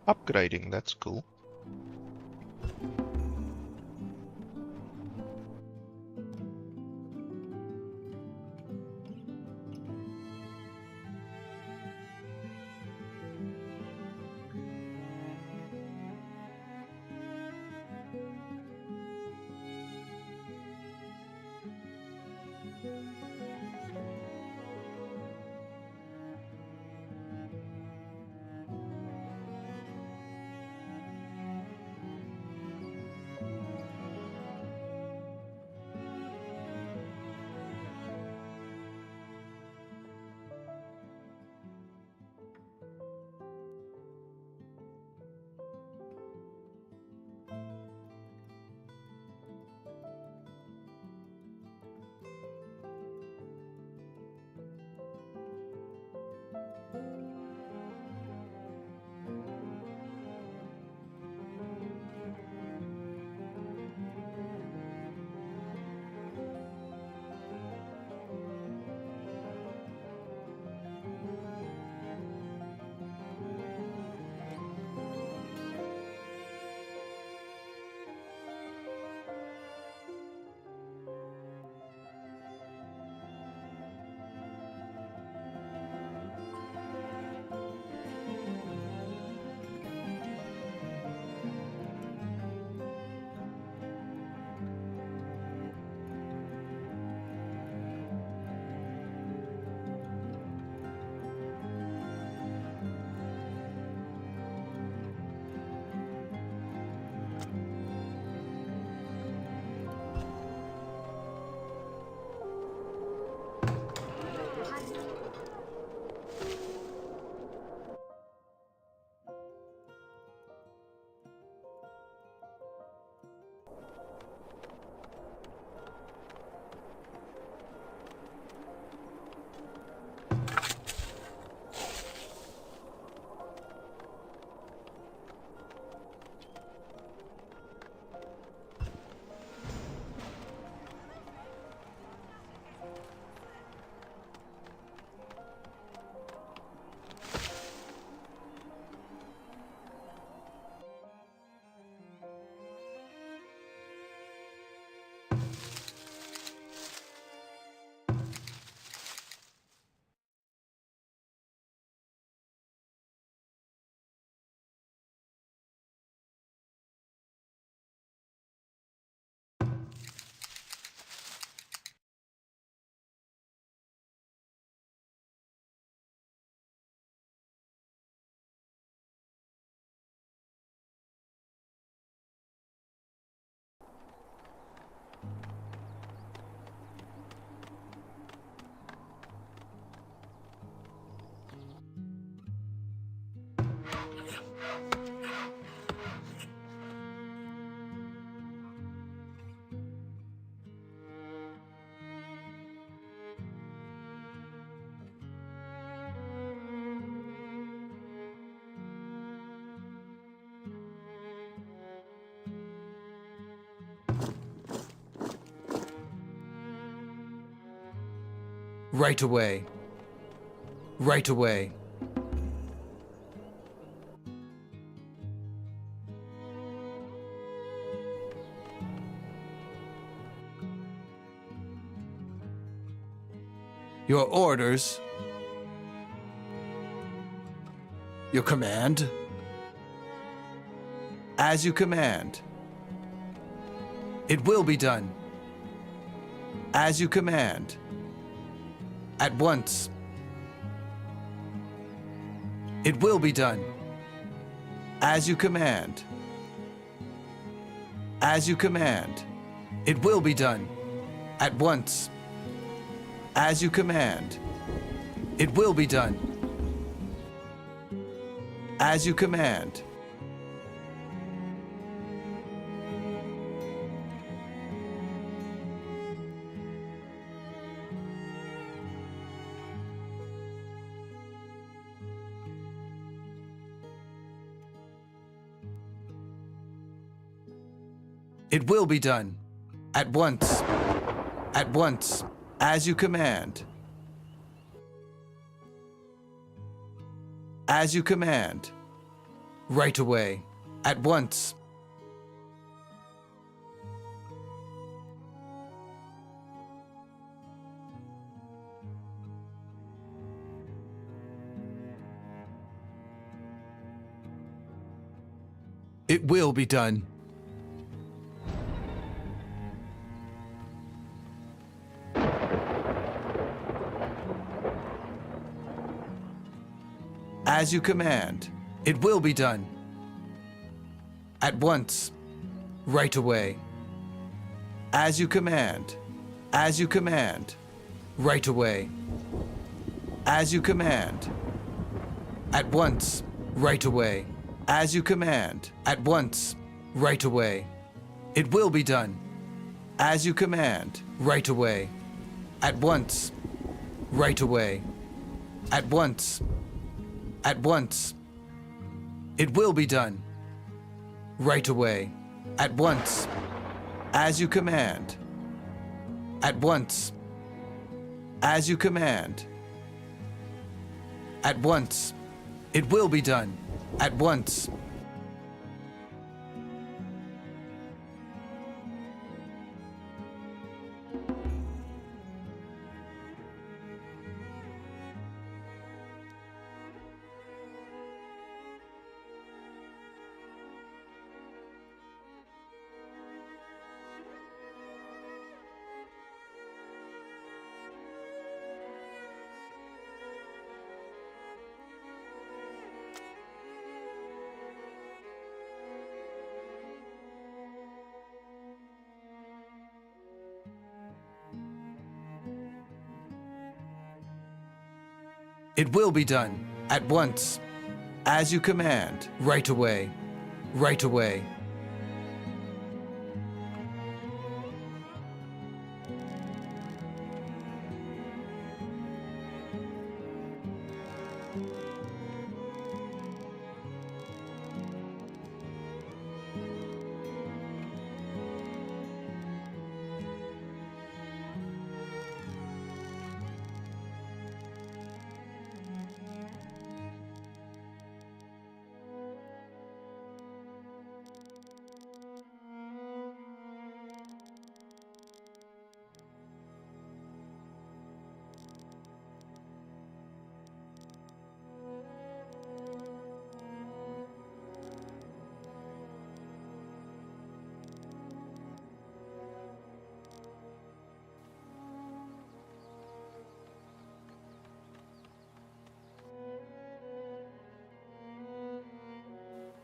Speaker 1: upgrading. That's cool.
Speaker 4: Right away. Right away. Your orders. Your command. As you command. It will be done. As you command. At once. It will be done. As you command. As you command. It will be done. At once. As you command. It will be done. As you command. It will be done. At once. At once. As you command. As you command. Right away. At once. It will be done. As you command. It will be done. At once. Right away. As you command. As you command. Right away. As you command. At once. Right away. As you command. At once. Right away. It will be done. As you command. Right away. At once. Right away. At once. At once. It will be done. Right away. At once. As you command. At once. As you command. At once. It will be done. At once. It will be done. At once. As you command. Right away. Right away.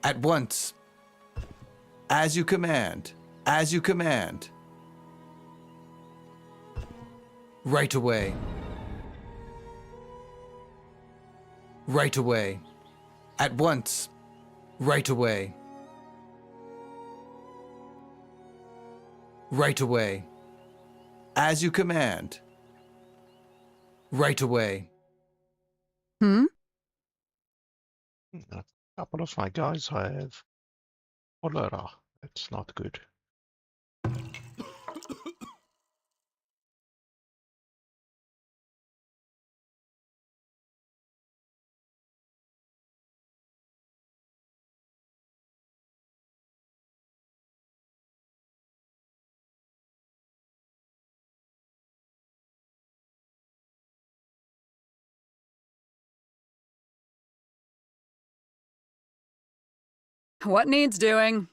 Speaker 4: At once. As you command. As you command. Right away. Right away. At once. Right away. Right away. As you command. Right away.
Speaker 2: Hmm?
Speaker 1: A couple of my guys have cholera. That's not good.
Speaker 2: What needs doing?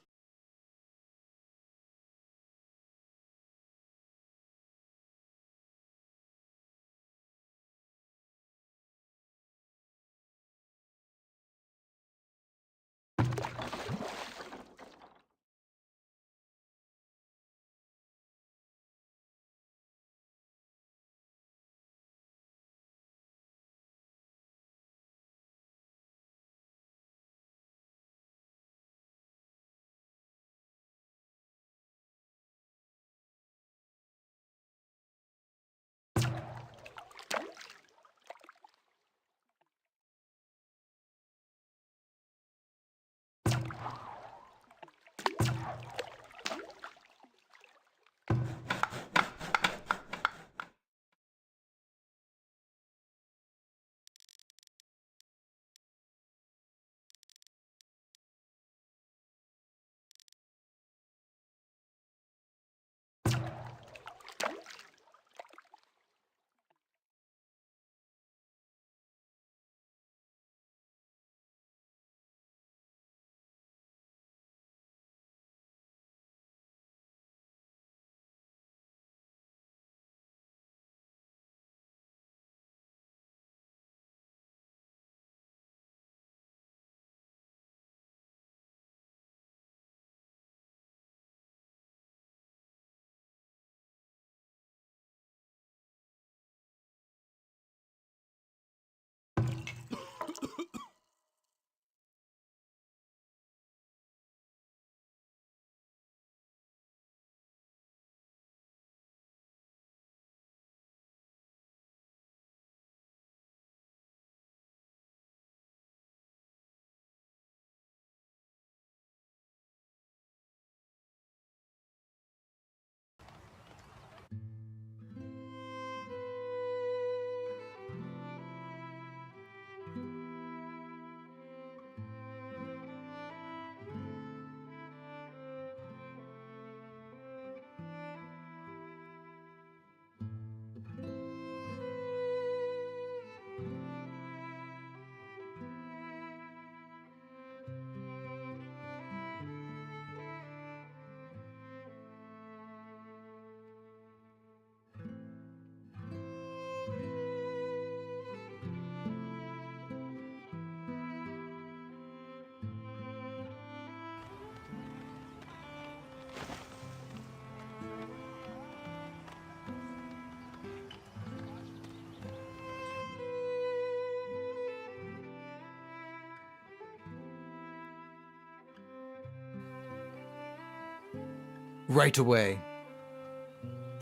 Speaker 4: Right away.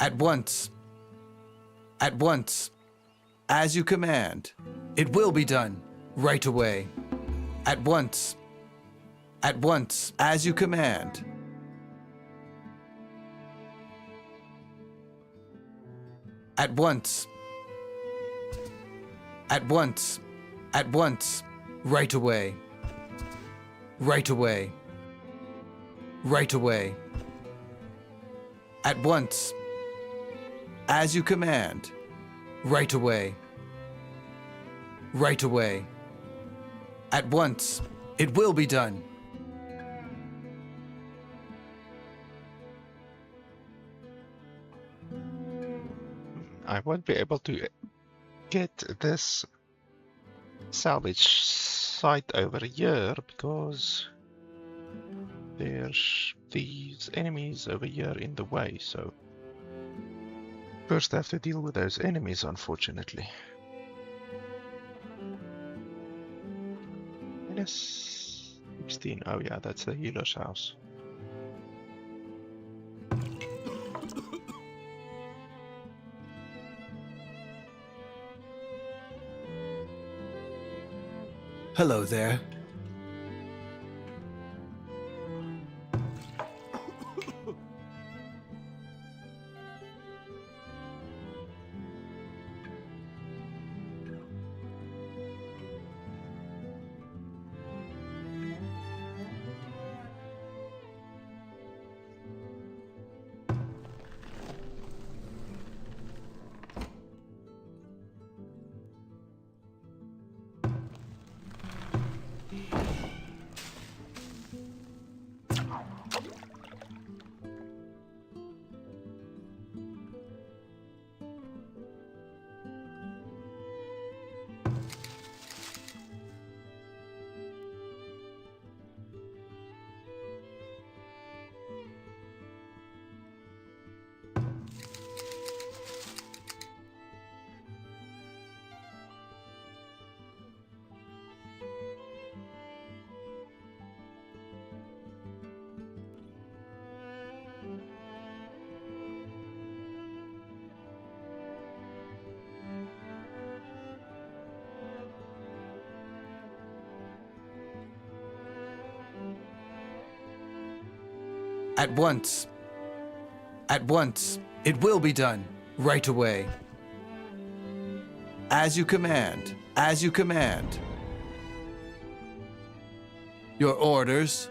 Speaker 4: At once. At once. As you command. It will be done. Right away. At once. At once. As you command. At once. At once. At once. Right away. Right away. Right away. At once. As you command. Right away. Right away. At once. It will be done.
Speaker 1: I won't be able to get this salvage site over here because there's these enemies over here in the way, so first I have to deal with those enemies, unfortunately. Minus 16, oh yeah, that's the healer's house.
Speaker 4: Hello there. At once. At once. It will be done. Right away. As you command. As you command. Your orders.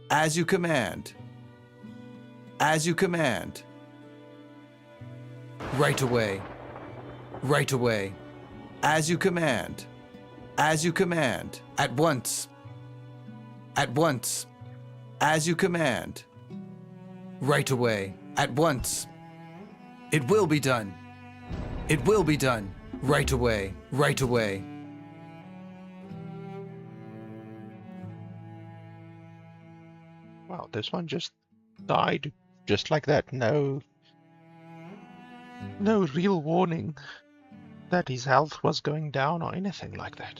Speaker 4: As you command. As you command. Right away. Right away. As you command. As you command. At once. At once. As you command. Right away. At once. It will be done. It will be done. Right away. Right away.
Speaker 1: this one just died just like that. No real warning that his health was going down or anything like that.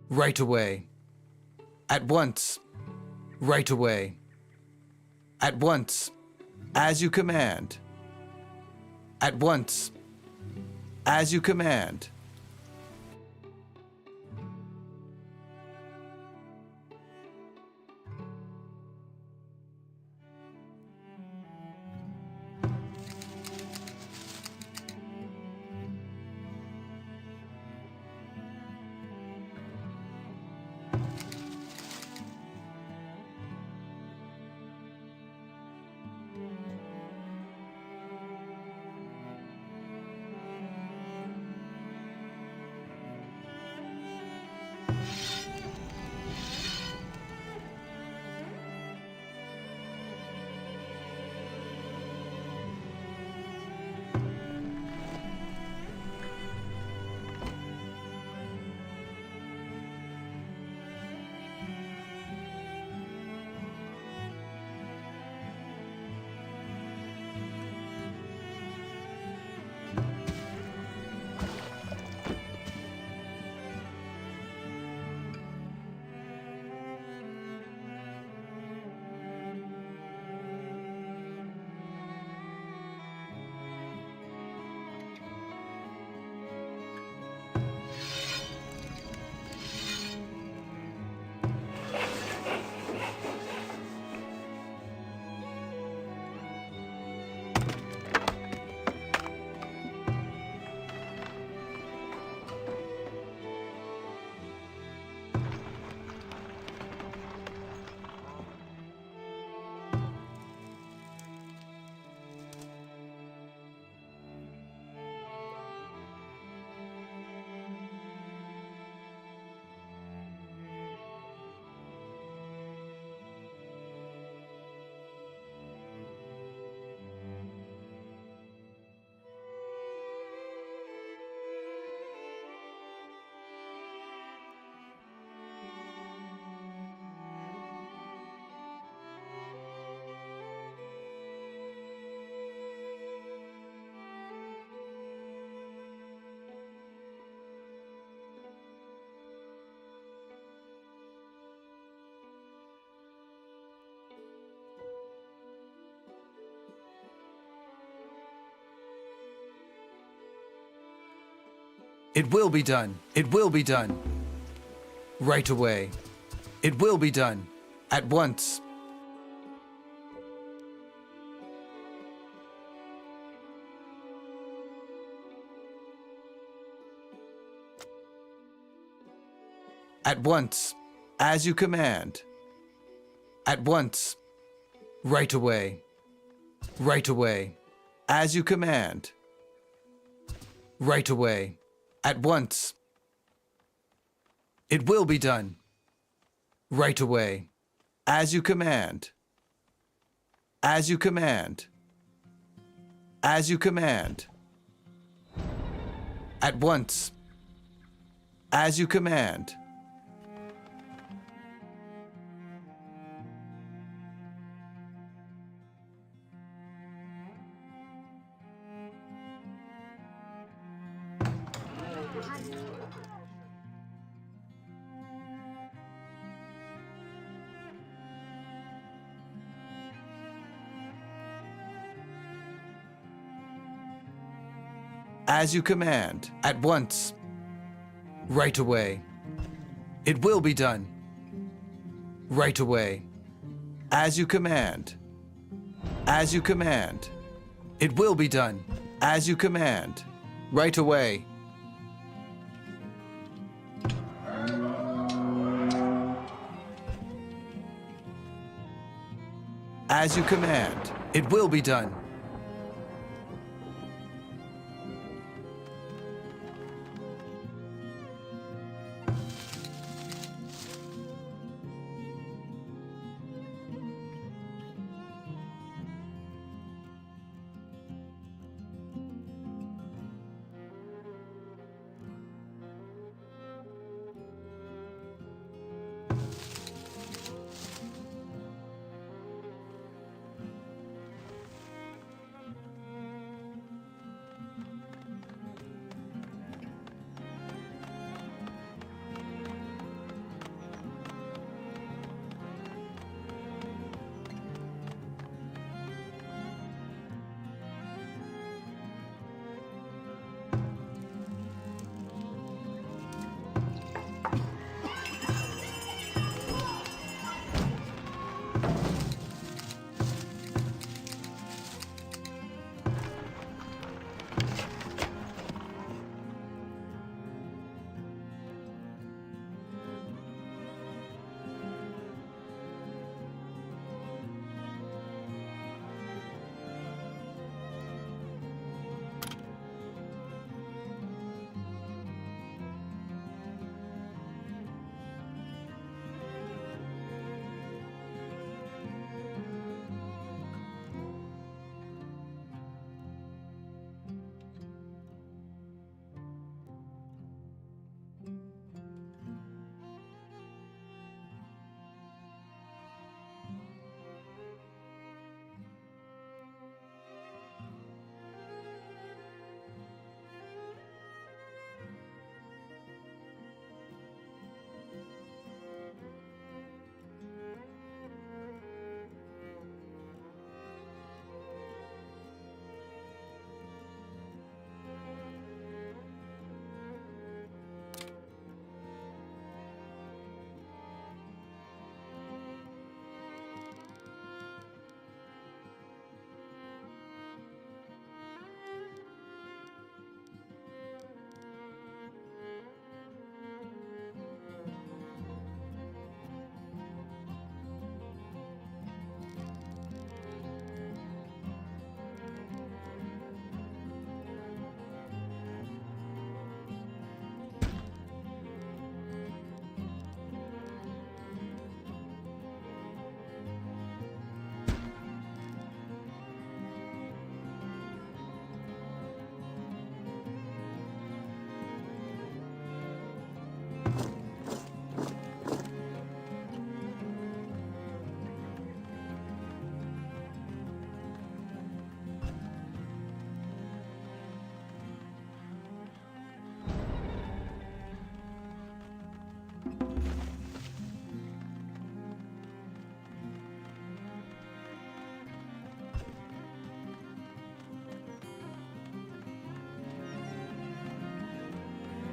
Speaker 4: Right away. At once. Right away. At once. As you command. At once. As you command. It will be done. It will be done. Right away. It will be done. At once. At once. As you command. At once. Right away. Right away. As you command. Right away. At once. It will be done. Right away. As you command. As you command. As you command. At once. As you command. As you command. At once. Right away. It will be done. Right away. As you command. As you command. It will be done. As you command. Right away. As you command. It will be done.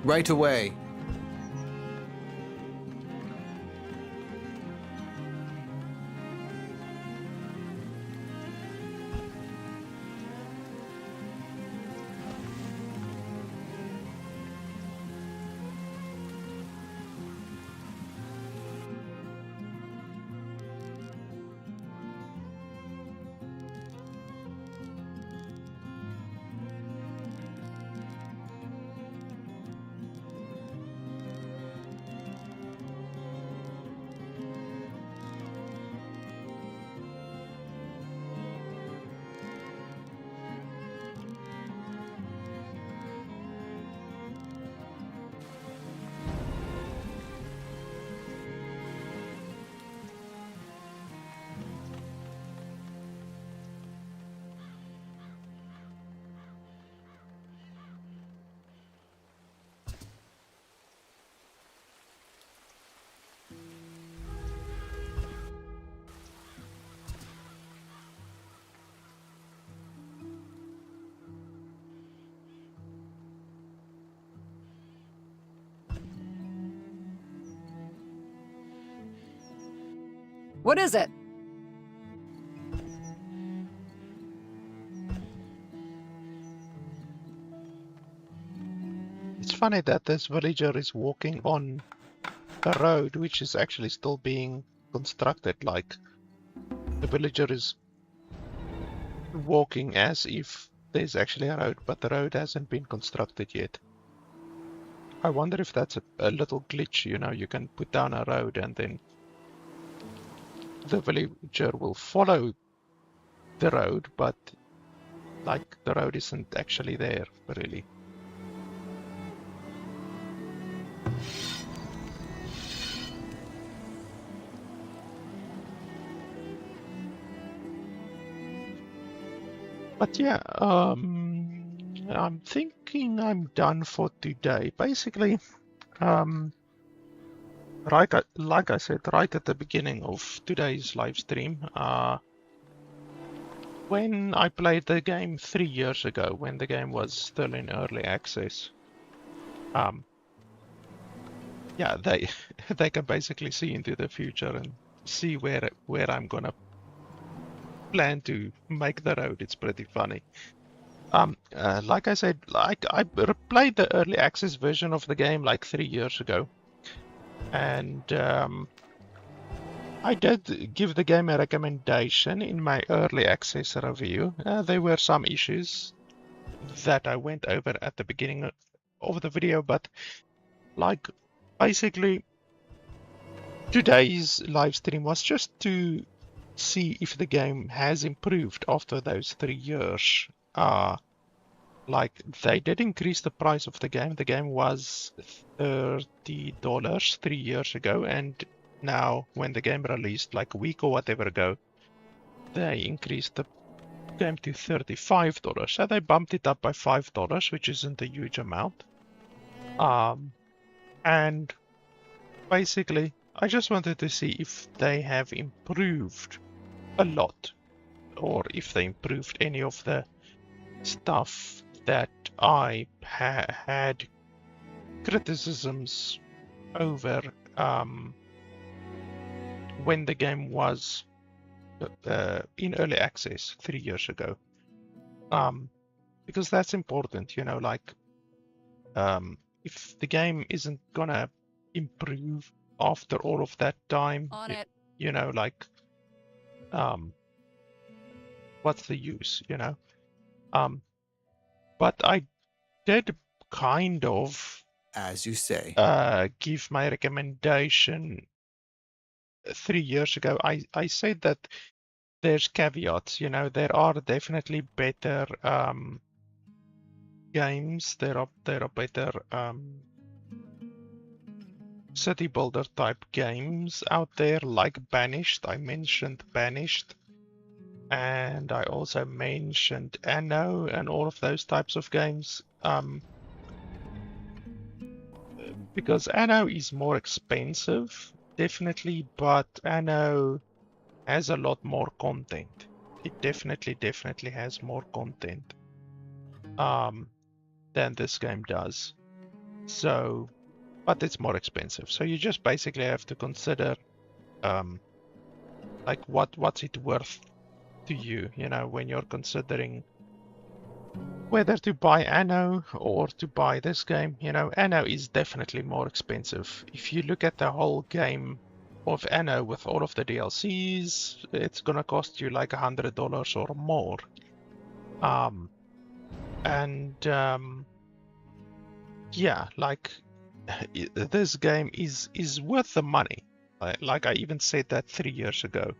Speaker 4: Right away.
Speaker 2: What is it?
Speaker 1: It's funny that this villager is walking on a road which is actually still being constructed. Like, the villager is walking as if there's actually a road, but the road hasn't been constructed yet. I wonder if that's a little glitch, you know, you can put down a road and then the villager will follow the road, but like the road isn't actually there, really. But yeah, I'm thinking I'm done for today. Basically, like I said right at the beginning of today's live stream, when I played the game 3 years ago, when the game was still in early access, yeah, they can basically see into the future and see where I'm gonna plan to make the road. It's pretty funny. Like I said, like I played the early access version of the game like 3 years ago, and I did give the game a recommendation in my early access review. There were some issues that I went over at the beginning of the video, but like basically today's live stream was just to see if the game has improved after those 3 years. Like, they did increase the price of the game. The game was $30 3 years ago, and now when the game released like a week or whatever ago, they increased the game to $35. So they bumped it up by $5, which isn't a huge amount. And basically, I just wanted to see if they have improved a lot, or if they improved any of the stuff that I had criticisms over when the game was in early access 3 years ago. Because that's important, you know, like if the game isn't gonna improve after all of that time, you know, like what's the use, you know? But I did kind of,
Speaker 4: As you say.
Speaker 1: give my recommendation 3 years ago. I said that there's caveats, you know, there are definitely better games. There are better city builder type games out there, like Banished. I mentioned Banished. And I also mentioned Anno and all of those types of games. Because Anno is more expensive, definitely, but Anno has a lot more content. It definitely has more content than this game does. So, but it's more expensive. So you just basically have to consider, like what's it worth to you, you know, when you're considering whether to buy Anno or to buy this game. You know, Anno is definitely more expensive. If you look at the whole game of Anno with all of the DLCs, it's gonna cost you like $100 or more. Yeah, like this game is worth the money. Like I even said that 3 years ago.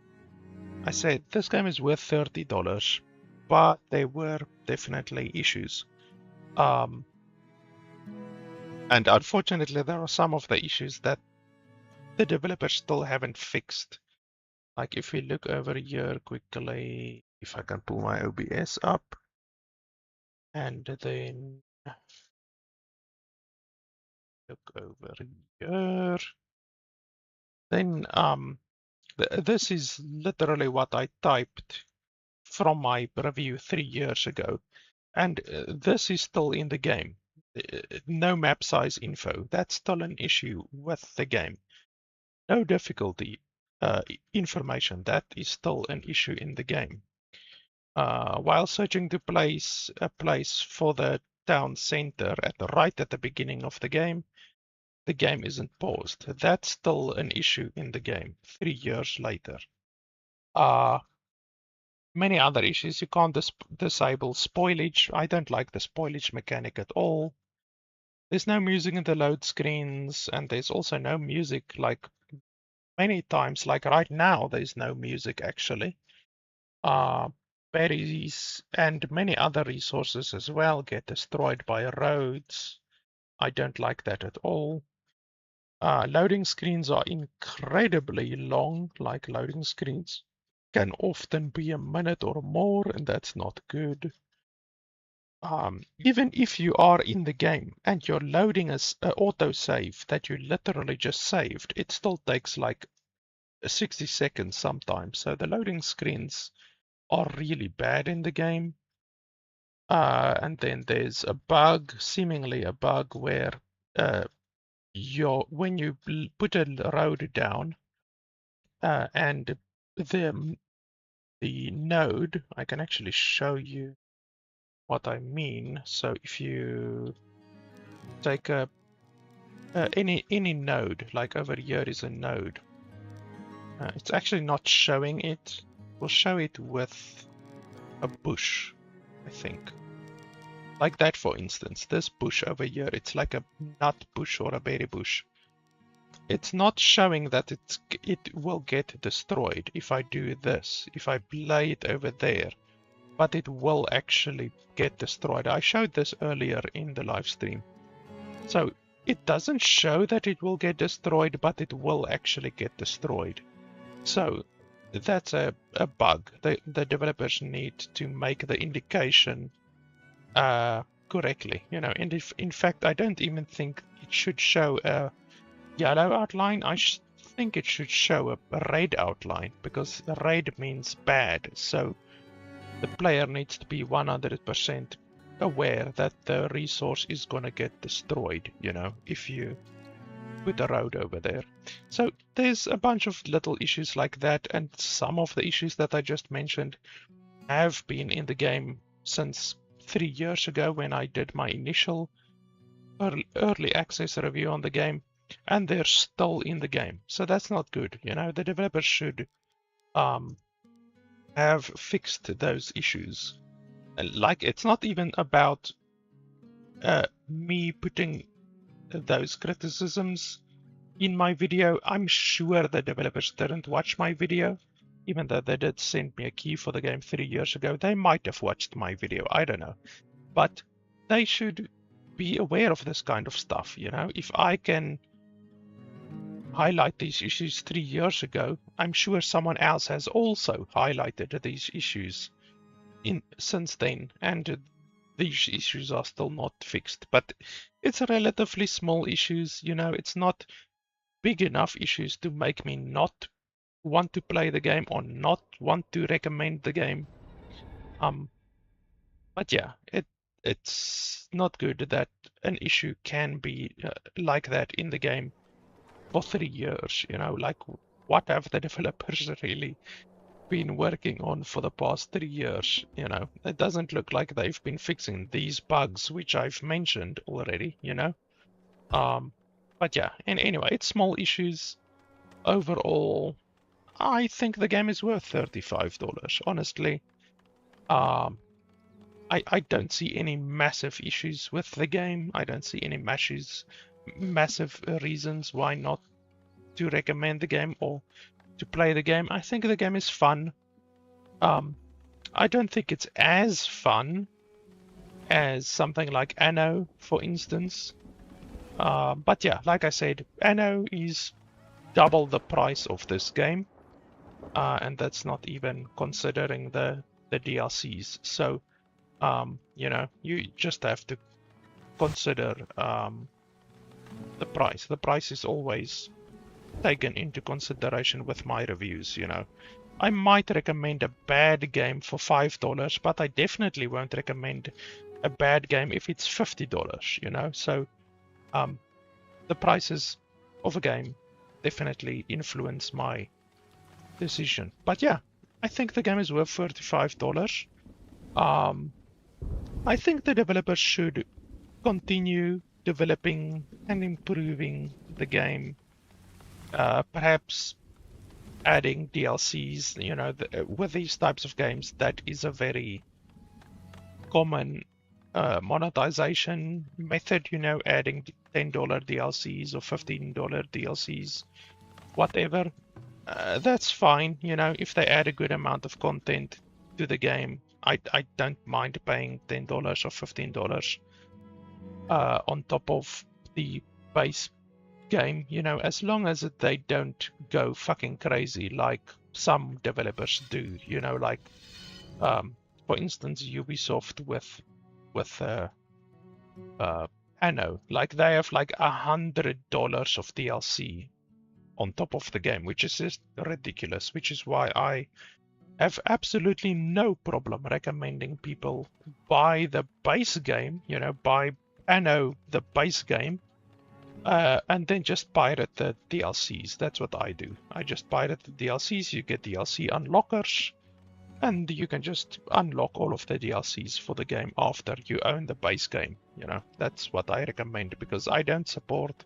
Speaker 1: I said this game is worth $30, but there were definitely issues. And unfortunately, there are some of the issues that the developers still haven't fixed. Like if we look over here quickly, if I can pull my OBS up, and then look over here, then this is literally what I typed from my review 3 years ago, and this is still in the game. No map size info. That's still an issue with the game. No difficulty information. That is still an issue in the game. While searching to place a place for the town center right at the beginning of the game isn't paused. That's still an issue in the game 3 years later. Many other issues. You can't disable spoilage. I don't like the spoilage mechanic at all. There's no music in the load screens, and there's also no music, like many times, like right now, there's no music actually. Berries and many other resources as well get destroyed by roads. I don't like that at all. Loading screens are incredibly long, like loading screens can often be a minute or more, and that's not good. Even if you are in the game and you're loading an autosave that you literally just saved, it still takes like 60 seconds sometimes. So the loading screens are really bad in the game. And then there's a bug, seemingly a bug, where when you put a road down and the node, I can actually show you what I mean. So if you take any node, like over here is a node, it's actually not showing it. We'll show it with a bush, I think. Like that, for instance, this bush over here, it's like a nut bush or a berry bush. It's not showing that it will get destroyed if I do this, if I lay it over there, but it will actually get destroyed. I showed this earlier in the live stream. So it doesn't show that it will get destroyed, but it will actually get destroyed. So that's a bug. The developers need to make the indication correctly, you know. And if, in fact, I don't even think it should show a yellow outline. I think it should show a red outline, because red means bad. So the player needs to be 100% aware that the resource is going to get destroyed, you know, if you put a road over there. So there's a bunch of little issues like that, and some of the issues that I just mentioned have been in the game since 3 years ago when I did my initial early access review on the game, and they're still in the game. So that's not good, you know. The developers should have fixed those issues. Like, it's not even about me putting those criticisms in my video. I'm sure the developers didn't watch my video, even though they did send me a key for the game 3 years ago. They might have watched my video, I don't know. But they should be aware of this kind of stuff, you know. If I can highlight these issues 3 years ago, I'm sure someone else has also highlighted these issues since then, and these issues are still not fixed. But it's relatively small issues, you know. It's not big enough issues to make me not want to play the game or not want to recommend the game. But yeah, it's not good that an issue can be like that in the game for 3 years. You know, like what have the developers really been working on for the past 3 years? You know, it doesn't look like they've been fixing these bugs, which I've mentioned already, you know. But yeah, and anyway, it's small issues. Overall, I think the game is worth $35, honestly. I don't see any massive issues with the game. I don't see any massive reasons why not to recommend the game or to play the game. I think the game is fun. I don't think it's as fun as something like Anno, for instance. But yeah, like I said, Anno is double the price of this game, and that's not even considering the DLCs. So, you know, you just have to consider the price. The price is always taken into consideration with my reviews, you know. I might recommend a bad game for $5, but I definitely won't recommend a bad game if it's $50, you know. So the prices of a game definitely influence my decision. But yeah, I think the game is worth $35. I think the developers should continue developing and improving the game. Perhaps adding DLCs, you know, with these types of games, that is a very common monetization method, you know, adding $10 DLCs or $15 DLCs, whatever. That's fine, you know, if they add a good amount of content to the game. I don't mind paying $10 or $15 on top of the base game, you know, as long as they don't go fucking crazy like some developers do, you know, like for instance Ubisoft with Anno, like they have like $100 of DLC on top of the game, which is just ridiculous, which is why I have absolutely no problem recommending people buy the base game, you know, buy Anno, the base game, and then just pirate the DLCs. That's what I do. I just pirate the DLCs, you get DLC unlockers, and you can just unlock all of the DLCs for the game after you own the base game. You know, that's what I recommend, because I don't support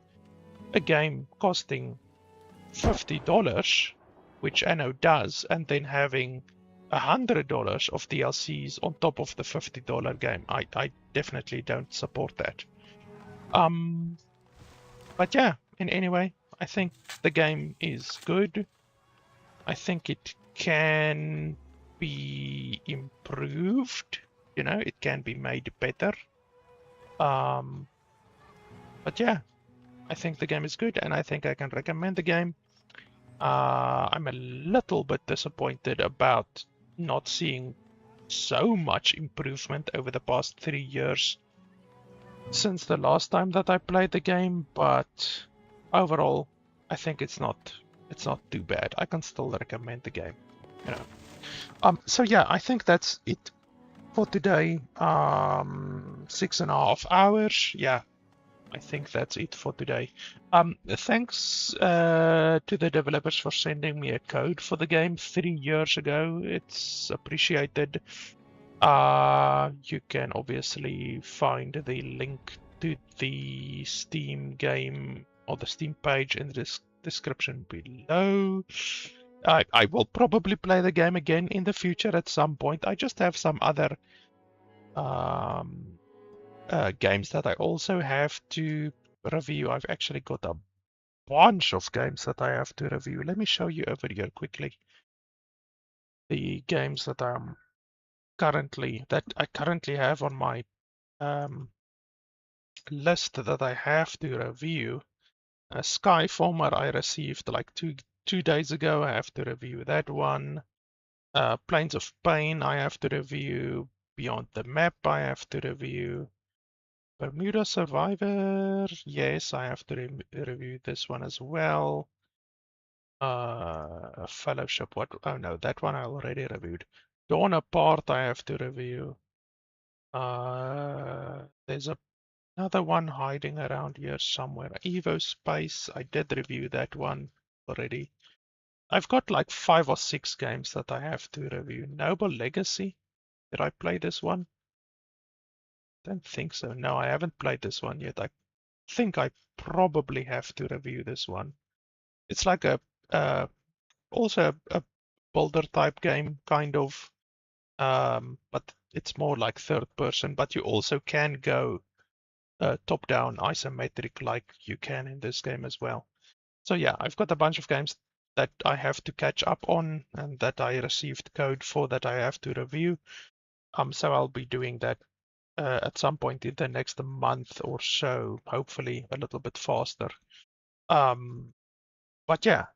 Speaker 1: a game costing $50, which Anno does, and then having $100 of DLCs on top of the $50 game. I definitely don't support that. But yeah, in any way, I think the game is good. I think it can be improved, you know, it can be made better. But yeah, I think the game is good, and I think I can recommend the game. I'm a little bit disappointed about not seeing so much improvement over the past 3 years since the last time that I played the game, but overall, I think it's not too bad. I can still recommend the game, you know. So yeah, I think that's it for today. 6.5 hours. Yeah, I think that's it for today. Thanks to the developers for sending me a code for the game 3 years ago. It's appreciated. You can obviously find the link to the Steam game or the Steam page in the description below. I will probably play the game again in the future at some point. I just have some other games that I also have to review. I've actually got a bunch of games that I have to review. Let me show you over here quickly the games that I currently have on my list that I have to review. Skyformer I received like two days ago. I have to review that one. Planes of Pain I have to review. Beyond the Map I have to review. Bermuda Survivor, yes, I have to review this one as well. Fellowship, what? Oh no, that one I already reviewed. Dawn Apart I have to review. There's another one hiding around here somewhere. Evo Space, I did review that one already. I've got like 5 or 6 games that I have to review. Noble Legacy, did I play this one? Don't think so. No, I haven't played this one yet. I think I probably have to review this one. It's like also a builder type game, kind of, but it's more like third person. But you also can go top down isometric like you can in this game as well. So yeah, I've got a bunch of games that I have to catch up on and that I received code for that I have to review. So I'll be doing that at some point in the next month or so, hopefully a little bit faster. But yeah,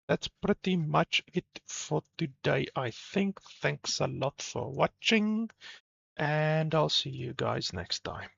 Speaker 1: that's pretty much it for today, I think. Thanks a lot for watching, and I'll see you guys next time.